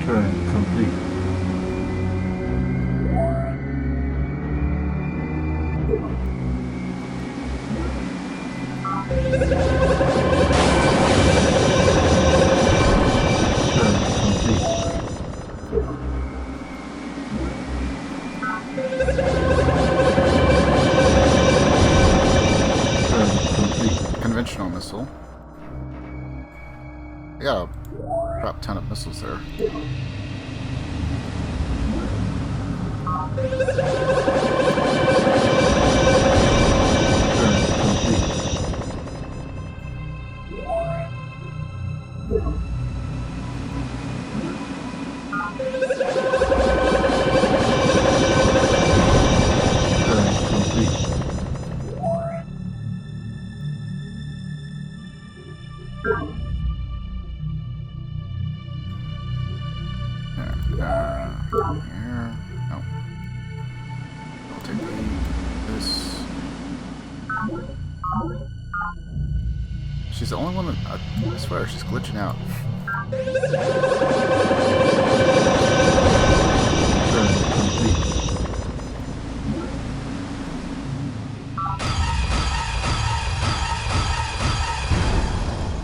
Turn complete. Conventional missile. They got a crap ton of missiles there. She's the only one that... I swear, she's glitching out.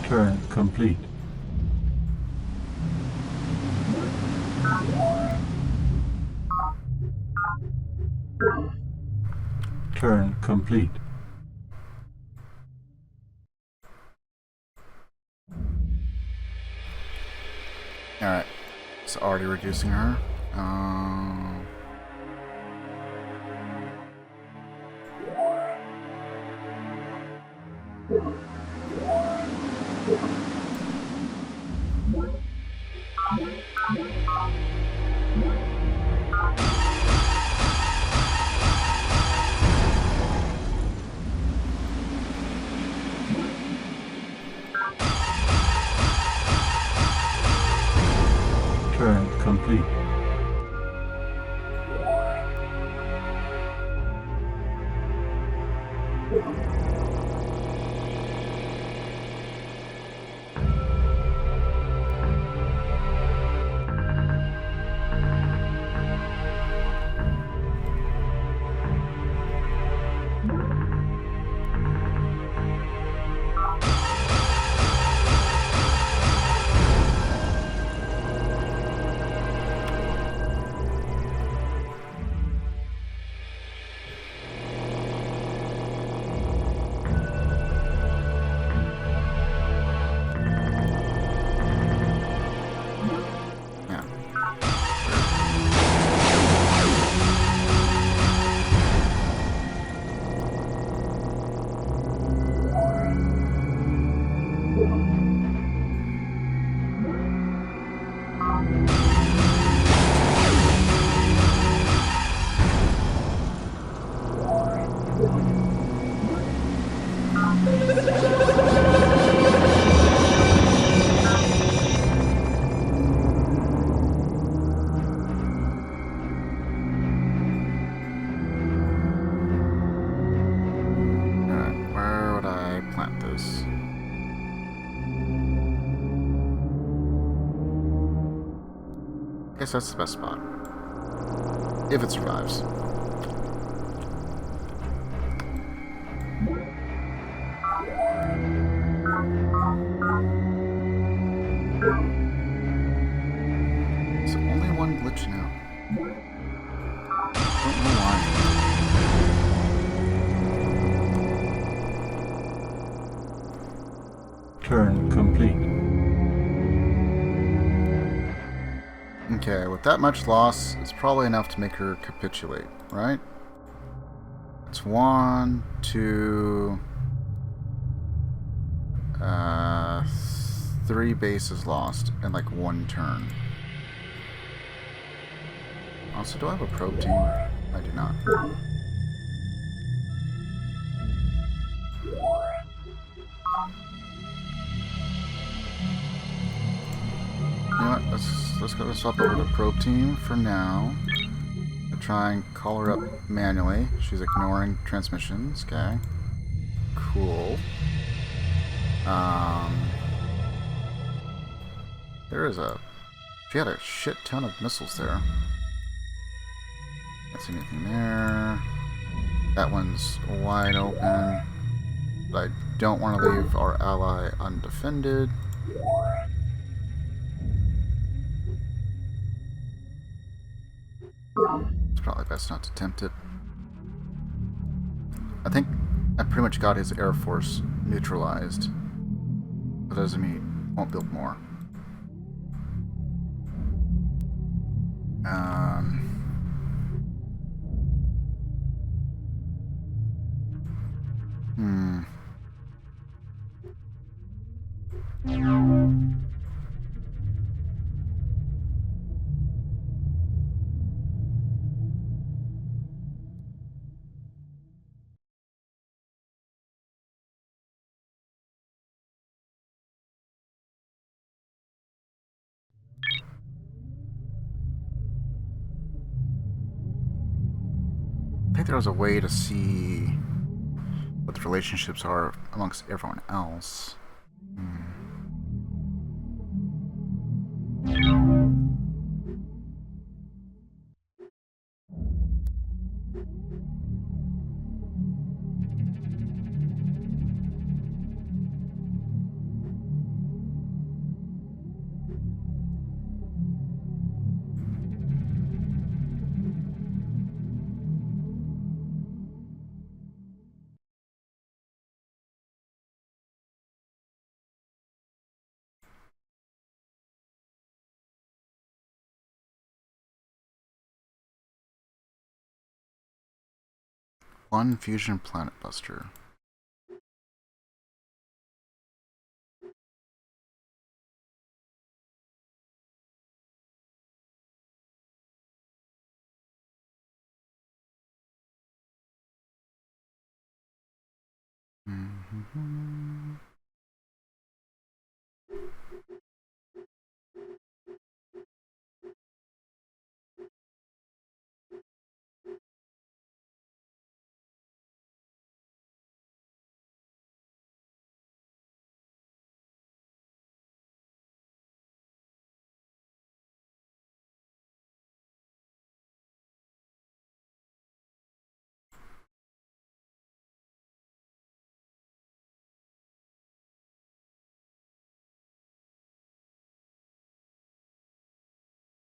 Turn complete. Turn complete. Alright. It's already reducing her. Turn complete. I guess that's the best spot. If it survives. There's only one glitching out. I don't know why. Turn complete. Okay, with that much loss, it's probably enough to make her capitulate, right? It's 1, 2, 3 bases lost in like 1 turn. Also, do I have a probe team? I do not. You know what? Let's go swap over to probe team for now. I'll try and call her up manually. She's ignoring transmissions. Okay. Cool. There is a... She had a shit ton of missiles there. Don't see anything there. That one's wide open. But I don't want to leave our ally undefended. It's probably best not to tempt it. I think I pretty much got his Air Force neutralized. That doesn't mean he won't build more. I think there was a way to see what the relationships are amongst everyone else. One fusion planet buster.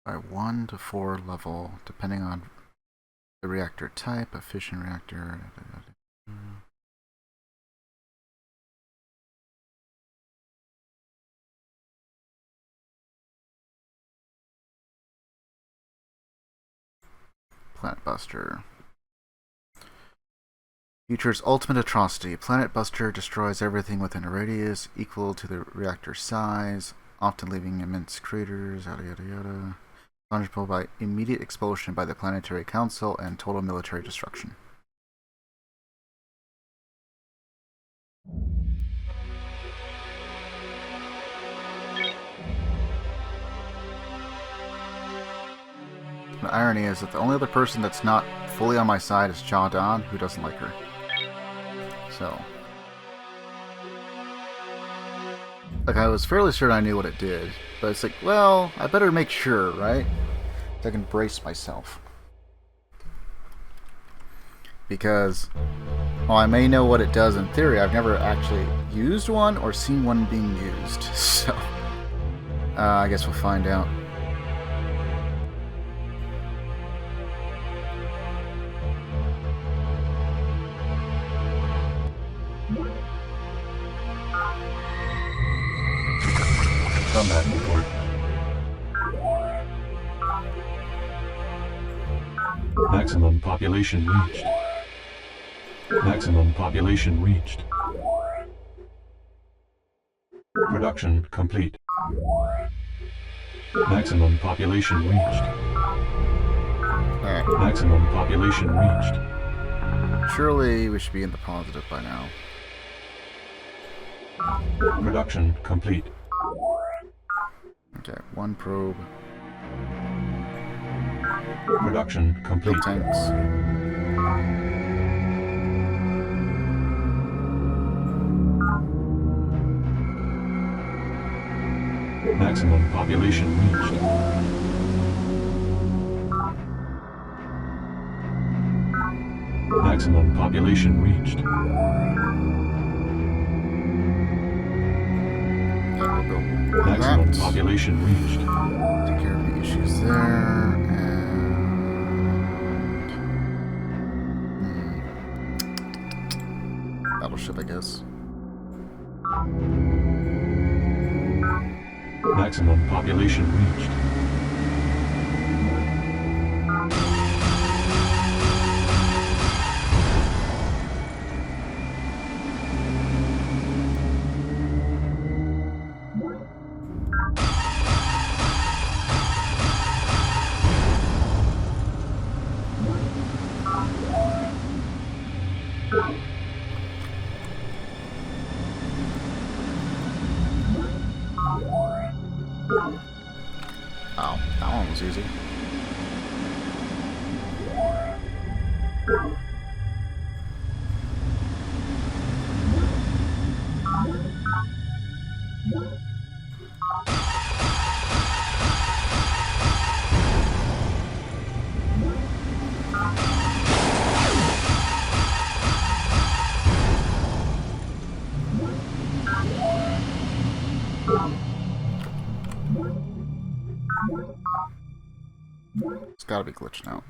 By 1 to 4 level, depending on the reactor type, a fission reactor. Planet Buster. Features ultimate atrocity. Planet Buster destroys everything within a radius equal to the reactor size, often leaving immense craters, yada yada yada. Punishable by immediate expulsion by the Planetary Council and total military destruction. The irony is that the only other person that's not fully on my side is Jadon, who doesn't like her. So, like, I was fairly certain I knew what it did, but it's like, well, I better make sure, right? So I can brace myself. Because, while I may know what it does in theory, I've never actually used one or seen one being used. So, I guess we'll find out. Combat report. Maximum population reached. Maximum population reached. Production complete. Maximum population reached. Alright. Maximum population reached. Surely we should be in the positive by now. Production complete. Okay, 1 probe. Production complete. Build tanks. Maximum population reached. Maximum population reached. Maximum population reached. Take care of the issues there, and battleship, I guess. Maximum population reached. Oh, that one was easy. gotta be glitching out.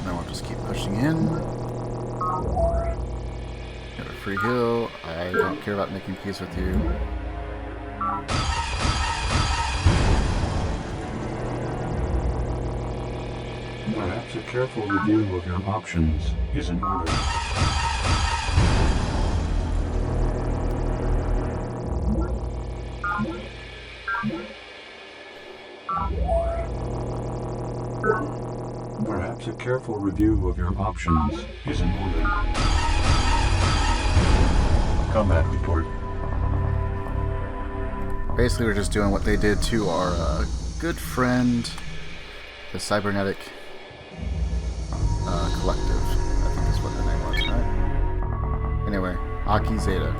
Now I'll just keep pushing in. Got a free heal. I don't care about making peace with you. Perhaps a careful review of your options is in order. Perhaps a careful review of your options is in order. Combat report. Basically, we're just doing what they did to our good friend, the Cybernetic Collective. I think is what the name was, right? Anyway, Aki Zeta.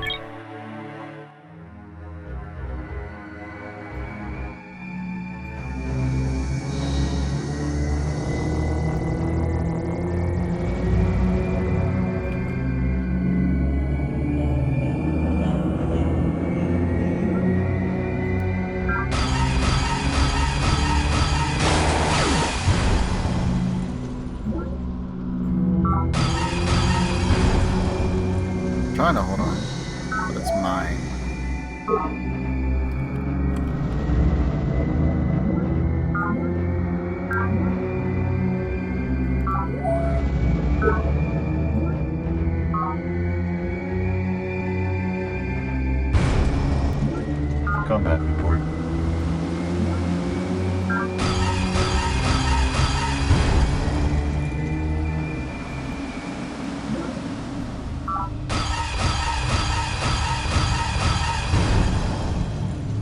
Trying to hold on, but it's mine. Combat report.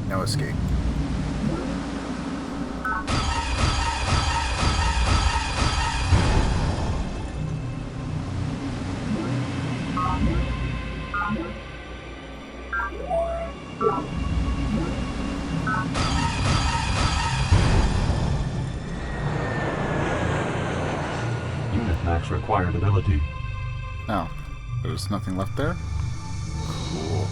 No escape. Unit max required ability. Oh, there's nothing left there? Cool.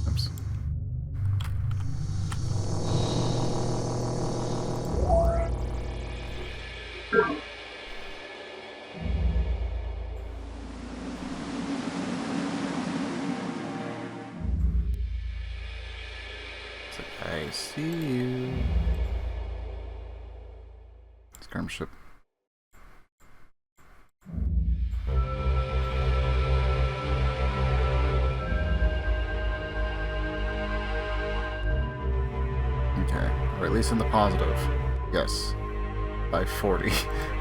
Oops. I see you. Skirmship. Okay, or at least in the positive. Yes. By 40.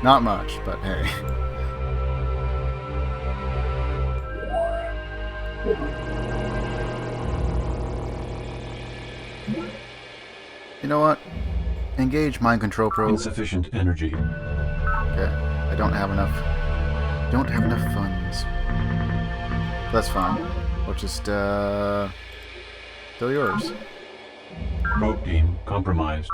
Not much, but hey. You know what? Engage mind control probe. Insufficient energy. Okay, I don't have enough. Don't have enough funds. That's fine. We'll just still yours. Probe team compromised.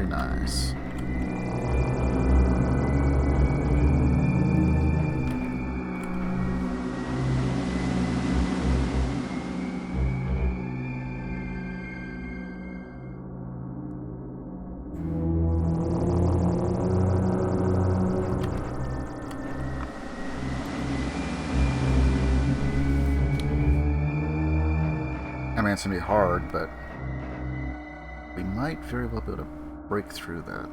nice. I mean, it's gonna be hard, but we might very well be able to break through that.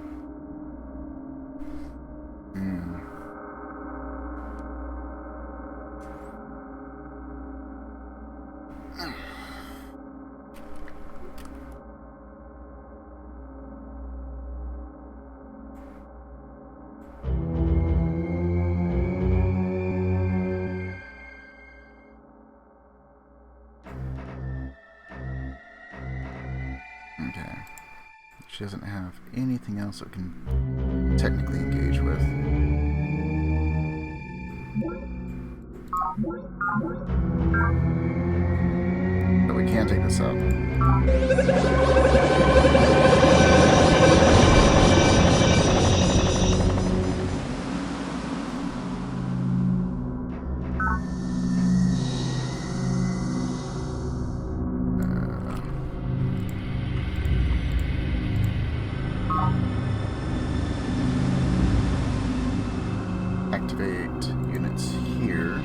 Okay. She doesn't have anything else that we can technically engage with. But we can take this up. Activate units here.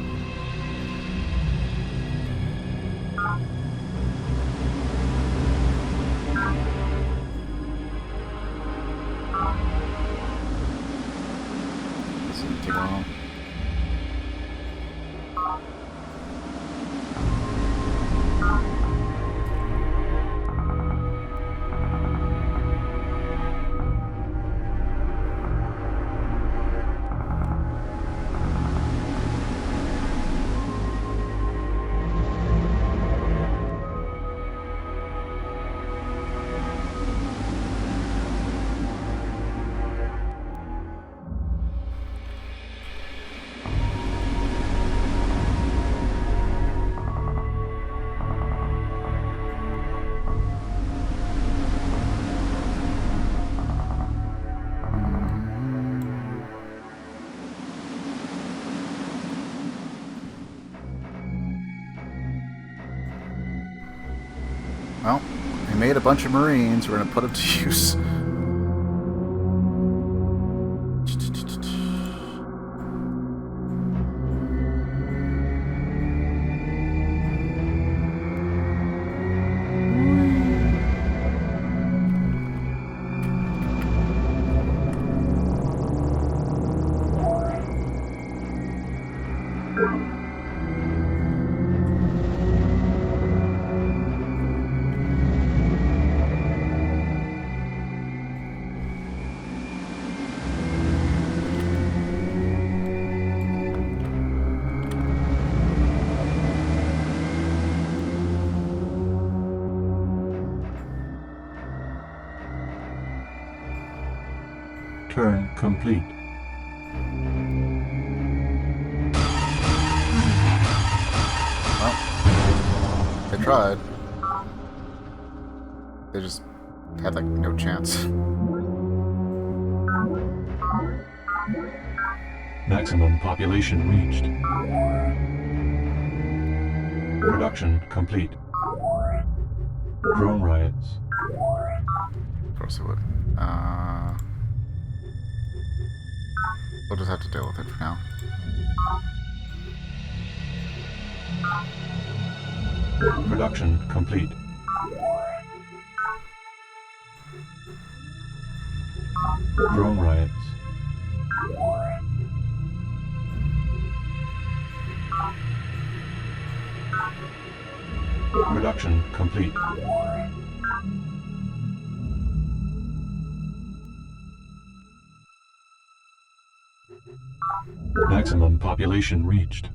This didn't take long. Well, we made a bunch of Marines. We're going to put them to use. Turn complete. Well, they tried. They just had like no chance. Maximum population reached. Production complete. Drone riots. Of course it would. We'll just have to deal with it for now. Production complete. Drone riots. Production complete. Maximum population reached.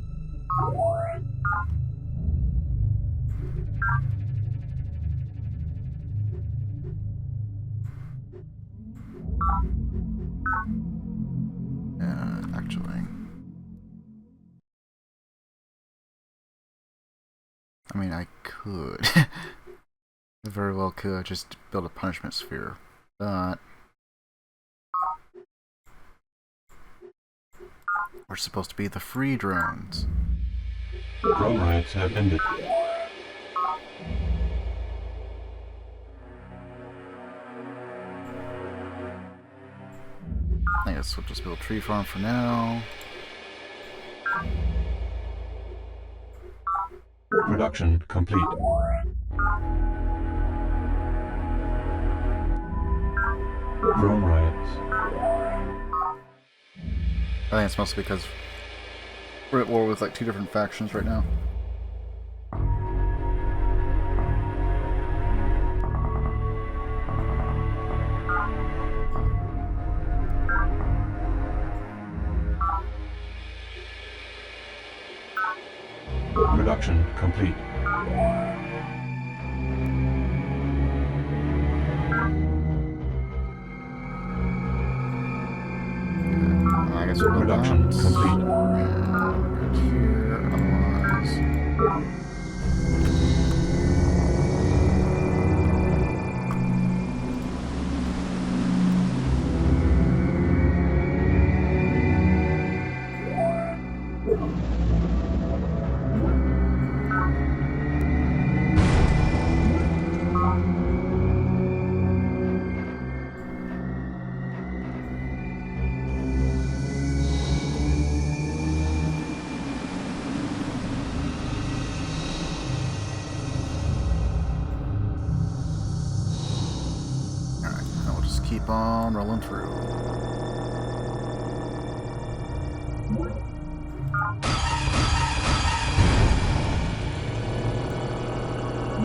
Actually, I mean, I could. I very well could just build a punishment sphere, but We're supposed to be the free drones. Drone riots have ended. I guess we'll just build a tree farm for now. Production complete. Drone riots. I think it's mostly because we're at war with like 2 different factions right now. Production complete. I guess we'll build Production that. complete. Good here, otherwise. Keep on rolling through.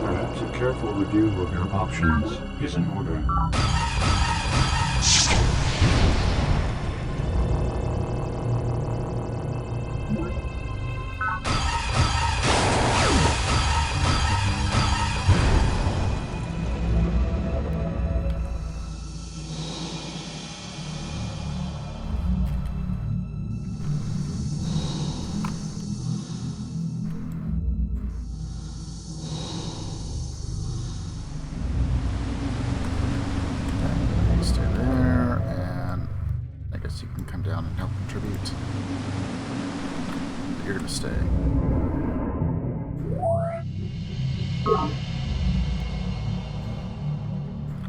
Perhaps a careful review of your options is in order. Stay there, and I guess you can come down and help contribute. But you're gonna stay.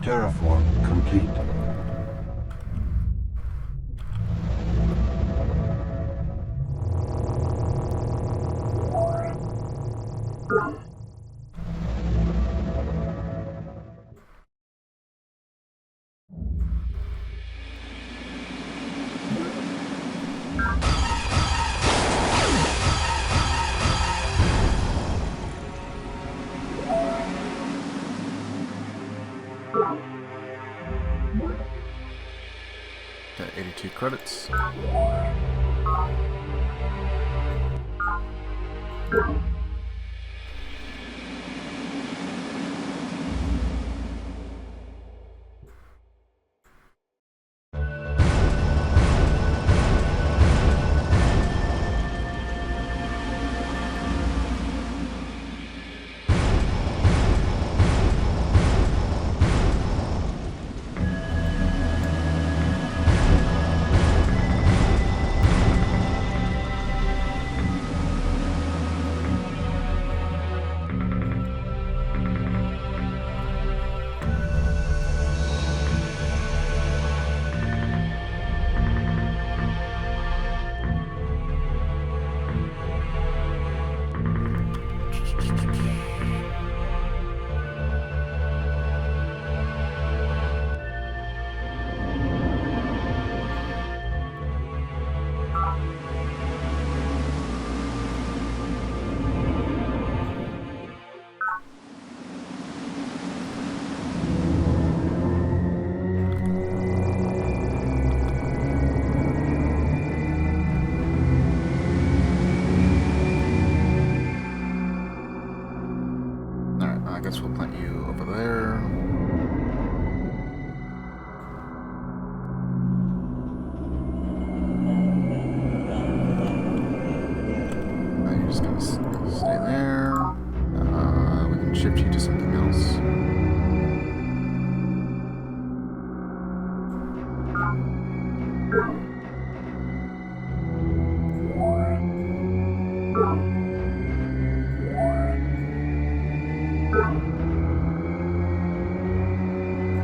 Terraform complete. Got 82 credits. I guess we'll plant you over there. You're just gonna stay there. We can shift you to something else.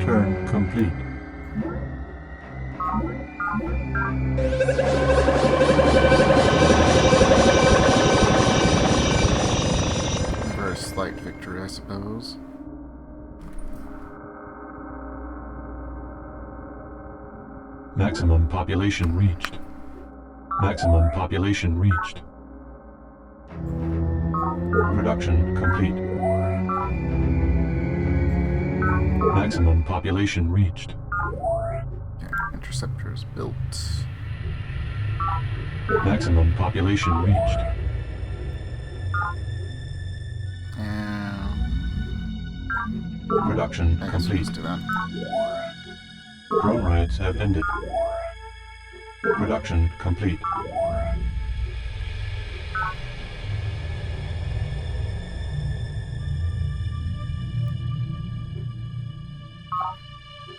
Turn complete. Never a slight victory, I suppose. Maximum population reached. Maximum population reached. Production complete. Maximum population reached. Okay, interceptors built. Maximum population reached. And Production I guess we'll complete. just do that. Drone raids have ended. Production complete.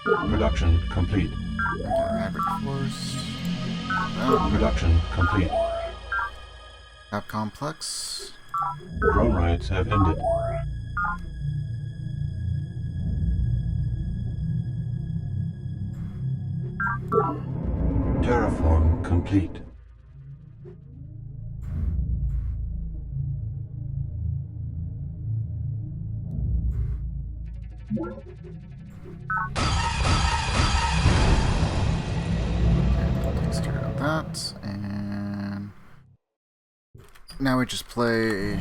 Production complete. Hybrid force. Production complete. Cap complex. Drone raids have ended. Terraform complete. Takes care of that, and now we just play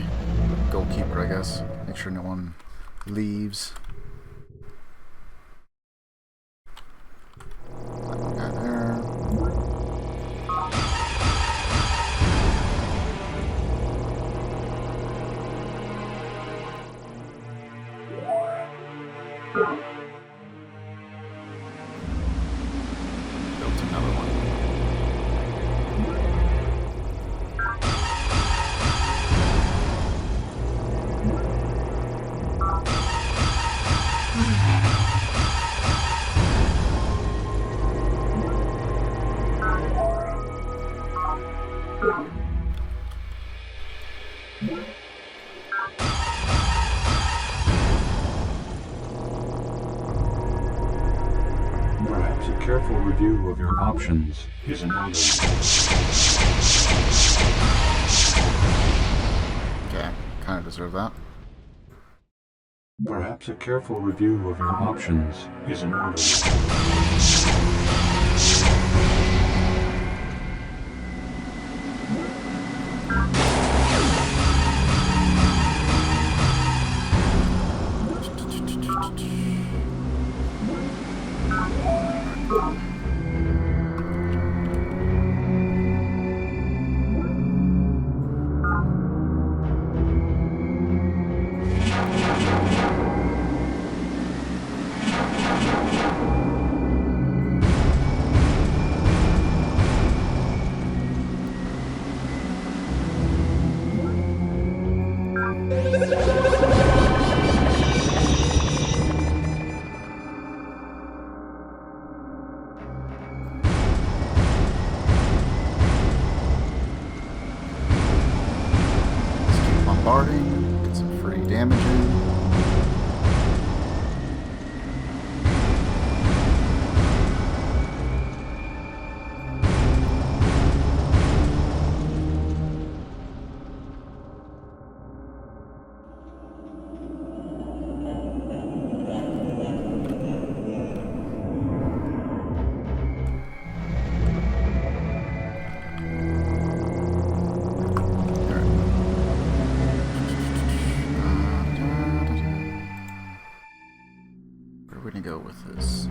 goalkeeper, I guess. Make sure no one leaves. That guy there. Built another one. Perhaps a careful review of your options is in order. Okay, kind of deserve that. Perhaps a careful review of your options is in order. Bombarding, get some free damage in. Where are we gonna go with this?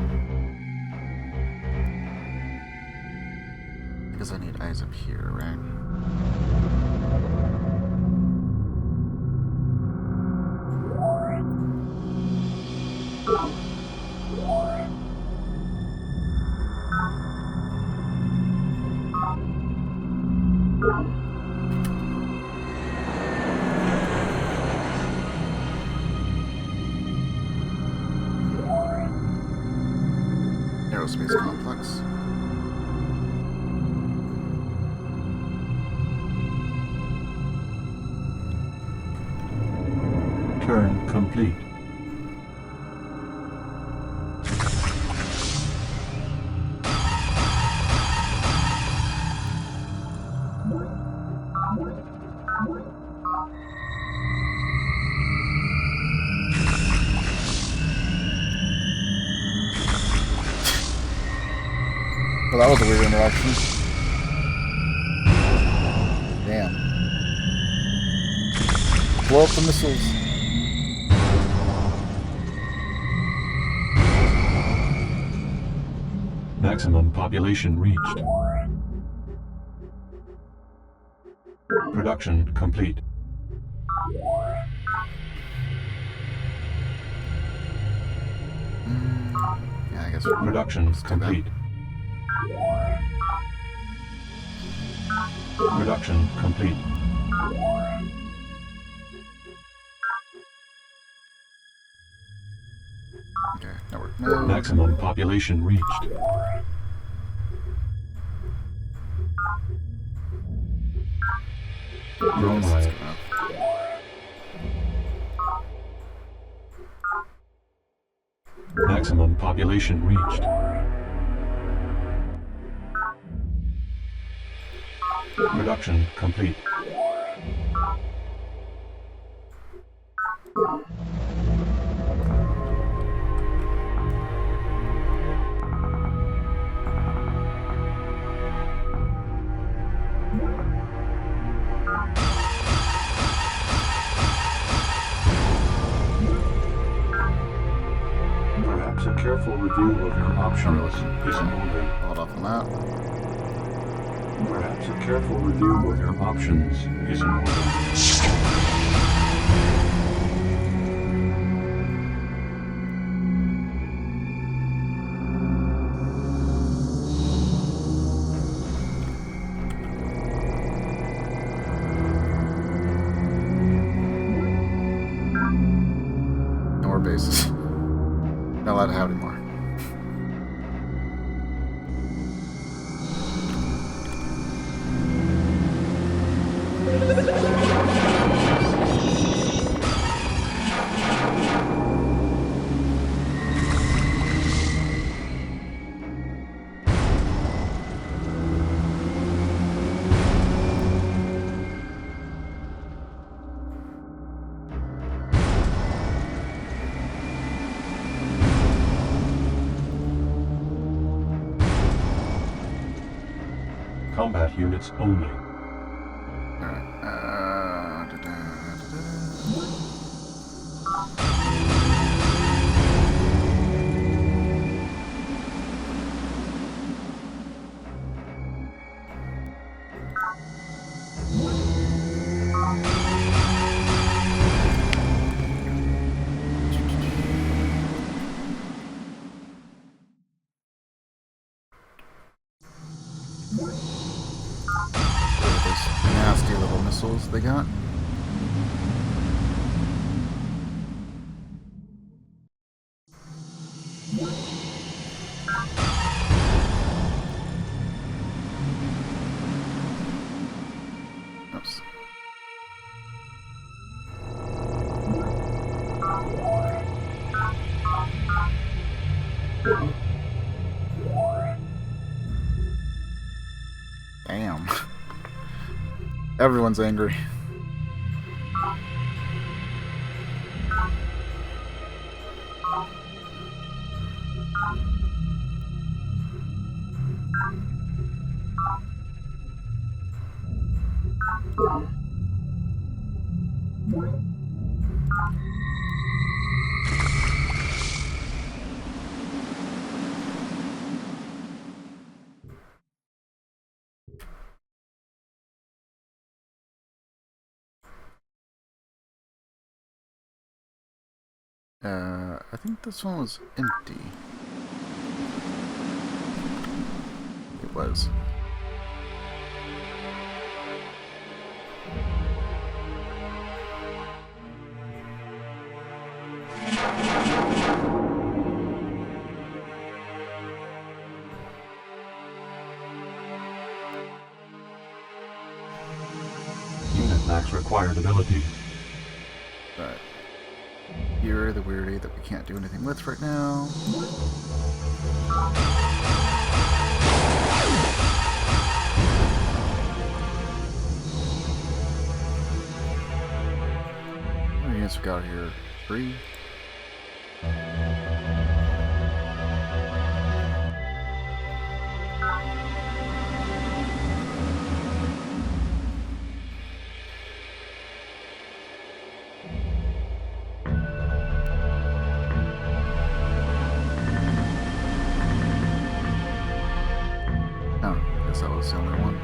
Because I need eyes up here, right? Aerospace complex. Turn complete. Well, that was a weird interaction. Damn. Blow up the missiles. Maximum population reached. Production complete. Yeah, I guess production complete. Production complete. Okay, network node. Maximum population reached. Drone riot. Maximum population reached. Production complete. Perhaps a careful review of your options is in order. Hold off on that. Perhaps a careful review of your options is in order. No more bases. Not allowed to have any more. Combat units only. Nasty little missiles they got. Oops. Damn. Everyone's angry. I think this one was empty. It was. Unit max required ability. But you're the weirdy that we can't do anything with right now. How many units we got here? 3? guess that was the only one.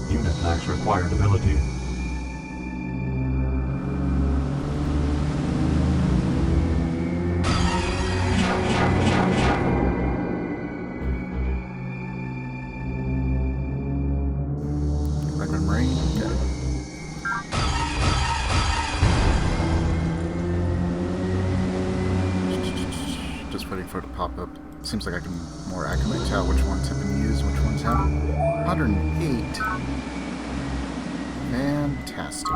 Unit lacks required ability. Fragment Marine, okay. Just waiting for it to pop up. Seems like I can more accurately tell which ones have been used, which ones haven't. 108. Fantastic.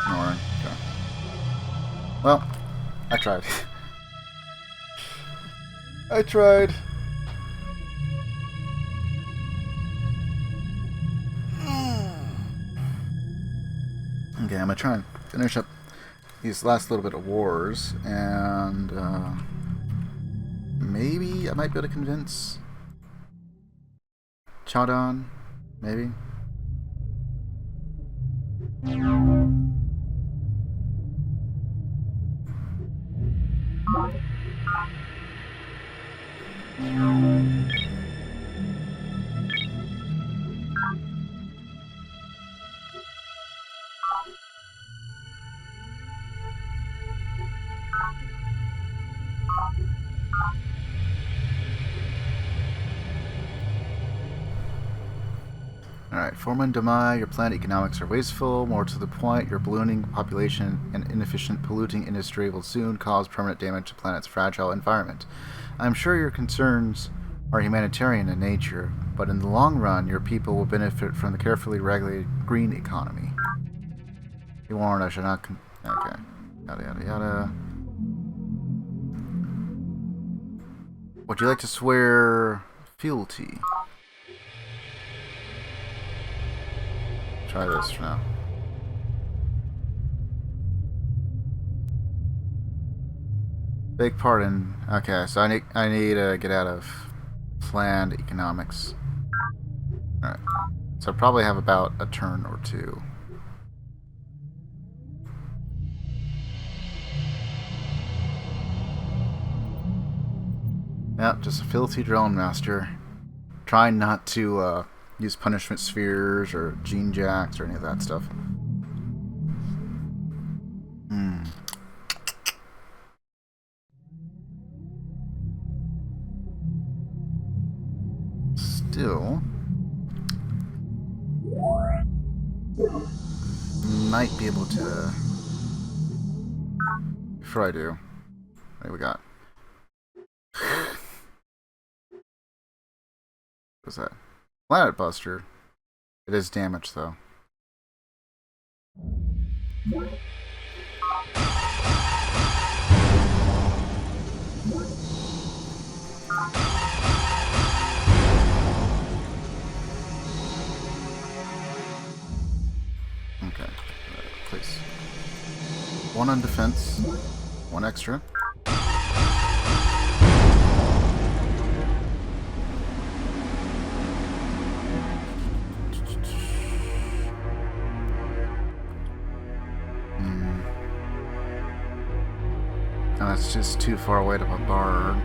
Alright, okay. Well, I tried. I tried. Okay, I'm gonna try and finish up these last little bit of wars, and maybe I might be able to convince Chadon, maybe. Alright, Foreman, Demai, your planet economics are wasteful. More to the point, your ballooning population and inefficient polluting industry will soon cause permanent damage to the planet's fragile environment. I'm sure your concerns are humanitarian in nature, but in the long run, your people will benefit from the carefully regulated green economy. Be warned, I should not okay. Yada yada yada. Would you like to swear fealty? Try this for now. Beg pardon. Okay, so I need to get out of planned economics. Alright. So I probably have about a turn or two. Yep, just a filthy drone master. Trying not to use punishment spheres or gene jacks or any of that stuff. Still, might be able to. Before I do, what do we got? What's that? Planet Buster. It is damaged though. Okay, please. One on defense, one extra. Oh, that's just too far away to bombard.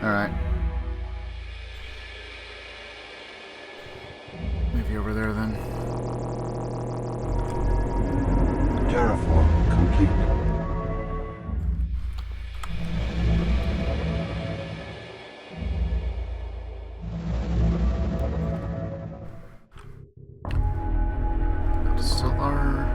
Alright. Maybe over there then. Terraform complete. completed. Still are.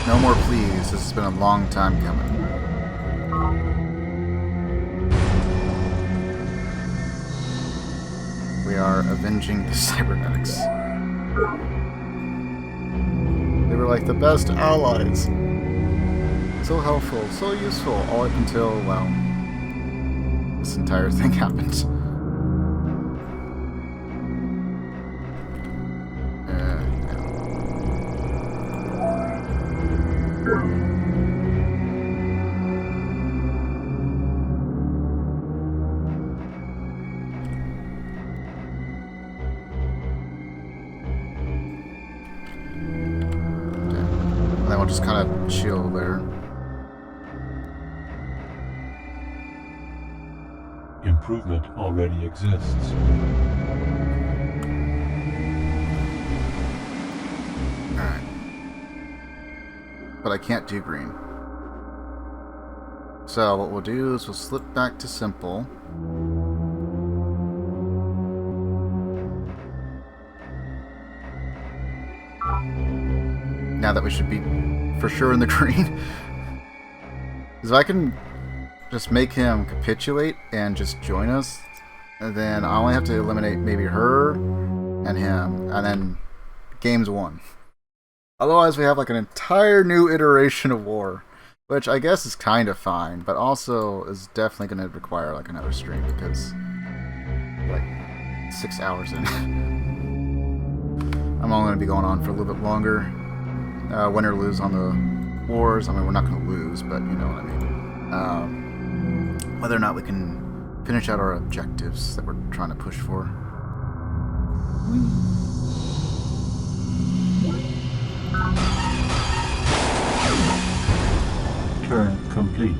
No more please. This has been a long time coming. We are avenging the cybernetics. They were like the best allies. So helpful, so useful, all up until, well, this entire thing happened. And then we'll just kind of chill there. Improvement already exists. Alright. But I can't do green. So what we'll do is we'll slip back to simple. Now that we should be for sure in the green. Because I can just make him capitulate and just join us, and then I only have to eliminate maybe her and him, and then game's won. Otherwise we have like an entire new iteration of war, which I guess is kind of fine, but also is definitely going to require like another stream because like 6 hours in. I'm only going to be going on for a little bit longer. Win or lose on the wars. I mean, we're not going to lose, but you know what I mean. Whether or not we can finish out our objectives that we're trying to push for. Turn complete.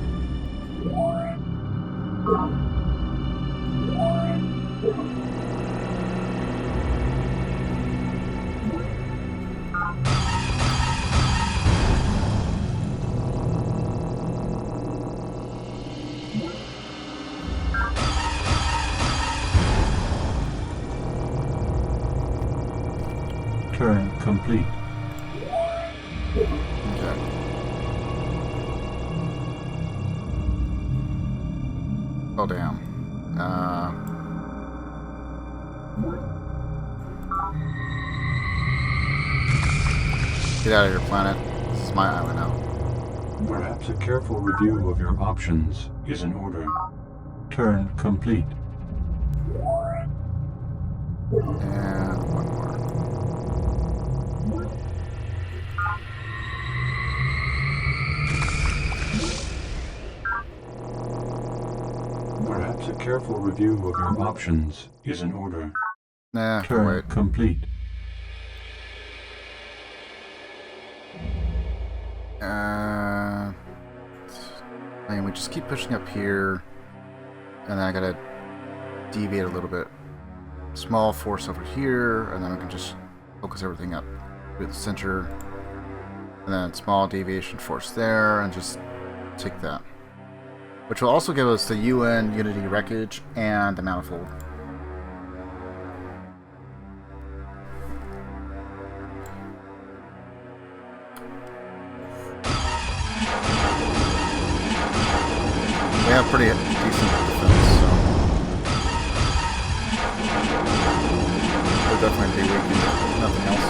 Turn complete. Okay. Oh damn. Get out of here, planet. This is my island now. Perhaps a careful review of your options is in order. Turn complete. And one more. Perhaps a careful review of your options is in order. Nah, Turn wait. complete. I mean, we just keep pushing up here, and then I gotta deviate a little bit. Small force over here, and then we can just focus everything up through the center. And then small deviation force there, and just take that. Which will also give us the UN Unity Wreckage and the Manifold. We have pretty decent defense, so we'll definitely be weak if nothing else.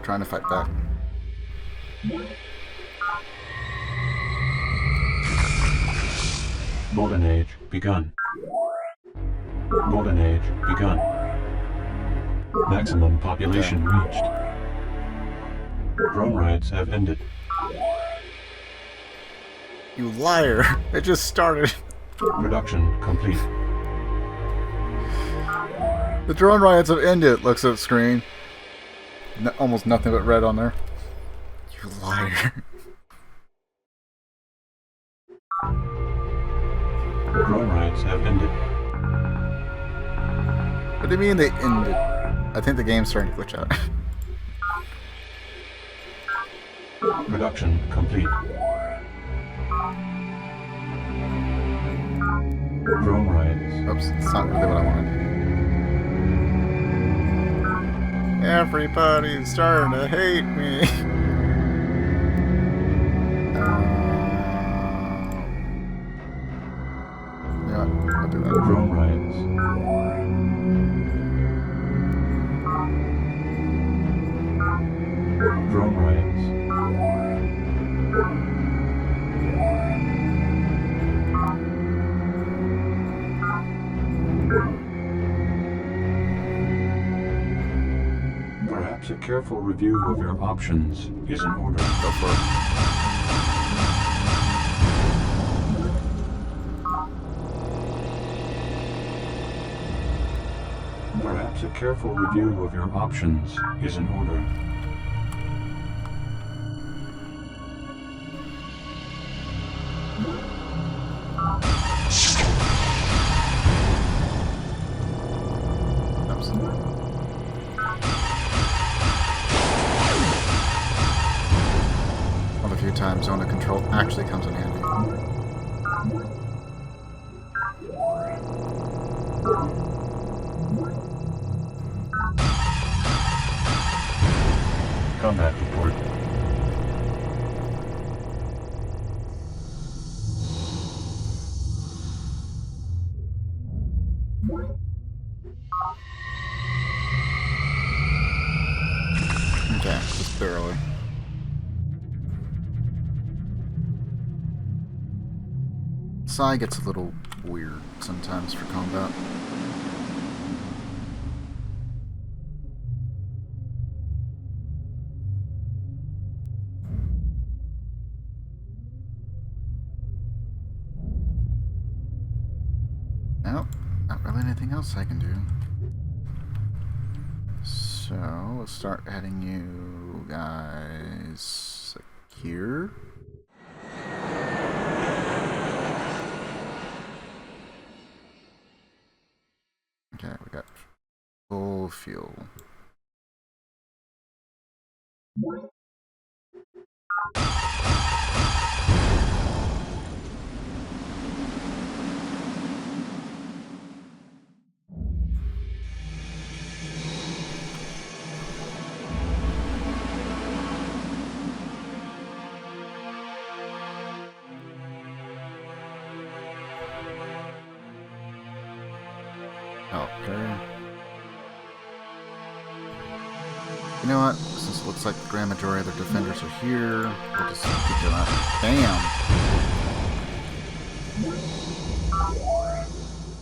Trying to fight back. Golden Age begun. Golden Age begun. Maximum population reached. Drone rides have ended. You liar! It just started. Production complete. The drone riots have ended. Looks at the screen. Almost nothing but red on there. You liar. Drone riots have ended. What do you mean they ended? I think the game's starting to glitch out. Production complete. Drone riots. Oops, it's not really what I wanted. Everybody's starting to hate me. Yeah, I'll do that. Drone riots. Drone riots. Perhaps a careful review of your options is in order. Go for it. Perhaps a careful review of your options is in order. One of the few times zone of control actually comes in handy. Combat report. Okay, just barely. Psi gets a little weird sometimes for combat. Nope, not really anything else I can do. So, let's start heading you guys like here. Okay, we got full fuel. Okay. You know what? Since it looks like the grand majority of their defenders are here, we'll just keep doing that. Bam!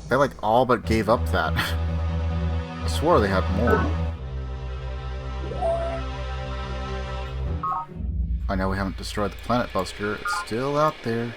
They like all but gave up that. I swore they had more. I know we haven't destroyed the planet buster. It's still out there.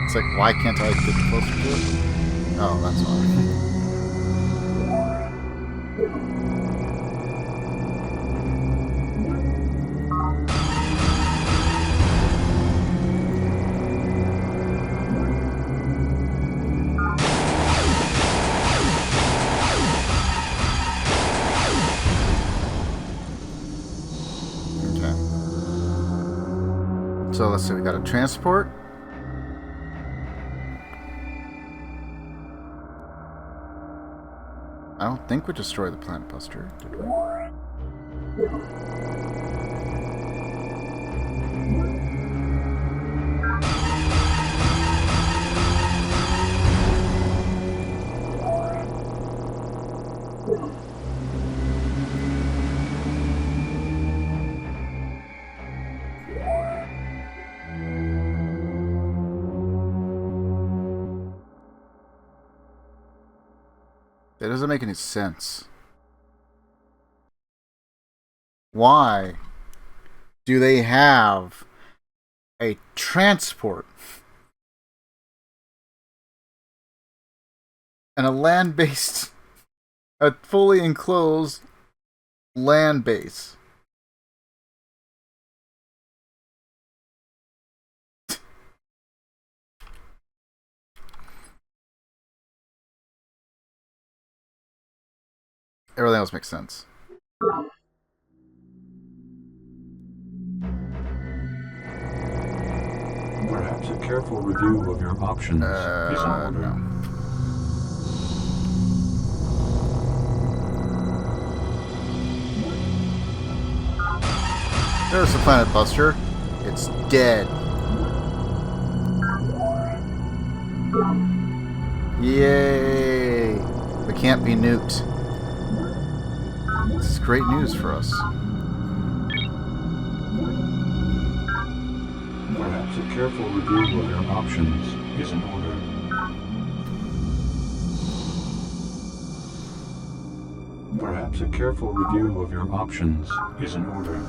It's like, why can't I get closer to it? Oh, that's why. Okay. So let's see, we got a transport. I don't think we destroyed the planet buster, did we? That doesn't make any sense. Why do they have a transport and a land-based, a fully enclosed land base? Everything else makes sense. Perhaps a careful review of your options is in order. No. There's the planet buster. It's dead. Yay! We can't be nuked. This is great news for us. Perhaps a careful review of your options is in order. Perhaps a careful review of your options is in order.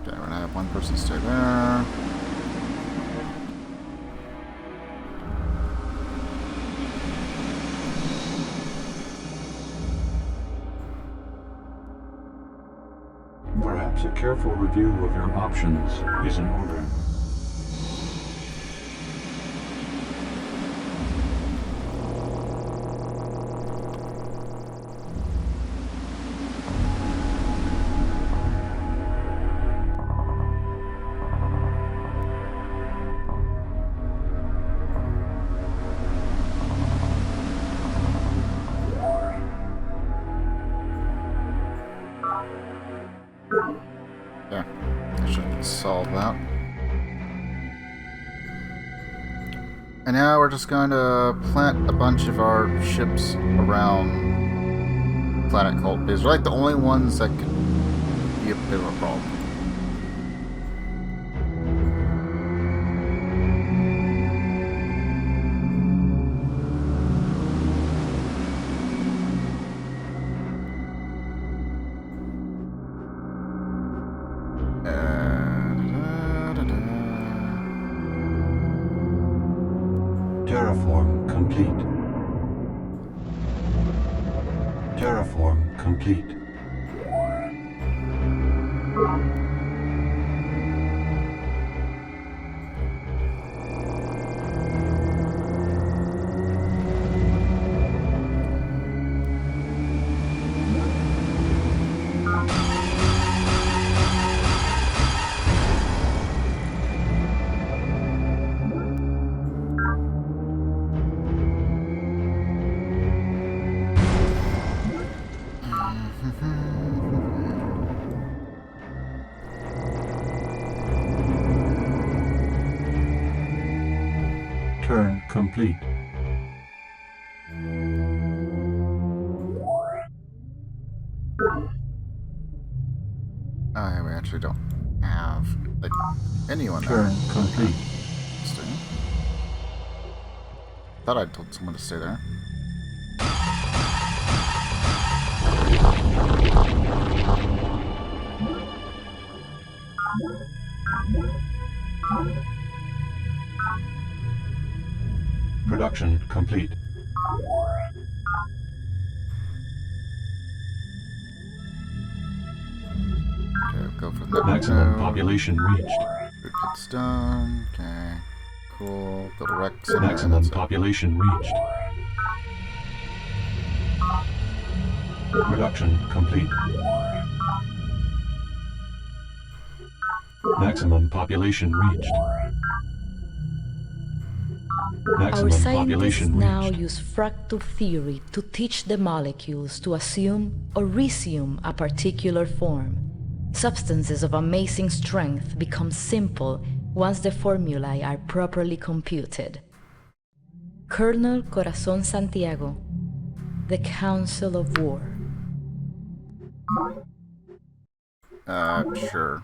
Okay, we're gonna have one person stay there. Perhaps a careful review of your options is in order. Yeah, I should solve that. And now we're just going to plant a bunch of our ships around Planet Cult because they're like the only ones that could be a bit of a problem. Terraform complete. Terraform complete. Turn complete. We actually don't have like anyone there. Turn complete. Thought I told someone to stay there. Production complete. Okay, go for the maximum population reached. It's done. Okay, cool. Build a rec. Maximum population reached. Production complete. Maximum population reached. Our scientists now use fractal theory to teach the molecules to assume or resume a particular form. Substances of amazing strength become simple once the formulae are properly computed. Colonel Corazon Santiago, the Council of War. Sure.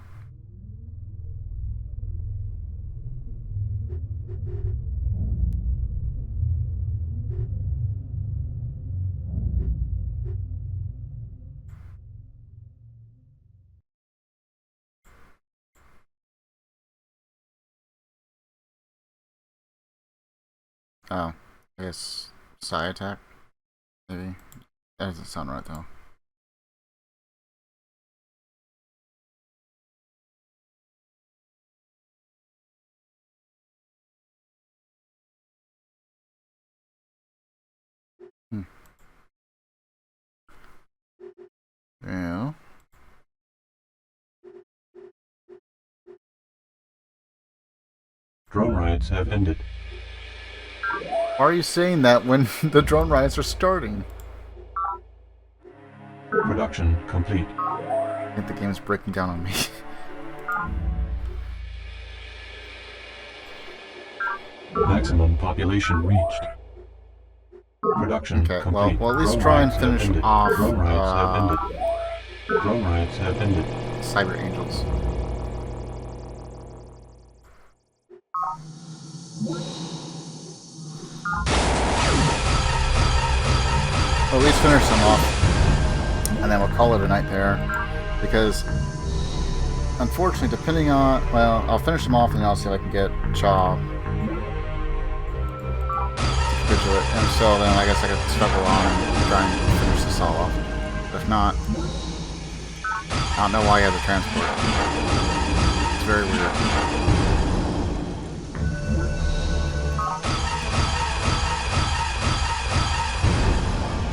Oh, I guess psi attack, maybe. That doesn't sound right though. Yeah. Drone riots have ended. Why are you saying that when the drone riots are starting? Production complete. I think the game's breaking down on me. Maximum population reached. Production complete. Well, at least Drone try and riots have finish ended. off Drone riots have ended. Drone riots have ended. Cyber Angels. Well, at least finish them off, and then we'll call it a night there. Because, unfortunately, depending on... Well, I'll finish them off, and then I'll see if I can get Chaw to capitulate. And so then I guess I could struggle on and try and finish this all off. If not, I don't know why you have the transport. It's very weird.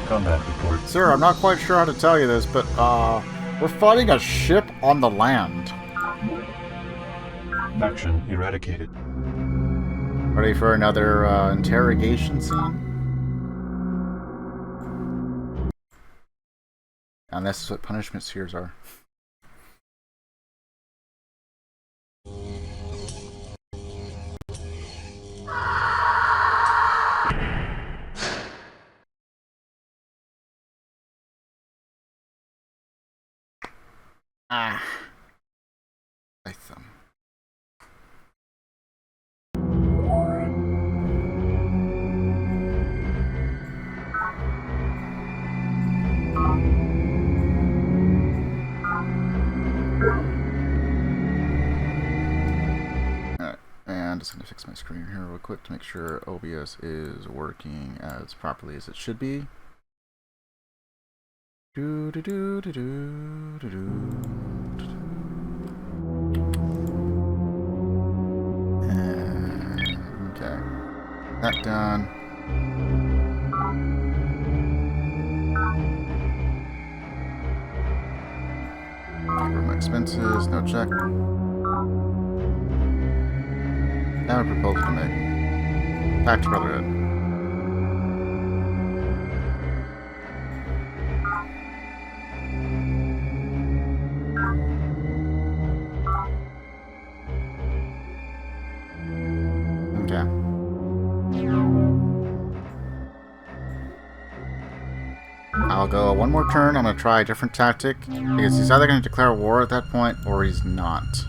Combat report. Sir, I'm not quite sure how to tell you this, but we're fighting a ship on the land. Faction eradicated. Ready for another interrogation scene? And this is what punishment spheres are. Ah. My thumb. Alright, and just gonna fix my screen here real quick to make sure OBS is working as properly as it should be. Do do do do do do do. Okay, that done. Cover my expenses, no check. Now a proposal to make. Back to Brotherhood. I'll go one more turn. I'm going to try a different tactic. Because he's either going to declare war at that point, or he's not.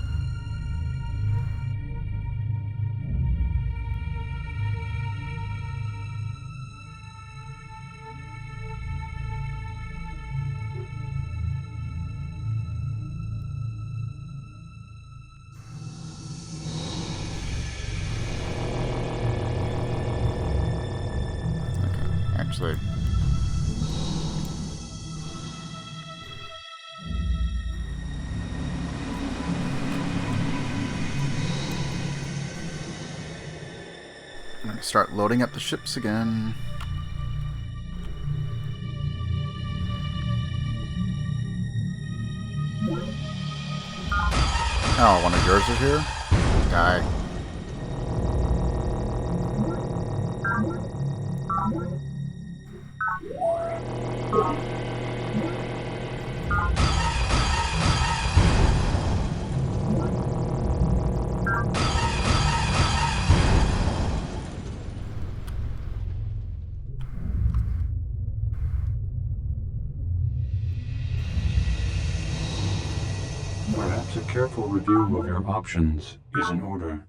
Okay, actually... I'm going to start loading up the ships again. Oh, one of yours is here? Die. careful review of your options is in order.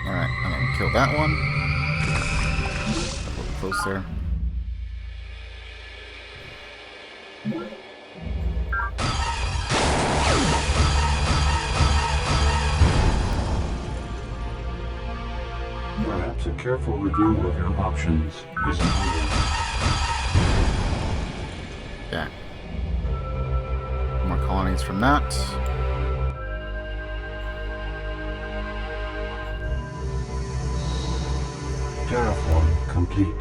Alright, I'm gonna kill that one. A little close there. Perhaps a careful review of your options is in order. Yeah. More colonies from that. Terraform complete.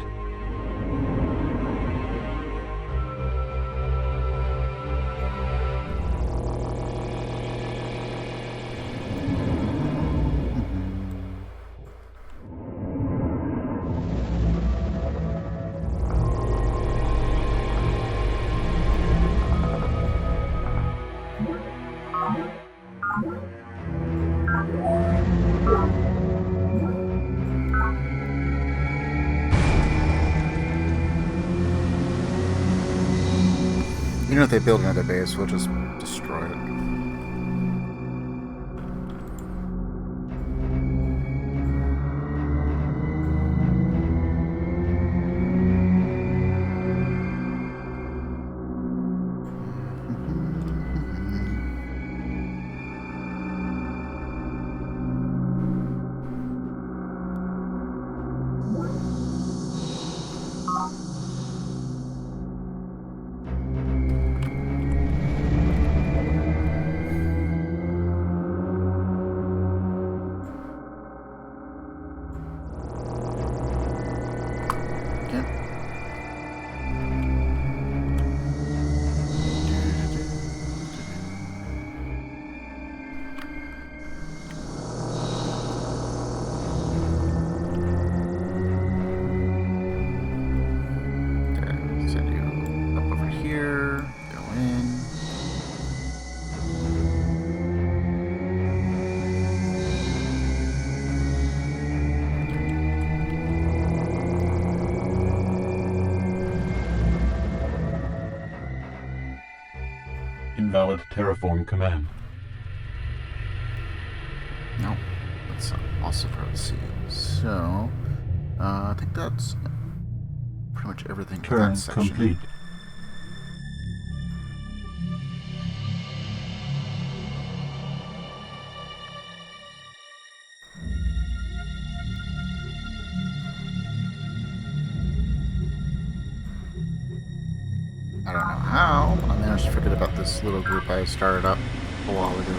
You know, if they build another base, we'll just destroy it. Invalid terraform command. No, that's also for see. So, I think that's pretty much everything for Turn that section. complete. I don't know how I managed to forget about this little group I started up a while ago.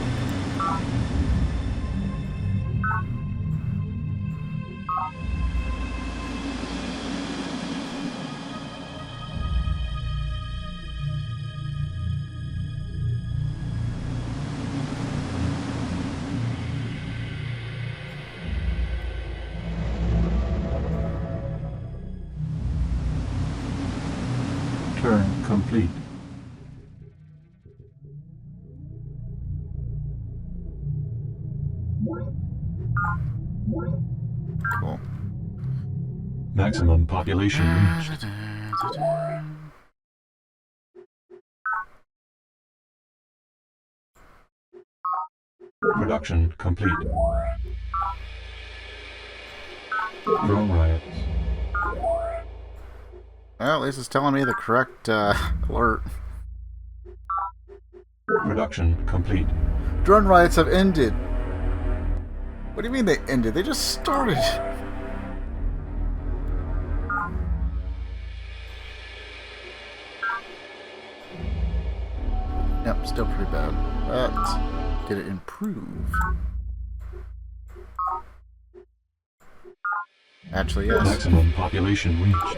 Turn complete. Cool. Maximum population reached. Production complete. Drone riots. Well, at least it's telling me the correct alert. Production complete. Drone riots have ended. What do you mean they ended? They just started. Yep, still pretty bad. But did it improve? Actually, yes. Maximum population reached.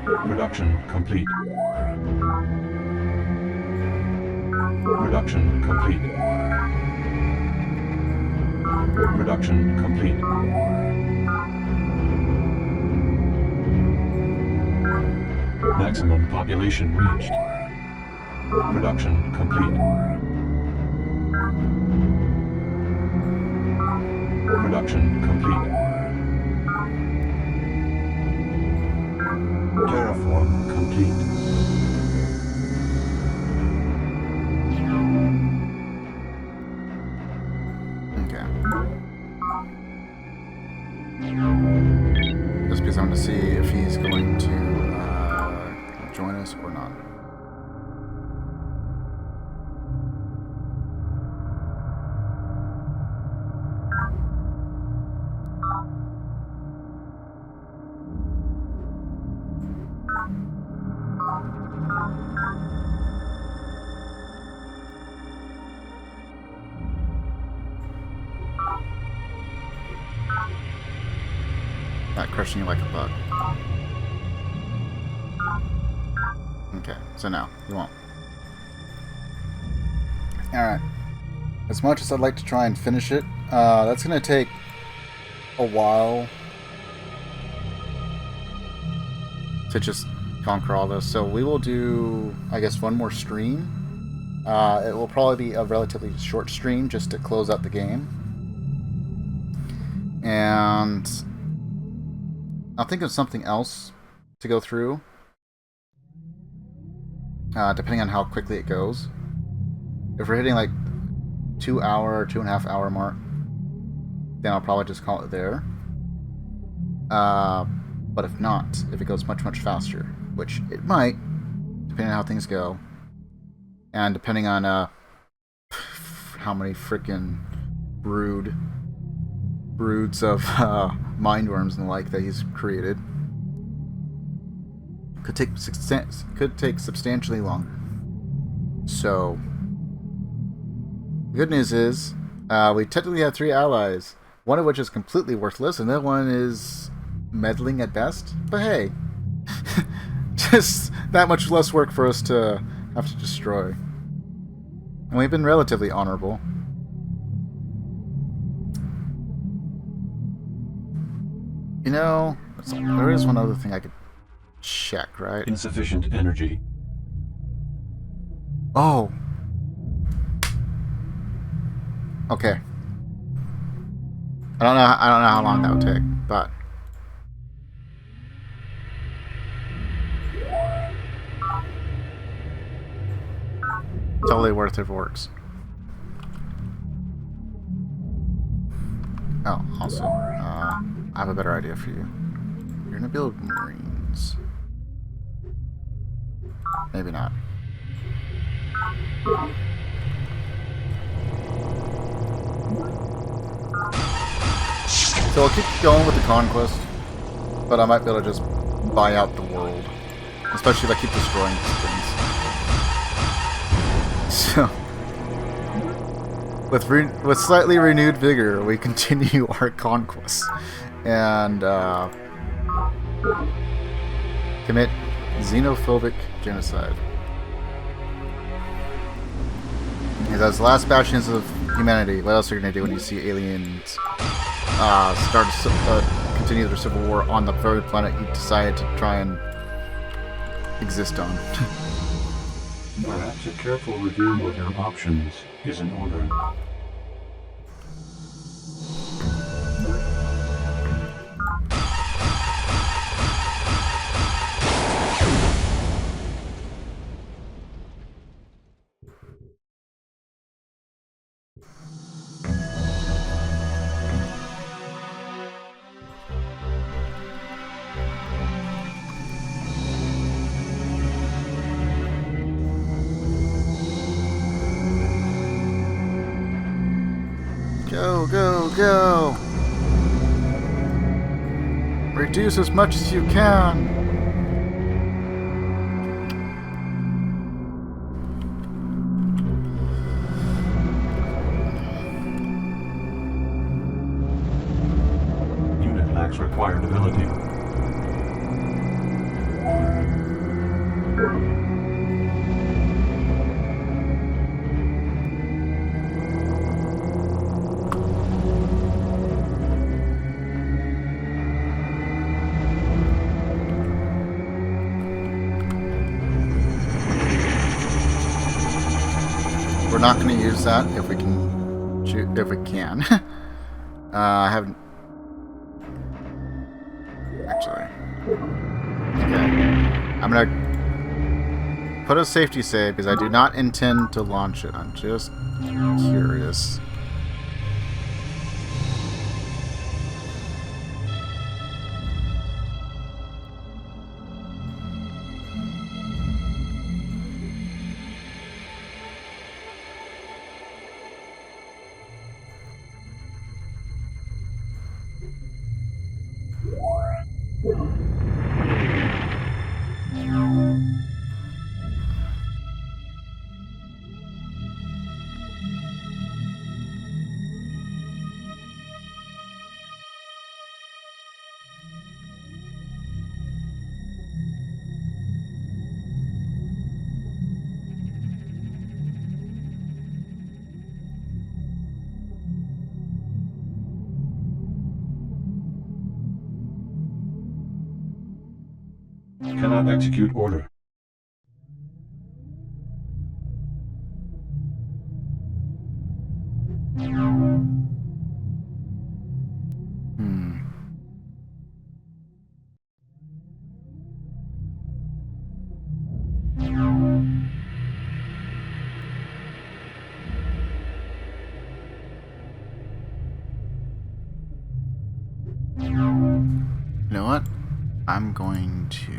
Production complete. Production complete. Production complete. Maximum population reached. Production complete. Production complete. Terraform complete. Okay. Just because I'm going to see if he's going to join us or not. Not crushing you like a bug. Okay, so no, you won't. Alright. As much as I'd like to try and finish it, that's going to take a while to just conquer all this. So we will do, I guess, one more stream. It will probably be a relatively short stream just to close out the game. And I'll think of something else to go through, depending on how quickly it goes. If we're hitting like 2 hour, 2.5 hour mark, then I'll probably just call it there. But if not, if it goes much, much faster, which it might, depending on how things go, and depending on how many freaking broods of mindworms and the like that he's created, could take substantially longer. So the good news is we technically have 3 allies, one of which is completely worthless, and the other one is meddling at best. But hey, just that much less work for us to have to destroy. And we've been relatively honorable. You know, there is one other thing I could check, right? Insufficient energy. Oh. Okay. I don't know how long that would take, but totally worth it if it works. Oh, also, I have a better idea for you. You're gonna build Marines. Maybe not. So I'll keep going with the conquest, but I might be able to just buy out the world. Especially if I keep destroying things. So, with slightly renewed vigor, we continue our conquest and commit xenophobic genocide. Because as the last bastions of humanity, what else are you going to do when you see aliens continue their civil war on the very planet you decided to try and exist on? Perhaps a careful review of your options is in order. Go, go, go! Reduce as much as you can! Unit lacks required ability. we're not going to use that if we can. If we can. I haven't. Actually. Okay. I'm going to put a safety save because I do not intend to launch it. I'm just curious. Cannot execute order. You know what? I'm going to...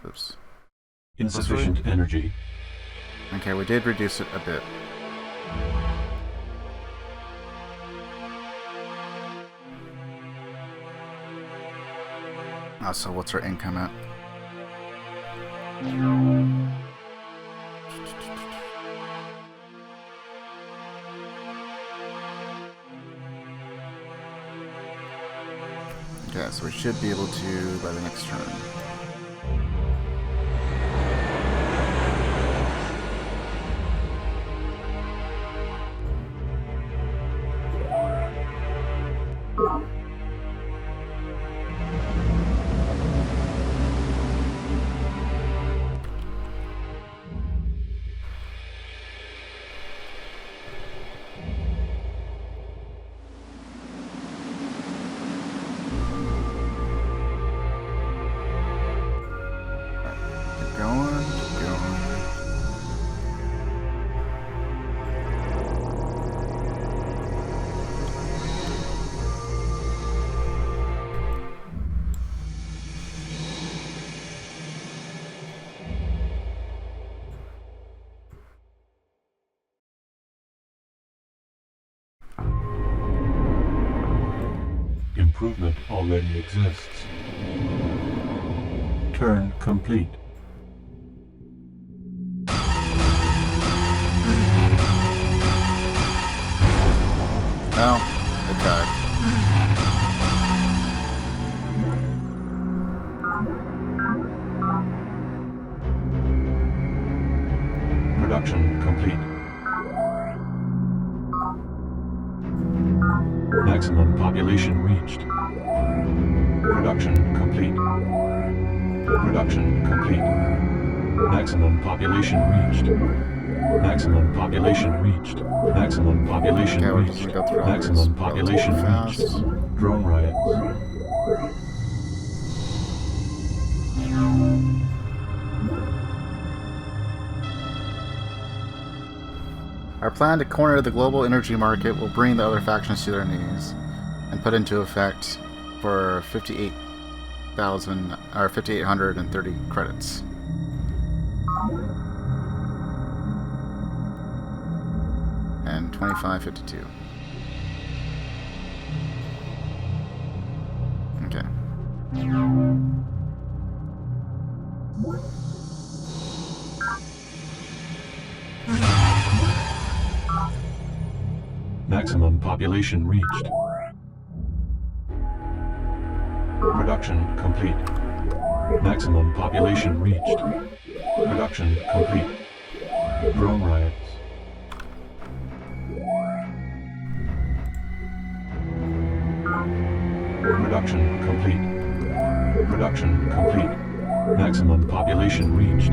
Oops. Insufficient energy. Okay, we did reduce it a bit. So what's our income at? Okay, so we should be able to by the next turn. Improvement already exists. Turn complete. No, it died. Production complete. Maximum population reached. Production complete. Production complete. Maximum population reached. Maximum population reached. Maximum population reached. Maximum population reached. Drone riots. Our plan to corner the global energy market will bring the other factions to their knees and put into effect for 58,000 or 5,830 credits. And 2552. Okay. Maximum population reached. Production complete. Maximum population reached. Production complete. Drone riots. Production complete. Production complete. Maximum population reached.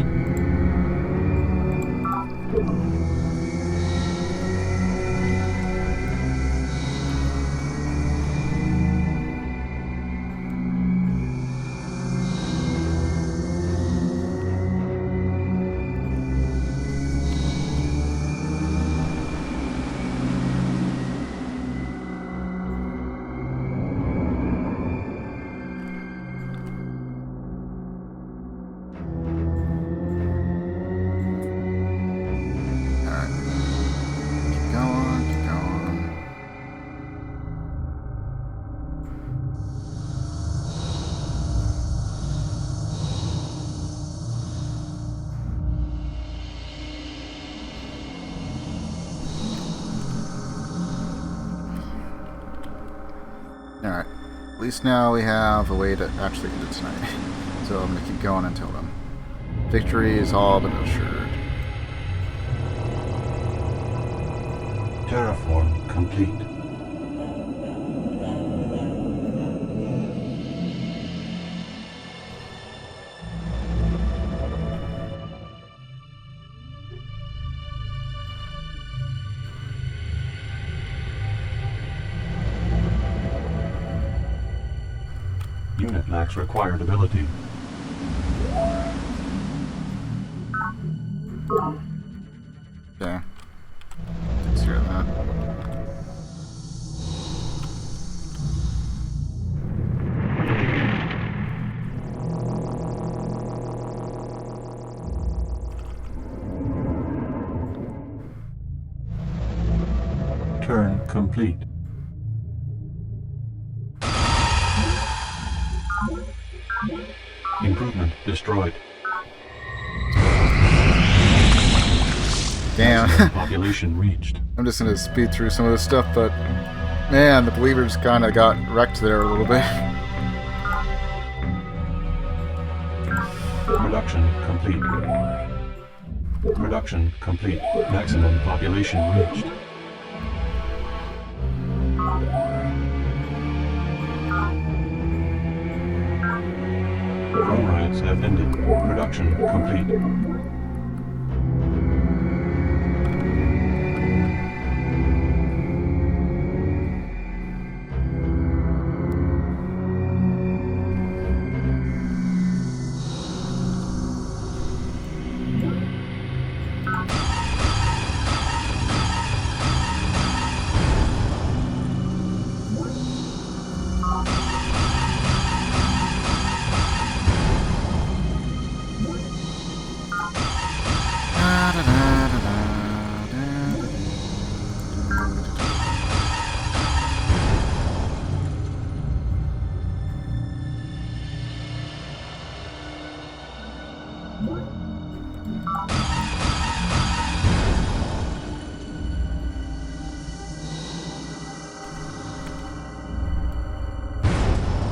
Alright. At least now we have a way to actually end it tonight. So I'm going to keep going until then. Victory is all but assured. Terraform complete. Unit lacks required ability. Okay. Let's hear that. Turn complete. Improvement destroyed. Damn. Population reached. I'm just gonna speed through some of this stuff, but man, the believers kind of got wrecked there a little bit. Production complete. Production complete. Maximum population reached. Overrides have ended. Production complete.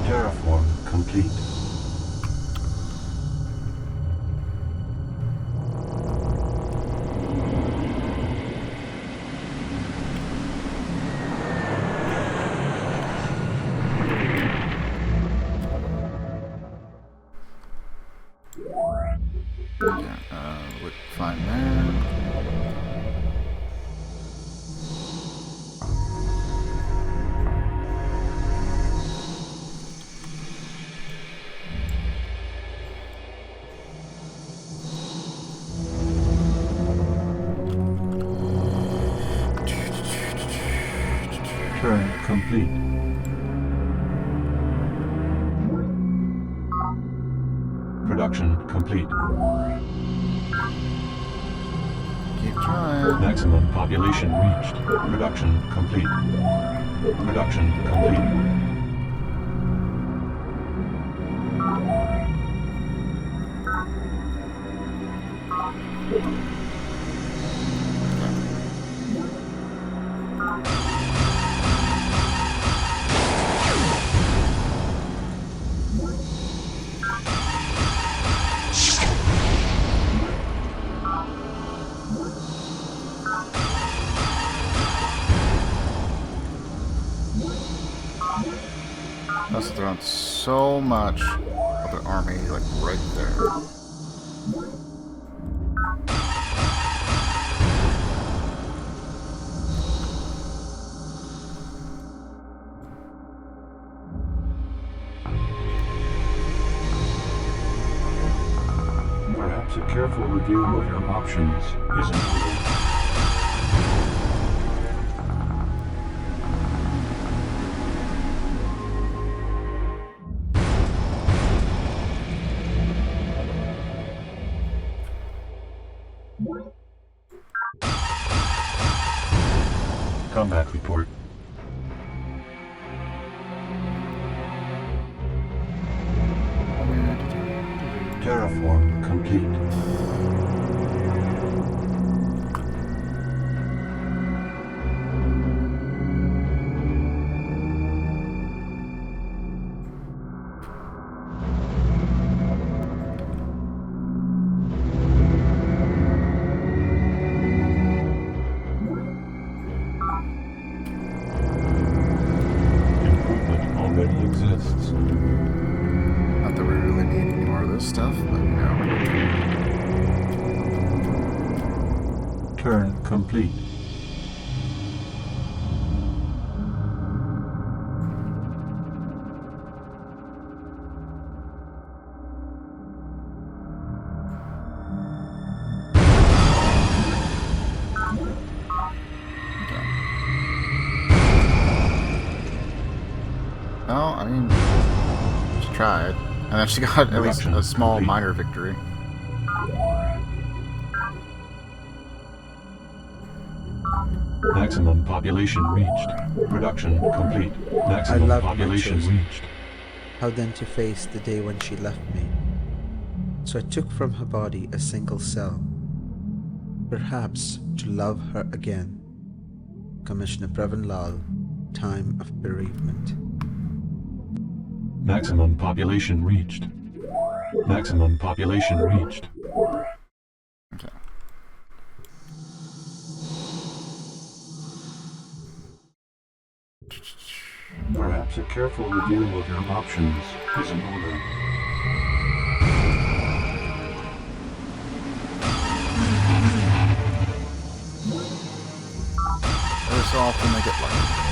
Terraform complete. Would find that. Turn complete. Production complete. Keep trying. Maximum population reached. Production complete. Production complete. Must have thrown so much of their army, like, right there. Perhaps a careful review of your options is in order. Combat report. Terraform complete. Improvement already exists. Not that we really need any more of this stuff, but you know. Turn complete. No, I mean, she tried. And then she got at least a small minor victory. Maximum population reached. Production complete. I Maximum loved my population chosen. reached. How then to face the day when she left me? So I took from her body a single cell, perhaps to love her again. Commissioner Previn Lal, Time of Bereavement. Maximum population reached. Maximum population reached. Okay. Perhaps a careful review of your options is in order. Every so often they get lucky.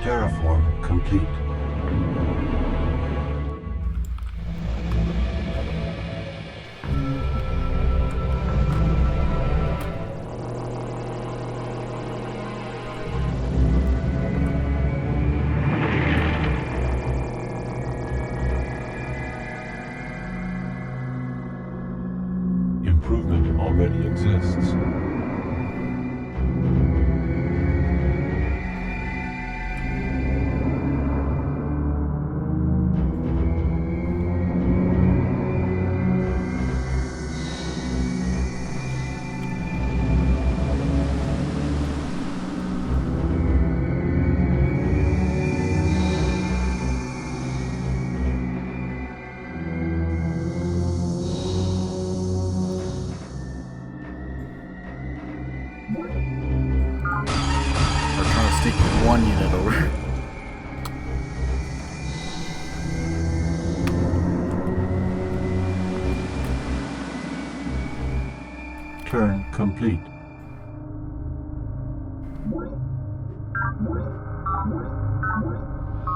Terraform complete. Improvement already exists. One unit over. Turn complete.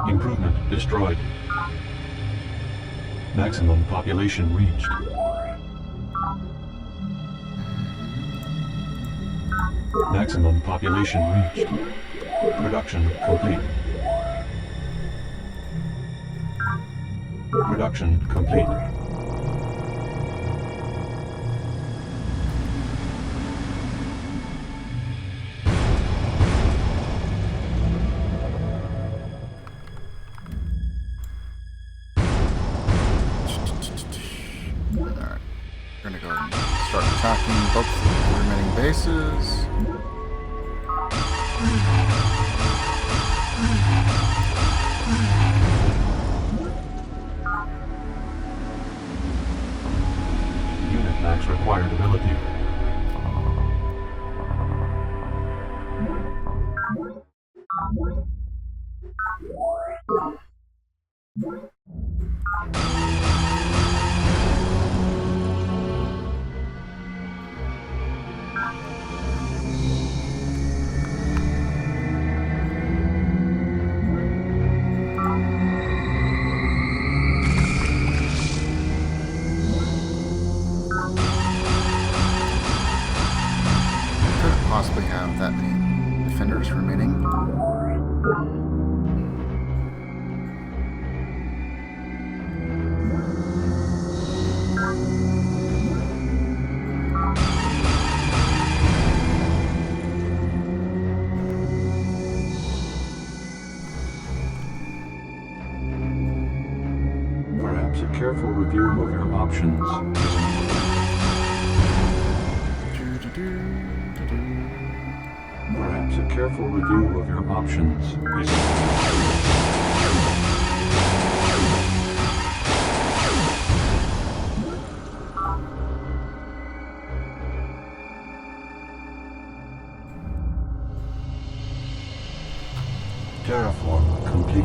Improvement destroyed. Maximum population reached. Maximum population reached. Production complete. Production complete. that many defenders remaining. Perhaps a careful review of your options is Perhaps a careful review of your options is Terraform complete.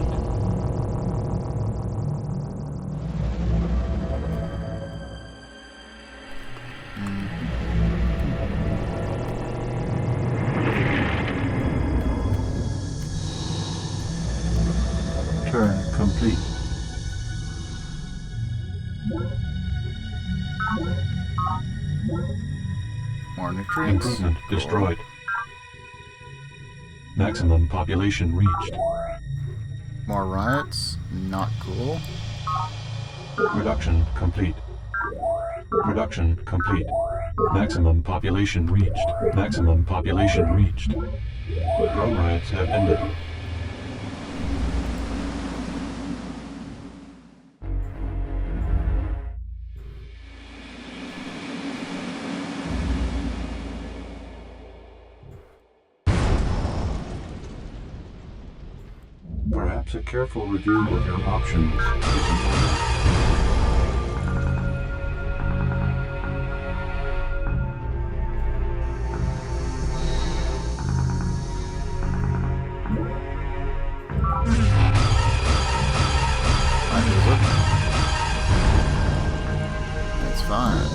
Turn complete. More nutrients. Improvement destroyed. Maximum population reached. More riots. Not cool. Production complete. Production complete. Maximum population reached. Maximum population reached. Drone riots have ended. Perhaps a careful review of your options is important. That's fine.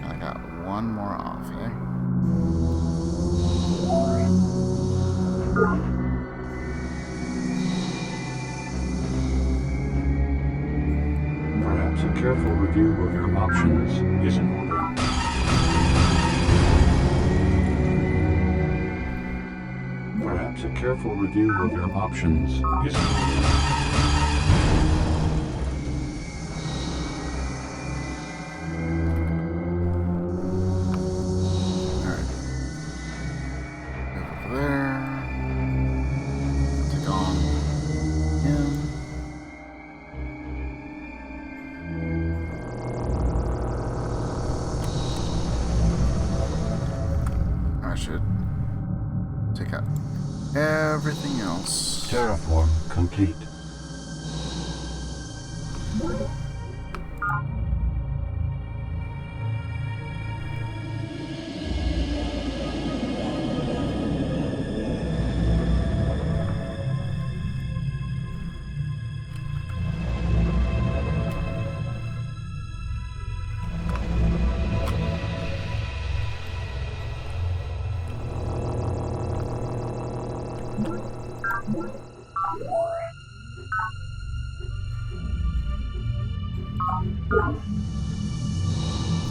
I got one more off here. Perhaps a careful review of your options is in order. Perhaps a careful review of your options is in order. I should take out everything else. Terraform complete.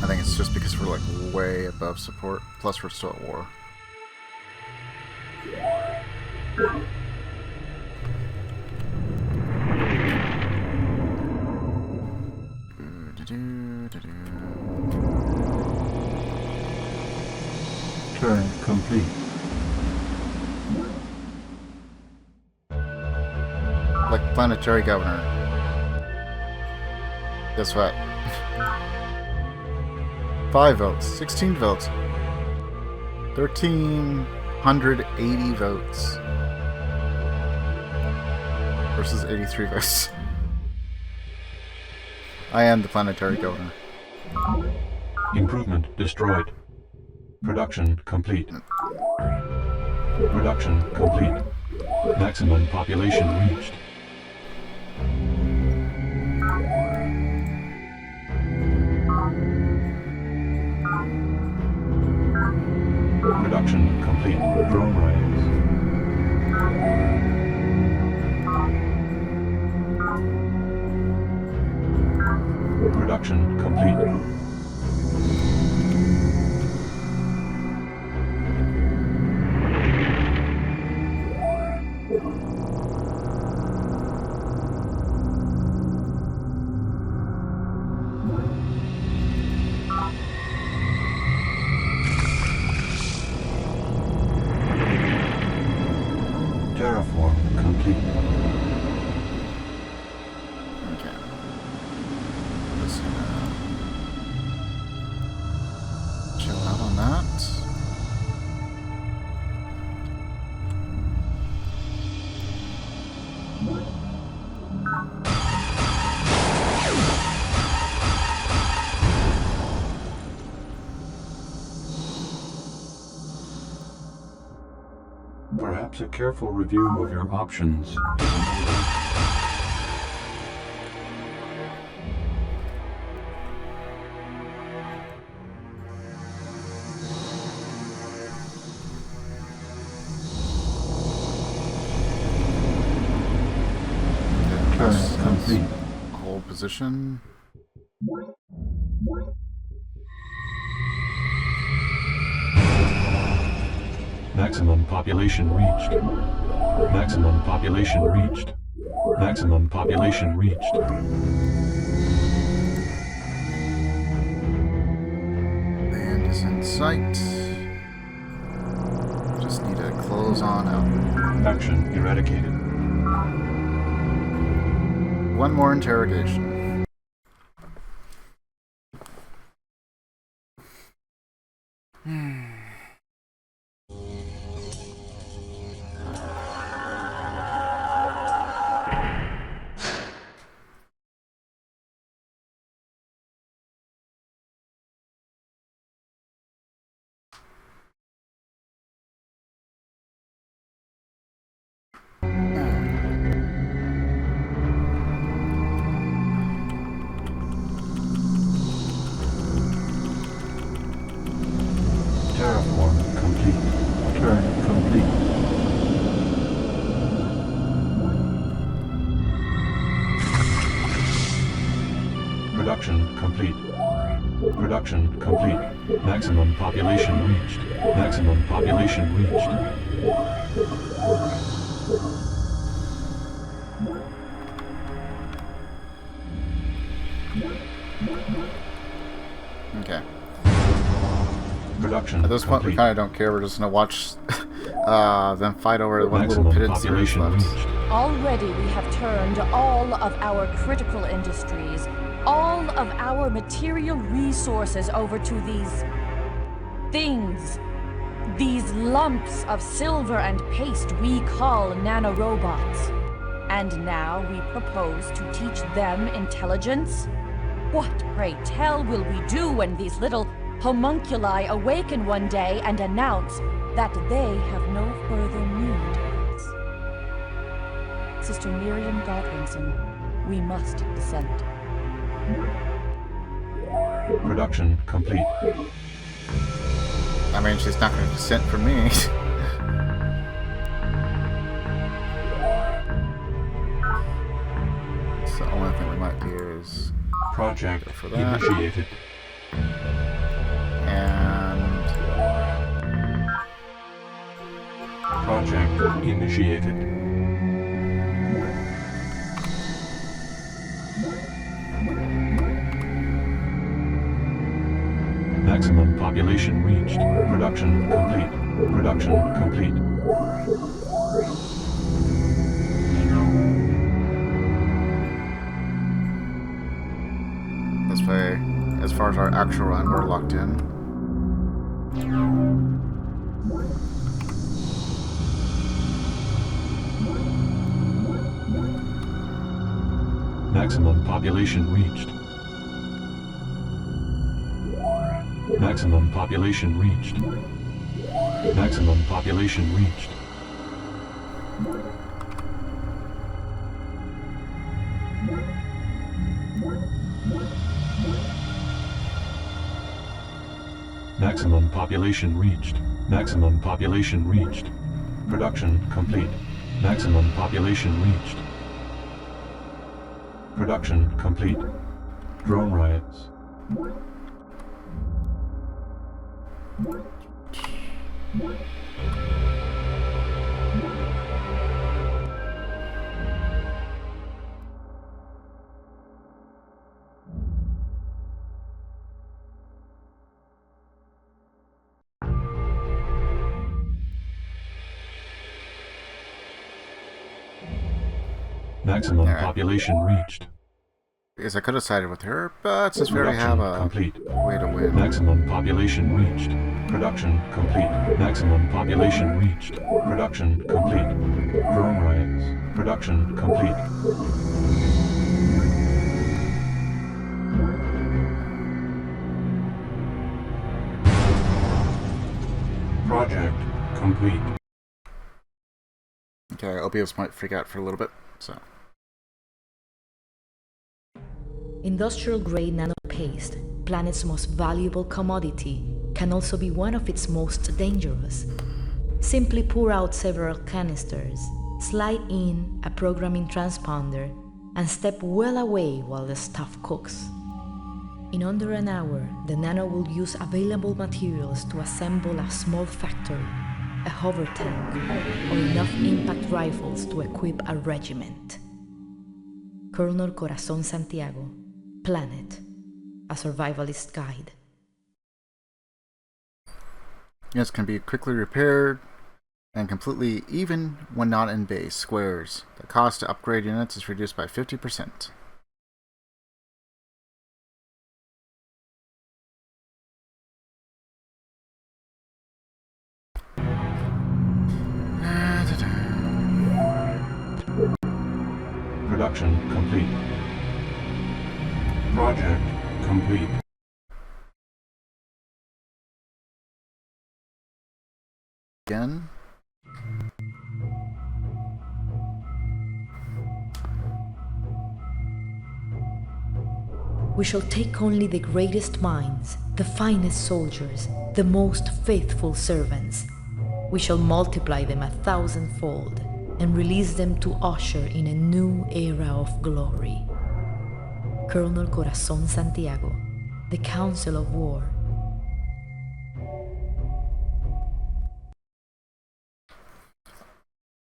I think it's just because we're like way above support, plus we're still at war. Turn complete. Like planetary governor. Guess what? 5 votes, 16 votes, 1,380 votes versus 83 votes. I am the planetary governor. Improvement destroyed. Production complete. Production complete. Maximum population reached. Production complete. Drone ranks. Production complete. Terraform complete. Okay. Just gonna chill out on that. Perhaps a careful review of your options is in order. Turret complete. Hold position. Maximum population reached. Maximum population reached. Maximum population reached. Land is in sight. Just need to close on out. Action eradicated. One more interrogation. Terraform complete. Turret complete. Production complete. Production complete. Maximum population reached. Maximum population reached. Okay. Production At this point, we kind of don't care. We're just gonna watch them fight over one little pitted series left. Already we have turned all of our critical industries, all of our material resources over to these things. These lumps of silver and paste we call nanorobots. And now we propose to teach them intelligence? What, pray tell, will we do when these little homunculi awaken one day and announce that they have no further need of us? Sister Miriam Godwinson, we must descend. Production complete. I mean, she's not going to dissent from me. So the only thing we might do is project for that. Initiated. And project initiated. Maximum population reached. Production complete. Production complete. this way, as far as our actual run, we're locked in. Maximum population reached. Maximum population reached. Maximum population reached. Maximum population reached. Maximum population reached. Production complete. Maximum population reached. Production complete. Drone riots. Maximum population reached. Because I could have sided with her, but since we already have a way to win. Maximum population reached. Production complete. Maximum population reached. Production complete. Drone riots. Production complete. Project complete. Okay, Obios might freak out for a little bit, so. Industrial-grade nanopaste, planet's most valuable commodity, can also be one of its most dangerous. Simply pour out several canisters, slide in a programming transponder, and step well away while the stuff cooks. In under an hour, the nano will use available materials to assemble a small factory, a hover tank, or enough impact rifles to equip a regiment. Colonel Corazon Santiago, Planet, a survivalist guide. Units can be quickly repaired and completely even when not in base squares. The cost to upgrade units is reduced by 50%. Production complete. Project complete. Again. We shall take only the greatest minds, the finest soldiers, the most faithful servants. We shall multiply them 1,000-fold and release them to usher in a new era of glory. Colonel Corazon Santiago, the Council of War.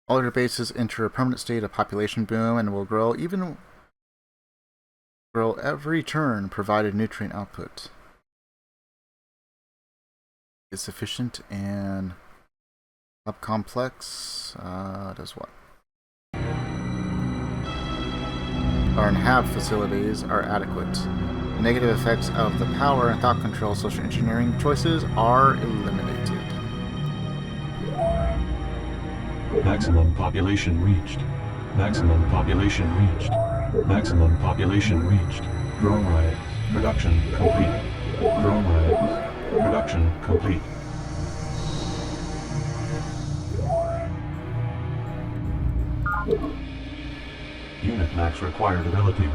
All your bases enter a permanent state of population boom and will grow every turn provided nutrient output is sufficient and hub complex does what? Our inhab facilities are adequate. The negative effects of the power and thought control social engineering choices are eliminated. Maximum population reached. Maximum population reached. Maximum population reached. Drone riots. Production complete. Drone riots. Production complete. Unit max required ability.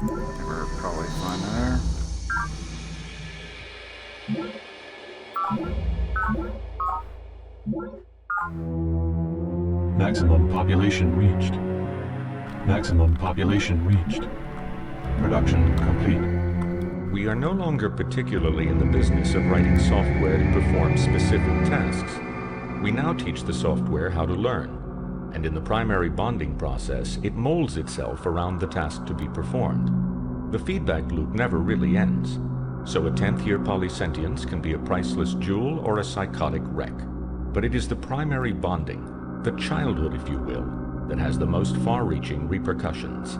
We're probably fine there. Maximum population reached. Maximum population reached. Production complete. We are no longer particularly in the business of writing software to perform specific tasks. We now teach the software how to learn, and in the primary bonding process, it molds itself around the task to be performed. The feedback loop never really ends, so a 10th year polysentience can be a priceless jewel or a psychotic wreck. But it is the primary bonding, the childhood if you will, that has the most far-reaching repercussions.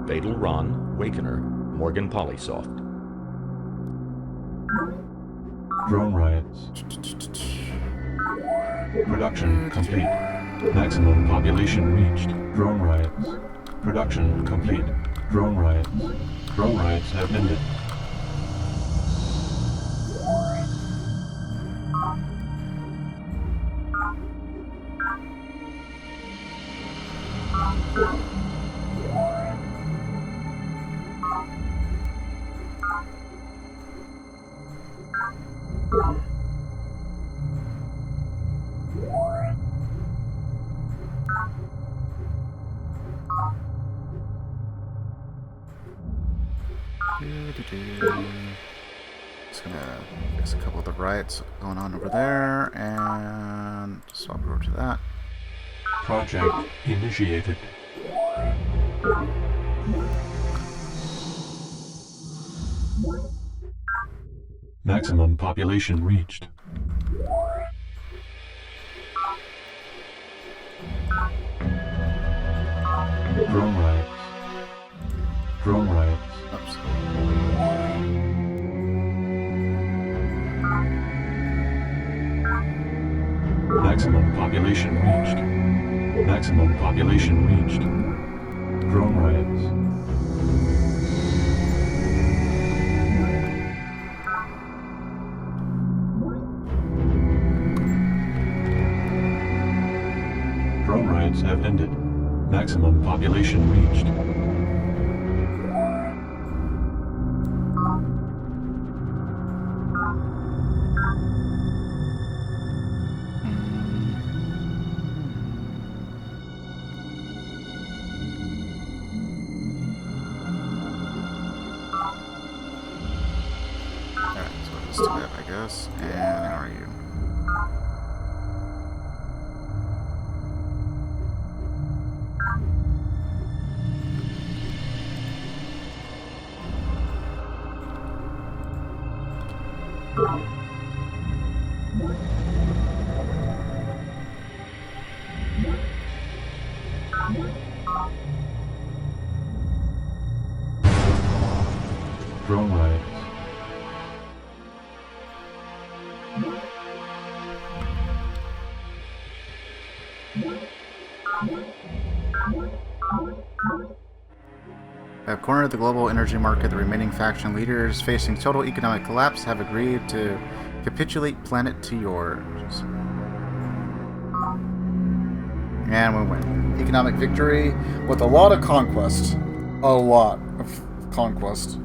Fatal Ron, Wakener, Morgan Polysoft. Drone riots. Production complete. Maximum population reached. Drone riots. Production complete. Drone riots. Drone riots have ended. Just gonna fix a couple of the riots going on over there and swap over to that. Project initiated. Maximum population reached. Drone riots. Drone riots. Oops. Maximum population reached. Maximum population reached. Drone riots. Drone riots have ended. Maximum population reached. Alright, so let's do that, I guess. And how are you? Drone riots. Have cornered the global energy market. The remaining faction leaders, facing total economic collapse, have agreed to capitulate planet to yours. And we win. Economic victory with a lot of conquest. A lot of conquest.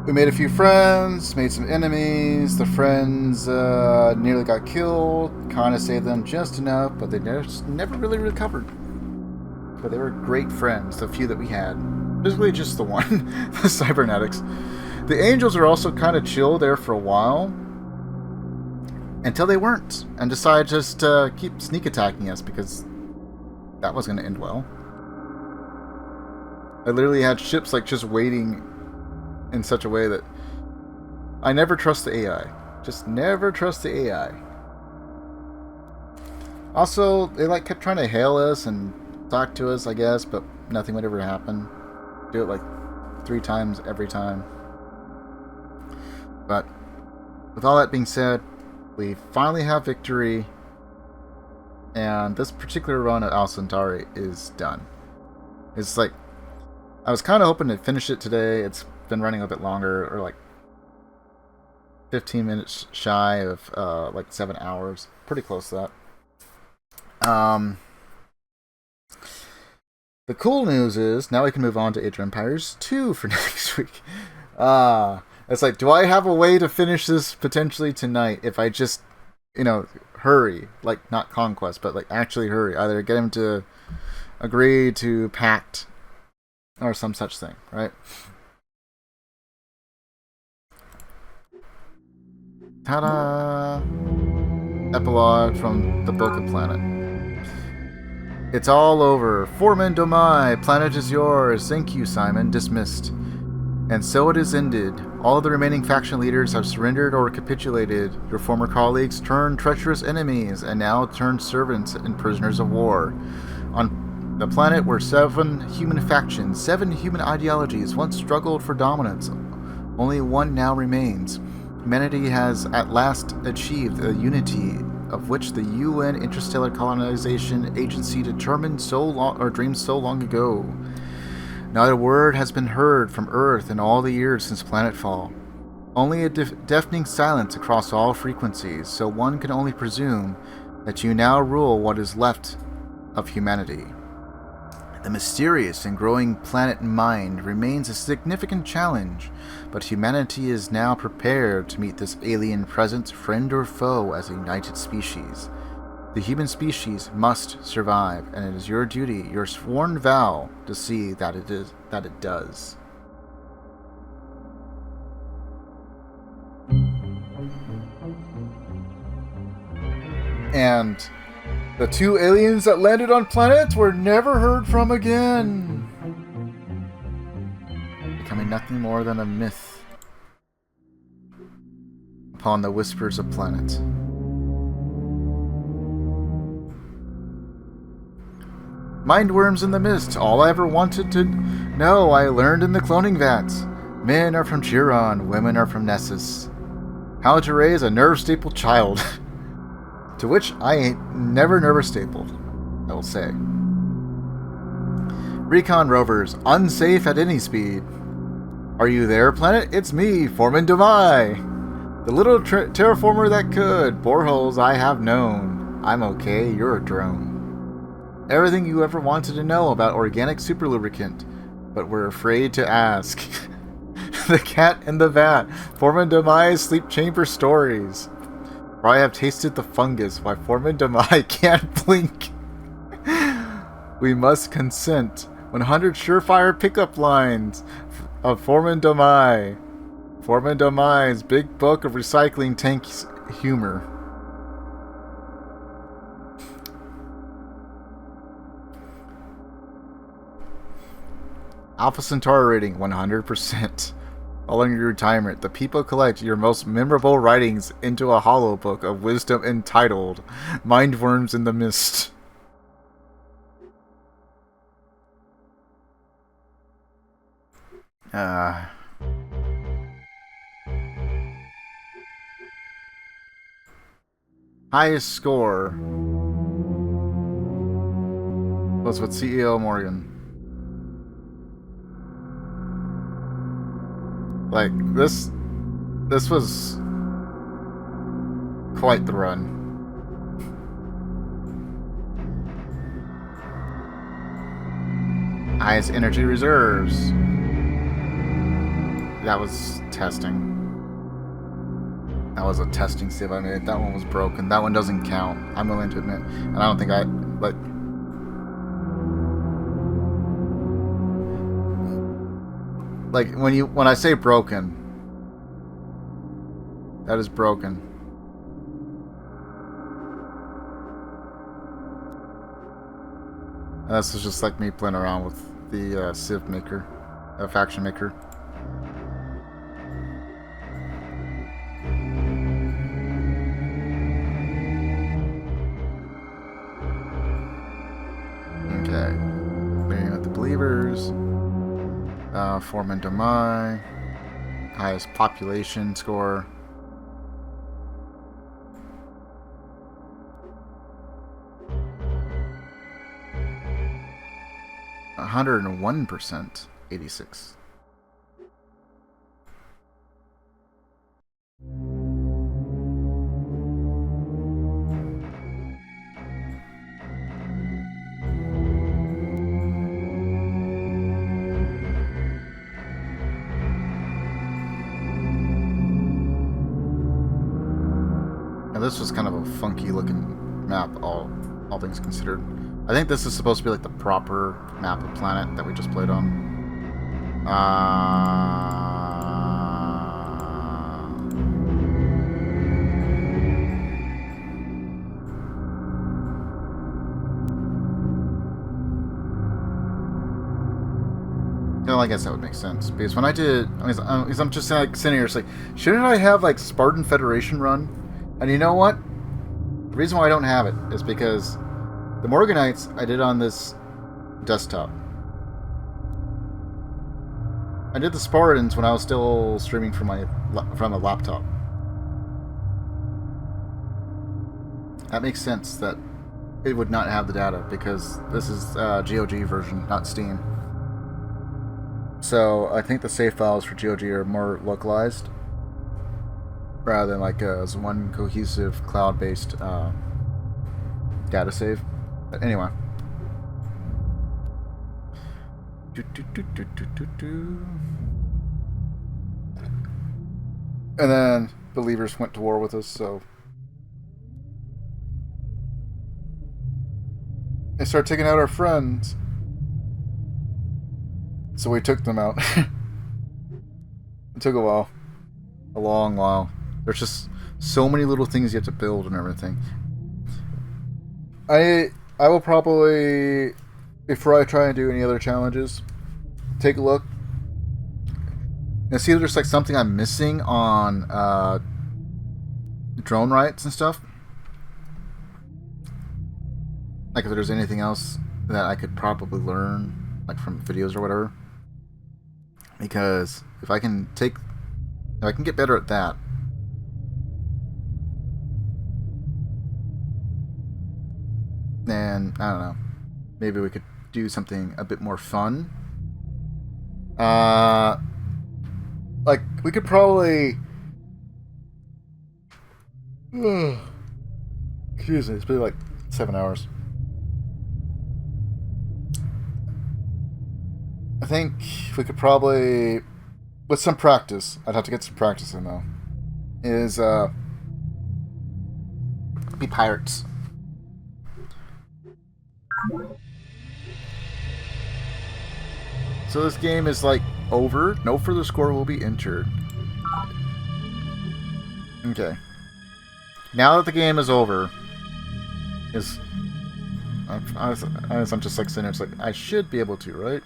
We made a few friends, made some enemies. The friends nearly got killed. Kind of saved them just enough, but they never really recovered. But they were great friends, the few that we had. Basically just the one, the cybernetics. The angels were also kind of chill there for a while. Until they weren't. And decided just to keep sneak attacking us because that was going to end well. I literally had ships like just waiting in such a way that I never trust the AI. Just never trust the AI. Also, they like kept trying to hail us and talk to us, I guess, but nothing would ever happen. Do it like 3 times every time. But with all that being said, we finally have victory, and this particular run at Al Centauri is done. It's like, I was kind of hoping to finish it today. It's been running a bit longer, or like 15 minutes shy of like 7 hours. Pretty close to that. The cool news is, now we can move on to Age of Empires 2 for next week. It's like, do I have a way to finish this potentially tonight if I just, hurry? Like, not conquest, but like actually hurry. Either get him to agree to pact or some such thing, right? Ta-da! Epilogue from the Book of Planet. It's all over. Foreman Domai, planet is yours. Thank you, Simon. Dismissed. And so it is ended. All the remaining faction leaders have surrendered or capitulated. Your former colleagues turned treacherous enemies and now turned servants and prisoners of war. On the planet where 7 human factions, 7 human ideologies once struggled for dominance, only one now remains. Humanity has at last achieved a unity of which the UN Interstellar Colonization Agency determined dreamed so long ago. Not a word has been heard from Earth in all the years since planetfall. Only a deafening silence across all frequencies, so one can only presume that you now rule what is left of humanity. The mysterious and growing planet mind remains a significant challenge, but humanity is now prepared to meet this alien presence, friend or foe, as a united species. The human species must survive, and it is your duty, your sworn vow, to see that it does. And the 2 aliens that landed on planets were never heard from again, becoming nothing more than a myth upon the whispers of planet. Mindworms in the mist. All I ever wanted to know, I learned in the cloning vats. Men are from Chiron, women are from Nessus. How to raise a nerve-stapled child. To which I ain't never nerve-stapled, I will say. Recon rovers, unsafe at any speed. Are you there, planet? It's me, Foreman Demai. The little terraformer that could. Boreholes I have known. I'm okay, you're a drone. Everything you ever wanted to know about organic superlubricant, but were afraid to ask. The cat in the vat, Foreman Demai's sleep chamber stories. For I have tasted the fungus, why Foreman Demai can't blink. We must consent. 100 surefire pickup lines of Foreman Demai. Foreman Demai's big book of recycling tank humor. Alpha Centauri rating 100%. Following your retirement, the people collect your most memorable writings into a hollow book of wisdom entitled Mindworms in the Mist. Highest score was with CEO Morgan. Like, this was quite the run. Highest energy reserves. That was testing. That was a testing save I made. That one was broken. That one doesn't count. I'm willing to admit. And I don't think like when I say broken, that is broken. And this is just like me playing around with the Civ maker, faction maker. Okay, beginning with the believers. Foreman Demai, highest population score. A 101%, 86. This was kind of a funky looking map, all things considered. I think this is supposed to be like the proper map of planet that we just played on. well, I guess that would make sense. Because when I did... because I'm just like sitting here, it's like, shouldn't I have like Spartan Federation run? And you know what? The reason why I don't have it is because the Morganites I did on this desktop. I did the Spartans when I was still streaming from a laptop. That makes sense that it would not have the data because this is GOG version, not Steam. So I think the save files for GOG are more localized rather than like as one cohesive cloud-based data save. But anyway. And then believers went to war with us, so they started taking out our friends. So we took them out. It took a while. A long while. There's just so many little things you have to build and everything. I will probably, before I try and do any other challenges, take a look and see if there's like something I'm missing on drone rights and stuff. Like if there's anything else that I could probably learn, like from videos or whatever. Because if I can get better at that, then I don't know, maybe we could do something a bit more fun. Like we could probably, excuse me, it's been like 7 hours. I think we could probably, with some practice, I'd have to get some practice in though, is be pirates. So this game is like over. No further score will be entered. Okay. Now that the game is over, I'm just like sitting there, it's like I should be able to, right?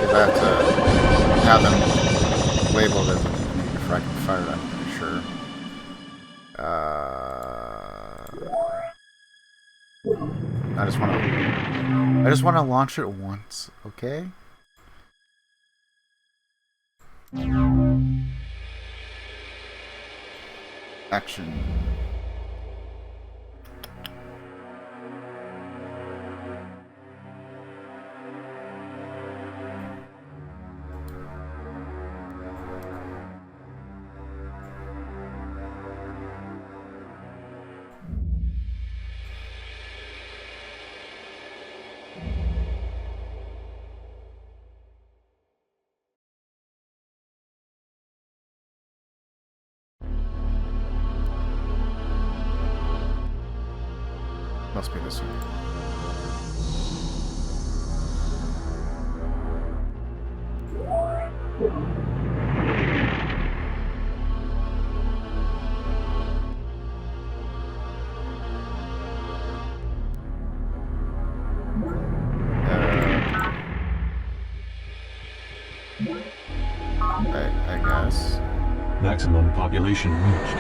I have to have them labeled as before I can fire it, I'm pretty sure. I just want to launch it once, okay? Action. Must be this one. I guess. Maximum population reached.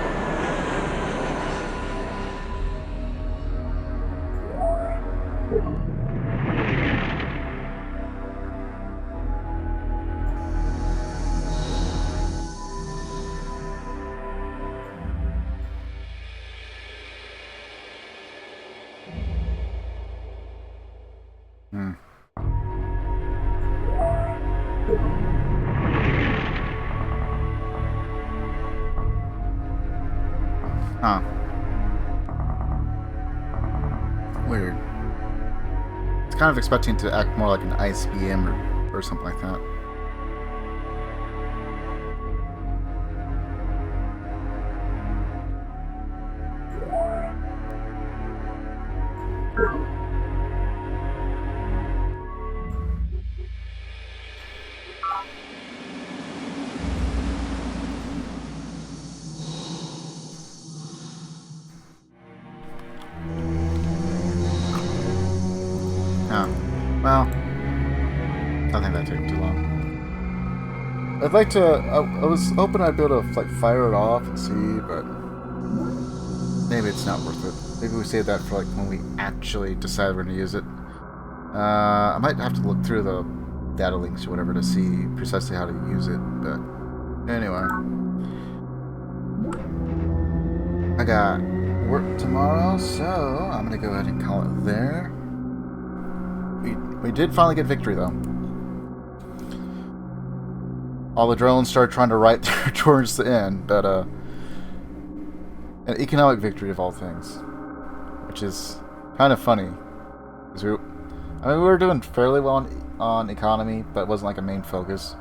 Huh. Weird. It's kind of expecting to act more like an ice beam or something like that. Well, I think that took too long. I'd like to. I was hoping I'd be able to like fire it off and see, but maybe it's not worth it. Maybe we save that for like when we actually decide we're gonna use it. I might have to look through the data links or whatever to see precisely how to use it. But anyway, I got work tomorrow, so I'm gonna go ahead and call it there. We did finally get victory, though. All the drones started trying to right there towards the end, but an economic victory of all things, which is kind of funny. Because we were doing fairly well on economy, but it wasn't like a main focus.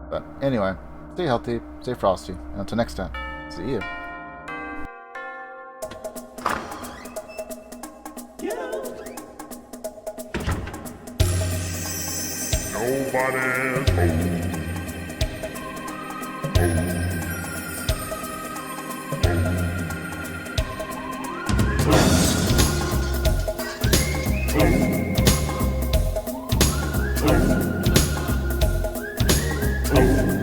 But anyway, stay healthy, stay frosty, and until next time, see you. Nobody's home. Home.